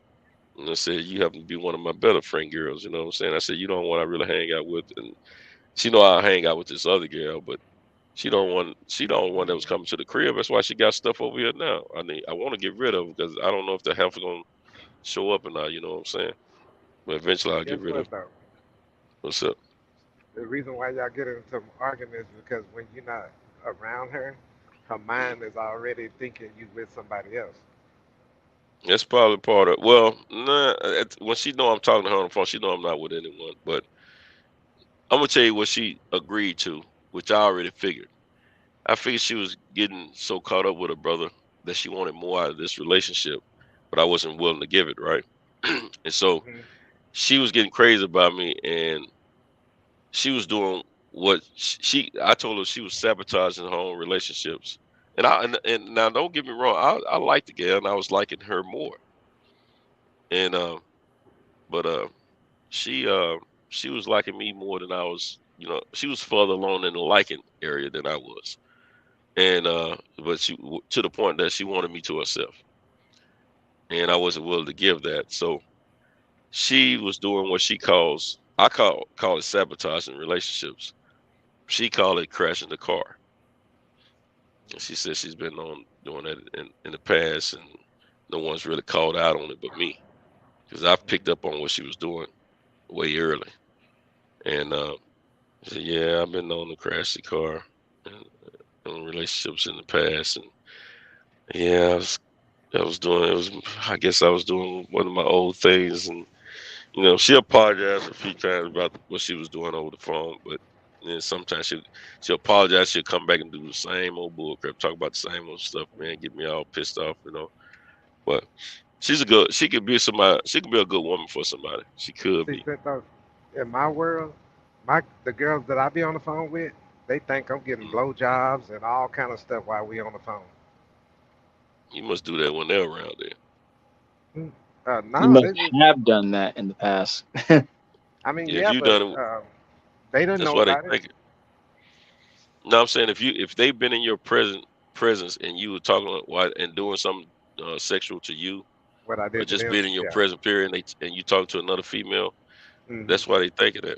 And I said, you happen to be one of my better friend girls. You know what I'm saying? I said, you don't want to really hang out with. And she know I hang out with this other girl, but she don't want that was coming to the crib. That's why she got stuff over here now. I mean, I want to get rid of her because I don't know if the heifer going to show up or not. You know what I'm saying? But eventually I'll Guess get rid of what her. though? What's up? The reason why y'all get into arguments is because when you're not around her, her mind is already thinking you with somebody else. That's probably part of. Well, nah. When she know I'm talking to her on the phone, she know I'm not with anyone. But I'm gonna tell you what she agreed to, which I already figured. I figured she was getting so caught up with her brother that she wanted more out of this relationship, but I wasn't willing to give it, right? And so Hmm. she was getting crazy about me, and she was doing what I told her she was sabotaging her own relationships. And now don't get me wrong, I liked the girl and I was liking her more. And but she uh she was liking me more than I was, she was further along in the liking area than I was. And but to the point that she wanted me to herself. And I wasn't willing to give that. So she was doing what I call it sabotaging relationships. She called it crashing the car. And she said she's been on doing that in the past, and no one's really called out on it but me, because I've picked up on what she was doing way early. And I said, yeah, I've been known to crash the car and in relationships in the past, and yeah, I was doing it was I guess I was doing one of my old things, and she apologized a few times about what she was doing over the phone, but then sometimes she'll apologize, she'll come back and do the same old bullcrap, talk about the same old stuff, man, get me all pissed off. But she could be a good woman for somebody. She could See, be. Pinto, in my world, the girls that I be on the phone with, they think I'm getting Mm. blowjobs and all kind of stuff while we on the phone. You must do that when they're around there. You No, must they just, have done that in the past. I mean, Yeah, if yeah, you but done it, they don't that's know why they about it. think it. No, I'm saying if they've been in your presence and you were talking and doing something sexual to you, What I or did to just them, being in your yeah. present period, and you talk to another female, Hmm. that's why they think of that.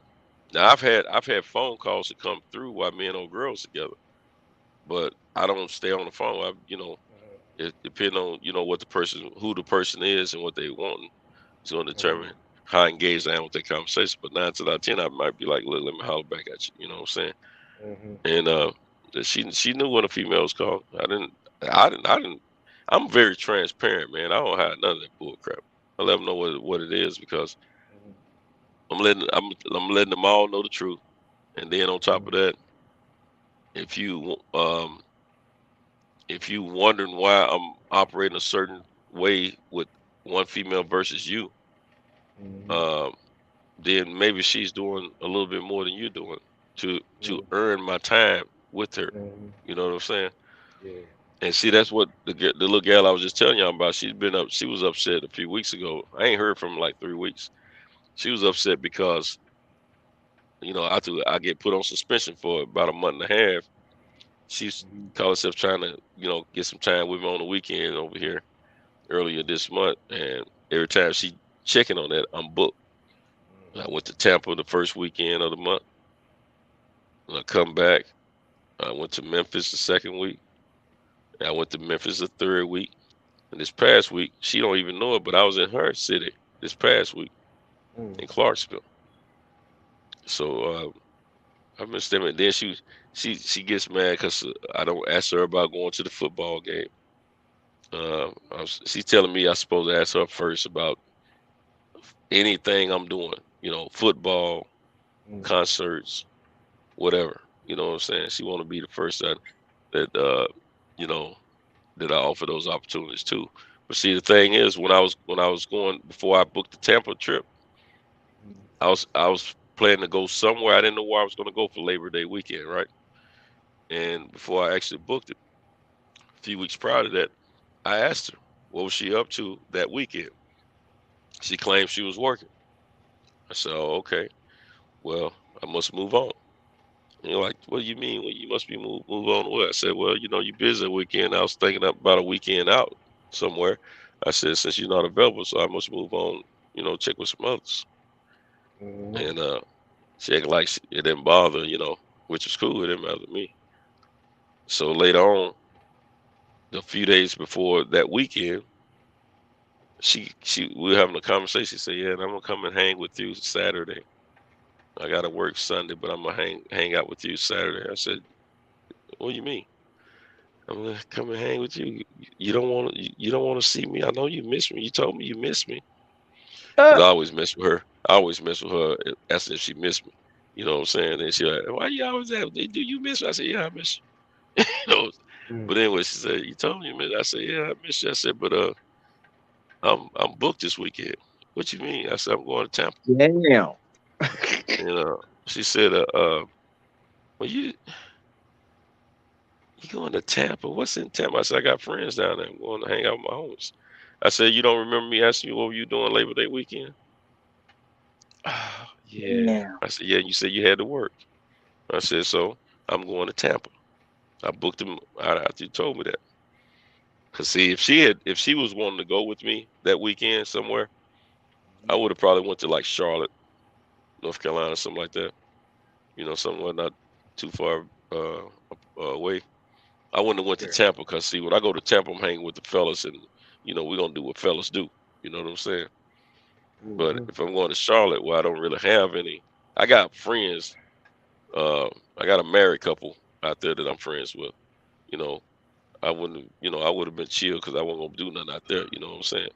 Now I've had phone calls that come through while me and old girls together, but I don't stay on the phone. It depends on who the person is and what they want. It's going to Hmm. determine how engaged I am with that conversation. But 9 times out of 10, I might be like, look, let me holler back at you. You know what I'm saying? Hmm. And she knew when a female was called. I didn't. I'm very transparent, man. I don't hide none of that bull crap. I let them know what it is, because I'm letting them all know the truth. And then on top of that, if you if you wondering why I'm operating a certain way with one female versus you, Hmm. um, then maybe she's doing a little bit more than you're doing to Hmm. earn my time with her. Hmm. You know what I'm saying? Yeah. And see, that's what the little gal I was just telling y'all about. She was upset a few weeks ago. I ain't heard from her in like 3 weeks. She was upset because I get put on suspension for about a month and a half. She's Hmm. called herself trying to get some time with me on the weekend over here earlier this month, and every time she checking on that, I'm booked. I went to Tampa the first weekend of the month. And I come back. I went to Memphis the second week. And I went to Memphis the third week. And this past week, she don't even know it, but I was in her city this past week Hmm. in Clarksville. So I've been staying. Then she gets mad because I don't ask her about going to the football game. She's telling me I supposed to ask her first about anything I'm doing. Football, Hmm. concerts, whatever. You know what I'm saying? She want to be the first that you know that I offer those opportunities too. But see, the thing is, when I was going before I booked the Tampa trip, I was planning to go somewhere. I didn't know where I was going to go for Labor Day weekend, right? And before I actually booked it, a few weeks prior to that, I asked her what was she up to that weekend. She claimed she was working. I said, "Oh, okay. Well, I must move on." And you're like, "What do you mean? Well, you must be move on what?" I said, "Well, you're busy that weekend. I was thinking about a weekend out somewhere." I said, "Since you're not available, so I must move on. Check with some others." Hmm. And she acted like it didn't bother, which is cool. It didn't bother me. So later on, a few days before that weekend, we were having a conversation. She said, "Yeah, and I'm gonna come and hang with you Saturday." I gotta work Sunday, but I'm gonna hang out with you Saturday. I said, what do you mean? I'm gonna come and hang with you. You don't want to see me. I know you miss me. You told me you miss me. Cause I always mess with her. I always mess with her as if she missed me. You know what I'm saying? And she like, why you always at? Do you miss me? I said, yeah, I miss you. You know. But anyway, she said, you told me you miss me. I said, yeah, I miss you. I said, but I'm booked this weekend. What you mean? I said, I'm going to Tampa. Damn. And she said, well, you going to Tampa? What's in Tampa? I said, I got friends down there. I'm going to hang out with my homies. I said, you don't remember me asking you what were you doing Labor Day weekend? Yeah. Damn. I said, yeah, you said you had to work. I said, so I'm going to Tampa. I booked him out after you told me that. Cause see, if she was wanting to go with me that weekend somewhere, I would have probably went to like Charlotte, North Carolina, something like that. You know, somewhere not too far away. I wouldn't have went to Tampa because see, when I go to Tampa, I'm hanging with the fellas, and you know, we're gonna do what fellas do. You know what I'm saying? But if I'm going to Charlotte, where I don't really have any, I got friends. I got a married couple out there that I'm friends with. You know, I wouldn't, I would have been chill because I wasn't gonna do nothing out there. You know what I'm saying?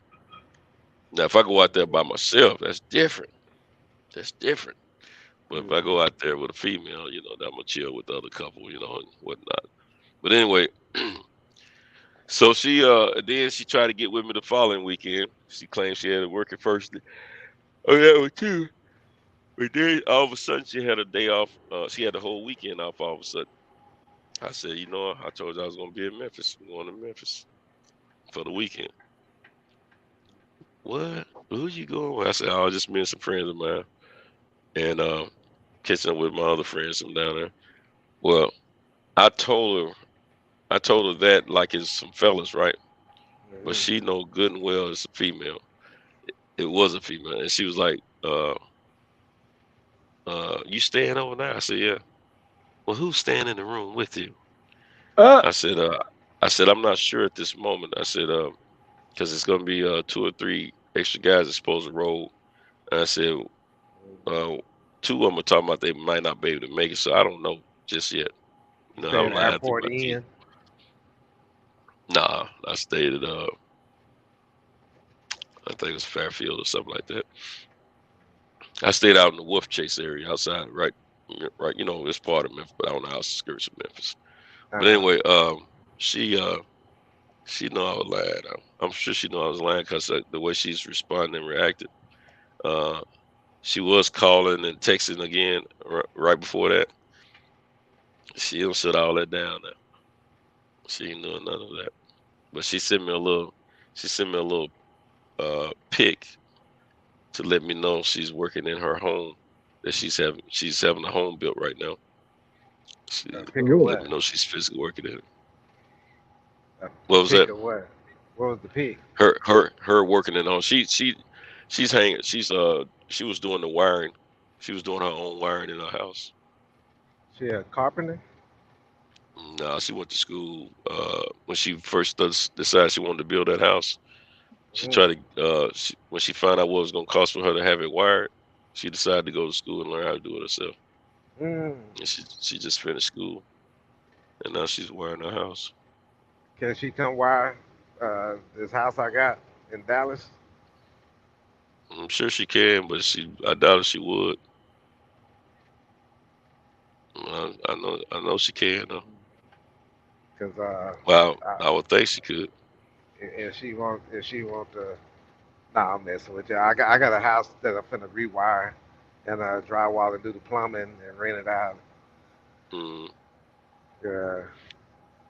Now, if I go out there by myself, that's different. That's different. But if I go out there with a female, then I'm gonna chill with the other couple, and whatnot. But anyway, so then she tried to get with me the following weekend. She claimed she had to work at first. Oh yeah, with too. But then all of a sudden she had a day off. She had the whole weekend off all of a sudden. I said, I told you I was gonna be in Memphis. I'm going to Memphis for the weekend. What? Who you going with? I said, oh, just me and some friends of mine. And catching up with my other friends from down there. Well, I told her that like it's some fellas, right? But she know good and well it's a female. It was a female. And she was like, you staying overnight? I said, yeah. Well, who's staying in the room with you? I said, I'm not sure at this moment. I said, because it's gonna be 2 or 3 extra guys that's supposed to roll. And I said, 2 of them are talking about they might not be able to make it, so I don't know just yet. No, I was lying through my teeth. Nah, I stayed at I think it was Fairfield or something like that. I stayed out in the Wolf Chase area outside, right. It's part of Memphis, but I don't know how skirts of Memphis. But anyway, she know I was lying. I'm sure she know I was lying because the way she's responding and reacted. She was calling and texting again right before that. She don't shut all that down now. She ain't doing none of that. But she sent me a little pic to let me know she's working in her home, that she's having a home built right now. She let me know she's physically working in it. What was that? What was the pic? Her working in home. She's hanging. She was doing the wiring. She was doing her own wiring in her house. She a carpenter? No, she went to school when she first decided she wanted to build that house. She tried to when she found out what it was going to cost for her to have it wired, she decided to go to school and learn how to do it herself. And she just finished school, and now she's wiring her house. Can she come wire this house I got in Dallas? I'm sure she can, but I doubt if she would. I know she can though. Cause well, I would think she could. If she want to, nah, I'm messing with you. I got a house that I'm finna rewire and drywall and do the plumbing and rent it out. Yeah.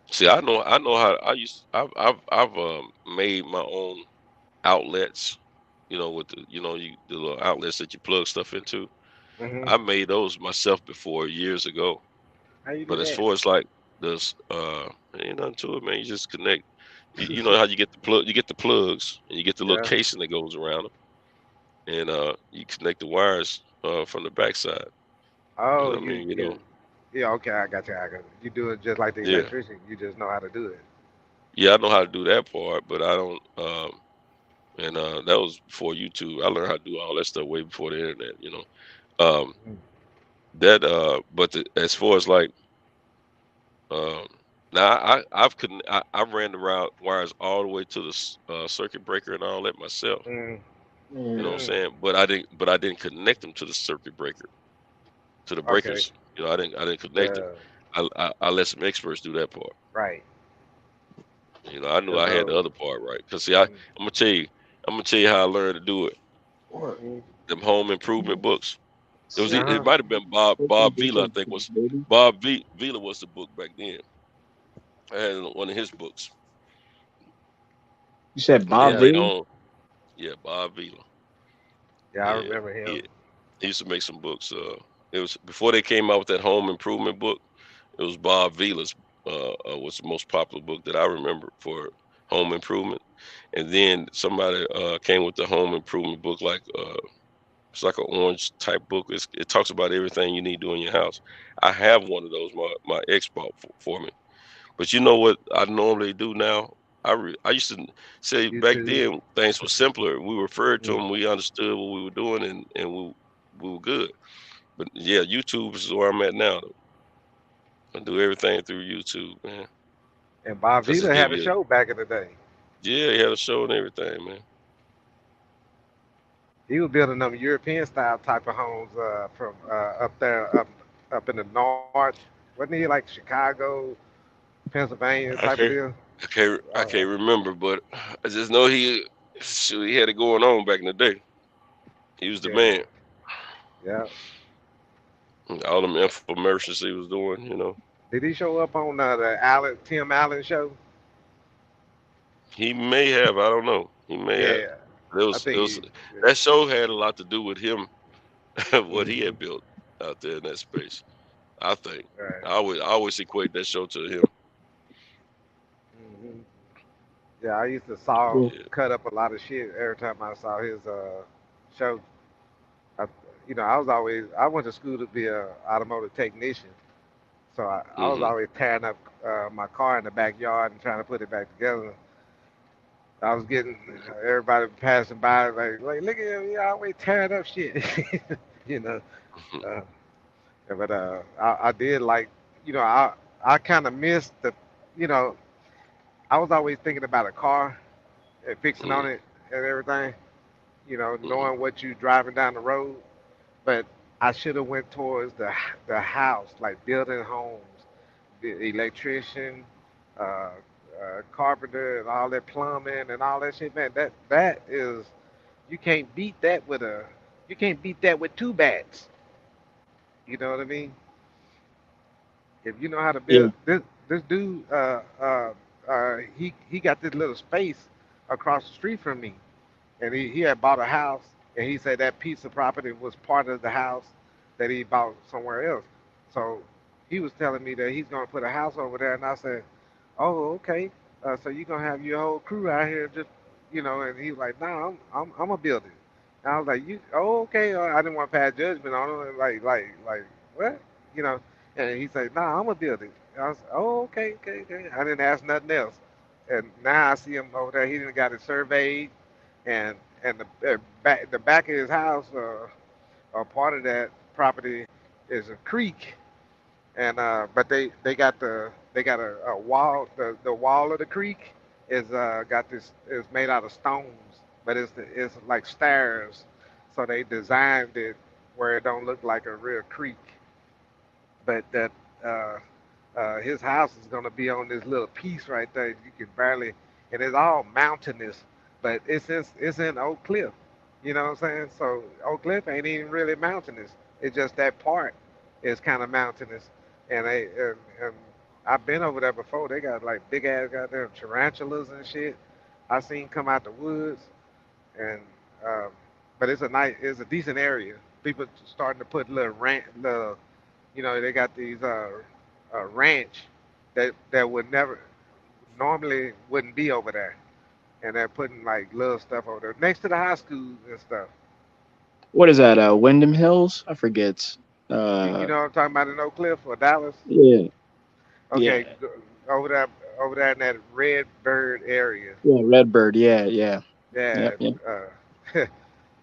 See, I know how I've made my own outlets. With the the little outlets that you plug stuff into. I made those myself before years ago. How you do but that? As far as like this, ain't nothing to it, man. You just connect. You know how you get the plug? You get the plugs, and you get the little casing that goes around them, and you connect the wires from the backside. Oh, I mean, yeah, okay, I got you. You do it just like the electrician. You just know how to do it. Yeah, I know how to do that part, but I don't. That was before YouTube. I learned how to do all that stuff way before the internet. that but as far as like um now I ran the wires all the way to the circuit breaker and all that myself. Mm, You know what I'm mm, saying? But I didn't connect them to the circuit breaker, to the okay. breakers. I didn't connect them. Yeah. I let some experts do that part. Right. I knew Cause I had the other part right. Cause see, mm, I'm gonna tell you how I learned to do it. mm, Them home improvement books. It uh-huh. might have been Bob Vila. I think was Vila was the book back then. I had one of his books, You said and they Bob had their V? own. Yeah, Bob Vila. Yeah, I Yeah, remember he, him. he used to make some books. It was before they came out with that home improvement book. It was Bob Vila's was the most popular book that I remember for home improvement. And then somebody came with the home improvement book, like it's like an orange type book. It talks about everything you need to do in your house. I have one of those. My ex bought for me. But you know what I normally do now? I used to say back YouTube. then things were simpler. We referred to Mm. them. We understood what we were doing, and we were good. But yeah, YouTube is where I'm at now. I do everything through YouTube, man, And Bob because it Vila give had a you. show back in the day. Yeah, he had a show and everything, man. He was building them European style type of homes from up there, up in the north. Wasn't he like Chicago, Pennsylvania I type of can't, deal? I can't remember, but I just know he had it going on back in the day. He was the Yeah, man. yeah. All them infomercials he was doing. Did he show up on the Tim Allen show? He may have, I don't know. He may have. Yeah, It I was, it think was he. that show had a lot to do with him, what he Hmm. had built out there in that space. I think. Right. I always equate that show to him. Hmm. Yeah, I used to Yeah. cut up a lot of shit every time I saw his show. I, I went to school to be a automotive technician, so I was Hmm. always tearing up my car in the backyard and trying to put it back together. I was getting everybody passing by like look at him, always tearing up shit, you know. Uh, but I did like, I kind of missed you know, I was always thinking about a car and fixing Hmm. on it and everything, Hmm. knowing what you driving down the road. But I should have went towards the house, like building homes, the electrician, uh, carpenter, and all that plumbing and all that shit. Man, that is you can't beat that with two bats. You know what I mean? If you know how to Yeah. build this dude, he got this little space across the street from me, and he had bought a house, and he said that piece of property was part of the house that he bought somewhere else. So he was telling me that he's gonna put a house over there, and I said, "Oh, okay. So you're gonna have your whole crew out here, just And he was like, "Nah, I'm gonna build it." And I was like, "You? Oh, okay." I didn't want to pass judgment on him, like what, you know? And he said, "Nah, I'm gonna build it." And I was, "Oh, okay, okay, okay." I didn't ask nothing else. And now I see him over there. He didn't got it surveyed, and the back of his house, or part of that property, is a creek, and but they got a wall. The wall of the creek is made out of stones, but it's like stairs, so they designed it where it don't look like a real creek, but that uh, his house is going to be on this little piece right there. You can barely, and it's all mountainous, but it's in Oak Cliff. You know what I'm saying? So Oak Cliff ain't even really mountainous. It's just that part is kind of mountainous, and I've been over there before. They got like big ass goddamn tarantulas and shit. I seen come out the woods, and um, but it's a decent area. People starting to put little they got these ranch that would never normally wouldn't be over there, and they're putting like little stuff over there next to the high school and stuff. What is that? Wyndham Hills? I forget. You know what I'm talking about in Oak Cliff or Dallas? Yeah, Okay, yeah, over there in that Red Bird area. yeah. Redbird. Yeah, yeah. Yeah, Yep, yep.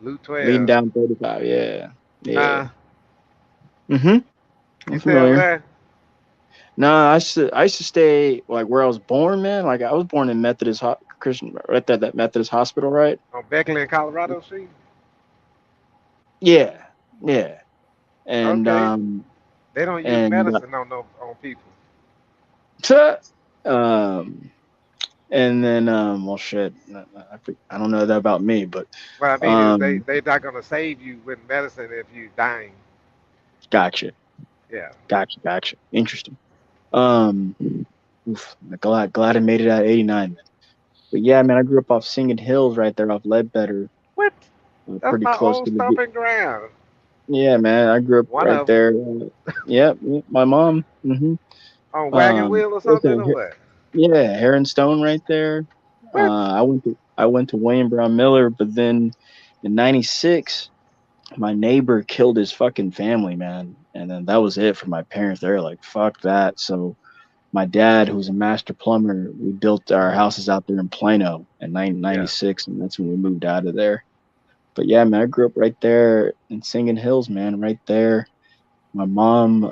Loot Leading 12. down 35. Yeah, yeah. Huh? I'm You stay over familiar. there? No, I used to stay like where I was born, man. Like I was born in Christian, right there, that Methodist hospital, right? On Beckley and Colorado Street? Yeah, yeah, and Okay. They don't use and medicine on people. um and then well shit, I don't know that about me, but What I mean is um they not gonna save you with medicine if you dying. gotcha, Yeah. gotcha. Interesting. Um, oof, glad I made it at 89. But yeah, man, I grew up off Singing Hills right there off Ledbetter, What? That's pretty my close old to the. stomping ground. Yeah, man, I grew up One right of them. there. Yeah, my mom. On wagon wheel or What's something that? or what? Yeah, Heron Stone right there. What? I went to William Brown Miller, but then in '96, my neighbor killed his fucking family, man, and then that was it for my parents. They're like, fuck that. So my dad, who's a master plumber, we built our houses out there in Plano in Yeah. '96, and that's when we moved out of there. But yeah, man, I grew up right there in Singing Hills, man, right there. My mom,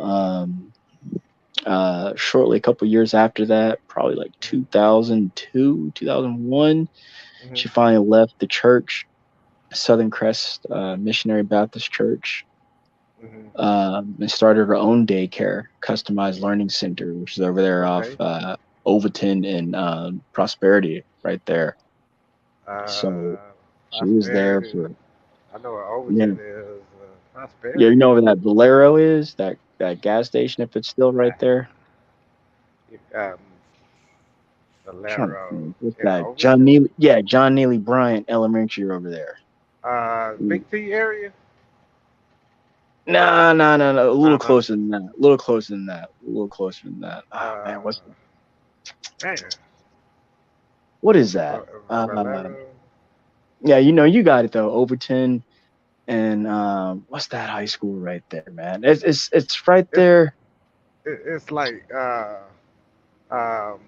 shortly a couple years after that, probably like 2002, 2001, Hmm. she finally left the church, Southern Crest Missionary Baptist Church, Hmm. and started her own daycare, customized learning center, which is over there off Okay. Overton and Prosperity, right there. So Uh, she was there Prosperity. for I know what yeah, Overton is. yeah. You Prosperity. know where that Valero is, that gas station, if it's still right there. Um, Trying to Valero think, what's in that? John Overton. Neely, yeah, John Neely Bryant Elementary over there. Mm. Big T area. Nah, nah, nah, nah. A No, little no. closer than that. A little closer than that. A little closer than that. Ah, man, Uh, man. what is that? Valero. Yeah, you got it though. Overton and what's that high school right there, man? It's right It's there. it's like um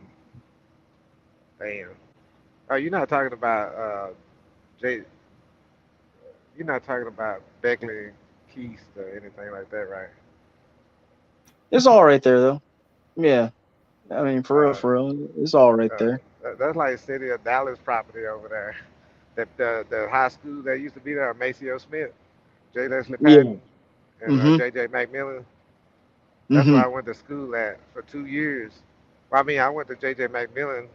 damn. Oh, you're not talking about J. You're not talking about Beckley and Keast or anything like that, right? It's all right there though. Yeah, I mean Uh, for real, it's all right there. that's like City of Dallas property over there. The high school that used to be there, Maceo Smith, J. Leslie Yeah. Patton, and Mhm. J.J. McMillan. That's where Mhm. I went to school at for 2 years. Well, I mean, I went to J.J. McMillan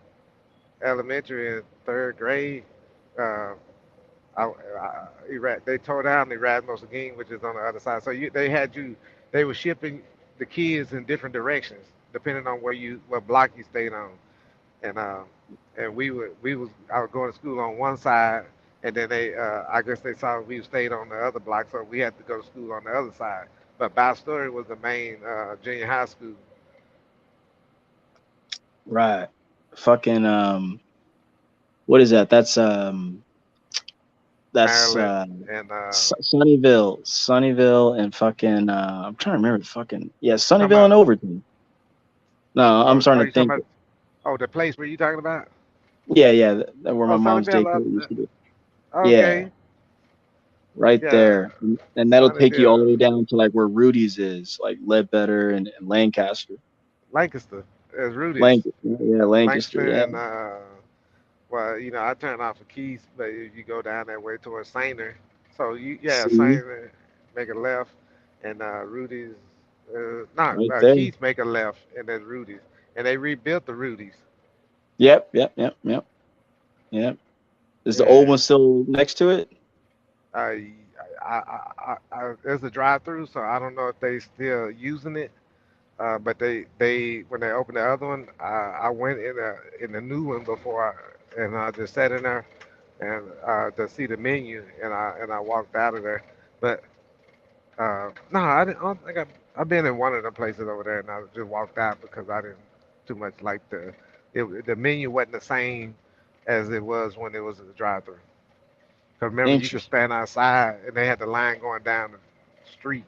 Elementary in third grade. Uh, they tore down the Erasmus again, which is on the other side. So they were shipping the kids in different directions depending on what block you stayed on, and I was going to school on one side, and then I guess they saw we stayed on the other block, so we had to go to school on the other side. But Story was the main junior high school. Right. Fucking what is that? That's Maryland and Sunnyvale, and fucking. I'm trying to remember fucking. Yeah, talking Sunnyvale and about Overton. No, I'm oh, starting to you talking think. about the place where you talking about? Yeah, yeah, where my Oh, mom's Sunnyvale. daycare used to be. Yeah, Okay, right yeah, there, and that'll take you all the Sunnyvale, way down to like where Rudy's is, like Ledbetter and Lancaster. Lancaster. There's Rudy's, Lancaster, yeah, Lancaster, Langston, yeah. and well, I turned off the Keys, but if you go down that way towards Sainer, so See, Sainer, make a left, and Rudy's, not right there. Keys, make a left, and then Rudy's, and they rebuilt the Rudy's. Yep. Is the old Yeah, one still next to it? I, there's a drive-through, so I don't know if they still using it. But they when they opened the other one, I went in the new one before, and I just sat in there and to see the menu, and I walked out of there. But no, I don't think I've been in one of the places over there, and I just walked out because I didn't too much like the menu wasn't the same as it was when it was a drive-through. Because remember, you could Interesting. stand outside, and they had the line going down the street,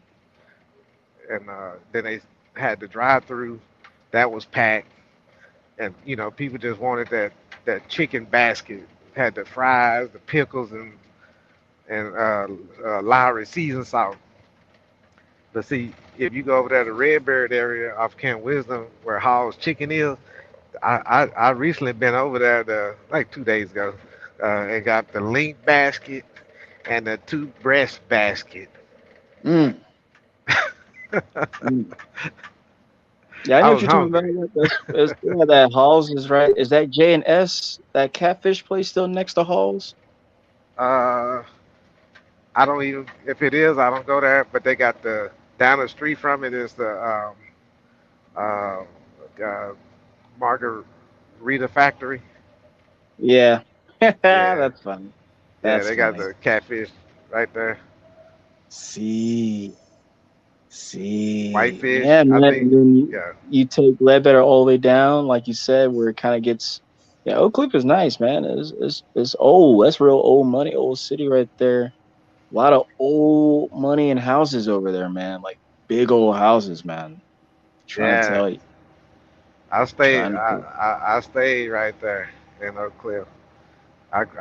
and then they had the drive-through that was packed, and people just wanted that chicken basket. Had the fries, the pickles, and Lowry seasoned salt. But see, if you go over there to Redbird area off Camp Wisdom, where Hall's Chicken is, I recently been over there like 2 days ago, and got the link basket and the two breast basket. Mm. Mm. Yeah, I I know what was you're talking about. hungry. That's yeah, that Halls is right. Is that J and S? That catfish place still next to Halls? uh, I don't even if it is, I don't go there. But they got the down the street from it is the uh, uh, Margarita Factory. Yeah. Yeah, That's funny. yeah, That's they got funny. the catfish right there. See. See. Whitefish, Yeah, I man. think. And then Yeah, you take Ledbetter all the way down, like you said, where it kind of gets. Yeah, Oak Cliff is nice, man. It's old. That's real old money, old city right there. A lot of old money and houses over there, man. Like big old houses, man. Trying to yeah. tell you. I stayed. Trying to I, tell you. I stayed right there in Oak Cliff.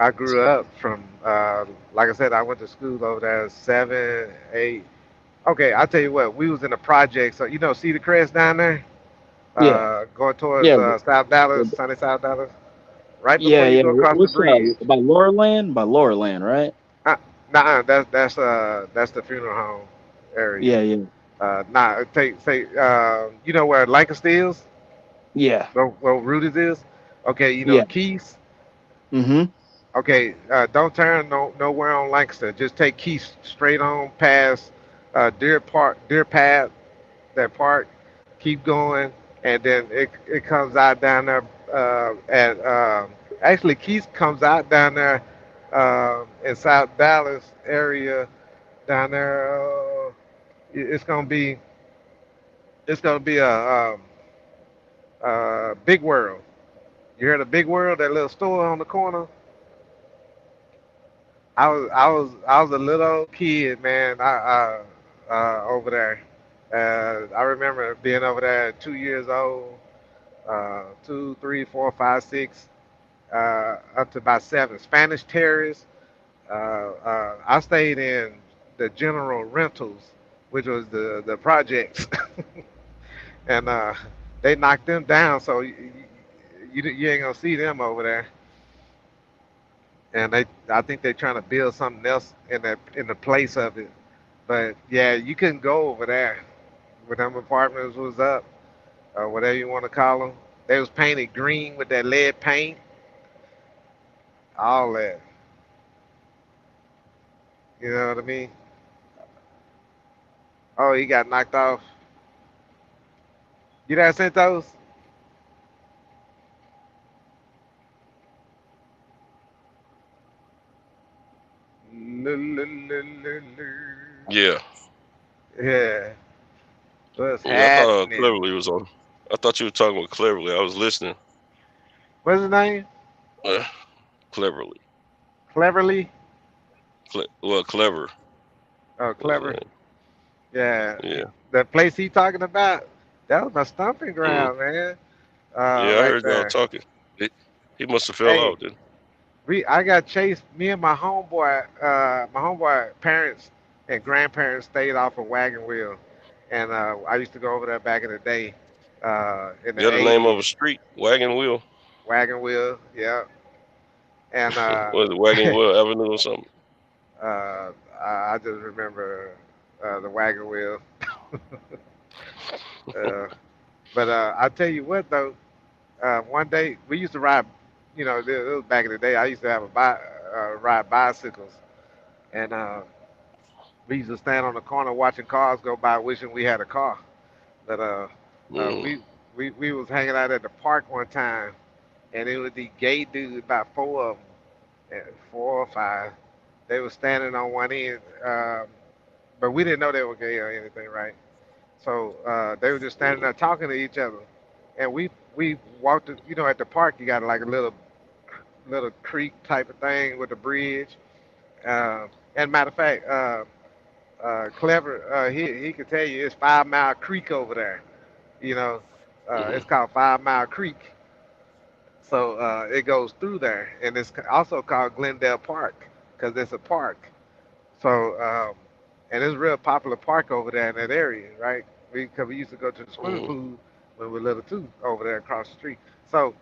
I grew up from like I said, I went to school over there 7, 8. Okay, I'll tell you what. We was in the project, so you know Cedar Crest down there, Yeah. going towards Yeah. South Dallas, sunny South Dallas. Right Yeah, before you yeah. go across the What's bridge. by Laura Land? By Laura Land, right? Nah, that's the funeral home area. Yeah, yeah. Nah, take say you know where Lancaster is, Yeah. where Rudy's is. Okay, you know Yeah. Keys. Mm-hmm. Okay, don't turn nowhere on Lancaster. Just take Keys straight on past Deer Path, that park. Keep going, and then it comes out down there at actually Keys comes out down there in South Dallas area down there. It's gonna be a Big World. You heard of Big World? That little store on the corner. I was a little kid, man. Over there. I remember being over there at 2 years old, 2, 3, 4, 5, 6, up to about 7. Spanish Terrace. I stayed in the General Rentals, which was the projects, and they knocked them down, so you ain't gonna see them over there. And I think they're trying to build something else in the place of it. But yeah, you couldn't go over there when them apartments was up, or whatever you want to call them. They was painted green with that lead paint, all that. You know what I mean? Oh, he got knocked off. You there, Santos? Yeah. Yeah. What's Yeah, I thought happening? Cleverly was on. I thought you were talking with Cleverly. I was listening. What's his name? Uh, Cleverly. Cleverly? Well, clever. Oh, His clever. name. Yeah. Yeah. The place he talking about, that was my stomping Mm. ground, man. Yeah, I Right heard y'all there. talking. He must have fell Hey, out then. I got chased. Me and my homeboy parents and grandparents stayed off of Wagon Wheel, and I used to go over there back in the day, in Is that the the name '80s. of a street? Wagon Wheel? Wagon Wheel, yeah. And Was it Wagon Wheel Avenue or something? I just remember the Wagon Wheel. uh, but I tell you what though, one day we used to ride. You know, it was back in the day. I used to have ride bicycles, and we used to stand on the corner watching cars go by, wishing we had a car. But uh, Mm. we we was hanging out at the park one time, and it was the gay dudes, about 4 of them, 4 or 5. They were standing on one end, but we didn't know they were gay or anything, right? So they were just standing there talking to each other, and we walked. You know, at the park, you got like a little creek type of thing with a bridge. And matter of fact, Clever, he could tell you it's 5 Mile Creek over there. You know, it's called 5 Mile Creek. So it goes through there, and it's also called Glendale Park because it's a park. So and it's a real popular park over there in that area, right? Because we used to go to the swimming Mm. pool when we were little too, over there across the street. So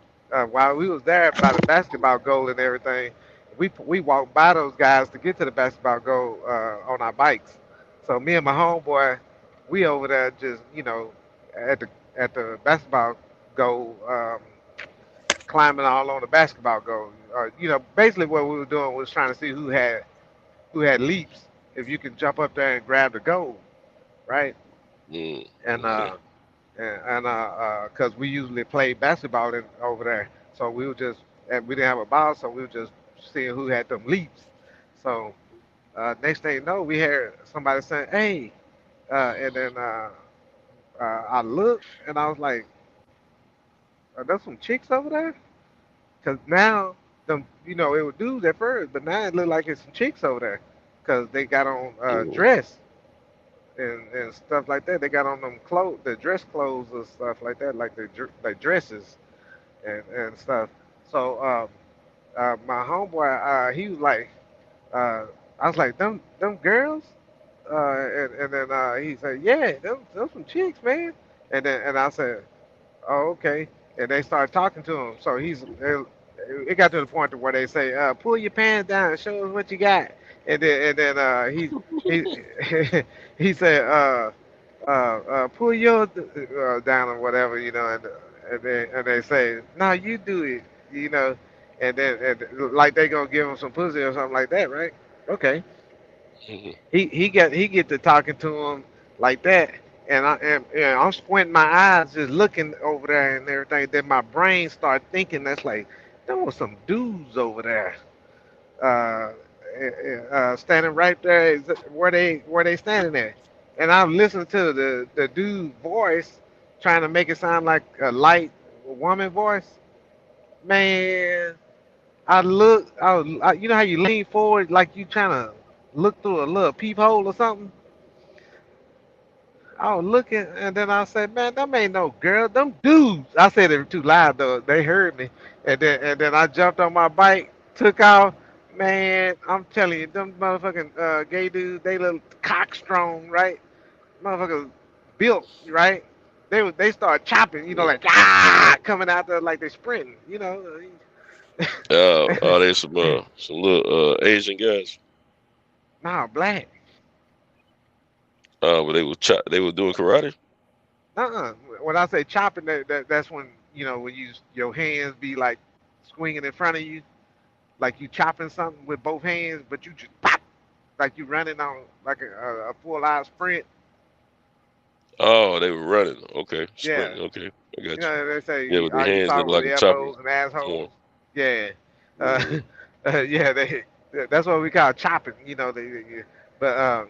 while we was there by the basketball goal and everything, we walked by those guys to get to the basketball goal on our bikes. So me and my homeboy, we over there just at the basketball goal, climbing all on the basketball goal. Basically what we were doing was trying to see who had leaps if you can jump up there and grab the goal, right? Mm. And Okay. because we usually play basketball over there, so we were just and we didn't have a ball, so we were just seeing who had them leaps. So next thing you know, we heard somebody saying, "Hey," and then I looked and I was like, "Are there some chicks over there?" Because now it was dudes at first, but now it looked like it's some chicks over there, because they got on Mm. dress and stuff like that. They got on them clothes, the dress clothes and stuff like that, like like dresses and stuff. So my homeboy, he was like, I was like, them girls, and then he said, yeah, them some chicks, man. And I said, oh, okay. And they started talking to him. So it got to the point to where they say, pull your pants down and show us what you got. And then he he said, pull yours down or whatever, and they say, no, you do it, you know, like they gonna give him some pussy or something like that, right? Okay. Mhm. He get to talking to him like that, and I'm squinting my eyes just looking over there and everything. Then my brain start thinking that's like there was some dudes over there, uh, standing right there where they standing there, and I'm listening to the dude's voice trying to make it sound like a light woman voice. Man, you know how you lean forward like you trying to look through a little peephole or something. I was looking, and then I said, "Man, them ain't no girl. Them dudes." I said it too loud though. They heard me, and then I jumped on my bike, took off. Man, I'm telling you, them motherfucking gay dudes, they little cock strong, right? Motherfuckers built, right? They start chopping, like coming out there like they sprinting. There's some little Asian guys. Nah, black. But they were doing karate. Uh-uh. When I say chopping, that's when your hands be like swinging in front of you, like you chopping something with both hands, but you just pop, like you running on like a full out sprint. Oh, they were running. Okay, Yeah. sprinting. Okay, I got You you. know, they Yeah, say, with their you hands talking looking with like a chopper. elbows and Yeah. assholes. Yeah. Uh, Hmm. yeah, that's what we call chopping. But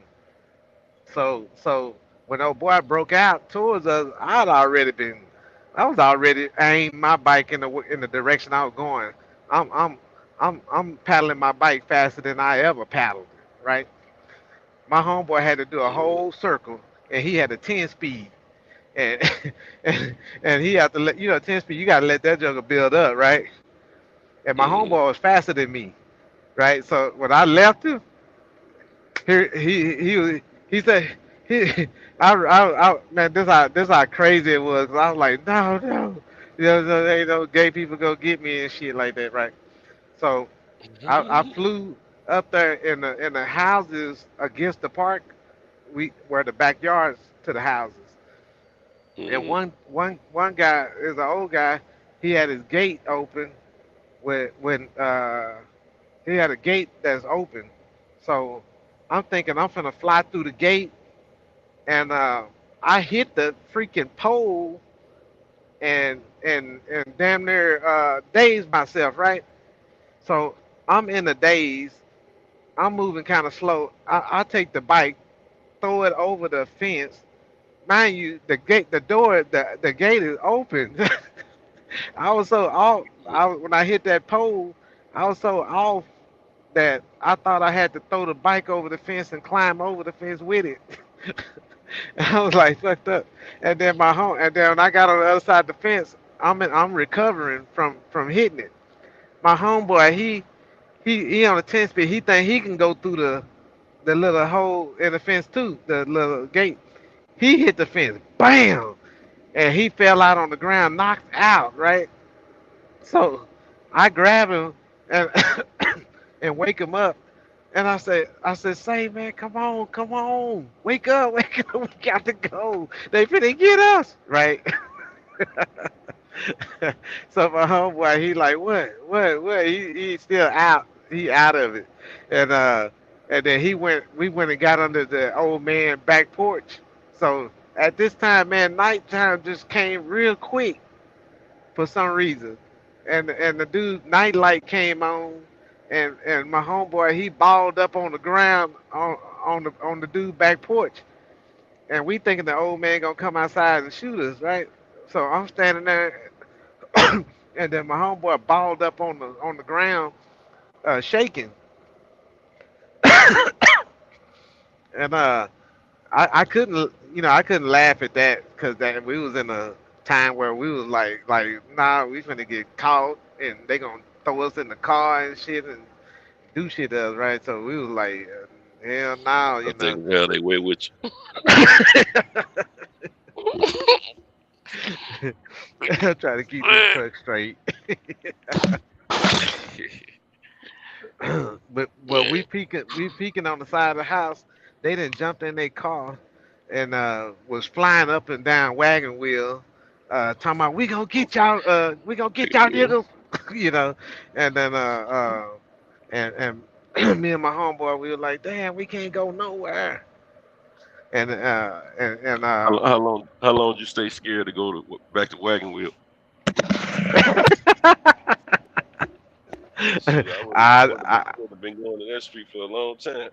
so when old boy broke out towards us, I was already aimed my bike in the direction I was going. I'm I'm I'm paddling my bike faster than I ever paddled it, right? My homeboy had to do a Hmm. whole circle, and he had a 10 speed, and and he had to 10 speed. You got to let that jugger build up, right? And my Hmm. homeboy was faster than me, right? So when I left him, he said he man, this how crazy it was. 'Cause I was like, no, no, so ain't no gay people go get me and shit like that, right? So I flew up there in the houses against the park, where the backyards to the houses. And Hmm. one guy is an old guy. He had his gate open when he had a gate that's open. So I'm thinking I'm finna fly through the gate, and I hit the freaking pole and damn near dazed myself, right? So I'm in a daze. I'm moving kind of slow. I take the bike, throw it over the fence. Mind you, the gate is open. I was so off. When I hit that pole, I was so off that I thought I had to throw the bike over the fence and climb over the fence with it. I was like fucked up. And then when I got on the other side of the fence, I'm recovering from hitting it. My homeboy, he on a 10 speed. He think he can go through little hole in the fence too, the little gate. He hit the fence, bam, and he fell out on the ground, knocked out. Right. So I grab him and and wake him up. And I said, say man, come on, wake up, wake up, we got to go. They finna get us, right? So my homeboy, he like, what? He still out. He out of it. And then we went and got under the old man back porch. So at this time, man, nighttime just came real quick for some reason. And the dude nightlight came on, and my homeboy he balled up on the ground on the dude back porch, and we thinking the old man gonna come outside and shoot us, right? So I'm standing there, and then my homeboy balled up on the ground, shaking, and I couldn't, I couldn't laugh at that because that we was in a time where we was like, nah, we finna get caught and they gonna throw us in the car and shit and do shit to us, right? So we was like, hell no, I think yeah, they way with you. Try to keep this truck straight. but we peeking on the side of the house. They didn't jump in their car and was flying up and down wagon wheel, talking about we gonna get y'all, niggas, and then and me and my homeboy we were like, damn, we can't go nowhere. And How long did you stay scared to go back to wagon wheel? Shit, I would have been going to that street for a long time.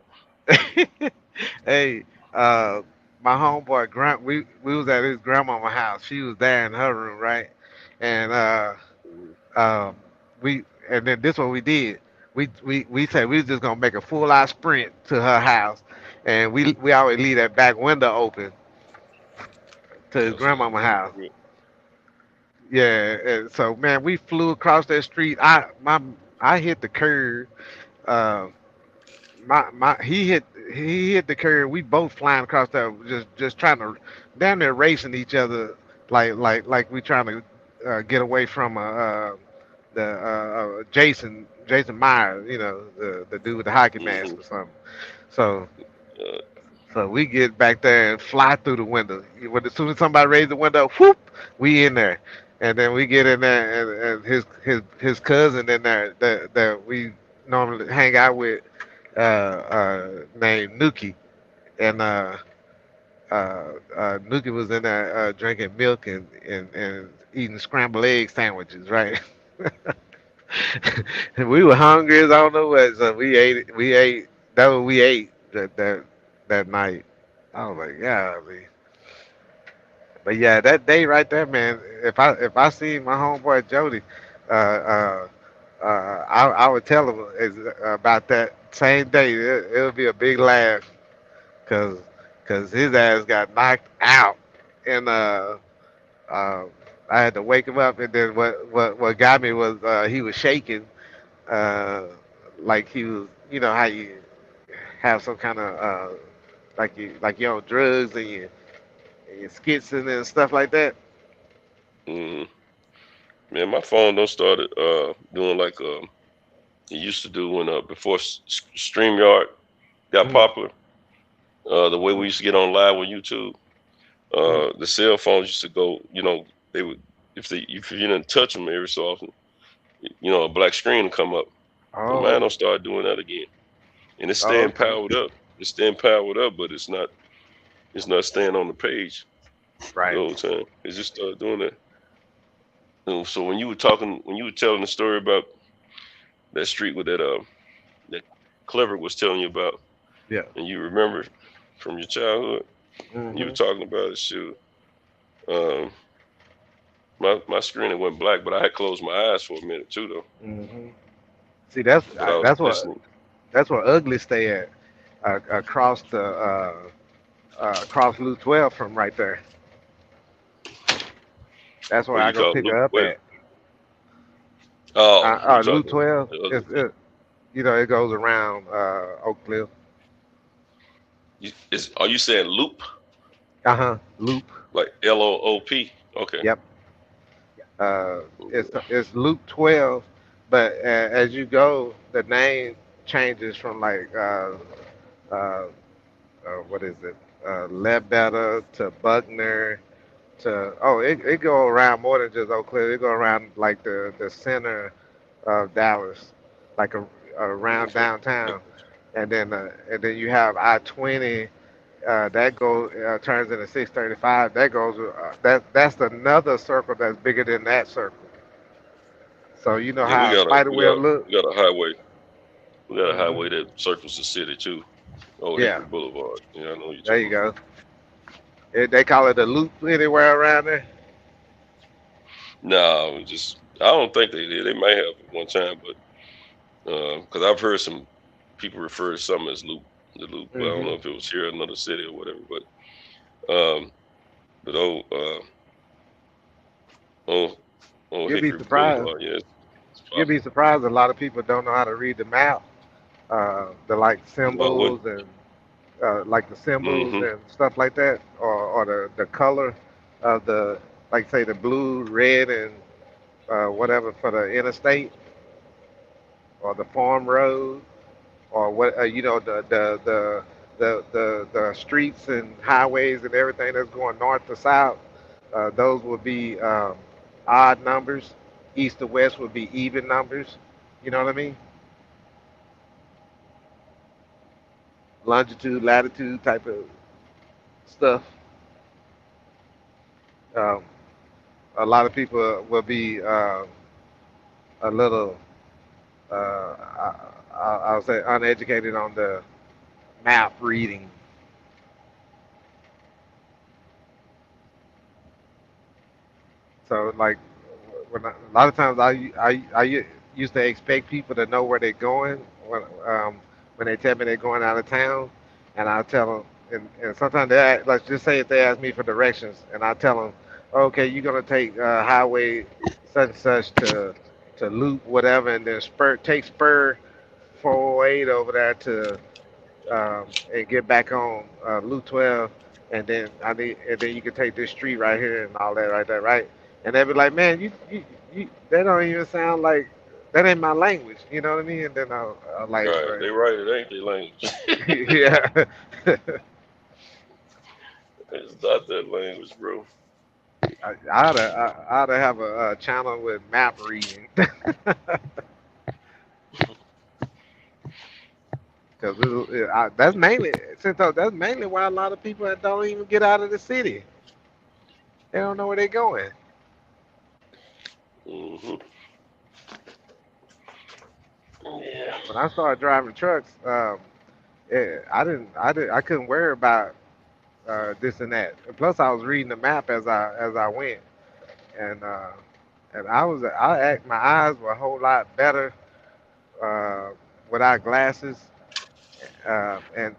Hey, my homeboy Grunt, we was at his grandmama's house. She was there in her room, right? And um, and then this what we did. We said we was just gonna make a full out sprint to her house, and we always leave that back window open to his grandmama's house. Yeah, and so man, we flew across that street. I hit the curb. Uh, he hit the curb. We both flying across there, just trying to damn near racing each other, like we trying to get away from Jason Myers, the dude with the hockey mask or something. So so we get back there and fly through the window. As soon as somebody raised the window, whoop, we in there. And then we get in there, and his cousin in there that we normally hang out with, named Nuki, and Nuki was in there drinking milk and eating scrambled egg sandwiches, right? And we were hungry as I don't know what, so we ate it. We ate that what we ate that night. I was like, yeah, but yeah, that day right there, man. If I see my homeboy Jody, I would tell him about that same day. It'll be a big laugh, cause his ass got knocked out, and I had to wake him up, and then what got me was he was shaking, like he was, how you have some kind of like you're on drugs and you're skitzing and stuff like that. Mm. Man, my phone don't started doing like it used to do when before StreamYard got popular. The way we used to get on live on YouTube, the cell phones used to go. They would if you didn't touch them every so often, a black screen would come up. But mine don't start doing that again, and it's staying powered up. It's staying powered up, but it's not staying on the page. Right. The whole time. It just started doing that. So when you were telling the story about that street with that Clever was telling you about, yeah, and you remember from your childhood, you were talking about it. Shoot, my screen it went black, but I had closed my eyes for a minute too, though. Mm-hmm. See, that's where Ugly stay at, across Loop 12 from right there. That's where I go pick her up at. Oh, Loop 12. It goes around Oak Cliff. Are you saying loop? Loop. Like LOOP? Okay. Yep. It's loop 12, but as you go, the name changes from like uh, what is it? Ledbetter to Buckner to it go around more than just Oak Cliff. It go around like the center of Dallas, like around Okay. downtown, and then you have I-20 that goes turns into 635. That goes that's another circle that's bigger than that circle. So you know Yeah, how a spider web look. we got a highway. We got a Hmm. highway that circles the city too. Oh, Yeah, Hickory Boulevard. Yeah, I know what you're there talking you about. go. They call it a loop anywhere around there. No, I don't think they did. They might have at one time, but because I've heard some people refer to some as loop, the loop. But I don't Hmm. know if it was here in another city or whatever. Um, but oh, You'll be Hickory surprised. Boulevard. Yeah, it's You'll be popular. surprised. A lot of people don't know how to read the map. The like About what? symbols and like the symbols Mm-hmm. and stuff like that, or the color of the like say the blue, red, and whatever for the interstate or the farm road or what the streets and highways and everything that's going north to south. Those would be odd numbers. East to west would be even numbers. You know what I mean? Longitude, latitude type of stuff. Um, a lot of people will be a little, I would say, uneducated on the map reading. So, like, a lot of times I used to expect people to know where they're going when they tell me they're going out of town, and I tell them, and sometimes let's just say if they ask me for directions, and I tell them, okay, you're gonna take highway such and such to loop whatever, and then take spur 408 over there to and get back on Loop 12, and then you can take this street right here and all that right there, right? And they'll be like, man, you that don't even sound like that ain't my language, you know what I mean? And then I'll like, Right. right, They right. It ain't their language. yeah. It's not that language, bro. I oughta have a channel with map reading, because that's mainly that's mainly why a lot of people don't even get out of the city. They don't know where they're going. Mm-hmm. Yeah. When I started driving trucks, I couldn't worry about this and that. And plus, I was reading the map as I went, and my eyes were a whole lot better uh, without glasses, and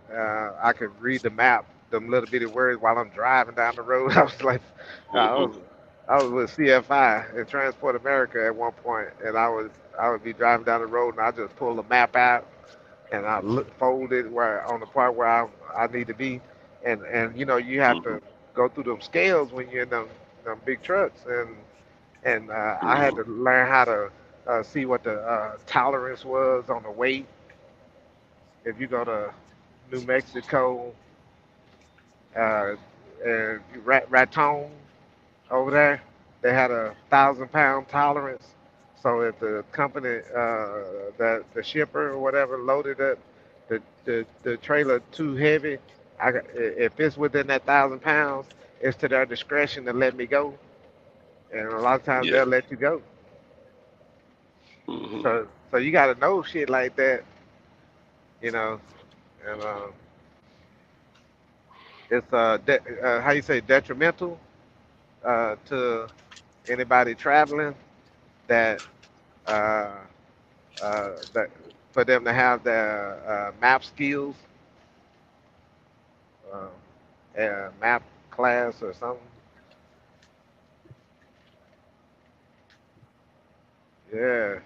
I could read the map, them little bitty words while I'm driving down the road. I was like, I was Mm-hmm. I was with CFI in Transport America at one point, and I would be driving down the road, and I just pull the map out and I fold it where on the part where I need to be, and you have Mm-hmm. to go through them scales when you're in them big trucks, and I had Mm-hmm. to learn how to see what the tolerance was on the weight. If you go to New Mexico uh, and Raton over there, they had 1,000 pound tolerance. So if the company, that the shipper or whatever loaded up the trailer too heavy, if it's within that 1,000 pounds, it's to their discretion to let me go. And a lot of times Yeah. they'll let you go. Mm-hmm. So you got to know shit like that, you know. And it's how you say detrimental to anybody traveling that uh, that for them to have their map skills, uh, map class or something. Yeah,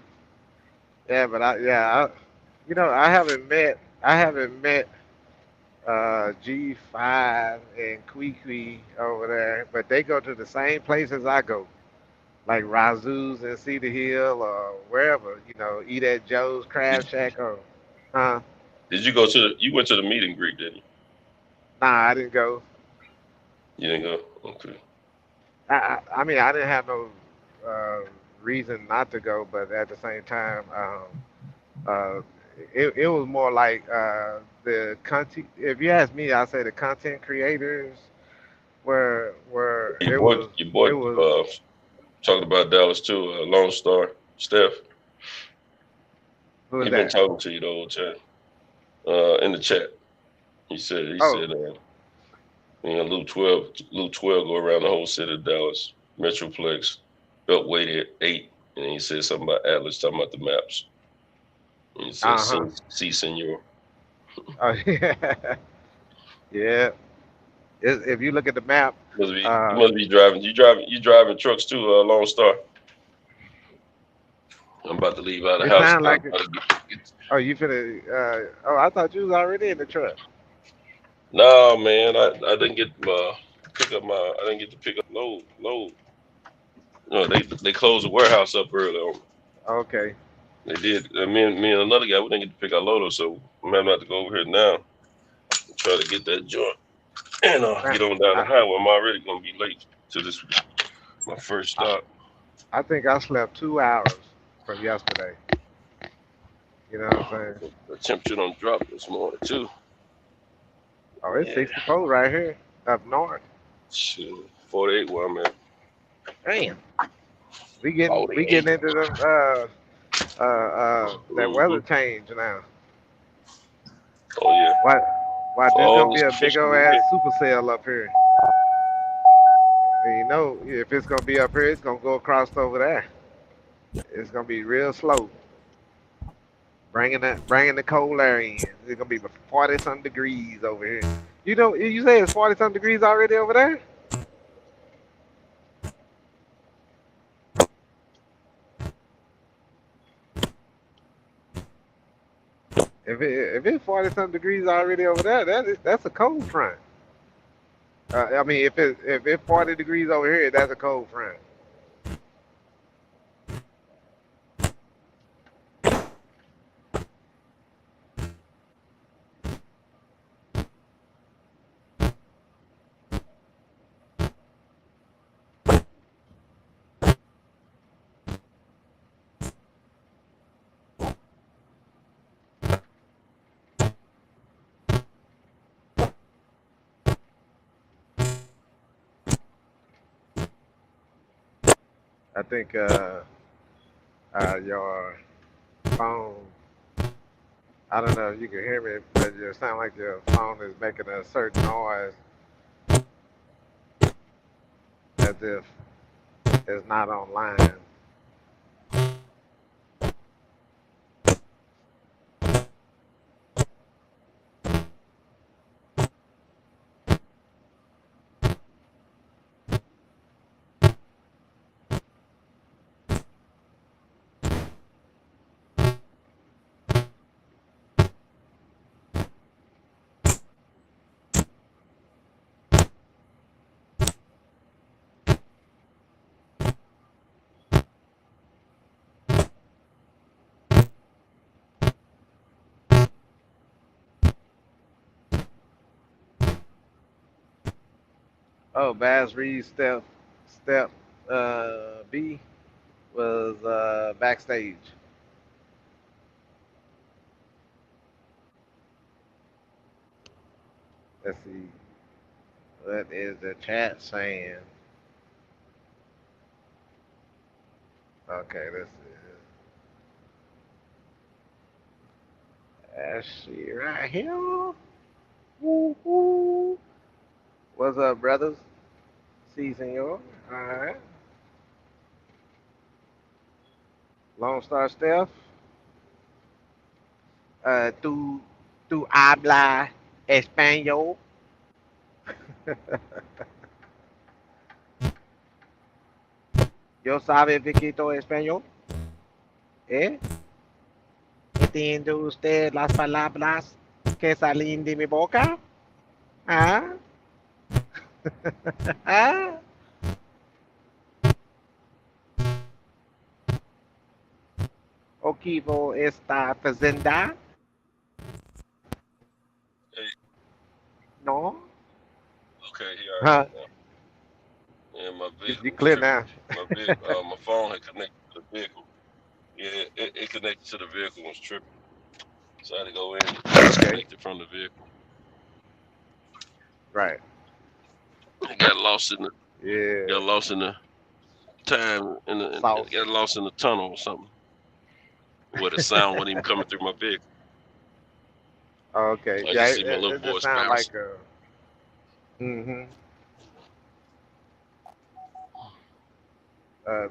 yeah, but I haven't met G5 and Kwee over there, but they go to the same places I go, like Razoo's in Cedar Hill or wherever, eat at Joe's Crab Shack or, huh? Did you go to you went to the meet and greet, didn't you? Nah, I didn't go. You didn't go? Okay. I mean, I didn't have no uh, reason not to go, but at the same time, uh, it was more like the content. If you ask me, I say the content creators were Your boy, it was talked about Dallas too. Lone Star, Steph. who was He been that? talking to you the whole time. In the chat, he said, Oh, Loop 12 go around the whole city of Dallas, Metroplex, Beltway at 8, and he said something about Atlas, talking about the maps. And he said, see, senor. Oh yeah, yeah. If you look at the map, You must be driving. You driving trucks too, Lone Star. I'm about to leave out of it the house. sounds like it. Oh, you finna? I thought you was already in the truck. No, man, I didn't get pick up my. I didn't get to pick up load. No, they closed the warehouse up early on me. Okay. They did. Me and another guy, we didn't get to pick our loader, so I'm having to go over here now and try to get that joint and get on down the highway. I'm already gonna be late to this my first stop. I think I slept 2 hours from yesterday. You know what I'm saying? The temperature don't drop this morning too. Oh, it's 64 right here up north. Shit, 48 where I'm at. Damn. We getting into the that weather change now. Oh yeah. Why there's gonna be a big old ass supercell up here. And if it's gonna be up here, it's gonna go across over there. It's gonna be real slow. Bringing the cold air in. It's gonna be 40-some degrees over here. You say it's 40-some degrees already over there? If it's 40-some degrees already over there, that's a cold front. I mean, if it's 40 degrees over here, that's a cold front. I think your phone, I don't know if you can hear me, but it sounds like your phone is making a certain noise as if it's not online. Oh, Bass Reed step B was backstage. Let's see. What is the chat saying? Okay, let's see. Ashley right here. Woo woo. What's up, brothers? Si, senor. All right. Lone Star Steph. Tu habla español. Yo sabe poquito español. ¿Entiende usted las palabras que salen de mi boca? Huh? Huh? Okivo está fazenda? Hey, No? okay, here I Huh? am now. And my You vehicle was clear tripping. now? My phone had connected to the vehicle. Yeah, it connected to the vehicle and was tripping. So I had to go in and Okay. disconnect it from the vehicle. Right. It got lost in the Yeah. time Sauce. got lost in the tunnel or something. Where the sound wasn't even coming through my vehicle. Okay. I Yeah, just it, see my it, little it just voice sound like bouncing. mm-hmm.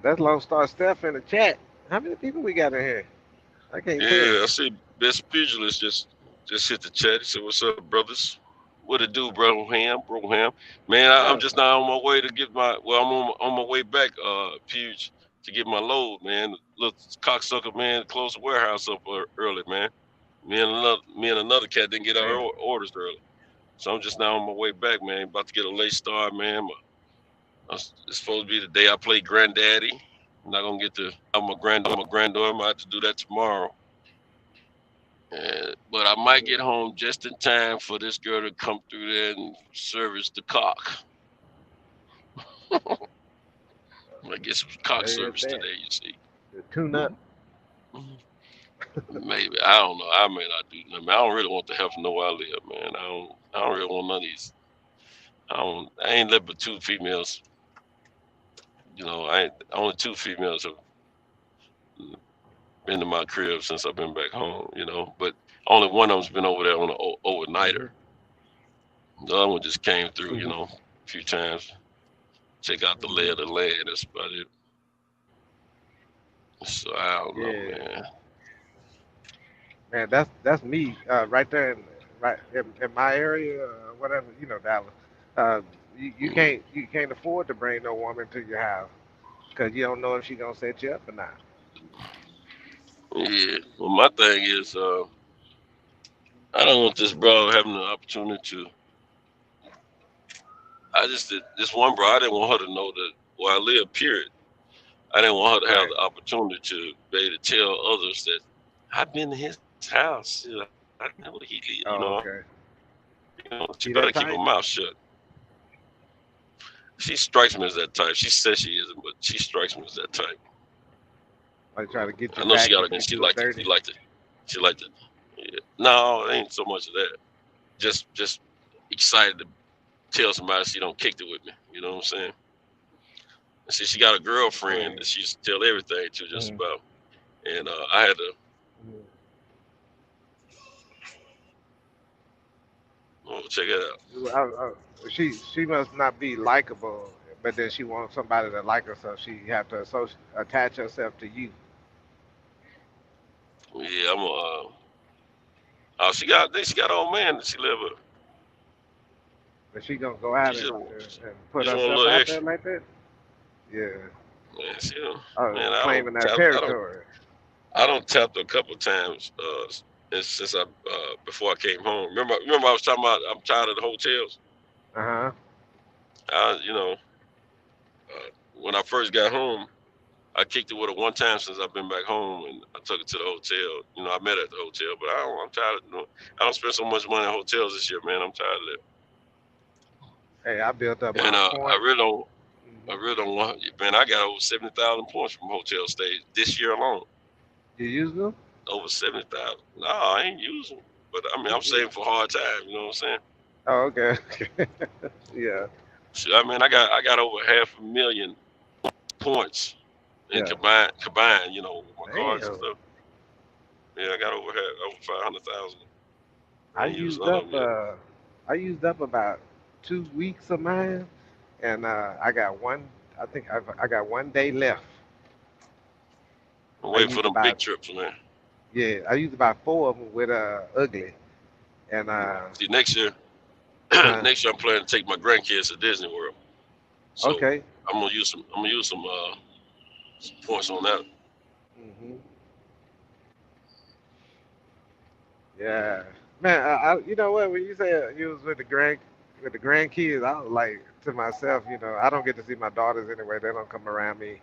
That's Lone Star Steph in the chat. How many people we got in here? I can't tell. Yeah, I see Best Pugilist just hit the chat. He said, "What's up, brothers? What it do, bro? Bro Ham. Man, I'm Oh, just now on my way to get my. Well, I'm on my way back, Puge, to get my load, man. Look, cocksucker, man, closed the warehouse up early, man. Me and another cat didn't get our damn. orders early, so I'm just now on my way back, man. About to get a late start, man. It's supposed to be the day I play Granddaddy. I'm not gonna get to. I'm a granddaughter. I might have to do that tomorrow. But I might get home just in time for this girl to come through there and service the cock. I get some cock There's service that. today, you see. The tune up. Maybe. I don't know. I may not do nothing. I don't really want the help from nowhere I live, man. I don't really want none of these. I ain't lived with two females. You know, only two females have been to my crib since I've been back home, you know. But only one of them's been over there on an overnighter. The other one just came through, you know, a few times. Check out the lay of the land. That's about it. So I don't know, Yeah. man. Man, that's me right there in my area, whatever, Dallas. Uh, you can't afford to bring no woman to your house because you don't know if she gonna set you up or not. Yeah. Well, my thing is, I don't want this bro having the opportunity to. I just did this one bro. I didn't want her to know that where I live. Period. I didn't want her to have Right. the opportunity to be able to tell others that I've been to his house. You know, I know where he live. Oh, okay. She He better that keep her type? mouth shut. She strikes me as that type. She says she isn't, but she strikes me as that type. Like try to get I you know she back got if a. you do her dirty. She liked it. Yeah. No, it ain't so much of that. Just excited to tell somebody she don't kicked it with me. You know what I'm saying? And see, she got a Yeah. girlfriend that she used to tell everything to just about. And I had to. Oh, check it out. She must not be likable, but then she wants somebody to like her, so she have to attach herself to you. Yeah, I'm. Oh, she got an old man that she live with. But she gonna go out She and put just want a herself little out there extra. like that? Yeah. Man, she don't. Oh, Man, claiming that territory. I don't tapped her a couple of times since I before I came home. Remember I was talking about I'm tired of the hotels. Uh huh. You know, when I first got home, I kicked it with her one time since I've been back home, and I took her to the hotel. You know, I met her at the hotel, but I'm tired of. I don't spend so much money on hotels this year, man. I'm tired of that. Hey, I built up And my I point. really don't. I really don't want. Man, I got over 70,000 points from hotel stays this year alone. You use them? Over 70,000. No, I ain't using. But I mean, I'm saving for hard times. You know what I'm saying? Oh, okay. Yeah. So, I mean, I got over 500,000 points and Yeah. combined. You know, with my cards and Damn. stuff. Yeah, I got over 500,000. I I ain't used used none of up them yet. I used up about 2 weeks of mine, and I got one. I think I got one day left. I'm I waiting for used them big about trips, man. yeah. I used about four of them with ugly, and See, next year, huh? next year I'm planning to take my grandkids to Disney World. So Okay. I'm gonna use some points on that. Hmm. Yeah, man. You know what? When you say you was with the grand, with the grandkids, I was like to myself, you know, I don't get to see my daughters anyway. They don't come around me.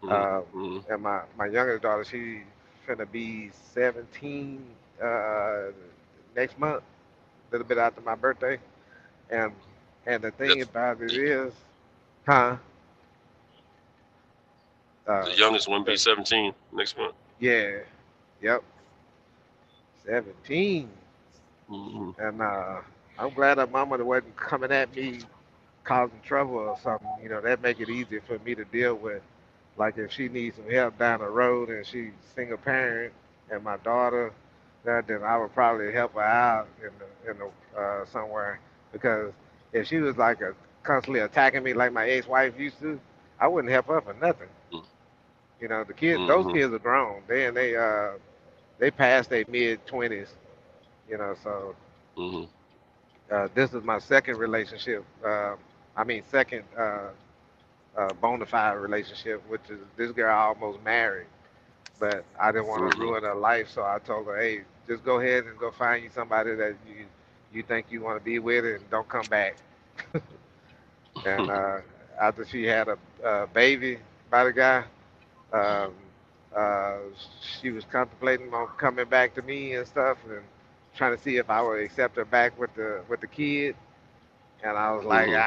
Mm-hmm. And my youngest daughter, she finna be 17 uh, next month, a little bit after my birthday. And the thing That's about it is, huh? the Uh, youngest one be the, 17 next month. yeah, yep, 17. Mm-hmm. And I'm glad her mama wasn't coming at me causing trouble or something. You know, that make it easier for me to deal with. Like if she needs some help down the road and she's single parent and my daughter, then I would probably help her out in the somewhere because if she was like constantly attacking me like my ex-wife used to, I wouldn't help her for nothing. You know, the kids, those Mm-hmm. kids are grown. They past their mid 20s. You know, so Mm-hmm. this is my second relationship. Second bona fide relationship, which is this girl I almost married, but I didn't want to Mm-hmm. ruin her life, so I told her, hey, just go ahead and go find you somebody that you think you want to be with, and don't come back. And after she had a baby by the guy, um, uh, she was contemplating on coming back to me and stuff, and trying to see if I would accept her back with the kid. And I was like, Mm-hmm.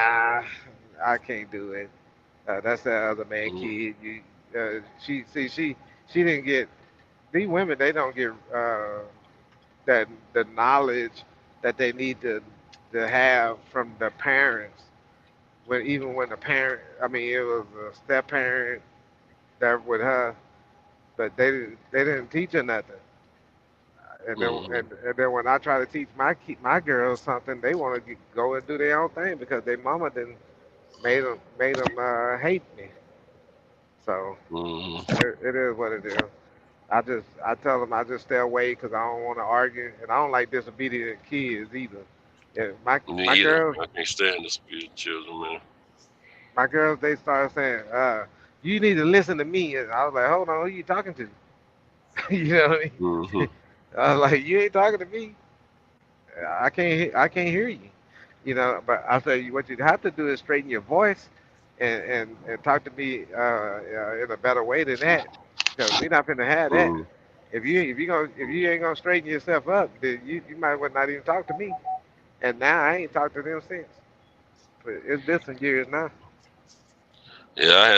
I can't do it. That's that other man kid. She didn't get these women. They don't get that the knowledge that they need to have from the parents. When even when the parent, I mean, it was a step parent that with her, but they didn't teach her nothing. Mm-hmm. And then when I try to teach my girls something, they want to go and do their own thing because their mama didn't made them hate me. So Mm-hmm. it is what it is. I tell them I just stay away because I don't want to argue and I don't like disobedient kids either. Yeah, Me my either. girls I can't stand this abusing children, man. they start saying, you need to listen to me. And I was like, hold on, who you talking to? You know what I Mm-hmm. mean? I was like, you ain't talking to me. I can't hear you. You know, but I said what you have to do is straighten your voice and talk to me in a better way than that. Because we're not gonna have that. Mm-hmm. If you ain't gonna straighten yourself up, then you might well not even talk to me. And now I ain't talked to them since. But it's been some years now. Yeah, I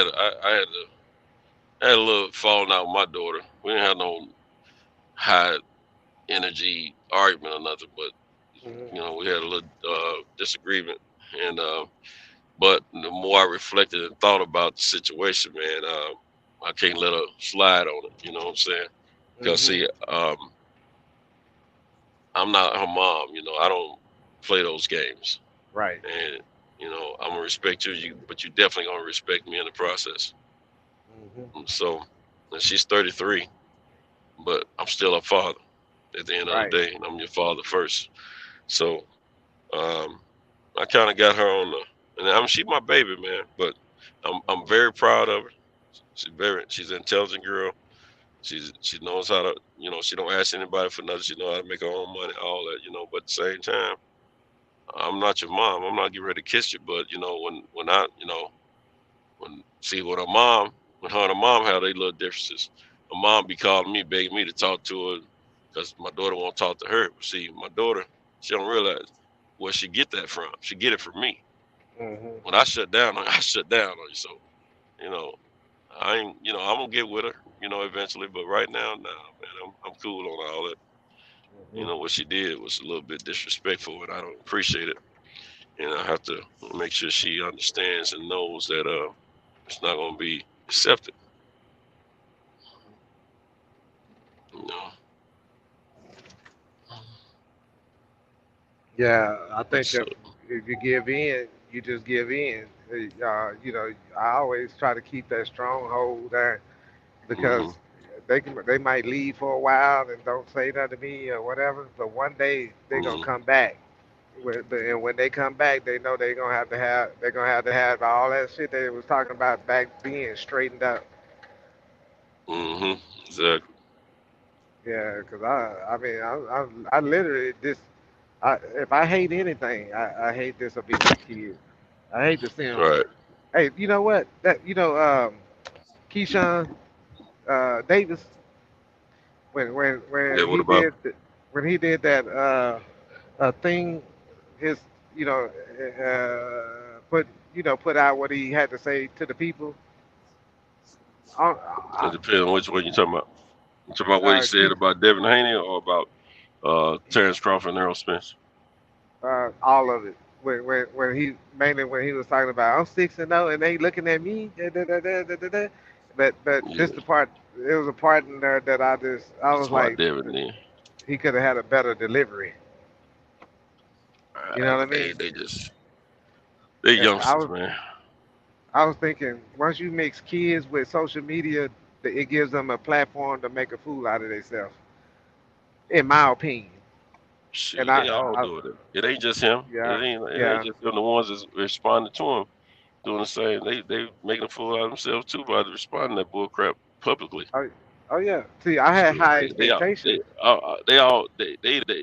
had a little falling out with my daughter. We didn't have no high energy argument or nothing, but Hmm. we had a little disagreement. And but the more I reflected and thought about the situation, man, I can't let her slide on it. You know what I'm saying? Because Hmm. see, I'm not her mom. I don't play those games, Right. and I'm gonna respect you, but you definitely gonna respect me in the process. Hmm. So, and she's 33, but I'm still her father at the end of the Right. day, and I'm your father first. So, um, I kind of got her on and she's my baby, man. But I'm very proud of her. She's an intelligent girl. She knows how to, she don't ask anybody for nothing. She knows how to make her own money, all that, But at the same time, I'm not your mom. I'm not getting ready to kiss you. But when I, when her and her mom have their little differences, her mom be calling me, begging me to talk to her because my daughter won't talk to her. But see, my daughter, she don't realize where she get that from. She get it from me. Hmm. When I shut down, I shut down on you. So, you know, I ain't, I'm gonna get with her, eventually. But right now, nah, man, I'm cool on all that. Hmm. What she did was a little bit disrespectful, and I don't appreciate it. And I have to make sure she understands and knows that it's not gonna be accepted. You know. Yeah, I think So, if you give in, you just give in. You know, I always try to keep that stronghold there because hmm they might leave for a while and don't say nothing to me or whatever, but one day they're gonna hmm come back. And when they come back, they know they're gonna have to have all that shit they was talking about back being straightened up. exactly. Yeah, cause I mean I literally If I hate anything, I hate disobedient kids. I hate to see them. Right. Hey, you know what? Keyshawn Davis Yeah. when What he about? did when he did that thing, his you know put out what he had to say to the people. I, It I, depends on which one you're talking about. You talking about what he uh, said Key, about Devin Haney or about Terrence Crawford and Errol Spence? all of it. When he mainly when he was talking about I'm 6-0 and they looking at me, da. But Yeah. this the part. It was a part in there that I That's was why like Devin then. he could have had a better delivery. You know what I They mean? they just they And youngsters, man. I was thinking once you mix kids with social media, it gives them a platform to make a fool out of themselves, in my opinion. And Shit, they all doing it. It ain't just him. yeah, It ain't yeah, just them. The ones that's responding to him doing the same. They making a fool out of themselves too by responding to that bull crap publicly. oh, oh yeah. See, I had Shit, high they all expectations. they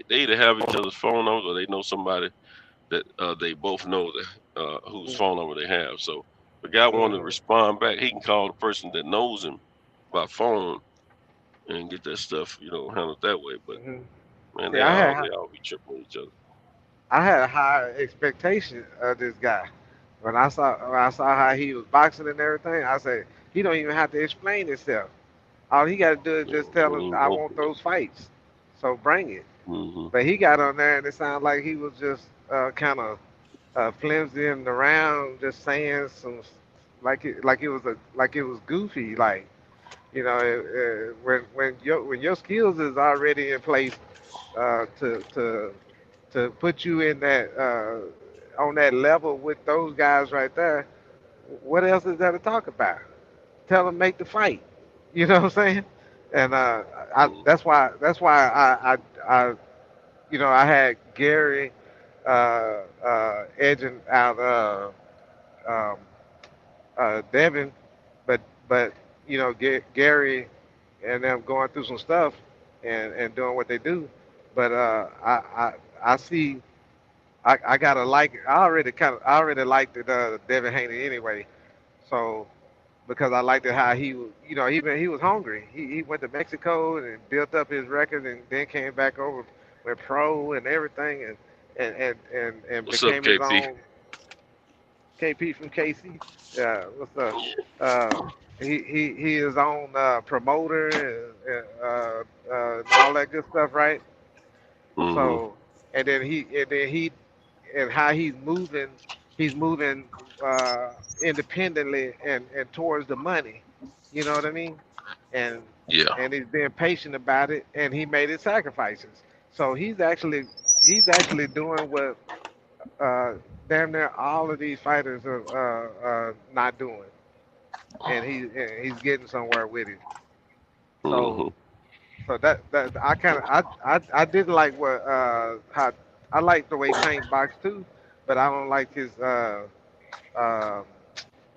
either have each other's phone numbers or they know somebody that they both know that whose phone number they have. So if a guy wanted to Mm-hmm. respond back, he can call the person that knows him by phone and get that stuff, handled that way. But Hmm. man, See, they all be tripping with each other. I had a high expectation of this guy. When I saw how he was boxing and everything, I said he don't even have to explain himself. All he got to do is just tell us, I want those fights. So bring it. Mm-hmm. But he got on there and it sounded like he was just kind of flimsying around, just saying some like it was goofy. Like when your skills is already in place to put you in that on that level with those guys right there. What else is there to talk about? Tell them make the fight. You know what I'm saying? And that's why I had Gary edging out um, Devin, but Gary and them going through some stuff and doing what they do. But I see I gotta like I already liked it, Devin Haney anyway. So because I liked it how he was, he was hungry. He went to Mexico and built up his record, and then came back over with pro and everything, and What's up, became his KP? own KP from KC. Yeah, what's up? Uh, he his own promoter and all that good stuff, right? Mm-hmm. So and how he's moving independently and towards the money. You know what I mean? And Yeah. and he's being patient about it, and he made his sacrifices. So he's actually doing what uh, damn near all of these fighters are not doing, and he's getting somewhere with it. Mm-hmm. So so that I kind of I didn't like what how I like the way Tank boxed too, but I don't like his um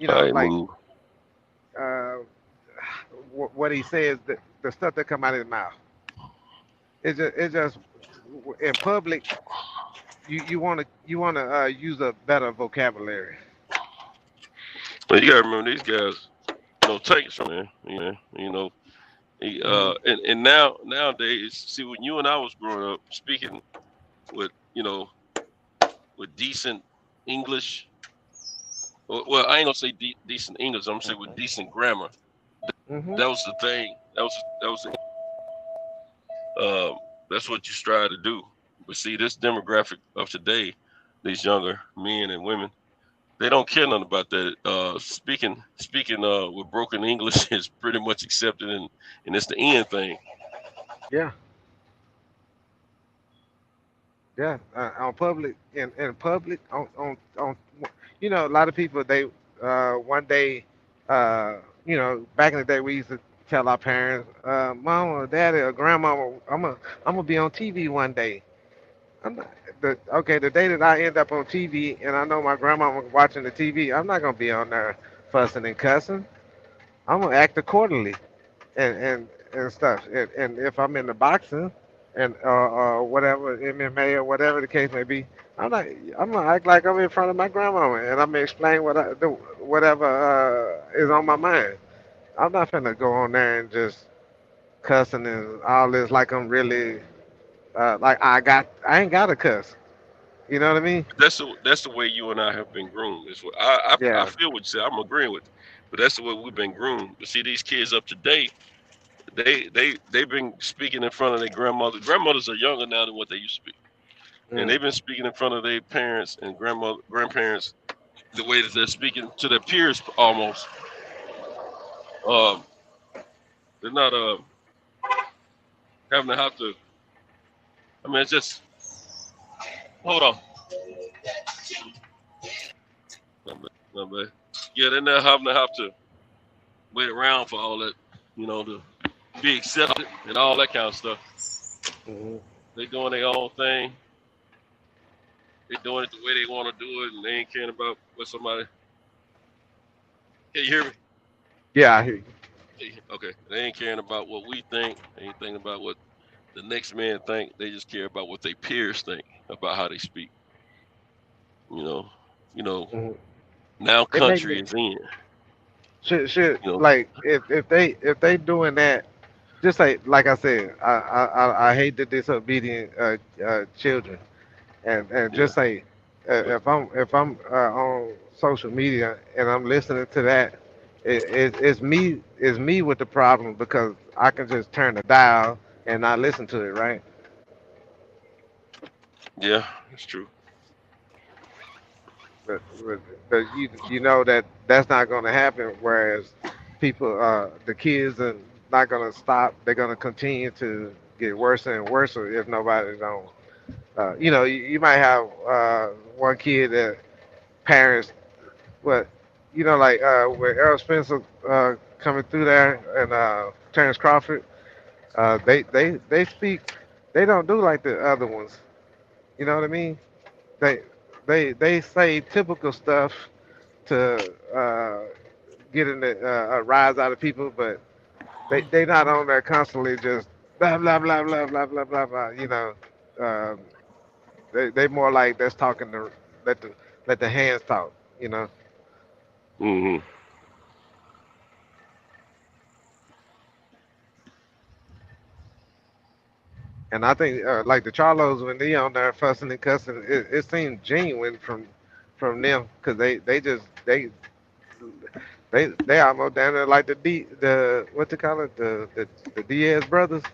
I like move. uh what he says, the stuff that come out of his mouth. It's just in public you want to use a better vocabulary. But you gotta remember these guys, takers, man. He, Hmm. and nowadays, see, when you and I was growing up, speaking with with decent English. Well, I ain't gonna say decent English. I'm gonna say with decent grammar. Hmm. That was the thing. Um, that's what you strive to do. But see, this demographic of today, these younger men and women, they don't care nothing about that. Speaking with broken English is pretty much accepted, and it's the end thing. Yeah, yeah. On public in public on a lot of people they one day back in the day we used to tell our parents, mama, daddy, or grandmama, I'm gonna be on TV one day. I'm not, the day that I end up on TV and I know my grandmama watching the TV, I'm not gonna be on there fussing and cussing. I'm gonna act accordingly and stuff. And if I'm in the boxing, and whatever MMA or whatever the case may be, I'm not. I'm gonna act like I'm in front of my grandmama and I'm gonna explain what I do, whatever is on my mind. I'm not finna go on there and just cussing and all this like I'm really like I ain't got to cuss. You know what I mean? That's the way you and I have been groomed. Is what I Yeah. feel what you say. I'm agreeing with, but that's the way we've been groomed. You see, these kids up to date, they've been speaking in front of their grandmother. Grandmothers are younger now than what they used to be, and Mm. they've been speaking in front of their parents and grandparents the way that they're speaking to their peers almost. Um, they're not having to have to. I mean, it's just hold on. No, man. Yeah, they're not having to wait around for all that, to be accepted and all that kind of stuff. Mm-hmm. They doing their own thing. They doing it the way they want to do it, and they ain't caring about what somebody. Can you hear me? Yeah, I hear you. Okay. They ain't caring about what we think. They ain't thinking about what the next man think. They just care about what their peers think about how they speak. You know. You know. Mm-hmm. Now It make me country is in. should You know. like if they doing that, just like I said, I hate the disobedient children, and Yeah. just say if I'm on social media and I'm listening to that, it's me with the problem because I can just turn the dial and not listen to it, right? Yeah. That's true. But you know that that's not going to happen. Whereas people, the kids are not going to stop. They're going to continue to get worse and worse if nobody's on. You might have one kid that parents, what, like with Errol Spencer coming through there and Terrence Crawford, they speak. They don't do like the other ones. You know what I mean? They they say typical stuff to getting a rise out of people, but they not on there constantly just blah blah blah blah blah blah blah blah. Um, they more like that's talking to let the let the hands talk. You know, Hmm. and I think like the Charlos when they on there fussing and cussing, it seems genuine from them because they just they almost down there like the what they call it the Diaz brothers.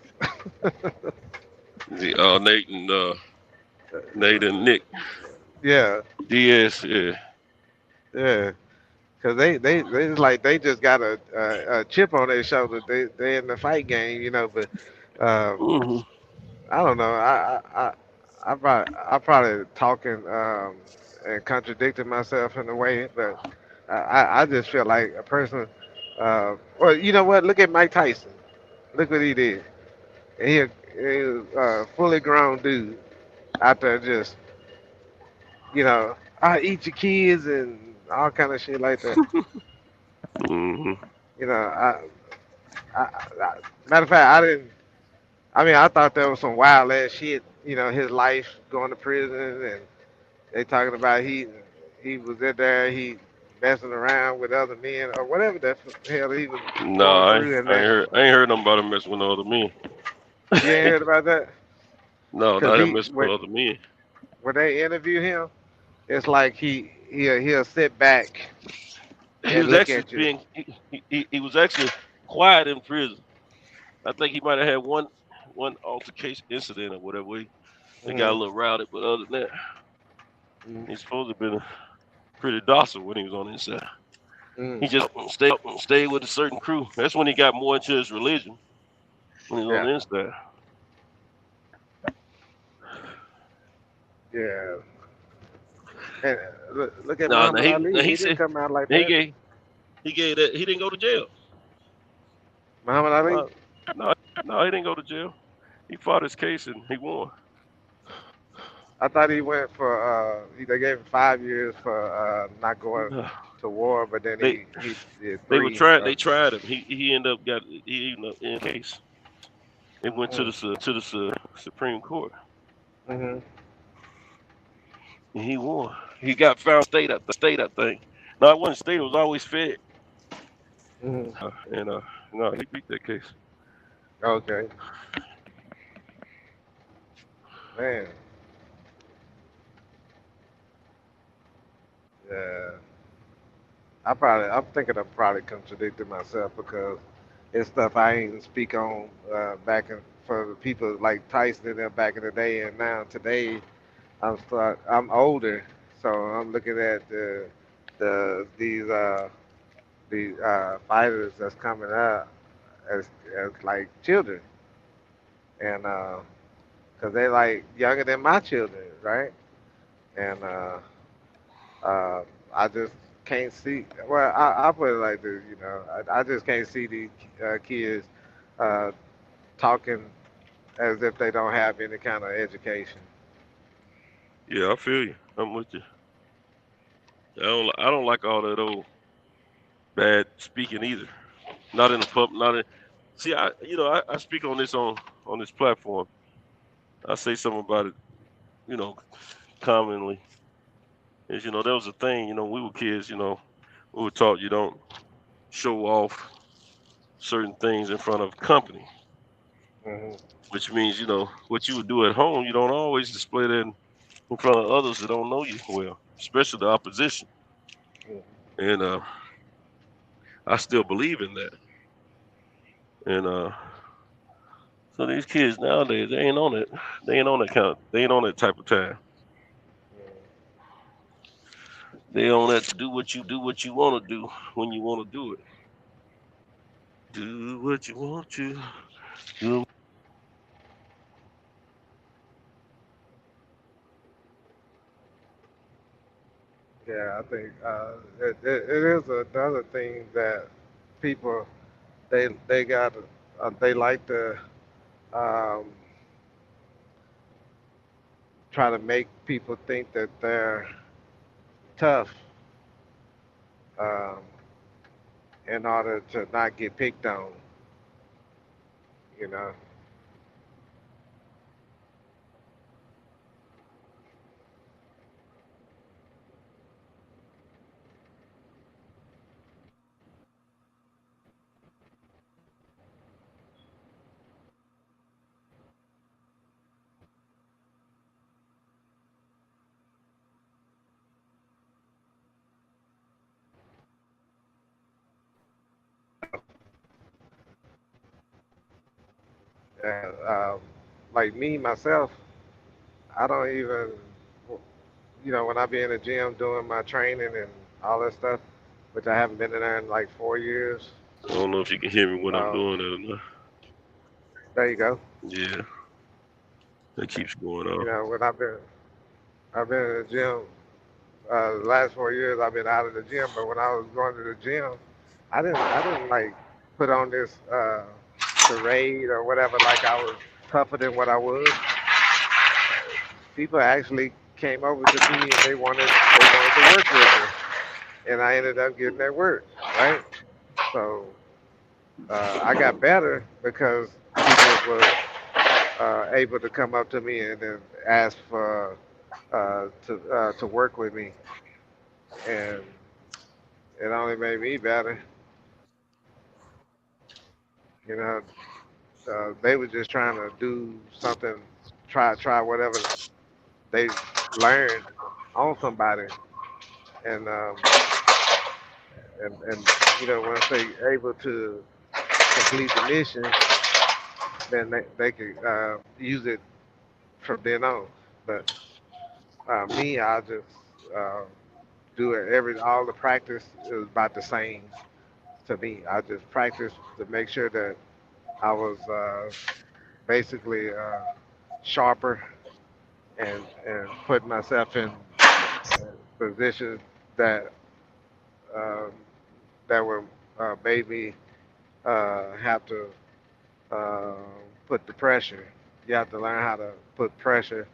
The Nate and Nick Yeah, Diaz. Yeah. yeah. Cause they it's like they just got a chip on their shoulder. They in the fight game, But um, Hmm. I don't know. I probably talking and contradicting myself in a way, but I just feel like a person. Well, you know what? Look at Mike Tyson. Look what he did. He was a fully grown dude out there just I eat your kids and all kind of shit like that. Hmm. You know, matter of fact, I didn't. I mean, I thought that was some wild ass shit. His life going to prison, and they talking about he was in there, he messing around with other men or whatever the hell he was No, going I, through, and I ain't that heard. I ain't heard nothing about him messing with no other men. you ain't heard about that No, because not him messing with other men. when they interview him, it's like he'll sit back He and was look actually at you. being. He was actually quiet in prison. I think he might have had one altercation incident or whatever. They got a Mm, little rowdy, but other than that, mm, he's supposed to have been pretty docile when he was on the inside. He mm. just stayed with a certain crew. That's when he got more into his religion when he was on Yeah, the inside. yeah. And look at No, no, Muhammad he Ali. no, he He didn't said come out like he that. gave that he didn't go to jail. Muhammad Ali. No, no, no, he didn't go to jail. He fought his case and he won. I thought he went for they gave him 5 years for not going No, to war, but then they he did they were three. trying. They tried him. He ended up in the case. It went to the Supreme Court, Mm-hmm. and he won. He got found state, I think. No, it wasn't state. It was always fed. Mm-hmm. And no, he beat that case. Okay, man. Yeah, I'm thinking I'm probably contradicting myself because it's stuff I ain't speak on back in for the people like Tyson and them back in the day, and now today I'm older, so I'm looking at the these fighters that's coming up as like children, and because they like younger than my children, right? And uh, I just can't see. Well, I put it like this, you know, I just can't see these kids uh, talking as if they don't have any kind of education. Yeah, I feel you. I'm with you. I don't like all that old bad speaking either. Not in the pub. Not in. See, I speak on this platform. I say something about it. You know, commonly is there was a thing. We were kids. We were taught you don't show off certain things in front of company, Hmm. which means what you would do at home. You don't always display that in front of others that don't know you well, especially the opposition. And I still believe in that. And so these kids nowadays, they ain't on it. They ain't on that kind. They ain't on that type of time. They on that to do what you want to do when you want to do it. Do what you want to do. Yeah, I think it is another thing that people they got they like to um, try to make people think that they're tough um, in order to not get picked on. You know. And like me myself, I don't even, when I be in the gym doing my training and all that stuff, which I haven't been in there in like 4 years. I don't know if you can hear me when I'm Um, doing that or not. there you go. Yeah, that keeps going on. You know, when I've been in the gym. The last 4 years I've been out of the gym, but when I was going to the gym, I didn't like put on this charade or whatever like I was tougher than what I was. People actually came over to me and they wanted to work with me, and I ended up getting that work, right? So I got better because people were able to come up to me and then ask for to work with me, and it only made me better. You know, they were just trying to do something, try whatever they learned on somebody, and and once they able to complete the mission, then they could use it from then on. But me, I just uh, do it all the practice is about the same to me. I just practice to make sure that I was basically sharper and put myself in positions that um, that were made me have to uh, put the pressure. You have to learn how to put pressure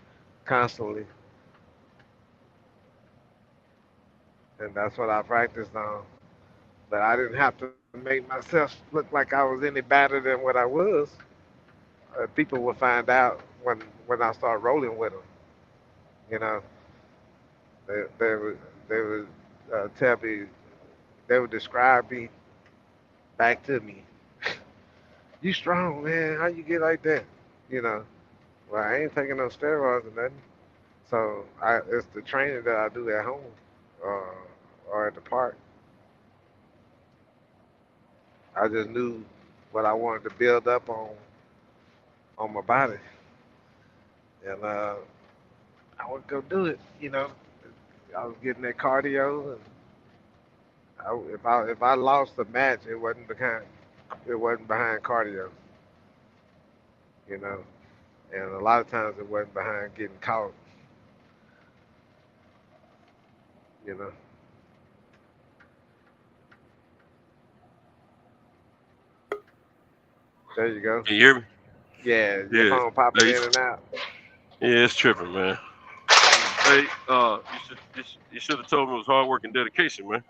constantly, and that's what I practiced on. But I didn't have to make myself look like I was any better than what I was. people will find out when I start rolling with them. You know, they would tell me, they would describe me back to me. You strong, man. How you get like that? You know, well, I ain't taking no steroids or nothing. So it's the training that I do at home or at the park. I just knew what I wanted to build up on my body, and I would go do it. You know, I was getting that cardio, and if I lost the match, it wasn't behind cardio. You know, and a lot of times it wasn't behind getting caught. You know. There you go. Can you hear me? Yeah, your Yeah. phone popping Hey, in and out. yeah, it's tripping, man. Hey, you should have told me it was hard work and dedication, man.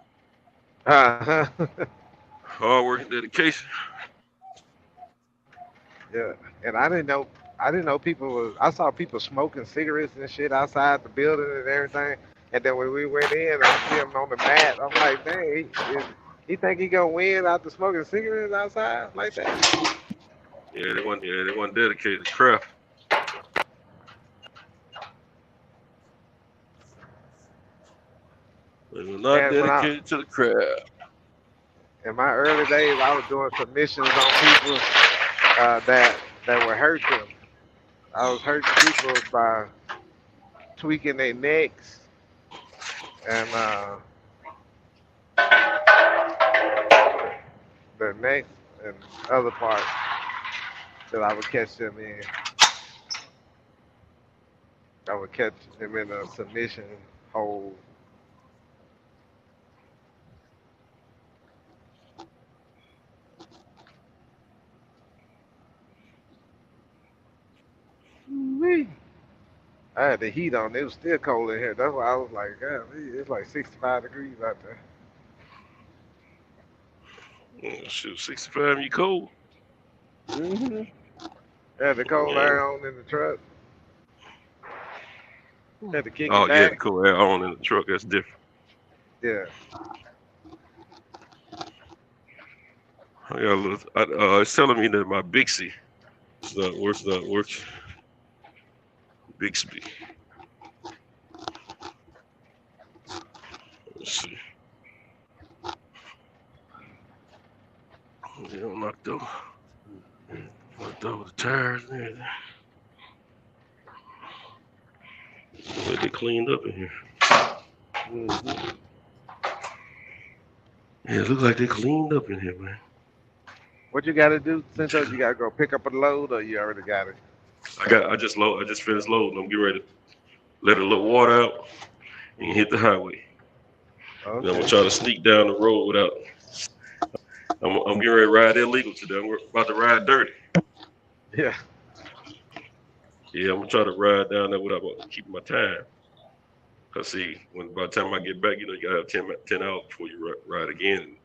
Uh-huh. Hard work and dedication. Yeah, and I didn't know people was. I saw people smoking cigarettes and shit outside the building and everything. And then when we went in, I see him on the mat. I'm like, dang, he think he gonna win after smoking cigarettes outside like that? Yeah, they want dedicated to craft. They were not Man, dedicated to the craft. in my early days, I was doing submissions on people that would hurt them. I was hurting people by tweaking their necks and their necks and other parts that I would catch them in. I would catch them in a submission hold. Wee. I had the heat on. It was still cold in here. That's why I was like, God, it's like 65 degrees out there. Shoot, 65, you cold? Hmm. Had the cold Yeah. air on in the truck. Had to kick it Oh, yeah, the back. cool air on in the truck. That's different. Yeah. I got a little. It's telling me that my Bixie is not worth. Not working. Bixby. Let's see. They don't knocked over. Knocked over the tires and everything. But they cleaned up in here. Hmm. Yeah, it looks like they cleaned up in here, man. What you got to do, Cinto? You got to go pick up a load, or you already got it? I just finished loading. I'm getting ready to let a little water out and hit the highway. And I'm gonna Okay. try to sneak down the road without. I'm getting ready to ride illegal today. I'm about to ride dirty. Yeah. Yeah, I'm gonna try to ride down there without keeping my time. Cause see, by the time I get back, you gotta have 10 hours before you ride again.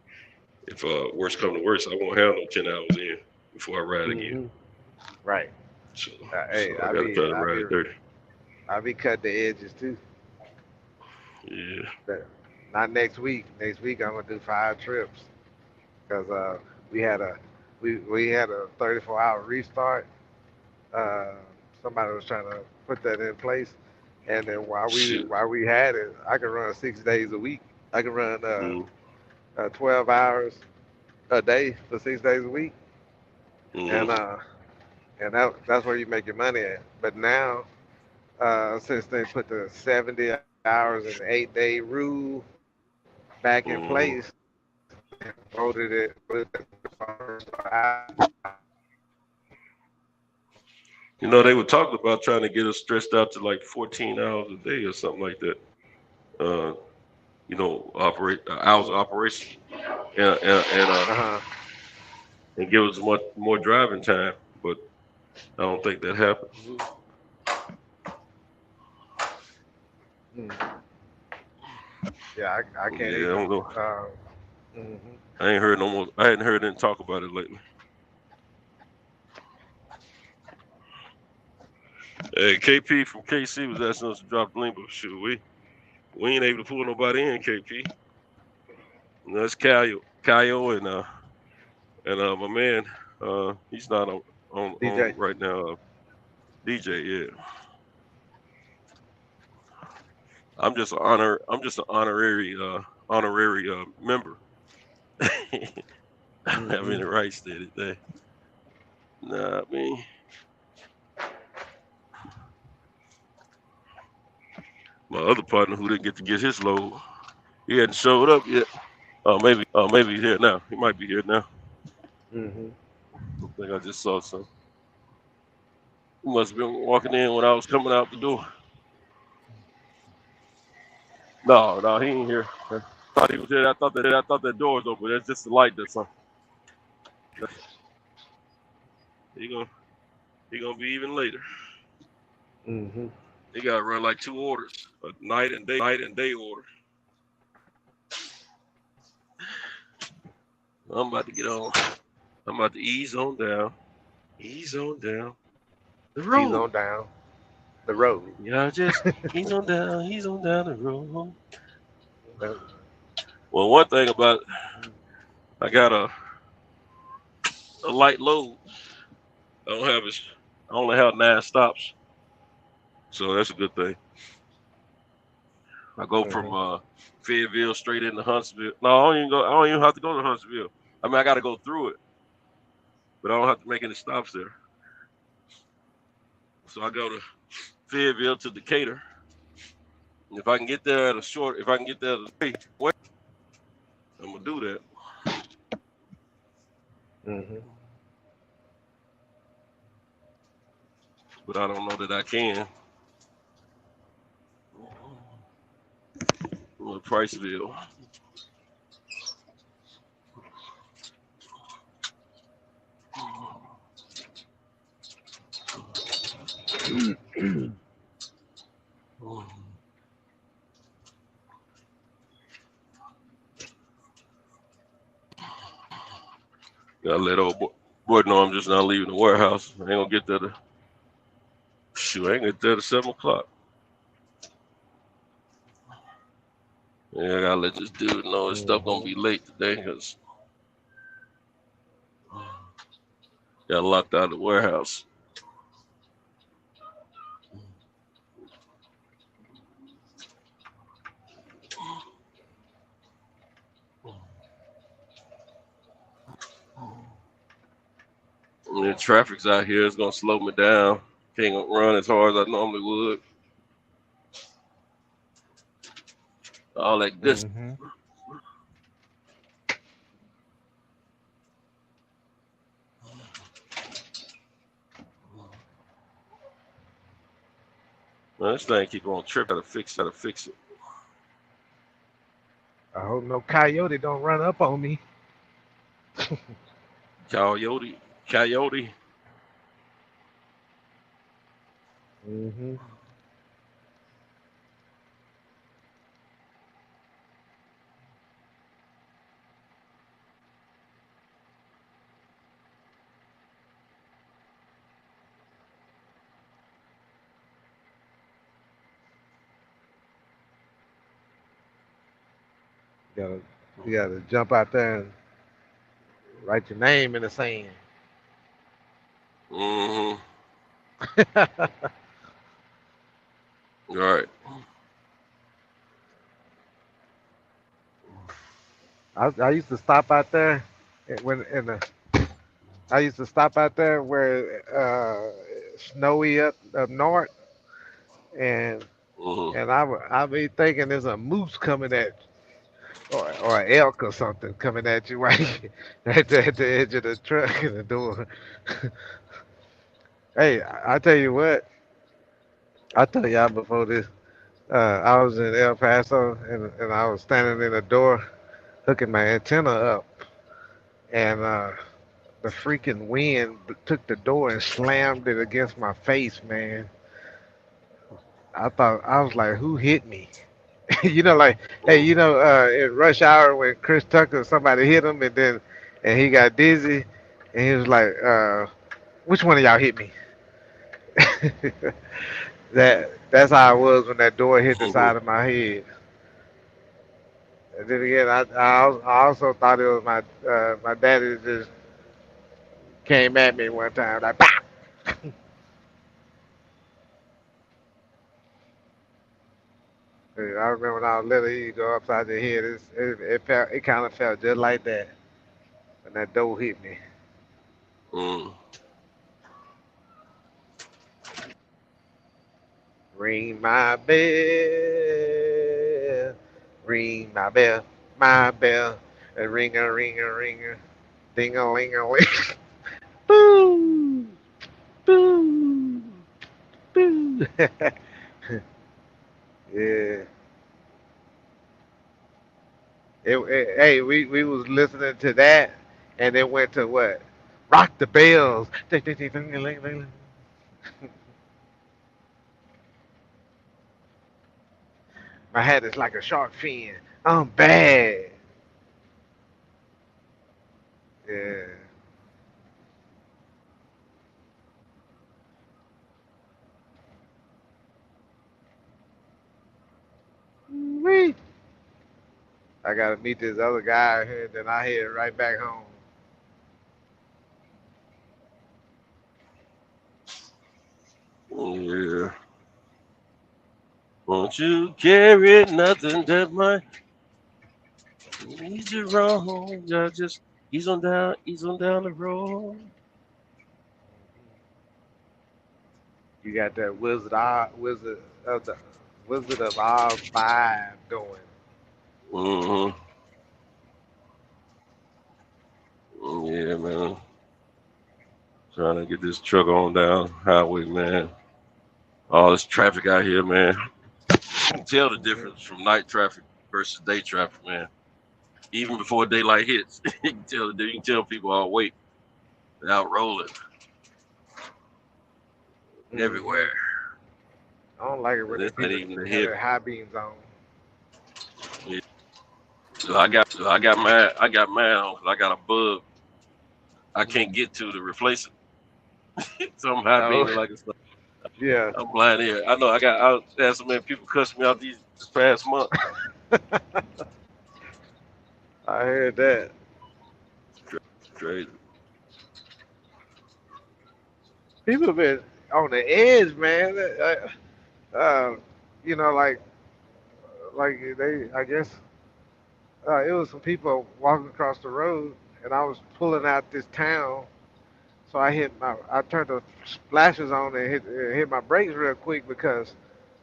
If worst come to worst, I won't have no 10 hours in before I ride again. Hmm. Right. So Hey, I gotta try to ride dirty. I be cutting the edges too. Yeah. But not next week. Next week I'm gonna do 5 trips because we had a 34-hour restart. Uh, Somebody was trying to put that in place, and then Shit. while we had it, I could run 6 days a week. I could run Mm-hmm. 12 hours a day for 6 days a week, and Mm-hmm. that's where you make your money at. But now, since they put the 70 hours and 8-day rule back in place, Mm-hmm. voted it. They were talking about trying to get us stressed out to like 14 hours a day or something like that. Uh, operate hours of operation Uh-huh. and give us more driving time. But I don't think that happened. Mm. Yeah, I can't Yeah, I either. don't know. Mhm. I ain't heard no more. I hadn't heard them talk about it lately. Hey, KP from KC was asking us to drop the link, but shoot, we ain't able to pull nobody in, KP. And that's Kyle and my man, he's not on DJ. right now. DJ, yeah. I'm just an honorary member. I don't have any rights to anything. Nah, I mean, my other partner who didn't get to get his load, he hadn't showed up yet. Maybe he's here now. He might be here now. I think I just saw some. He must have been walking in when I was coming out the door. No, he ain't here. I thought he was here. I thought that door was open. That's just the light that's on. He gonna be even later. He gotta run like 2 orders, a night and day order. I'm about to get on. I'm about to ease on down. Ease on down. The road. Ease on down. The road. Yeah, just ease on down. Ease on down the road. Well, one thing about I got a light load. I only have 9 stops, so that's a good thing. I go from Fayetteville straight into Huntsville. No, I don't even have to go to Huntsville. I mean, I got to go through it, but I don't have to make any stops there. So I go to Fayetteville to Decatur. If I can get there I'm gonna do that. But I don't know that I can. Priceville. Gotta let old boy know I'm just not leaving the warehouse. I ain't gonna get there I ain't get there to 7 o'clock. Yeah, I gotta let this dude know his stuff gonna be late today because got locked out of the warehouse. And the traffic's out here. It's gonna slow me down. Can't run as hard as I normally would. All that good. Man, this thing keep on tripping. Gotta fix it. I hope no coyote don't run up on me. Coyote. You gotta jump out there and write your name in the sand. All right. I used to stop out there I used to stop out there where snowy up north, and I be thinking there's a moose coming at you, or an elk or something coming at you right at the edge of the truck and the door. Hey, I tell you what, I tell y'all before this. I was in El Paso and I was standing in the door hooking my antenna up, and the freaking wind took the door and slammed it against my face, man. I was like, who hit me? Like, hey, in Rush Hour when Chris Tucker, somebody hit him and he got dizzy, and he was like, which one of y'all hit me? That's how it was when that door hit the side of my head. And then again, I also thought it was my daddy just came at me one time like, "Bah!" I remember when I was little, he'd go upside the head. It kind of felt just like that when that door hit me. Mm. Ring my bell, ring my bell, a ringer, ding a ling a ling. Boo, boo, boo. Yeah. Hey, we was listening to that, and it went to what? Rock the bells. Ding, ding, ding, ding, ding, ding, ding. My head is like a shark fin. I'm bad. Yeah. Wee. I gotta meet this other guy here, then I head right back home. Yeah. Won't you carry nothing that might lead you wrong? Yeah, just ease on down the road. You got that of the Wizard of Oz vibe going. Mm-hmm. Yeah, man. Trying to get this truck on down highway, man. All this traffic out here, man. You can tell the Hmm. difference from night traffic versus day traffic, man. Even before daylight hits, you can tell people are awake. They're out rolling Hmm. everywhere. I don't like it And when the this ain't people even the have heavy. their high beams on. Yeah. So I got mad on 'cause I got a bug I Hmm. can't get to replace it. So I'm high Oh, beaming like it's yeah. I'm blind here. I had so many people cuss me out this past month. I heard that. It's crazy. People been on the edge, man. You know, like they, I guess, it was some people walking across the road, and I was pulling out this town, so I turned the splashes on and hit my brakes real quick because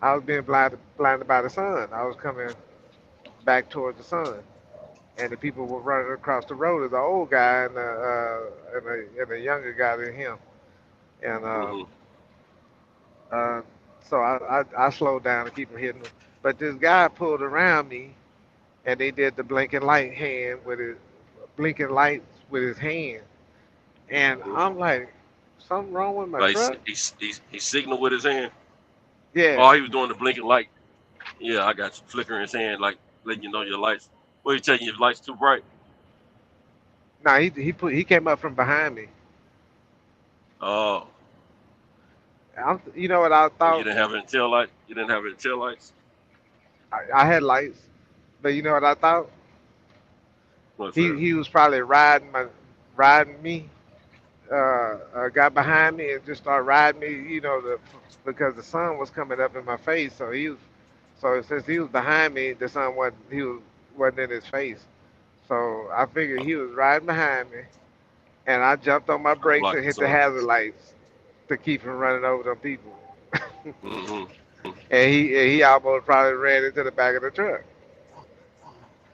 I was being blinded by the sun. I was coming back towards the sun, and the people were running across the road. There's an old guy and a younger guy than him, and Hmm. uh, so I slowed down to keep from hitting them. But this guy pulled around me, and they did the blinking lights with his hand, and I'm like, something wrong with my Like truck? he signaled with his hand. Yeah. Oh, he was doing the blinking light. Yeah, I got you. Flickering his hand, like letting you know your lights. What you taking your lights too bright? Nah, he came up from behind me. Oh, You know what I oh, you thought? didn't have it in tail light. You didn't have it in tail lights. I had lights, but you know what I thought? What's that? He was probably riding me. Got behind me and just started riding me. Because the sun was coming up in my face, so since he was behind me, the sun wasn't in his face. So I figured he was riding behind me, and I jumped on my Trying to brakes block and the hit the sun. hazard lights to keep from running over them people. Hmm. And he almost probably ran into the back of the truck.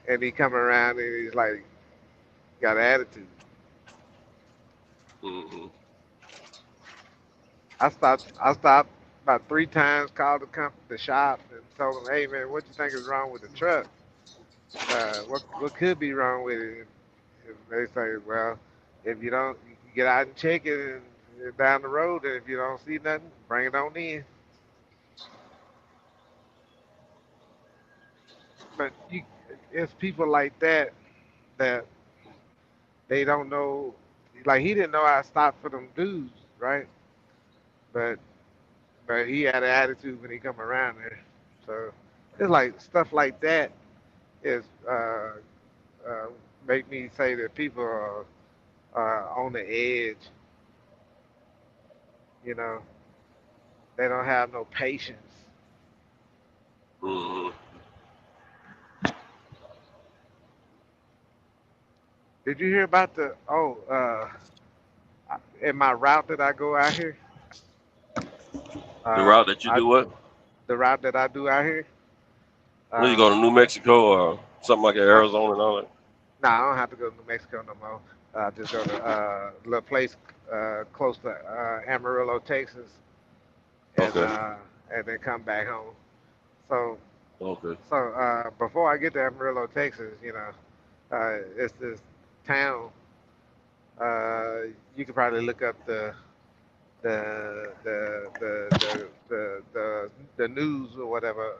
And he come around and he's like, got an attitude. Hmm. I stopped about 3 times, called the shop and told them, hey man, what you think is wrong with the truck? What could be wrong with it? And they say, well, if you don't, you can get out and check it and down the road, and if you don't see nothing, bring it on in. But it's people like that they don't know. Like he didn't know I stopped for them dudes, right? But but he had an attitude when he come around there. So it's like stuff like that is uh, make me say that people are on the edge. You know, they don't have no patience. Mm-hmm. Did you hear about the in my route that I go out here? The route that you I do what? the route that I do out here. When you go to New Mexico or something like that, Uh, Arizona and all that? no, I don't have to go to New Mexico no more. I just go to a little place close to Amarillo, Texas, Okay. and then come back home. So Okay. before I get to Amarillo, Texas, it's this town. You could probably look up the news or whatever.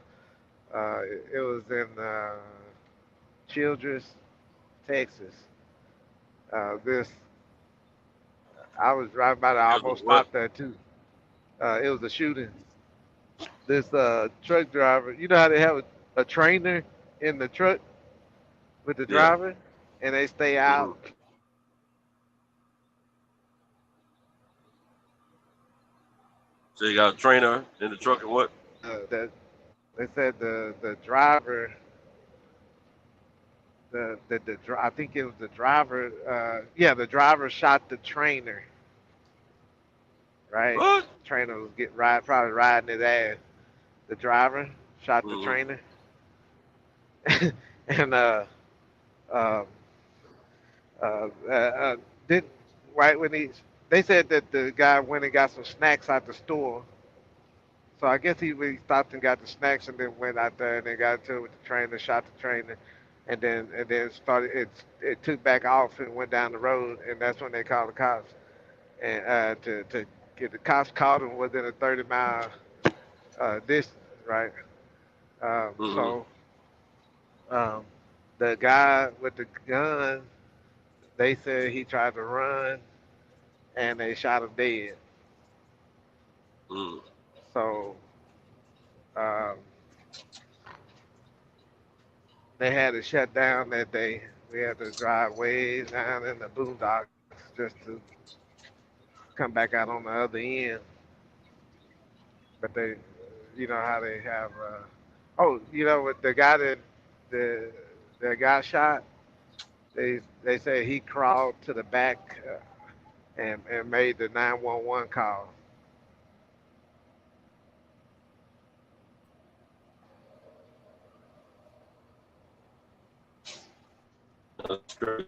It was in Childress, Texas. This I was driving by there, I almost What? stopped there too. It was a shooting. This truck driver, you know how they have a trainer in the truck with the Yeah. driver, and they stay Mm-hmm. out. So you got a trainer in the truck and what? That they said the driver, I think it was the driver. Yeah, the driver shot the trainer. Right, What? trainer was probably riding his ass. The driver shot the Mm-hmm. trainer, and um, did right when they said that the guy went and got some snacks out the store. So I guess he stopped and got the snacks and then went out there and then got into it with the trainer, shot the trainer, and then started it took back off and went down the road, and that's when they called the cops. And to get the cops caught him within a 30-mile distance, right? Mm-hmm. So um, the guy with the gun, they said he tried to run and they shot him dead. Mm-hmm. So um, they had to shut down that day. We had to drive way down in the boondocks just to come back out on the other end. But you know how they have. With the guy the the guy shot. They say he crawled to the back and made the 911 call. That's great.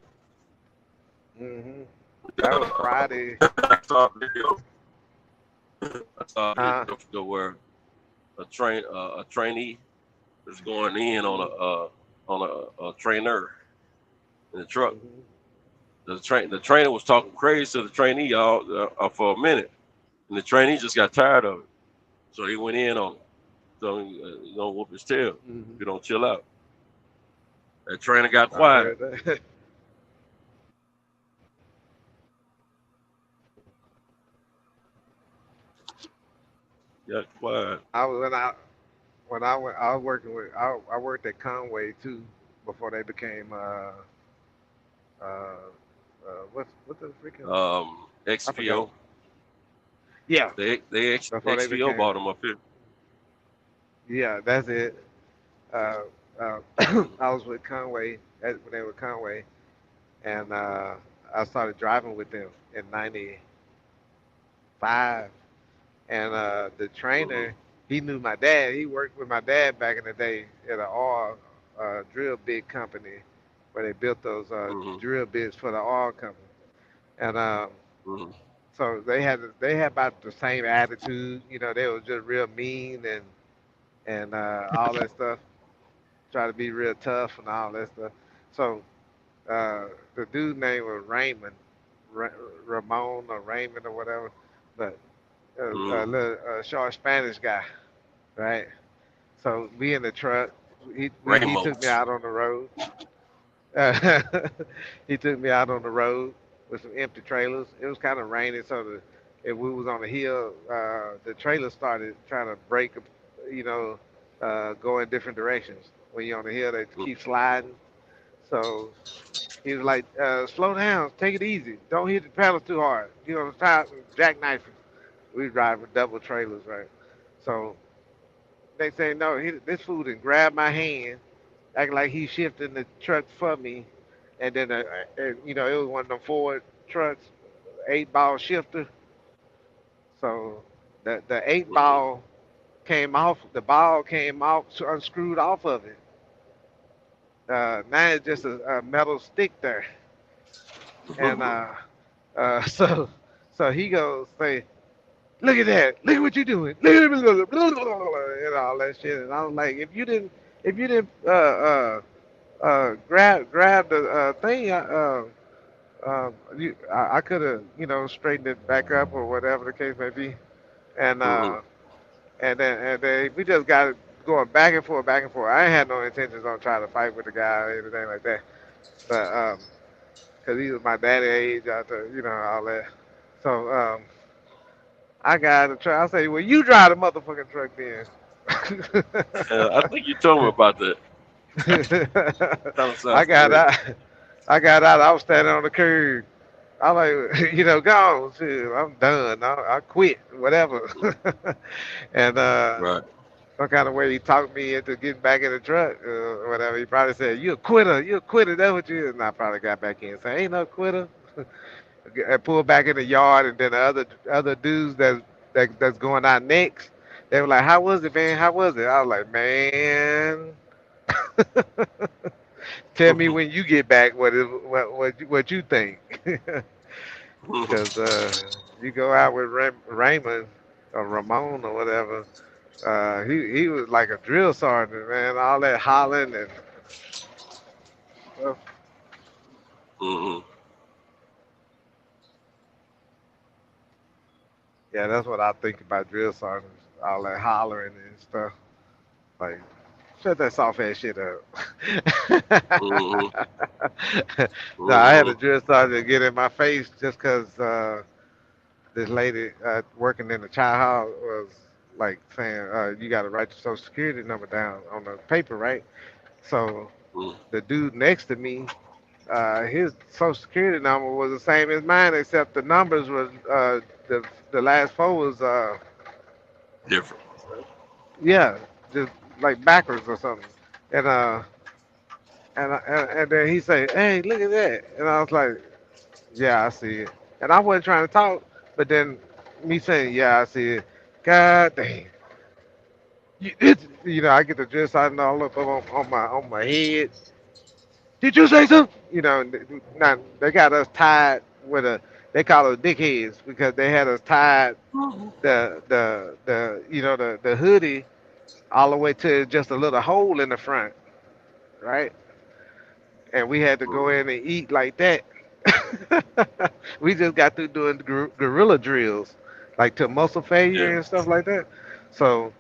Hmm That was Friday. I saw a video. I saw a Uh, video where a trainee is going in on a trainer in the truck. hmm The trainer was talking crazy to the trainee y'all for a minute, and the trainee just got tired of it, so he went in on him. So he gonna whoop his tail if hmm you don't chill out. That trainer got I quiet. heard that. Got quiet. I was I was working I worked at Conway too before they became uh, what's the freaking I forgot. XPO. Yeah, They before they XPO became bought him up here. yeah, that's it. Uh, I was with Conway when they were Conway, and I started driving with them in '95. And the Mm-hmm. trainer, he knew my dad. He worked with my dad back in the day at an oil drill bit company where they built those Mm-hmm. drill bits for the oil company. And Mm-hmm. so they had about the same attitude. You know, they were just real mean and all that stuff. Try to be real tough and all that stuff. So the dude name was Raymond, Ra- Ramon or Raymond or whatever, but a Mm-hmm. little short Spanish guy, right? So we in the truck. He took me Ramos. out on the road. He took me out on the road with some empty trailers. It was kind of raining, so if we was on the hill, the trailer started trying to break, you know, go in different directions. When you're on the hill, they keep sliding. So he was like, slow down, take it easy. Don't hit the pedals too hard. You know, stop jackknifing. We drive with double trailers, right? So they say, no, this fool done grabbed my hand, acting like he's shifting the truck for me. And then, you know, it was one of them Ford trucks, 8-ball shifter. So the 8-ball came off, the ball came off, unscrewed off of it. Now it's just a metal stick there. And so he goes say, look at that, look at what you're doing, look at and all that shit. And I was like, if you didn't grab the thing, I could have, you know, straightened it back up or whatever the case may be. And then we just got it going back and forth, back and forth. I ain't had no intentions on trying to fight with the guy or anything like that. But cause he was my daddy age out there, you know, all that. So I got the truck. I say, well, you drive the motherfucking truck then. I think you told me about that. I got out. I got out. I was standing on the curb. I like, you know, go on. Shit, I'm done. I quit. Whatever. And Right. some kind of way he talked me into getting back in the truck or whatever. He probably said, "You a quitter. You a quitter. That's what you is." And I probably got back in and said, "Ain't no quitter." I pulled back in the yard, and then the other dudes that's going out next, they were like, "How was it, man? How was it?" I was like, "Man, tell me when you get back what you think." Because you go out with Raymond or Ramon or whatever. He was like a drill sergeant, man. All that hollering and stuff. Yeah, that's what I think about drill sergeants. All that hollering and stuff. Like, shut that soft ass shit up. No, I had a drill sergeant get in my face just because this lady working in the child house was like saying, you got to write your social security number down on the paper, right? So the dude next to me, his social security number was the same as mine, except the numbers was the last four was Different. yeah, just like backwards or something. And and then he say, "Hey, look at that," and I was like, "Yeah, I see it." And I wasn't trying to talk, but then me saying, "Yeah, I see it." God damn. You know, I get the dress out and all up on my head. Did you say something? You know, now they got us tied with a. They call us dickheads because they had us tied the you know the hoodie all the way to just a little hole in the front, right? And we had to go in and eat like that. We just got through doing gorilla drills, like to muscle failure Yeah. and stuff like that. So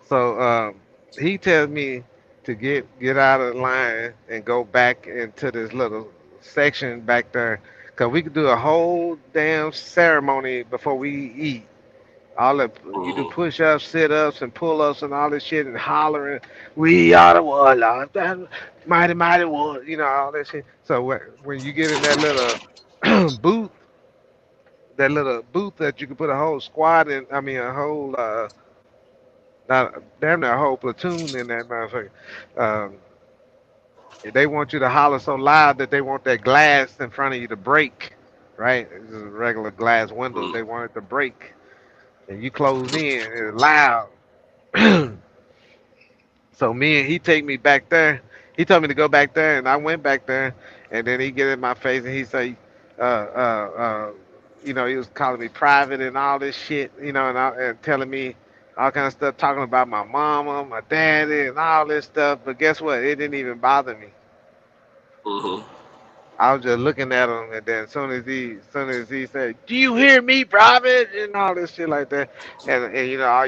So he tells me to get out of the line and go back into this little section back there, cause we could do a whole damn ceremony before we eat. All the you do push-ups, sit-ups, and pull-ups and all this shit and hollering, "We are the warlords, that mighty mighty war," you know all that shit. So when you get in that little booth, that little booth that you can put a whole squad in, I mean a whole not damn near a whole platoon in that motherfucker. Um, they want you to holler so loud that they want that glass in front of you to break, right? It's just regular glass windows. They want it to break, and you close in. It's loud. So me and he take me back there. He told me to go back there, and I went back there. And then he get in my face and he say, uh, uh, uh, you know, he was calling me private and all this shit, you know, and telling me all kind of stuff, talking about my mama, my daddy, and all this stuff. But guess what? It didn't even bother me. I was just looking at him, and then soon as he said, "Do you hear me, Private?" and all this shit like that, and you know,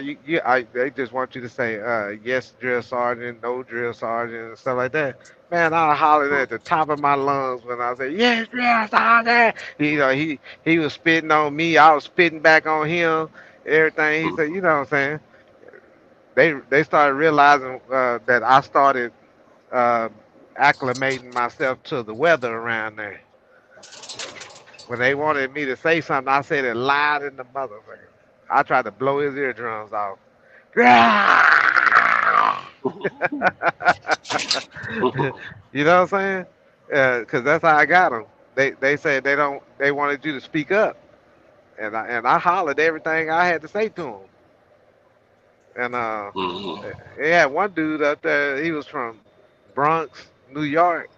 they just want you to say, "Yes, drill sergeant," "No, drill sergeant," and stuff like that. Man, I hollered at the top of my lungs when I said, "Yes, drill sergeant." You know, he was spitting on me, I was spitting back on him. Everything he said, you know what I'm saying? They started realizing that I started uh, acclimating myself to the weather around there. When they wanted me to say something, I said it loud in the motherfucker. I tried to blow his eardrums off. You know what I'm saying? Because that's how I got them. They said they wanted you to speak up, and I hollered everything I had to say to them. And they had one dude up there. He was from Bronx, New York,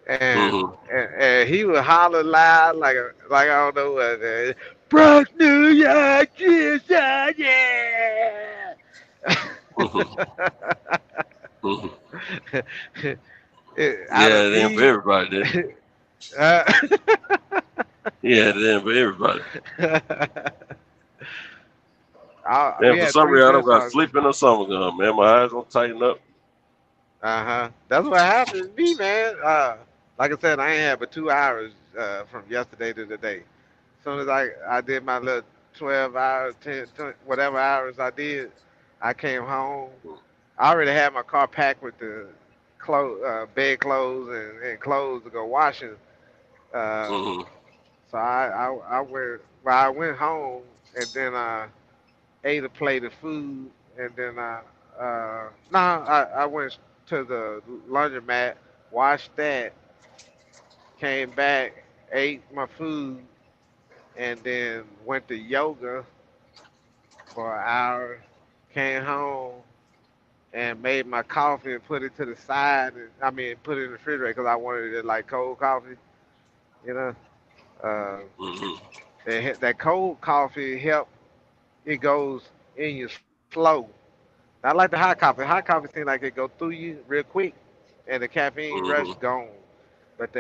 and Mm-hmm. and he would holler loud like I don't know what. Bronx, New York, yeah. Mm-hmm. Out Yeah, of it ain't for me. everybody, then. uh, Yeah, it ain't for everybody. we Man, for had some three reason I drill don't got sergeants. sleep in the summer gun, man. My eyes don't tighten up. Uh-huh. That's what happened to me, man. Like I said, I ain't had but 2 hours from yesterday to today. As soon as I did my little 12 hours, 10, 20, whatever hours I did, I came home. I already had my car packed with the bed clothes and clothes to go washing. Uh, Mm-hmm. so I went home and then ate a plate of food, and then I went to the laundromat, washed that, came back, ate my food, and then went to yoga for an hour, came home and made my coffee and put it to the side. I mean, put it in the refrigerator because I wanted it like cold coffee, you know. Uh, Mm-hmm. that cold coffee help. It goes in you slow. Not like the hot coffee. Hot coffee seems like it go through you real quick, and the caffeine rush Mm-hmm. gone. But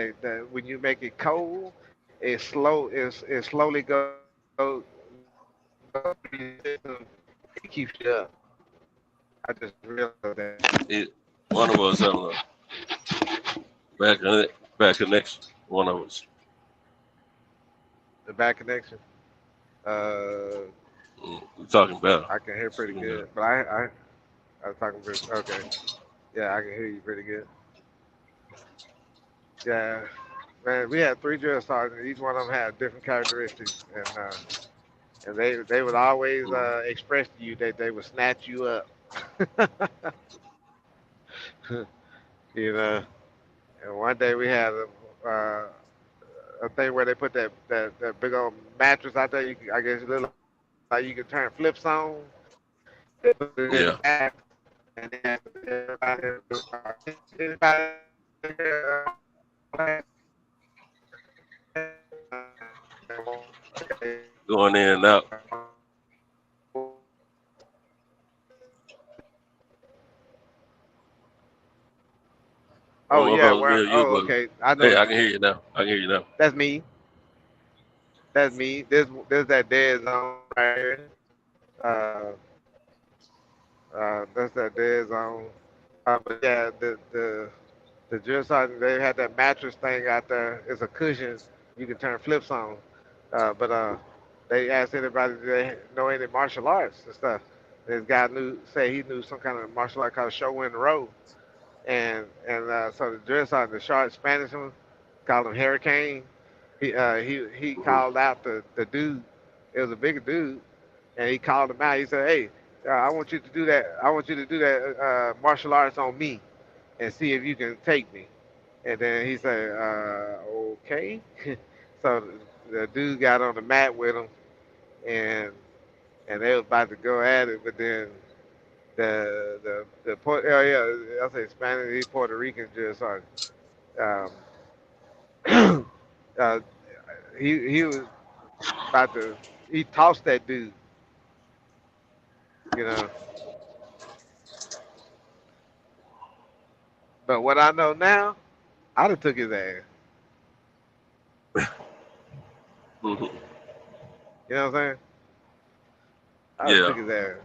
when you make it cold, it slow. It slowly goes through your system. It keeps you up. I just realized that. It, one of us having a bad connection. One of us. The back connection. Uh, We're talking better. I can hear pretty Yeah. good, but I was talking pretty. Okay, yeah, I can hear you pretty good. Yeah, man, we had three drill sergeants. Each one of them had different characteristics, and they would always express to you that they would snatch you up. You know. And one day we had uh, a thing where they put that big old mattress out there. I guess it looked like you could turn flips on. They put it in the back, and then Going in and out. I Oh don't know if yeah, I was where? me or you, Oh but okay, I know hey, what I you can mean. hear you now. I can hear you now. That's me. That's me. There's that dead zone right here. Uh, that's that dead zone. But yeah, the drill sergeant they had that mattress thing out there. It's a cushion you can turn flips on. But they asked anybody do they know any martial arts and stuff. This guy say he knew some kind of martial art called show in the row. And so the drill sergeant, the short Spanish one, called him Hurricane. He Mm-hmm. called out the dude. It was a bigger dude, and he called him out. He said, "Hey, I want you to do that. I want you to do that martial arts on me, and see if you can take me." And then he said, "Okay." So the dude got on the mat with him, and they was about to go at it, but then oh yeah, I say Spanish, he Puerto Rican drill sergeant. Um, uh, he was about to he tossed that dude, you know. But what I know now, I'd have took his ass. Mhm. You know what I'm saying? I'd have Yeah. took his ass.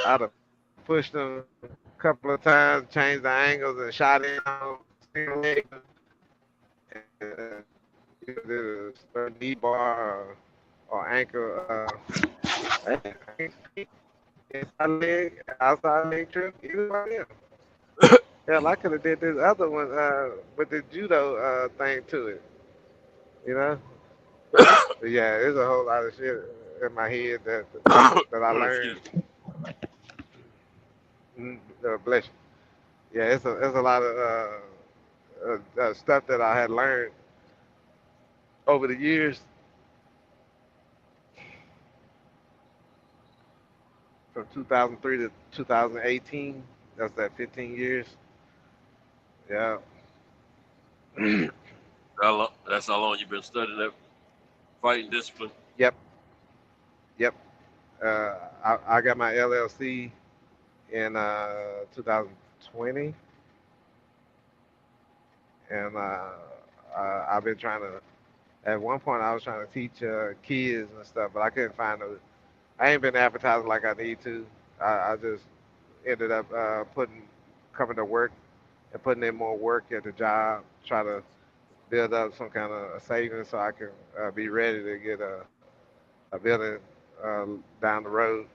I'd have pushed him a couple of times, changed the angles, and shot in on single leg. And did a knee bar or ankle, inside leg, outside leg trip. Either one of them. Hell, I could have did this other one with the judo thing to it. You know? But yeah, there's a whole lot of shit in my head that I learned. Excuse me. Bless you. Yeah, it's a lot of stuff that I had learned over the years from 2003 to 2018. That's that 15 years. Yeah. That's how long you've been studying that fighting discipline. Yep. Yep. I got my LLC in 2020, and I've been trying to. At one point, I was trying to teach kids and stuff, but I couldn't find a. I ain't been advertising like I need to. I just ended up coming to work and putting in more work at the job, try to build up some kind of savings so I can be ready to get a building uh, down the road,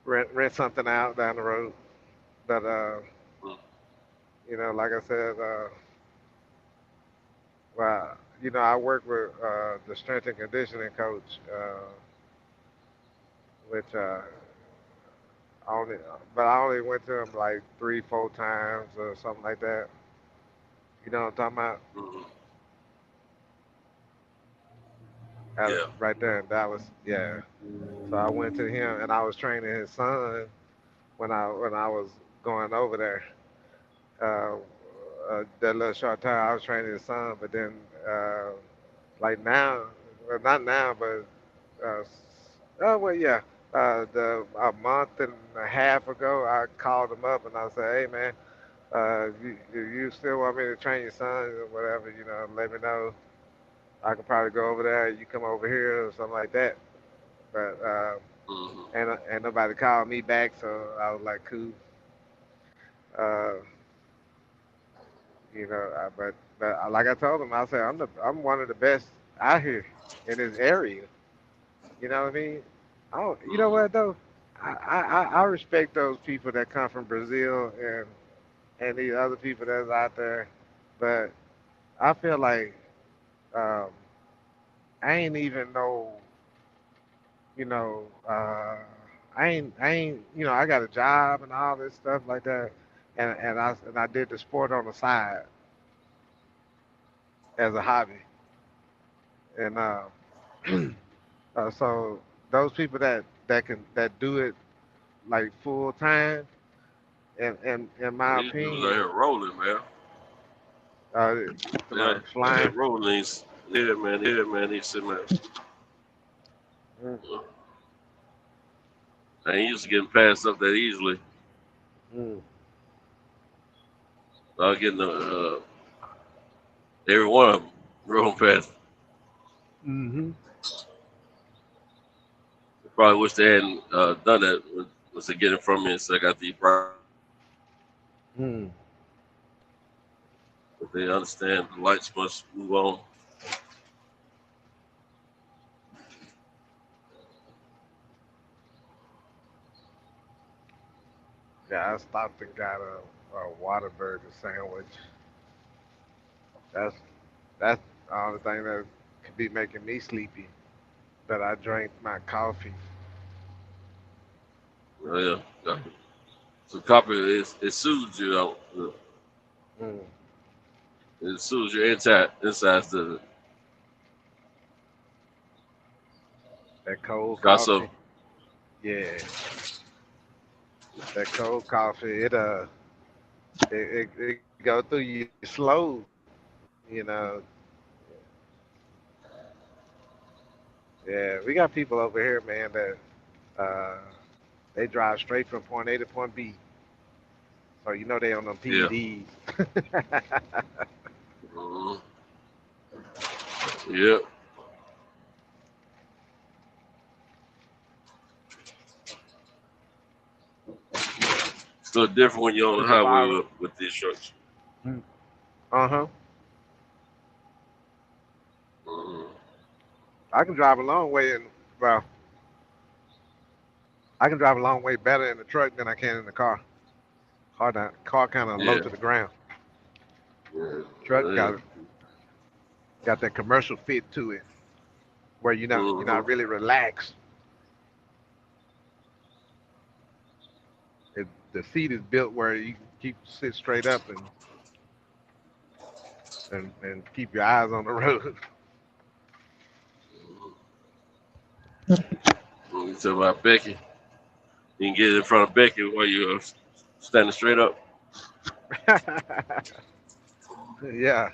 rent something out down the road. But like I said, well, I work with the strength and conditioning coach, which only, but I only went to him like 3, 4 times or something like that. You know what I'm talking about? Mhm. Out Yeah. right there in Dallas. Yeah. So I went to him and I was training his son when I was going over there. That little short time I was training his son, but then like now, well, not now, but well, yeah. A month and a half ago, I called him up and I said, "Hey, man, you still want me to train your son or whatever? Let me know. I could probably go over there. You come over here or something like that." But Mhm. and nobody called me back, so I was like, "Cool." Uh, but like I told him, I said, I'm one of the best out here in this area. You know what I mean? You know Mhm. what though? I respect those people that come from Brazil and these other people that's out there, but I feel like um, I ain't even know, you know, I got a job and all this stuff like that, and I did the sport on the side as a hobby, and so those people that do it like full time, and in my These dudes out opinion, here rolling, man. uh, They're flying. rolling these. Yeah, man. Yeah, man. These man. Mm, I ain't used to getting passed up that easily. mm, I was getting every one of them rolling past. mm-hmm. Probably wish they hadn't done that. Was to get it from me, so I got the right. Mm. But they understand the lights must move on. Yeah, I stopped and got a Whataburger sandwich. That's that's the only thing that could be making me sleepy. But I drank my coffee. Yeah. So copper it soothes you out. Mm. It soothes your insides to That cold also. coffee. Yeah, that cold coffee. It go through you slow. You know. Yeah, we got people over here, man, that uh, they drive straight from point A to point B. So they on them Yeah. PEDs. Mhm. Yep. So different when you're on the It's a highway viral. with these trucks. Uh-huh. Mm-hmm. I can drive a long way in, well, I can drive a long way better in the truck than I can in the car. Car kind of low Yeah. to the ground. Yeah. Truck Yeah. got that commercial fit to it, where you're Mm-hmm. not really relaxed. The seat is built where you can sit straight up and keep your eyes on the road. You talk about Becky. You can get in front of Becky while you're standing straight up. Yeah.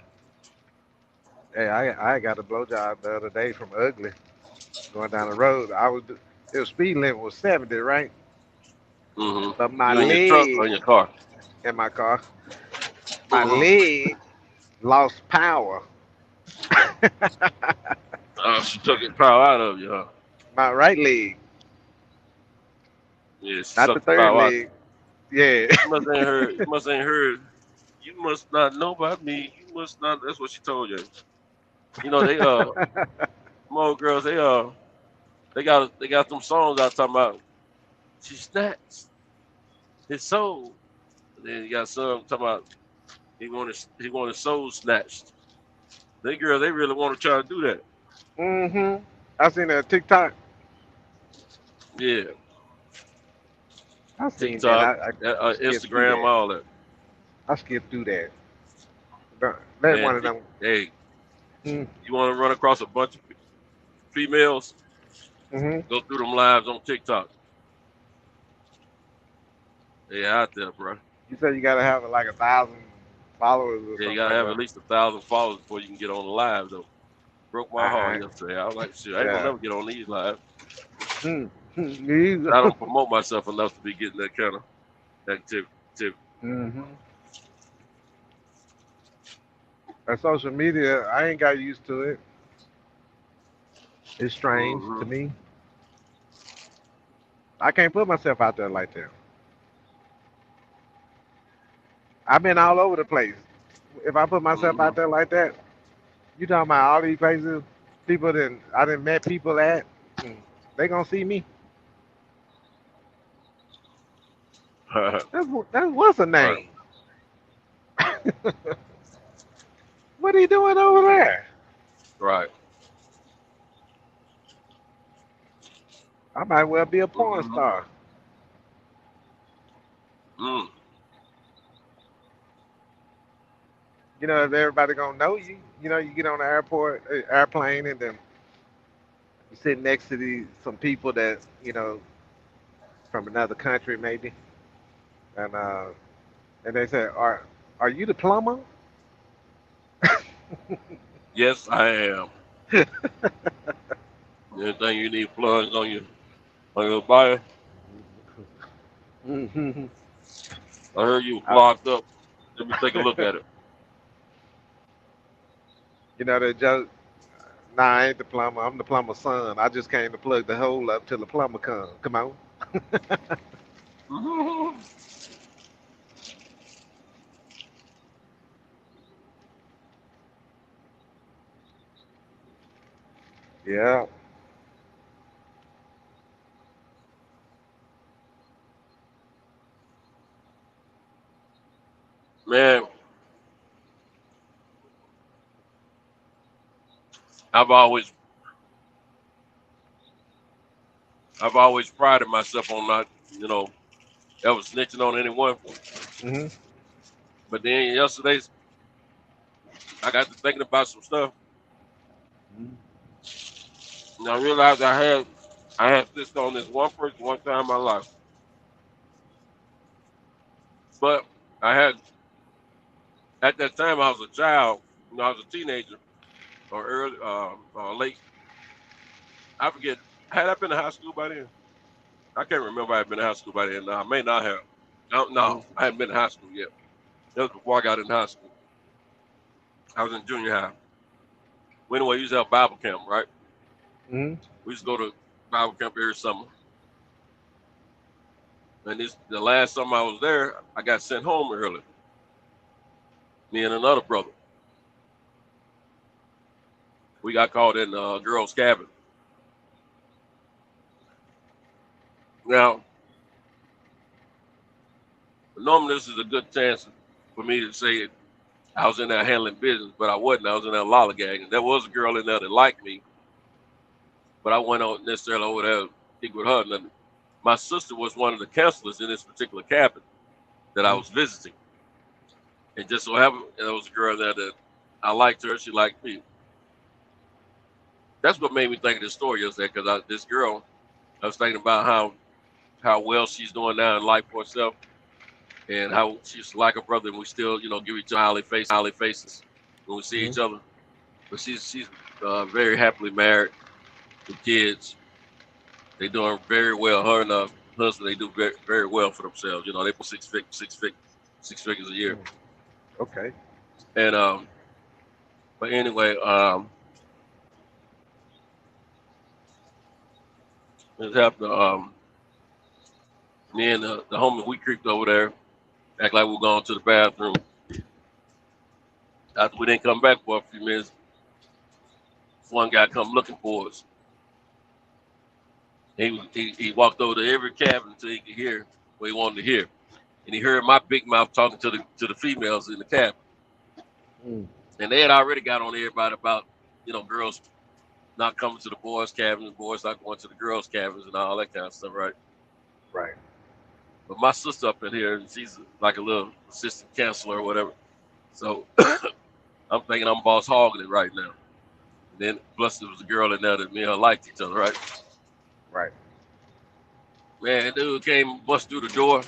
Hey, I got a blowjob the other day from Ugly going down the road. The speed limit was 70, right? Mm-hmm. But my You in your truck or leg in your car? in my car, my Mm-hmm. leg lost power. She took it power out of you, huh? My right leg, Yeah, she not the sucked the third power out. leg. Yeah. You must ain't heard. You must ain't heard. You must not know about me. You must not. That's what she told you. You know they them old girls they got some songs out talking about she snatched his soul. And then you got some talking about he wanted his soul snatched. They girls they really want to try to do that. I seen that TikTok. Yeah, I seen that. TikTok, I skipped through Instagram, that. all that. I skipped through that. Let Man, one of them. hey, Mm, you want to run across a bunch of females? hmm Go through them lives on TikTok. They out there, bro. You said you gotta have like 1,000 followers or Yeah, you something gotta like have at that. least 1,000 followers before you can get on the live though. Broke my heart I yesterday. I was like, shit, I ain't gonna yeah. never get on these live. Me either. I don't promote myself enough to be getting that kind of activity. hmm And social media, I ain't got used to it. It's strange to Mm-hmm. me. I can't put myself out there like that. I've been all over the place. If I put myself Mm-hmm. out there like that, you talking about all these places, I didn't met people at, mm, they gonna see me. That's what's her Right. name? What are you doing over there? Right. I might well be a porn Mm-hmm. star. Mm. You know, if everybody gonna know you, you get on the airplane, and then you sit next to some people that from another country maybe, and they say, "Are you the plumber?" Yes, I am. Anything you need plugs on your bio. you I heard you clogged up. Let me take a look at it. know the joke. Nah, I ain't the plumber. I'm the plumber's son. I just came to plug the hole up till the plumber come. Come on. Mm-hmm. Yeah. Man, I've always I've always prided myself on not, ever snitching on anyone. hmm But then yesterday I got to thinking about some stuff. And I realized I had snitched on this one person one time in my life. But I had at that time I was a child, I was a teenager or early or late. I forget. Had I been in high school by then? I can't remember I had been in high school by then. No, I may not have. No, I hadn't been in high school yet. That was before I got in high school. I was in junior high. Well, anyway, we used to have Bible camp, right? Mm-hmm. We used to go to Bible camp every summer. And the last summer I was there, I got sent home early. Me and another brother. We got caught in a girl's cabin. Now, normally this is a good chance for me to say it. I was in there handling business, but I wasn't. I was in there lollygagging. There was a girl in there that liked me, but I wasn't necessarily over there to speak with her. And my sister was one of the counselors in this particular cabin that I was visiting. And just so happened, there was a girl there that I liked her. She liked me. That's what made me think of this story yesterday, because this girl, I was thinking about how well she's doing now in life for herself, and how she's like her brother, and we still, give each other smiley faces when we see each other. But she's very happily married with kids. They're doing very well. Her and her husband, they do very, very well for themselves. They put six figures a year. Okay. And but anyway, it happened. Me and the homie, we creeped over there, act like we were going to the bathroom. After we didn't come back for a few minutes, one guy come looking for us. He walked over to every cabin until he could hear what he wanted to hear, and he heard my big mouth talking to the females in the cabin. And they had already got on everybody about girls not coming to the boys' cabins, boys not going to the girls' cabins, and all that kind of stuff, right? Right. But my sister up in here, she's like a little assistant counselor or whatever. So I'm thinking I'm boss hogging it right now. And then plus there was a girl in there that me and her liked each other, right? Right. Man, dude came and bust through the door,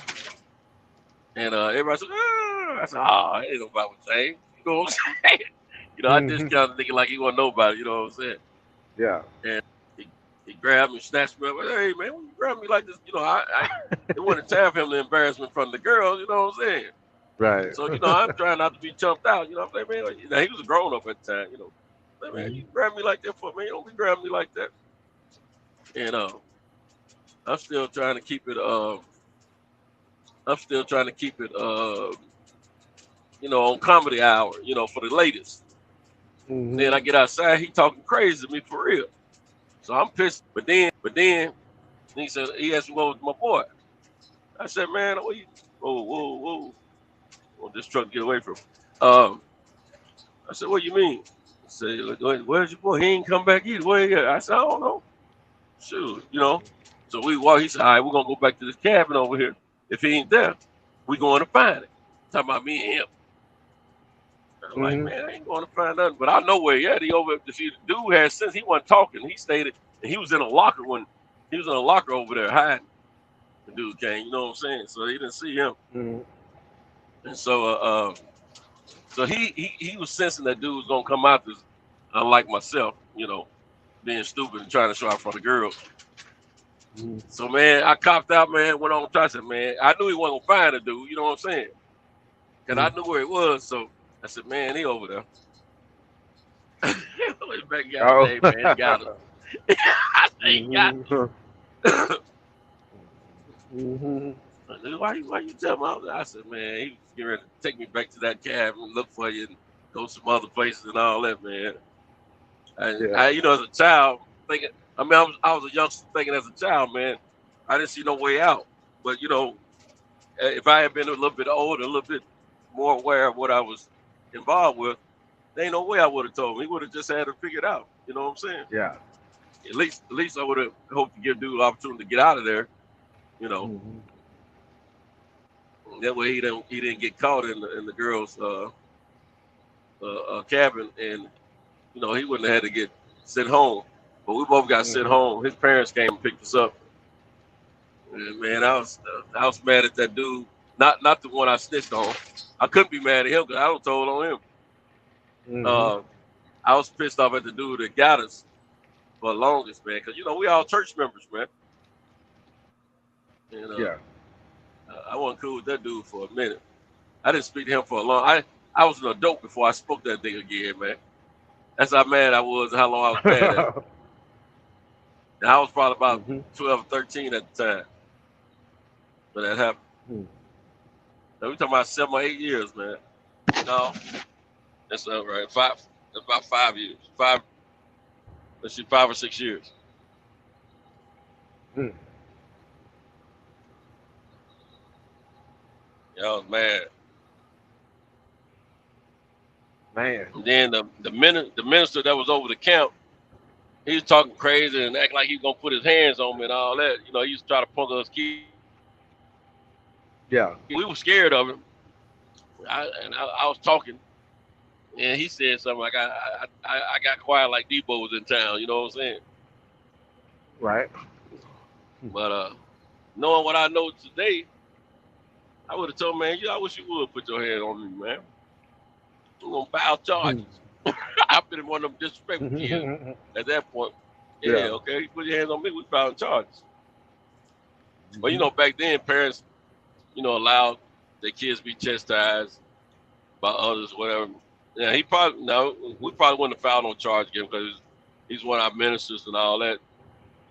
and everybody said, I said, oh, ain't nobody would say. You know what I'm saying? I discounted the nigga like he wasn't nobody, you know what I'm saying? Yeah. And he grabbed me, snatched me up. Hey, man, when you grab me like this, it wasn't time for him to embarrass me in front of the girls, you know what I'm saying? Right. So, I'm trying not to be chumped out, what I'm saying, man? Now, he was a grown up at the time, Like, man, you grab me like that for me, you don't be grabbing me like that. And I'm still trying to keep it on comedy hour, for the latest. Then I get outside, he talking crazy to me for real. So I'm pissed. But then he said, he asked me what was my boy. I said, man, whoa. Want this truck to get away from him. I said, what do you mean? I said, where's your boy? He ain't come back either. Where he at? I said, I don't know. Shoot, So we walk, he said, all right, we're going to go back to this cabin over here. If he ain't there, we going to find it. Talking about me and him. I'm like, man, I ain't going to find nothing. But I know where he at. He over, the dude had since he wasn't talking. He stayed, and he was in a locker over there hiding. The dude came, you know what I'm saying? So he didn't see him. And so so he was sensing that dude was going to come out this, unlike myself, being stupid and trying to show out for the girls. So, man, I copped out, man, went on to try. I said, man, I knew he wasn't going to find the dude, you know what I'm saying? Because I knew where it was. So I said, man, he over there. Back out today, man, he got him. I said, he got him. Why you tell me? I said, man, he was getting ready to take me back to that cabin and look for you and go some other places and all that, man. And I, as a child, thinking, I was a youngster thinking as a child, man, I didn't see no way out. But, if I had been a little bit older, a little bit more aware of what I was involved with, there ain't no way I would have told him. He would have just had to figure it out. You know what I'm saying? Yeah. At least I would have hoped to give dude an opportunity to get out of there, That way he didn't get caught in the girls' cabin, and he wouldn't have had to get sent home. But we both got sent home. His parents came and picked us up. And man, I was mad at that dude. Not the one I snitched on. I couldn't be mad at him because I don't told on him. I was pissed off at the dude that got us for the longest, man. Because we all church members, man. And, I wasn't cool with that dude for a minute. I didn't speak to him for a long. I was an adult before I spoke to that thing again, man. That's how mad I was. How long I was mad at. And I was probably about 12 or 13 at the time when that happened. Now we talking about 7 or 8 years, man. No, that's not right. That's about 5 years. 5 or 6 years. Yeah, I was mad. Man. And then the minister that was over the camp, he was talking crazy and acting like he was gonna put his hands on me and all that. You know, he used to try to punk us kids. Yeah. We were scared of him. I was talking, and he said something like, I got quiet like Debo was in town. You know what I'm saying? Right. But knowing what I know today, I would have told man, I wish you would put your hand on me, man. I'm gonna file charges. I've been one of them disrespectful kids at that point. Yeah, okay, you put your hands on me, we filing charges. But you know, back then parents, allowed their kids to be chastised by others, whatever. Yeah, we probably wouldn't have filed no charge against him because he's one of our ministers and all that.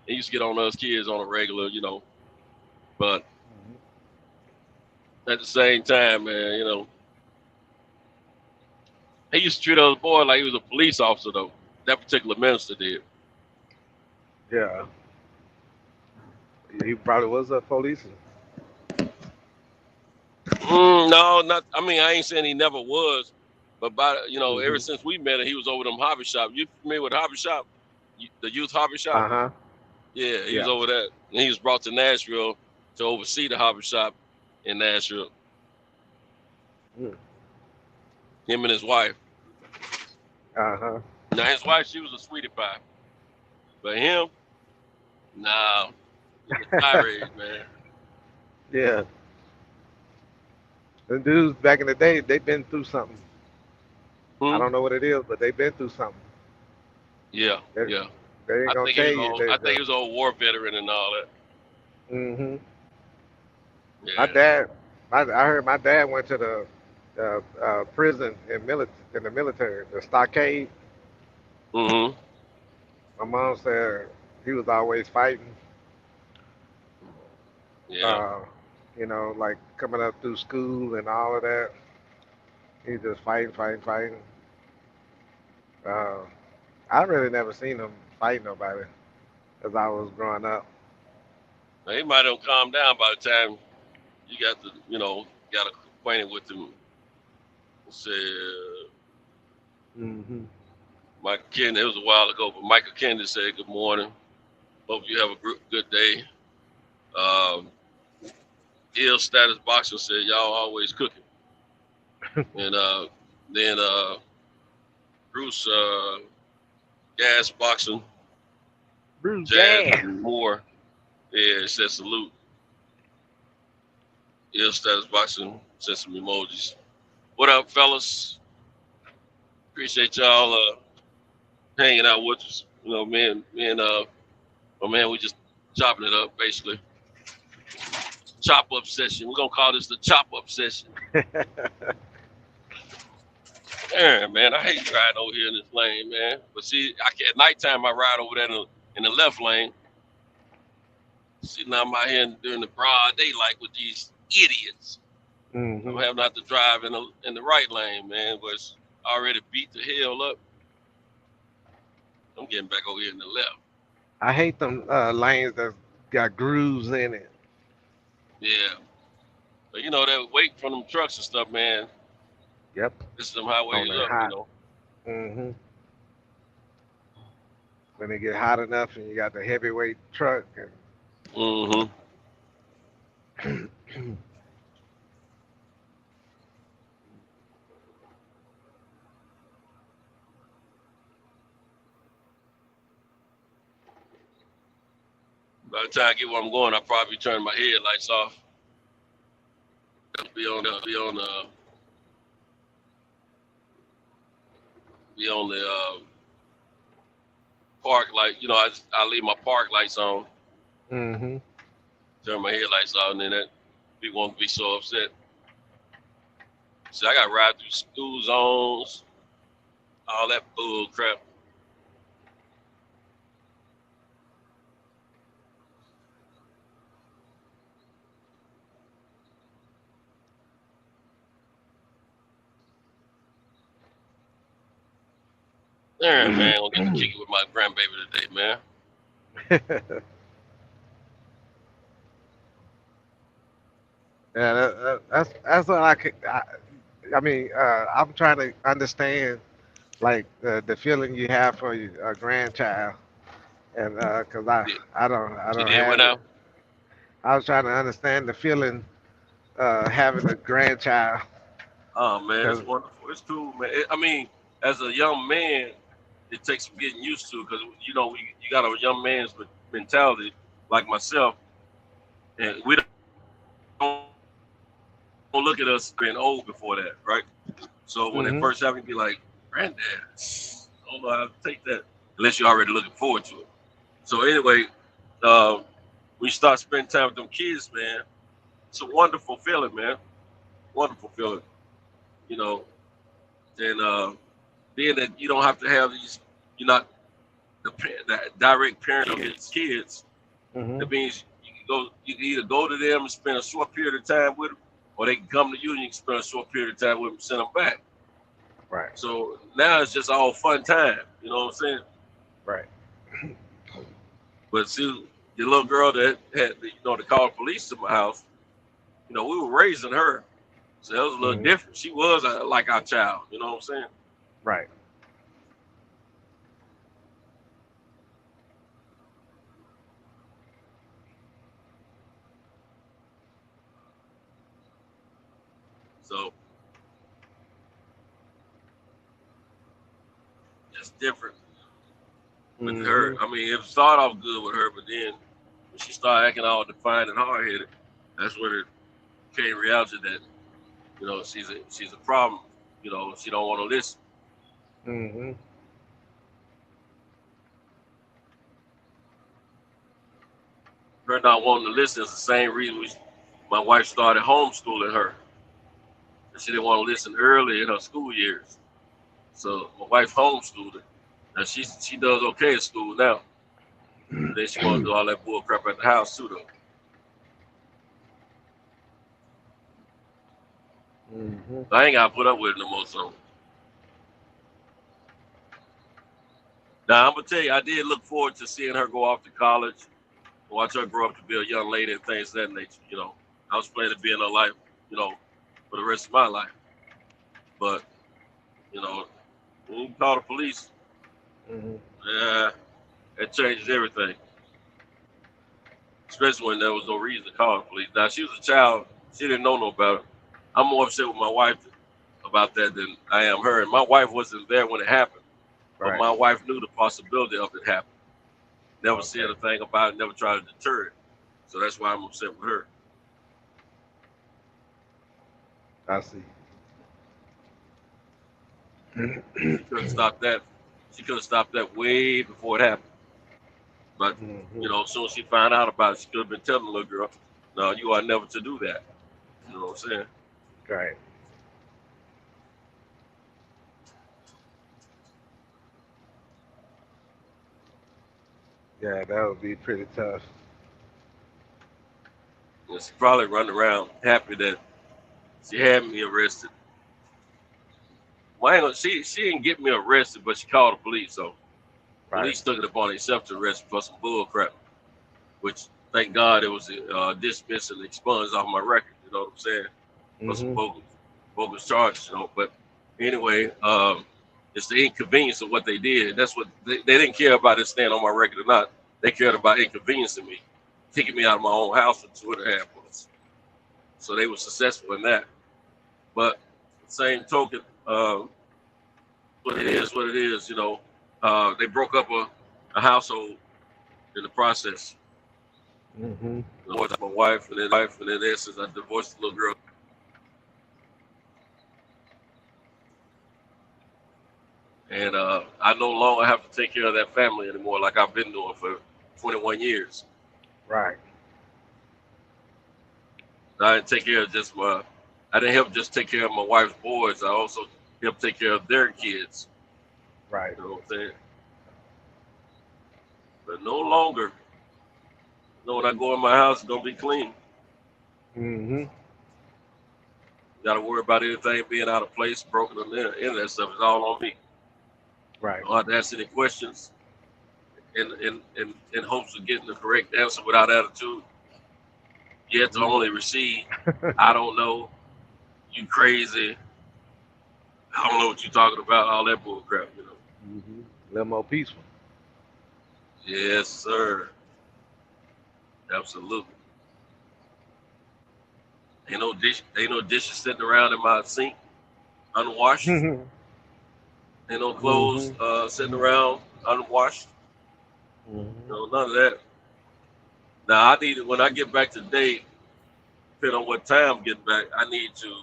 He used to get on us kids on a regular, But at the same time, man, he used to treat us boy like he was a police officer, though. That particular minister did. Yeah. He probably was a policeman. No, not. I mean, I ain't saying he never was, but ever since we met him, he was over them hobby shop. You familiar with hobby shop? The youth hobby shop? Yeah, he was over that. And he was brought to Nashville to oversee the hobby shop in Nashville. Him and his wife. Now his wife, she was a sweetie pie, but him, nah, he was a tirade, man. Yeah. The dudes back in the day, they've been through something. I don't know what it is, but they've been through something. Yeah, They ain't gonna tell you. I think he was a war veteran and all that. Yeah. My dad, I heard my dad went to the prison in the military, the stockade. My mom said he was always fighting. Yeah. Like coming up through school and all of that. He just fighting. I really never seen him fight nobody as I was growing up. Now, he might have calmed down by the time you got acquainted with him. Said Michael Kennedy, it was a while ago, but Michael Kennedy said, "Good morning. Hope you have a good day." Ill Status Boxer said, "Y'all always cooking." And then Bruce Gas Boxing, Bruce Jazz Moore, it said salute. Ill Status Boxing sent some emojis. What up, fellas? Appreciate y'all hanging out with us. Me and my man, we just chopping it up, basically. Chop up session. We're gonna call this the chop up session. Yeah, man, I hate riding over here in this lane, man. But see, at nighttime I ride over there in the left lane. See, now I'm out here during the broad daylight with these idiots. I'm having to drive in the right lane, man. But it's already beat the hell up. I'm getting back over here in the left. I hate them lanes that got grooves in it. Yeah. But that weight from them trucks and stuff, man. Yep. This is them highways up, When they get hot enough and you got the heavyweight truck. By the time I get where I'm going, I'll probably turn my headlights off. Be on the park light. I leave my park lights on. Turn my headlights off, and then people won't be so upset. See, I got to ride through school zones, All that bull crap. All right, man. I'll get to kick it with my grandbaby today, man. Yeah, that's what I could. I mean, I'm trying to understand like the feeling you have for your grandchild, and because I You don't did what have it. now? I was trying to understand the feeling having a grandchild. Oh man, it's Cause wonderful. It's cool, man. I mean, as a young man, it takes some getting used to because you got a young man's mentality like myself, and we don't look at us being old before that, right? So when it hmm first happened, be like, granddad, I don't know how to take that unless you're already looking forward to it. So anyway, uh, we start spending time with them kids, man. It's a wonderful feeling, man. Wonderful feeling, you know. And being that you don't have to have these, you're not the direct parent of his kids. hmm That means you can either go to them and spend a short period of time with them, or they can come to you and you can spend a short period of time with them and send them back. Right. So now it's just all fun time. You know what I'm saying? Right. But see, the little girl that had, to call the police to my house, we were raising her. So that was a little hmm different. She was like our child. You know what I'm saying? Right. So it's different with her. hmm I mean, it started off good with her, but then when she started acting all defiant and hard headed, that's when it became reality that she's a problem. She don't want to listen. hmm Her not wanting to listen is the same reason my wife started homeschooling her. She didn't want to listen early in her school years. So my wife homeschooled her. Now she does okay at school now. Then she want to do all that bull crap at the house too, though. hmm I ain't got to put up with it no more. So now I'm gonna tell you, I did look forward to seeing her go off to college, watch her grow up to be a young lady and things of that nature. I was planning to be in her life, for the rest of my life. But when you call the police, hmm yeah, that changes everything. Especially when there was no reason to call the police. Now she was a child; she didn't know no better. I'm more upset with my wife about that than I am her. And my wife wasn't there when it happened, but Right. my wife knew the possibility of it happening. Never said Okay. a thing about it, never tried to deter it. So that's why I'm upset with her. I see. She could have stopped that. She could have stopped that way before it happened. But hmm as soon as she found out about it, she could have been telling the little girl, "No, you are never to do that." You know what I'm saying? Right. Yeah, that would be pretty tough. And she probably running around happy that she had me arrested. Well, she didn't get me arrested, but she called the police. So Right. police took it upon themselves to arrest me for some bull crap. Which, thank God, it was dismissed and expunged off my record. You know what I'm saying? For some hmm bogus charges. But anyway, it's the inconvenience of what they did. That's what they didn't care about it staying on my record or not. They cared about inconveniencing me, kicking me out of my own house for 2.5 months. So they were successful in that. But same token, what it is, what it is. They broke up a household in the process. hmm I divorced my wife, and then since I divorced the little girl. And I no longer have to take care of that family anymore like I've been doing for 21 years. Right. I didn't take care of I didn't help just take care of my wife's boys. I also helped take care of their kids. Right. You know what I'm saying? But no longer, when I go in my house, it's gonna be clean. Mm-hmm. Got to worry about anything being out of place, broken, or any of that stuff. It's all on me. Right. I don't have to ask any questions in hopes of getting the correct answer without attitude. Yet to only receive, I don't know, you crazy, I don't know what you're talking about, all that bull crap, you know. Mm-hmm. A little more peaceful. Yes, sir. Absolutely. Ain't no dishes sitting around in my sink unwashed. Mm-hmm. Ain't no clothes sitting around unwashed. No, none of that. Now I need it when I get back today, depending on what time I get back, I need to.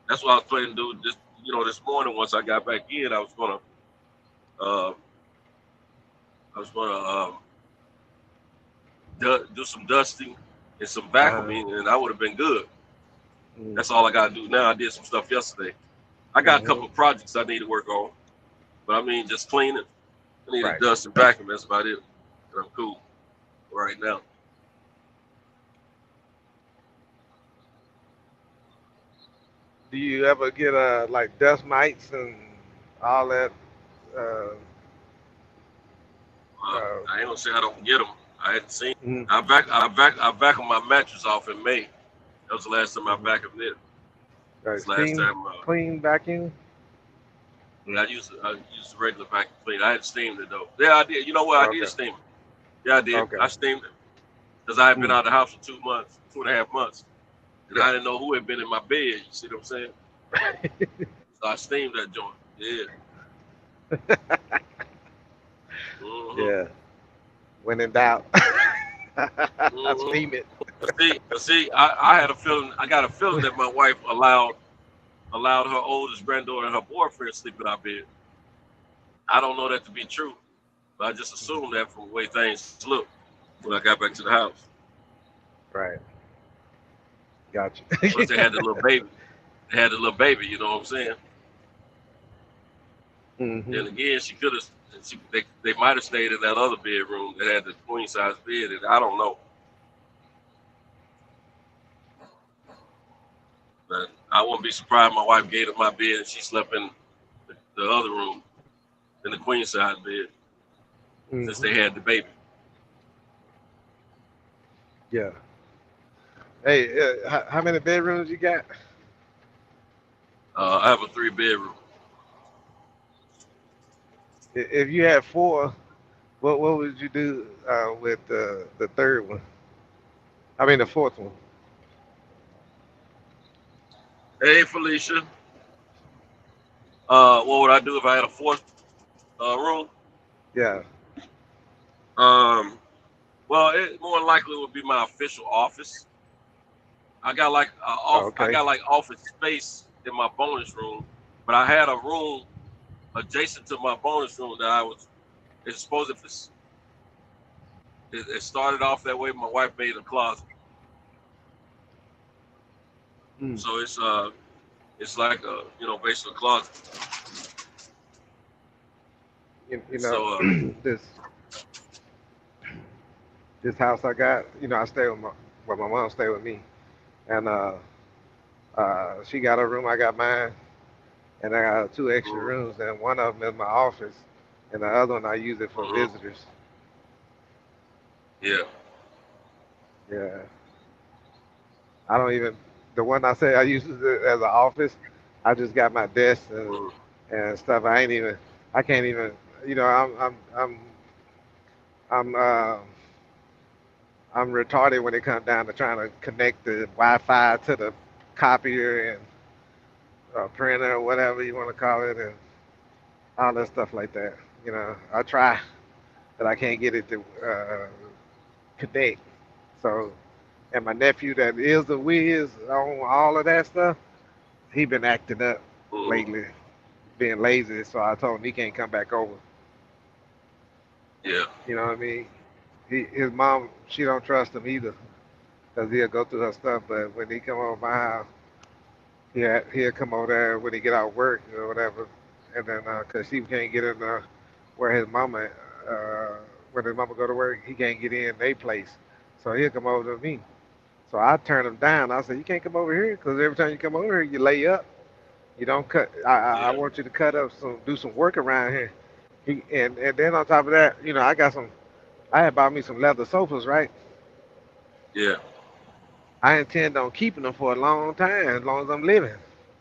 That's what I was planning to do this morning. Once I got back in, uh, I was gonna do some dusting and some vacuuming, and I would have been good. That's all I gotta do now. I did some stuff yesterday. I got a couple of projects I need to work on, but I mean just cleaning. I need to Right. dust and vacuum. That's about it. And I'm cool right now. Do you ever get like dust mites and all that? Uh, I ain't gonna say I don't get them. I hadn't seen. mm, I vacuumed my mattress off in May. That was the last time I vacuumed it. That's the last steam time. clean vacuum? I used the regular vacuum cleaner. I hadn't steamed it though. Yeah, I did. You know what? I did Okay. steam it. Yeah, I did. Okay. I steamed it because I had been Mm, out of the house for 2.5 months, and I yeah. didn't know who had been in my bed. You see what I'm saying? So I steamed that joint. Yeah. Yeah. When in doubt, Mm-hmm. steam it. But see, I had a feeling. I got a feeling that my wife allowed her oldest granddaughter and her boyfriend to sleep in our bed. I don't know that to be true, but I just assumed that from the way things looked when I got back to the house. Right. Gotcha. Plus, they had the little baby. They had the little baby. You know what I'm saying? Mm-hmm. And again, she could have. They might have stayed in that other bedroom that had the queen size bed. And I don't know. But I wouldn't be surprised my wife gave her my bed and she slept in the other room in the queen size bed since Mm-hmm. they had the baby. Yeah. Hey, how many bedrooms you got? I have a 3-bedroom. If you had four, what would you do with the third one? I mean the fourth one. Hey, Felicia. What would I do if I had a fourth room? Yeah. Well, it more than likely would be my official office. I got like I Okay. got like office space in my bonus room, but I had a room adjacent to my bonus room that it's supposed to. It started off that way. My wife made a closet, so it's like basically a closet. You know, So this house I got. I stay with my mom stay with me, and she got her room, I got mine, and I got two extra rooms, and one of them is my office, and the other one I use it for visitors. yeah, Yeah. I don't even the one I say I use it as an office. I just got my desk and stuff. I can't even. I'm I'm retarded when it comes down to trying to connect the Wi-Fi to the copier and printer or whatever you want to call it, and all that stuff like that. I try, but I can't get it to connect. So, and my nephew that is a whiz on all of that stuff, he been acting up lately, being lazy. So I told him he can't come back over. yeah. You know what I mean? His mom, she don't trust him either, cause he'll go through her stuff. But when he come over my house, he'll come over there when he get out of work or whatever, and then cause he can't get in where his mama, when his mama go to work, he can't get in their place, so he'll come over to me. So I turn him down. I said, you can't come over here because every time you come over here, you lay up. You don't cut. I Yeah. want you to cut up do some work around here. And then on top of that, I got some. I had bought me some leather sofas, right? Yeah. I intend on keeping them for a long time, as long as I'm living.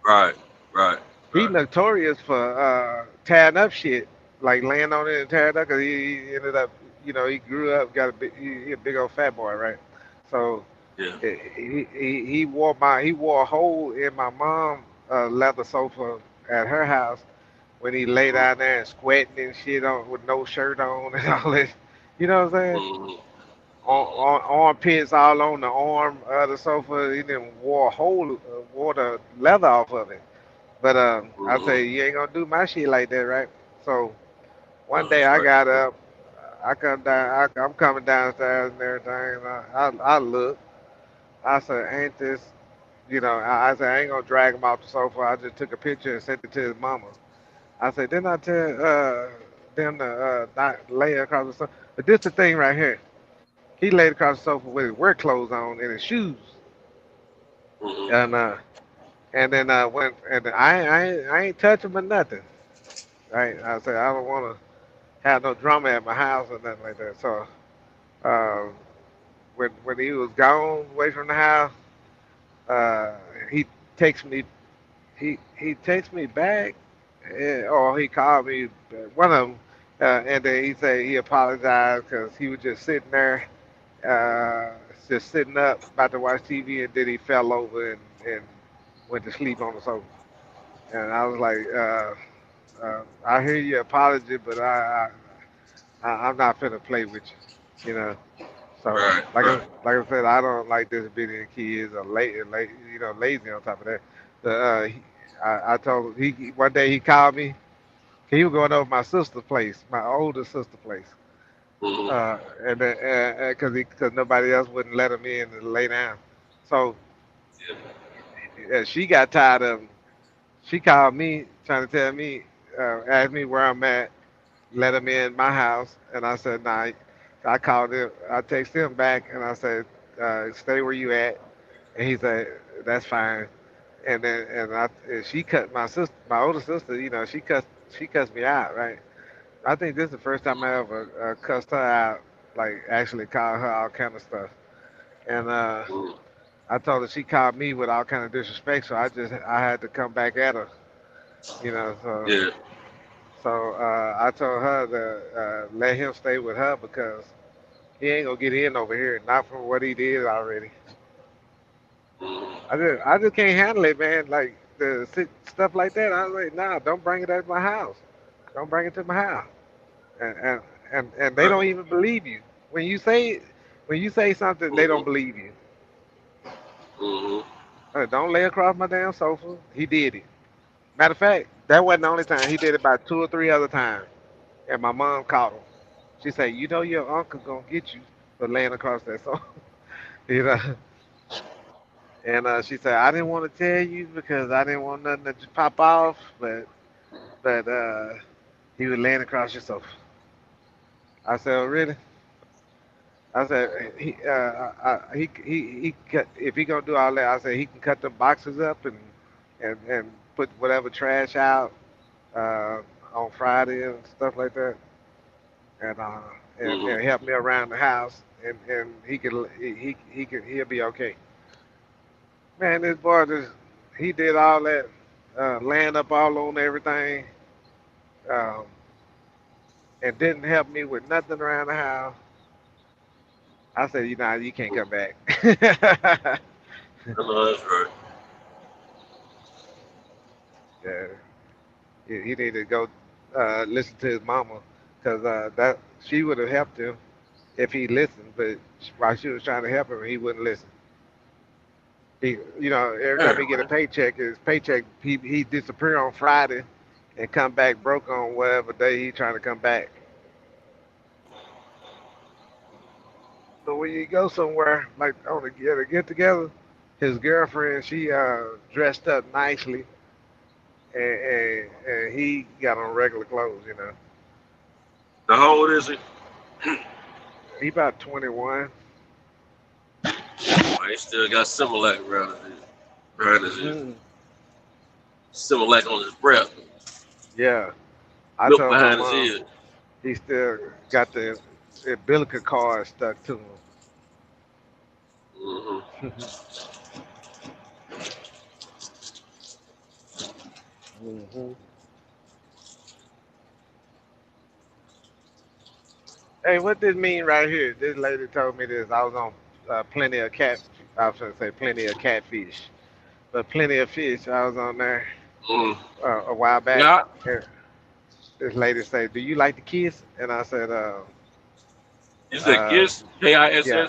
Right. Right. He Right. notorious for tearing up shit, like laying on it and tearing up, because he ended up, he grew up, got a he a big old fat boy, right? So Yeah. he wore a hole in my mom leather sofa at her house when he lay down there and sweating and shit on with no shirt on and all this. You know what I'm saying? Mm-hmm. Armpits all on the arm of the sofa. He then wore a hole, wore the leather off of it. But I Mm-hmm. say you ain't gonna do my shit like that, right? So one No, day that's I right. got up, I come down, I'm coming downstairs and everything. And I look, I said, ain't this, I said I ain't gonna drag him off the sofa. I just took a picture and sent it to his mama. I said, didn't I tell them to not lay across the sofa? But this the thing right here. He laid across the sofa with his work clothes on and his shoes. Mm-hmm. And then and then I ain't touch him or nothing. Right? I said I don't want to have no drama at my house or nothing like that. So uh, when he was gone away from the house, uh, he takes me he takes me back, or he called me, one of them, and then he said he apologized because he was just sitting there, just sitting up about to watch TV, and then he fell over and went to sleep on the sofa. And I was like, I hear your apology, but I'm not finna play with you, you know. So Right. Right. like I said, I don't like disobedient kids or lazy on top of that. I told him, one day he called me. He was going over my sister's place, my older sister's place, Mm-hmm. and because nobody else wouldn't let him in to lay down. So Yeah. she got tired of him. She called me trying to tell me, ask me where I'm at, let him in my house, and I said, nah. I called him. I texted him back, and I said, stay where you at. And he said, that's fine. And then and she cut my sister, my older sister. She cuts me out, right? I think this is the first time I ever cussed her out, like actually called her all kind of stuff. And Mm-hmm. I told her she called me with all kind of disrespect, so I had to come back at her, So Yeah. I told her to let him stay with her because he ain't gonna get in over here, not from what he did already. Mm-hmm. I just can't handle it, man. Like stuff like that. I was like, nah, don't bring it at my house. Don't bring it to my house. And and and they Right. don't even believe you when you say something. They Mm-hmm. don't believe you. Mm-hmm. Don't lay across my damn sofa. He did it. Matter of fact, that wasn't the only time. He did it about two or three other times. And my mom caught him. She said, "You know your uncle gonna get you for laying across that sofa." you know. And she said, "I didn't want to tell you because I didn't want nothing to just pop off, but he was laying across your sofa." I said, "Oh, really?" I said, he cut, if he gonna do all that, I said he can cut the boxes up and put whatever trash out uh, on Friday and stuff like that, and Mm-hmm. help me around the house, and he'll be okay. Man, this boy just he did all that, laying up all on everything, um, and didn't help me with nothing around the house. I said, you can't come back. I know that's right. Yeah, he needed to go listen to his mama, cause that she would have helped him if he listened. But while she was trying to help him, he wouldn't listen. Every time Damn, he get a man. paycheck, he disappear on Friday, and come back broke on whatever day he trying to come back. So when you go somewhere like on a get together, his girlfriend she dressed up nicely and he got on regular clothes, you know. Now, how old is he? He about 21. Oh, he still got Similac around his ear. Hmm. Similac on his breath. Yeah, I Milk told my behind his mom ear. he still got the umbilical cord stuck to Mm-hmm. him. Hmm. Hey, what this mean right here? This lady told me this. I was on plenty of cat. I was going to say plenty of catfish, but plenty of fish. I was on there Mm. a while back. Yeah. And this lady said, "Do you like to kiss?" And I said, You said uh, KISS? KISS? "Yeah,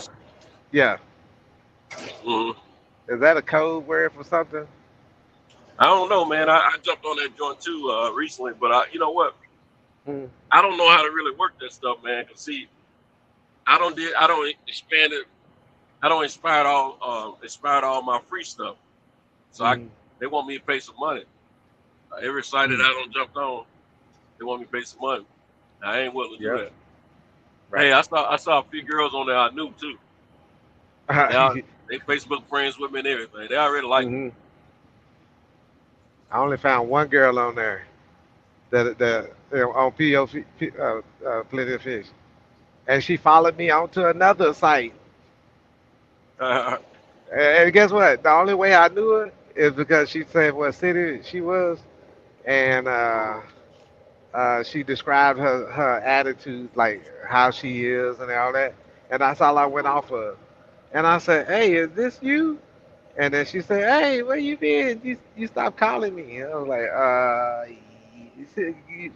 yeah." Mm-hmm. Is that a code word for something? I don't know, man. I jumped on that joint too recently, but you know what? Mm. I don't know how to really work that stuff, man. Cause see, I don't expand it. I don't expired all my free stuff. So Mm. they want me to pay some money. Every site that Mm. I don't jump on, they want me to pay some money. I ain't willing to do Yeah, that. Hey, right. I saw a few girls on there I knew too. They Facebook friends with me and everything. They already like me. Hmm. I only found one girl on there that on Plenty of Fish, and she followed me onto another site. And guess what? The only way I knew her is because she said what city she was, and she described her attitude, like how she is and all that. And that's all I went off of. And I said, "Hey, is this you?" And then she said, "Hey, where you been? You stopped calling me." And I was like,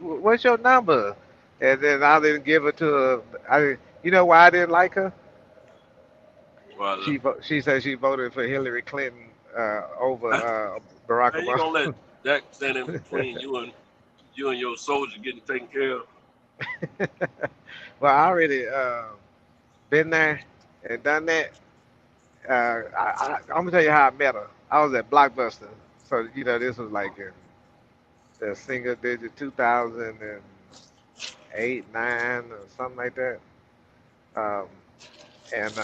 "What's your number?" And then I didn't give it to her. You know why I didn't like her? Well, She said she voted for Hillary Clinton over Barack man, you gonna let Obama. that stand in between you and your soldier getting taken care of? Well, I already been there and done that. I'm gonna tell you how I met her. I was at Blockbuster, so you know this was like in the single digit 2008, 9, or something like that. Um, and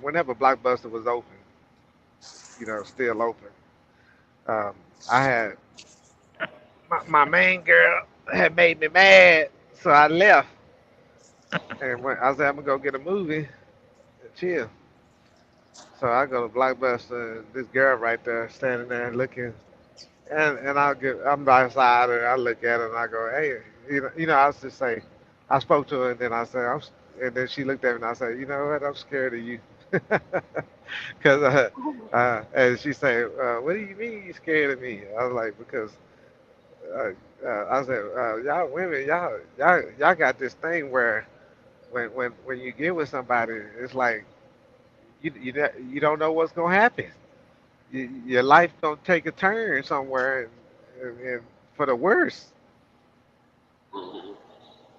whenever Blockbuster was open, you know, still open, um, I had my main girl had made me mad, so I left and I said I'm gonna go get a movie and chill. So I go to Blockbuster, and this girl right there standing there looking, and I'm by the side and I look at her and I go, hey, I was just say, I spoke to her and then I said, and then she looked at me and I said, you know what, I'm scared of you, because and she said, what do you mean you scared of me? I was like, because I said, y'all women, y'all got this thing where when you get with somebody, it's like you don't know what's gonna happen. Your life gonna take a turn somewhere, and for the worse.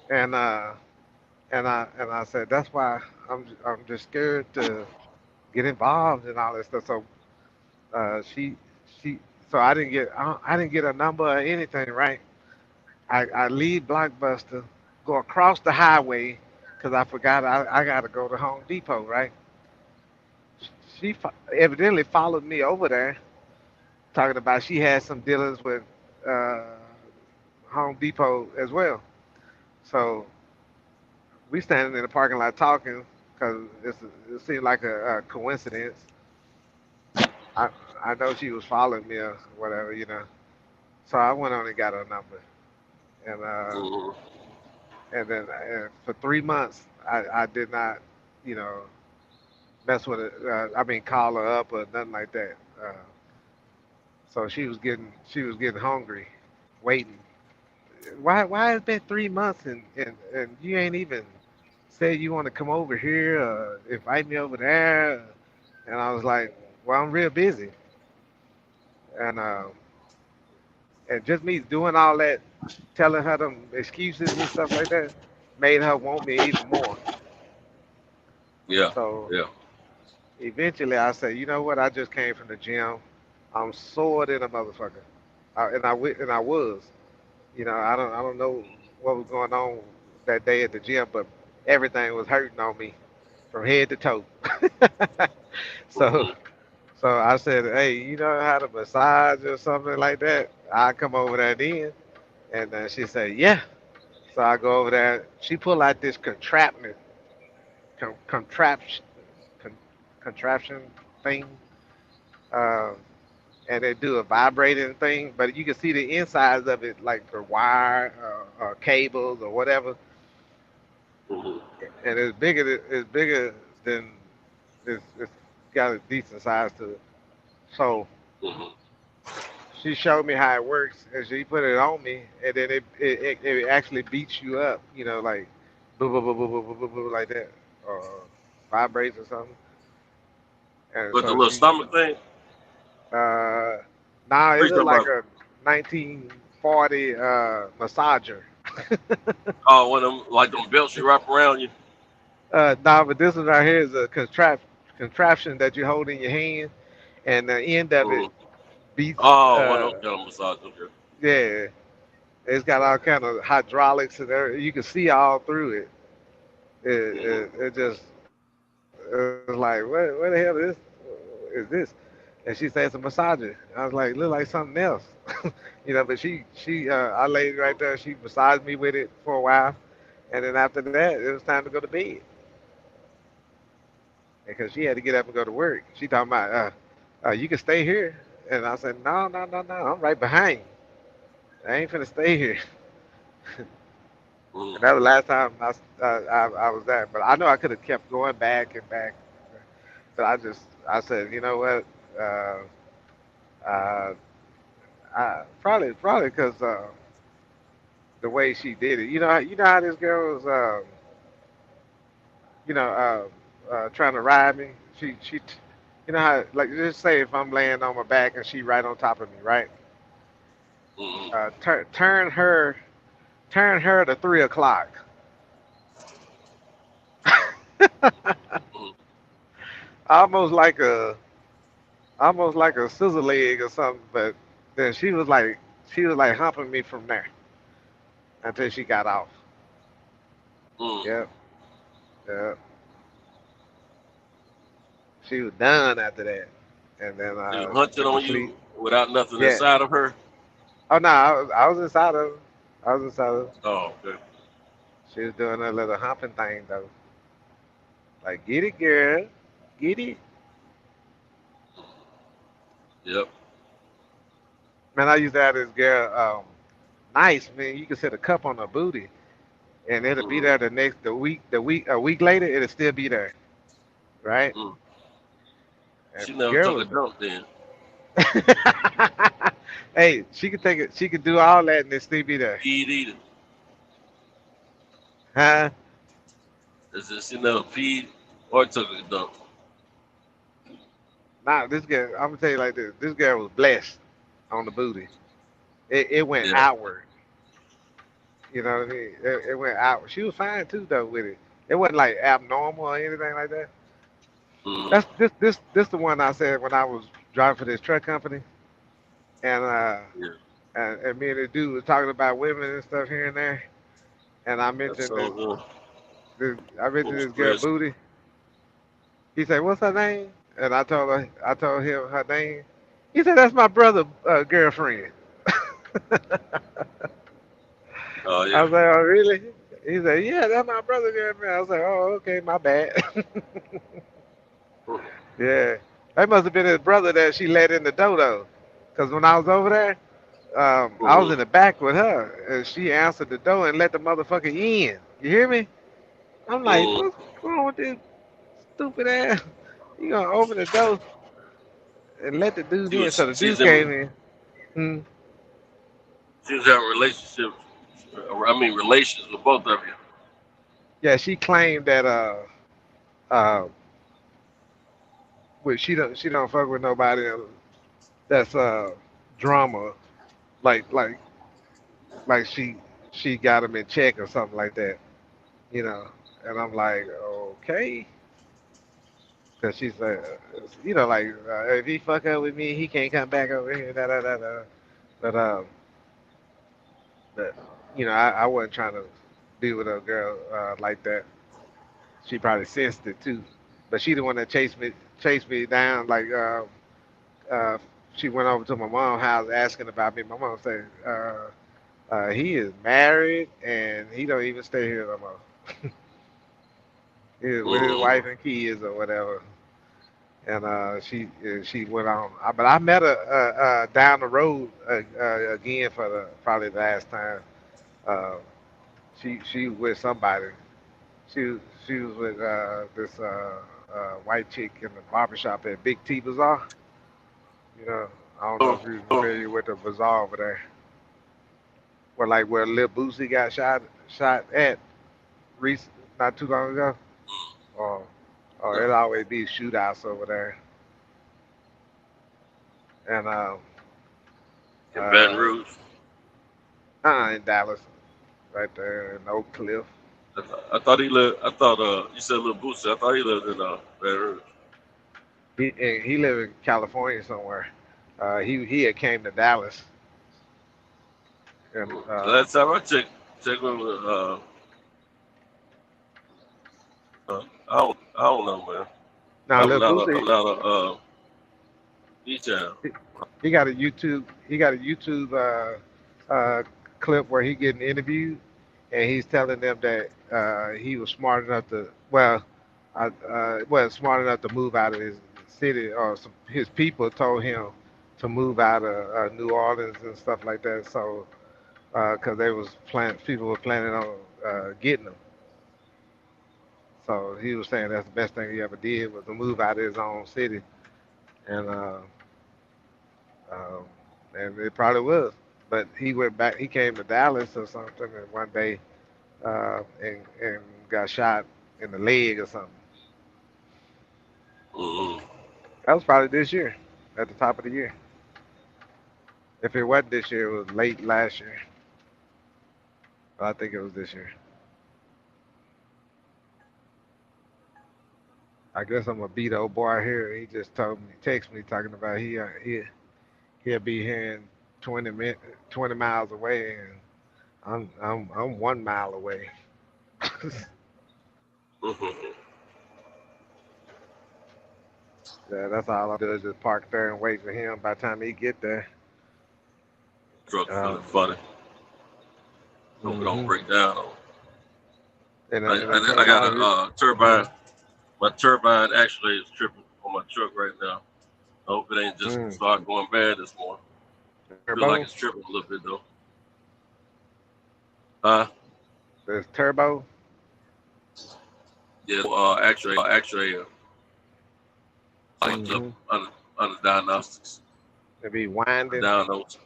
And I said that's why I'm just scared to get involved in all this stuff. So she she so I didn't get a number or anything, right? I leave Blockbuster, go across the highway because I forgot I got to go to Home Depot, right? Evidently followed me over there, talking about she had some dealings with uh, Home Depot as well. So we standing in the parking lot talking because it seemed like a coincidence. I I know she was following me or whatever, you know. So I went on and got her number, and then for 3 months I did not, you know, mess with it. I mean, call her up or nothing like that. So she was getting hungry, waiting. Why has it been 3 months and you ain't even said you want to come over here or invite me over there? And I was like, well, I'm real busy. And just me doing all that, telling her them excuses and stuff like that, made her want me even more. Yeah, So yeah. eventually I said, you know what? I just came from the gym. I'm sore than a motherfucker. And I was. I don't know what was going on that day at the gym, but everything was hurting on me from head to toe. so so I said, hey, you know how to massage or something like that? I come over there then, and she said, yeah. So I go over there. She pull out this contraption, con, contraption thing, uh, and they do a vibrating thing, but you can see the insides of it, like the wire, cables, or whatever, and it's bigger than it's got a decent size to it. So she showed me how it works, and she put it on me, and then it actually beats you up, like boo boo boo boo boo boo boo, boo like that, or vibrates or something. And With the so little stomach thing. uh, now it What you looked talking like about? a 1940 massager. Oh, one of them like them belts you wrap around you. Nah, but this one right here is a contraption that you hold in your hand, and the end of it Mhm. beats. Oh, one of them kind of massage. Okay. Yeah, it's got all kind of hydraulics and everything. You can see all through it. It just it was like, what the hell is this? And she said it's a massager. I was like, look like something else, But I laid right there. She massaged me with it for a while, and then after that, it was time to go to bed because she had to get up and go to work. She talking about, you can stay here, and I said, no, no, no, no, I'm right behind you. I ain't finna stay here. And that was the last time I was there. But I know I could have kept going back and back. But I said, you know what? Uh, uh, probably because the way she did it. You know how this girl was, trying to ride me. You know how, like, just say if I'm laying on my back and she right on top of me, right? Turn her to 3 o'clock. almost like a almost like a scissor leg or something. But then she was like humping me from there until she got off. Yep, yep. She was done after that, and then She was I hunching went to on sleep. you without nothing Yeah. inside of her. Oh no, I was inside of her. I was inside of her. Oh, okay. She was doing a little humping thing though. Like, get it, girl, get it. Yep. Man, I used to have this girl. Nice man. You could set a cup on her booty, and it'll be there a week later, it'll still be there, right? Mm. And She never girl took a was, dump then. hey, she could take it. She could do all that and it still be there, Peed either. huh? It's just she never peed or took a dump. Nah, this girl. I'm gonna tell you like this. This girl was blessed on the booty. It went Yeah. outward. You know what I mean? It went outward. She was fine too though with it. It wasn't like abnormal or anything like that. Mm-hmm. That's this the one I said when I was driving for this truck company, and Yeah. and me and the dude was talking about women and stuff here and there, and I That's mentioned so good. I mentioned Full this girl stress. booty. He said, "What's her name?" And I told him her name. He said, "That's my brother' girlfriend." Oh I yeah. was like, "Oh, really?" He said, "Yeah, that's my brother' girlfriend." I was like, "Oh, okay, my bad." Yeah, that must have been his brother that she let in the dodo. Cause when I was over there, I was in the back with her, and she answered the door and let the motherfucker in. You hear me? I'm like, Mm. what's wrong with this stupid ass? You gonna open the door and let the dude She in? was So the she's dude in came in. Hmm. she was having relationships. I mean relations with both of you. Yeah, she claimed that uh, well, she don't fuck with nobody that's drama, like like like she got him in check or something like that, you know. And I'm like, okay, because she said, like if he fuck up with me, he can't come back over here. Da da da da. But but I wasn't trying to be with a girl like that. She probably sensed it too, but she the one that chased me down. Like uh, she went over to my mom's house asking about me. My mom said, he is married and he don't even stay here no more. He is with his wife and kids or whatever. And she went on. But I met her down the road again for probably the last time. Uh, she was with somebody. She was with this white chick in the barbershop at Big T Bazaar. You know, I don't know if you're familiar with the bazaar over there, where Lil Boosie got shot at recent, not too long ago. Or it always be shootouts over there. And In Baton Rouge. In Dallas, right there in Oak Cliff. I thought he lived. I thought you said Lil Boosie. I thought he lived in Baton Rouge. He lived in California somewhere. He had came to Dallas. And Last time I checked with I don't know, man. now I'm Lil not Boosie, I'm not a detail. he got a YouTube clip where he getting interviewed, and he's telling them that he was smart enough to wasn't smart enough to move out of his city, or his people told him to move out of New Orleans and stuff like that. So because people were planning on getting him. So he was saying that's the best thing he ever did was to move out of his own city, and um, it probably was. But he went back. He came to Dallas or something, and one day and got shot in the leg or something. That was probably this year, at the top of the year. If it wasn't this year, it was late last year. But I think it was this year. I guess I'm gonna beat the old boy here. He just text me talking about he'll be here in 20 miles away, and I'm 1 mile away. Yeah, that's all I do is just park there and wait for him. By the time he get there, Truck feeling funny. Don't break down on. I got a turbine. My turbine actually is tripping on my truck right now. I hope it ain't just start going bad this morning. Feel like it's tripping a little bit though. There's turbo. Yeah, actually, under diagnostics. It be winding. Down those.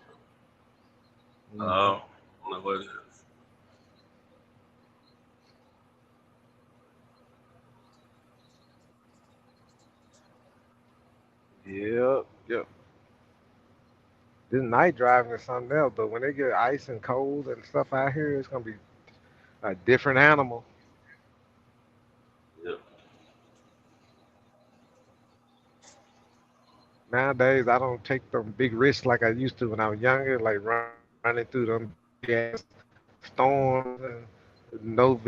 I don't know what it is. Yep. This night driving is something else, but when they get ice and cold and stuff out here, it's gonna be a different animal. Yep. Nowadays, I don't take them big risks like I used to when I was younger, like running through them big ass storms and no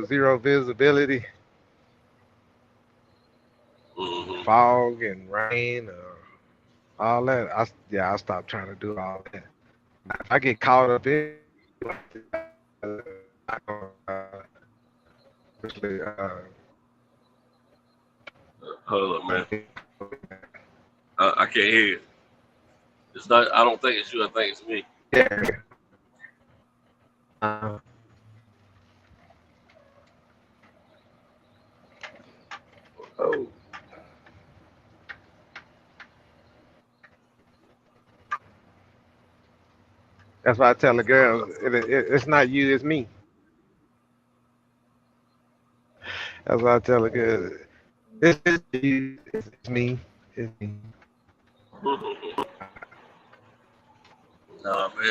zero visibility, fog and rain, all that. I stopped trying to do all that. If I get caught up in, especially, Hold on, man. I can't hear you. It's not. I don't think it's you. I think it's me. Yeah. Oh. That's why I tell the girls, it's not you, it's me. That's why I tell the girls, it's you, it's me, it's me. Nah, man.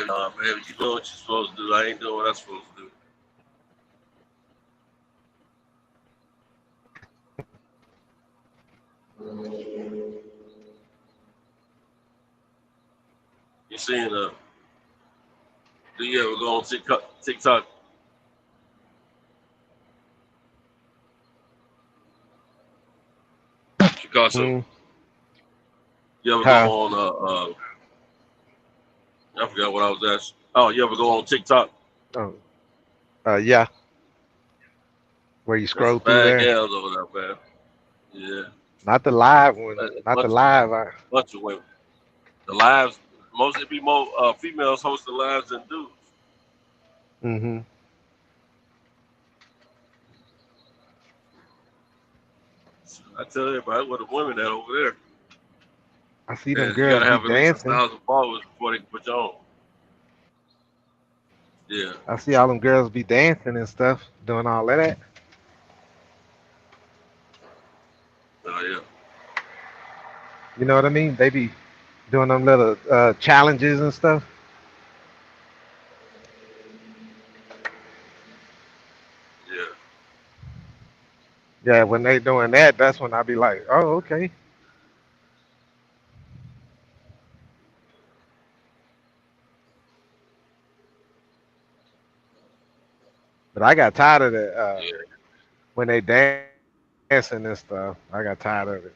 You doing what you're supposed to do. I ain't doing what I'm supposed to do. seen do you ever go on TikTok? Chicago. You ever go on I forgot what I was asking. Oh, you ever go on TikTok? Oh, yeah. Where you scroll through Bad there? gals over there, man. Yeah. Not the live one. Not the live. Bunch of women. The lives, mostly be more females host the lives than dudes. Mm-hmm. I tell everybody what the women at over there. I see them You girls gotta be have at least dancing. 1,000 followers before they can put you on. Yeah. I see all them girls be dancing and stuff, doing all of that. Oh yeah. You know what I mean? They be doing them little challenges and stuff. Yeah. Yeah, when they doing that, that's when I be like, oh, okay. But I got tired of that when they dancing and stuff. I got tired of it.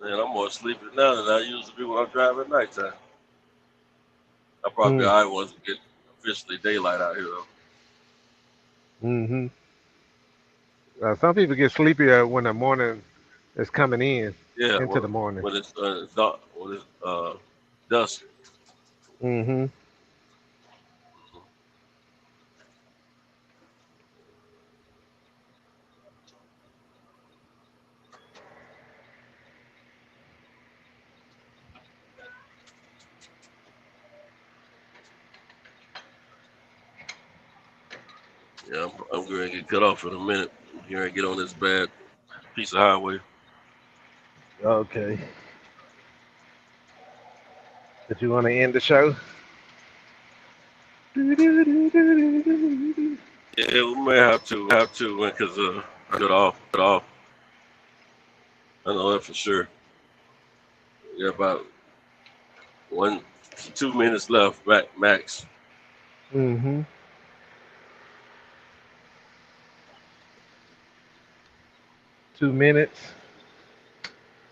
Man, I'm more sleepy now than I used to be when I drive at nighttime. I probably I wasn't get officially daylight out here though. Mm-hmm. Some people get sleepier when the morning is coming in Yeah, into the morning. when it's dark, when it's dusk. Mm-hmm. Yeah, I'm going to get cut off in a minute. I'm going to get on this bad piece of highway. Okay. Did you want to end the show? Yeah, we may have to, because I got off. I know that for sure. We got about 1 to 2 minutes left, max. Mm-hmm. Two minutes.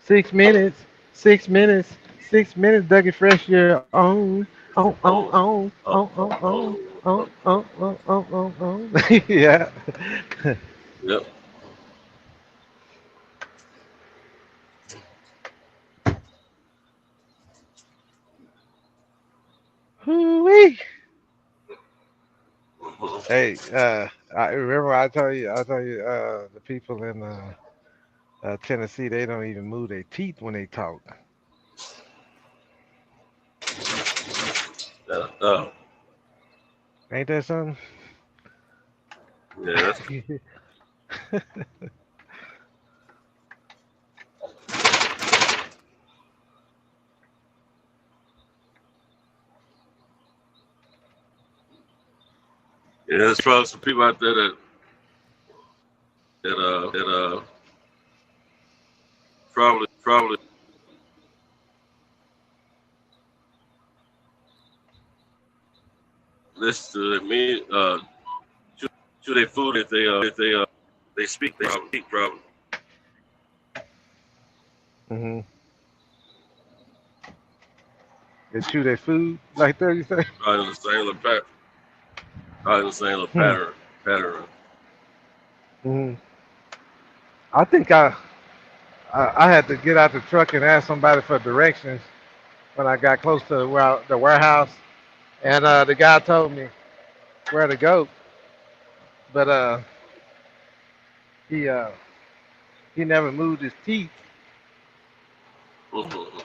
6 minutes. 6 minutes. 6 minutes. Dougie Fresh, you're on. On. Yeah. Yep. Hoo-wee. Hey, I remember I told you, the people in Tennessee, they don't even move their teeth when they talk. Ain't that something? Yeah. Yeah, there's probably some people out there that probably listen to me chew their food if they speak probably. Mm-hmm. They chew their food like that, you say? Probably in the same little pattern. Pattern. Mm-hmm. I think I had to get out the truck and ask somebody for directions when I got close to the warehouse, and the guy told me where to go, but he never moved his teeth. Mm-hmm.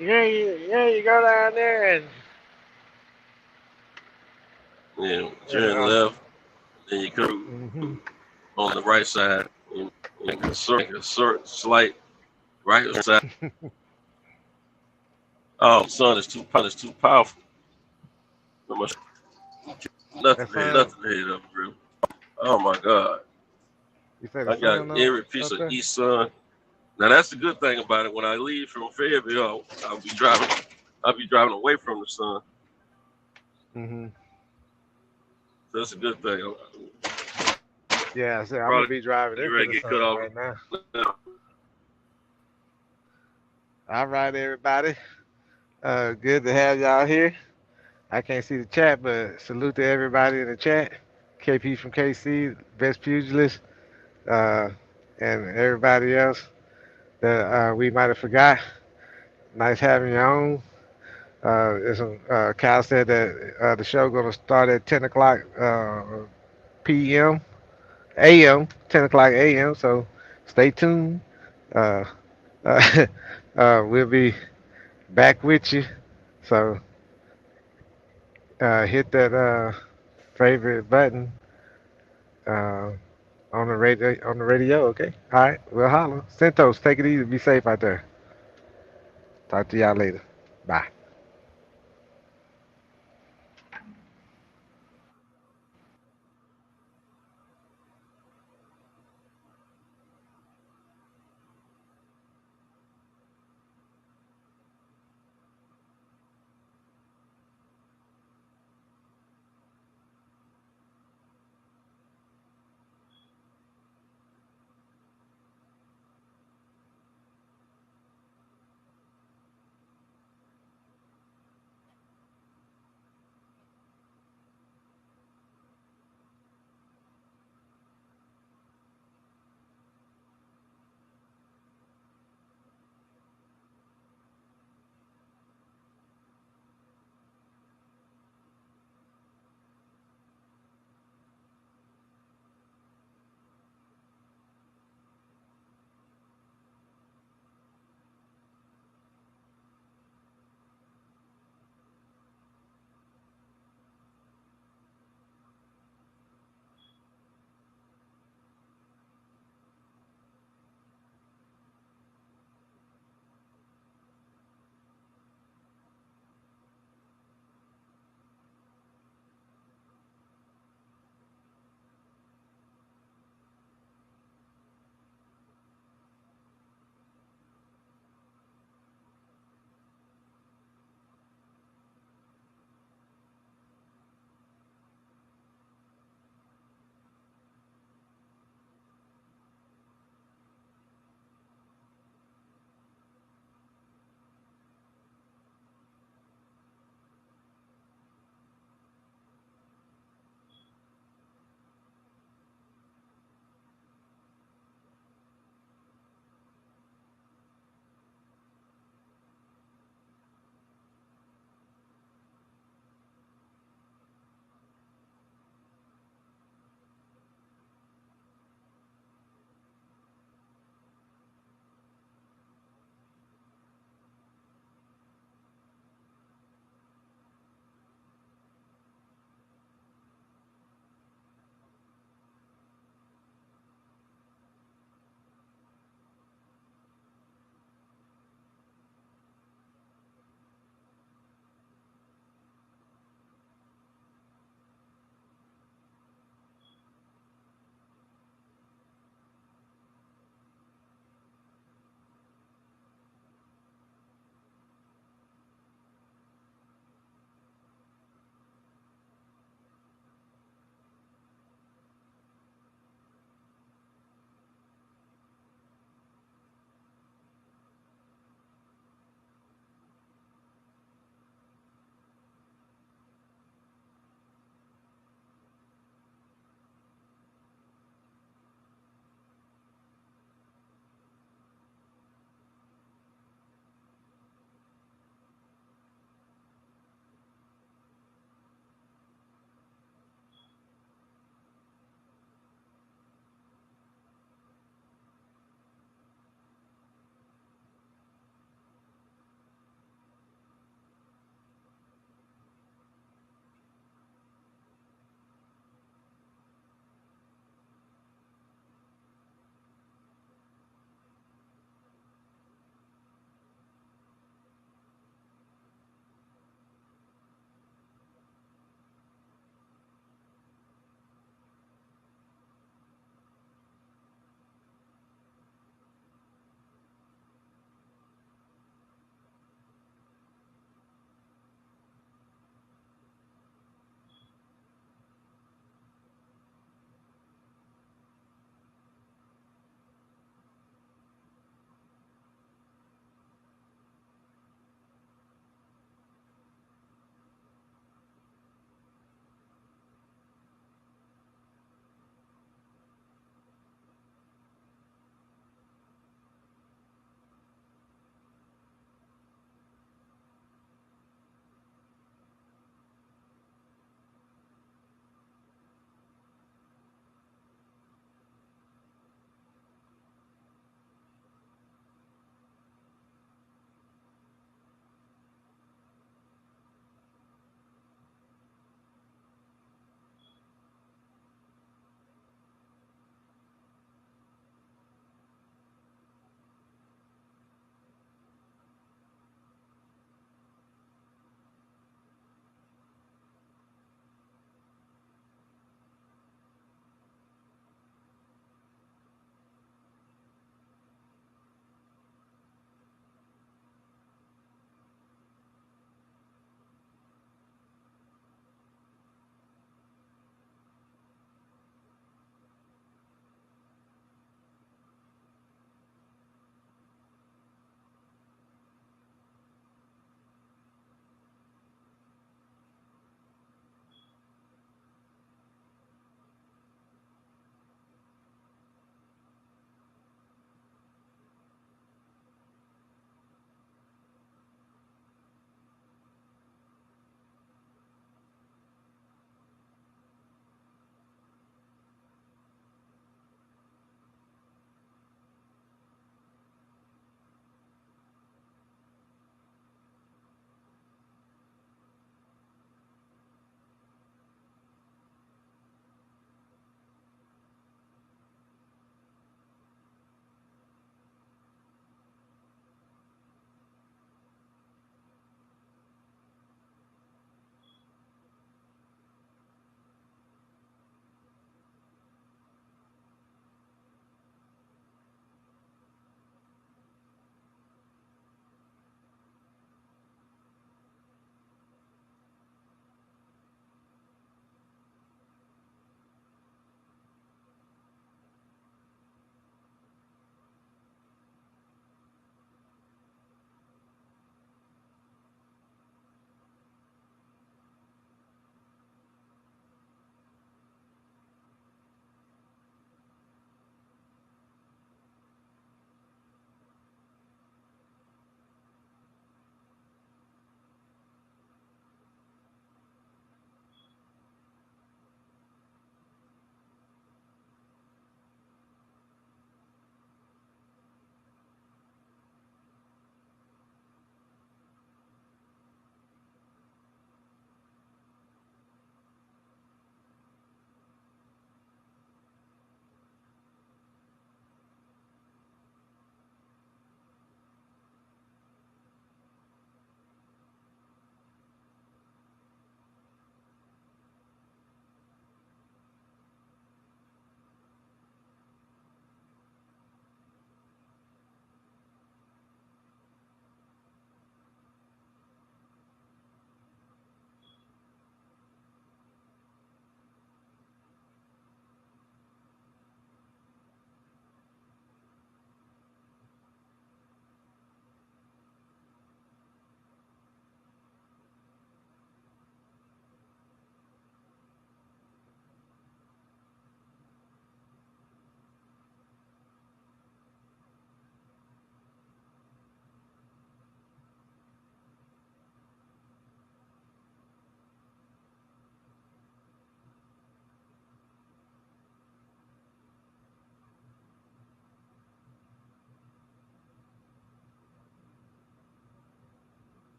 Yeah, you go down there and Turn left, then you come on the right side, and a slight right side. Oh, sun is too powerful. Nothing to hit up, bro. Oh my God. You say the I got sun every piece up of there? East Sun. Now that's the good thing about it. When I leave from Fayetteville, I'll be driving. I'll be driving away from the sun. Mm-hmm. So that's a good thing. Yeah, so I'm gonna Probably be driving get into ready the to get cut sun off right now. now. All right, everybody. Good to have y'all here. I can't see the chat, but salute to everybody in the chat. KP from KC, best pugilist, uh, and everybody else that we might have forgot. Nice having you on. Kyle said that the show gonna start at 10 o'clock p.m. a.m. 10 o'clock a.m. So stay tuned. Uh, we'll be back with you. So hit that favorite button uh, on the radio. On the radio, okay. All right, we'll holler. Centos, take it easy. Be safe out there. Talk to y'all later. Bye.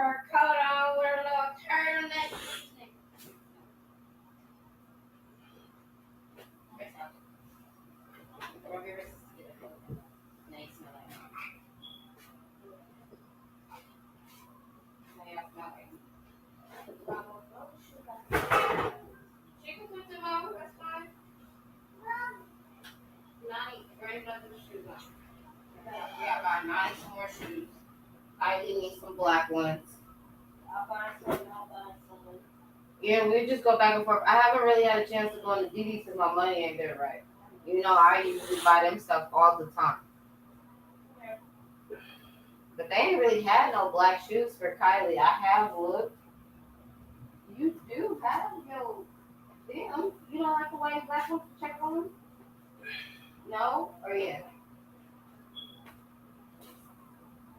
her coat on with a little turtleneck. She can put them on, that's fine. Bring up the shoes on. We got about 9 more shoes. I need some black ones. I'll buy some. Yeah, we just go back and forth. I haven't really had a chance to go on the DD because my money ain't there right. You know, I usually buy them stuff all the time. But they ain't really had no black shoes for Kylie. I have looked. You do have your them. You don't like the white black ones to check on them? No? Or yeah?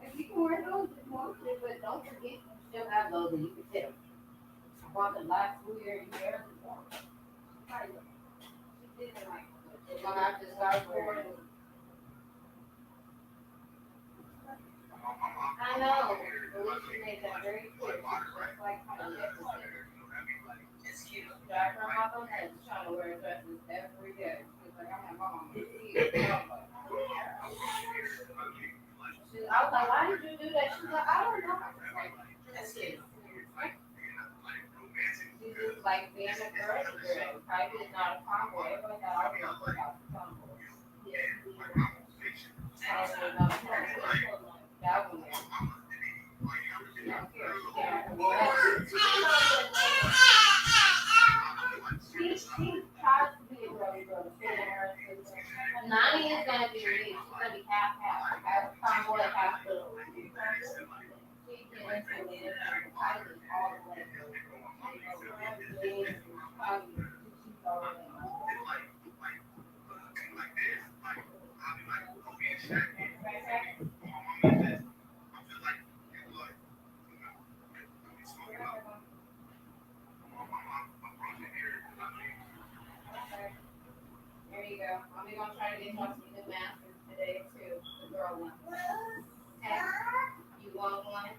If you can wear those if you want to, but don't forget you still have those and you can fit them. I bought them last year and years ago. You're gonna have to start for it. I know. Alicia made that very clear. Just like how you have to say. It's cute. Drive her off on head trying to wear dresses every day. She's like, I'm my mom. I was like, why did you do that? She's like, I don't know. That's it. She just like being a girl. Probably is not a tomboy. Everybody thought I was going to put out the tomboy. That one there. She tries to be a girly girl. Nani is going to be me. She's going to be half. Half tomboy, half little. She get into it. I just all the way. There you go. I'm going to try to get y'all some new masters today, too. The girl one. Okay? You want one?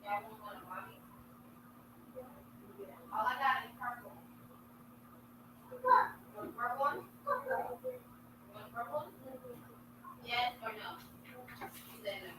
Y'all want one of mommy? All I got is purple. You want a purple one? You want a purple one? Yes or no? She said no.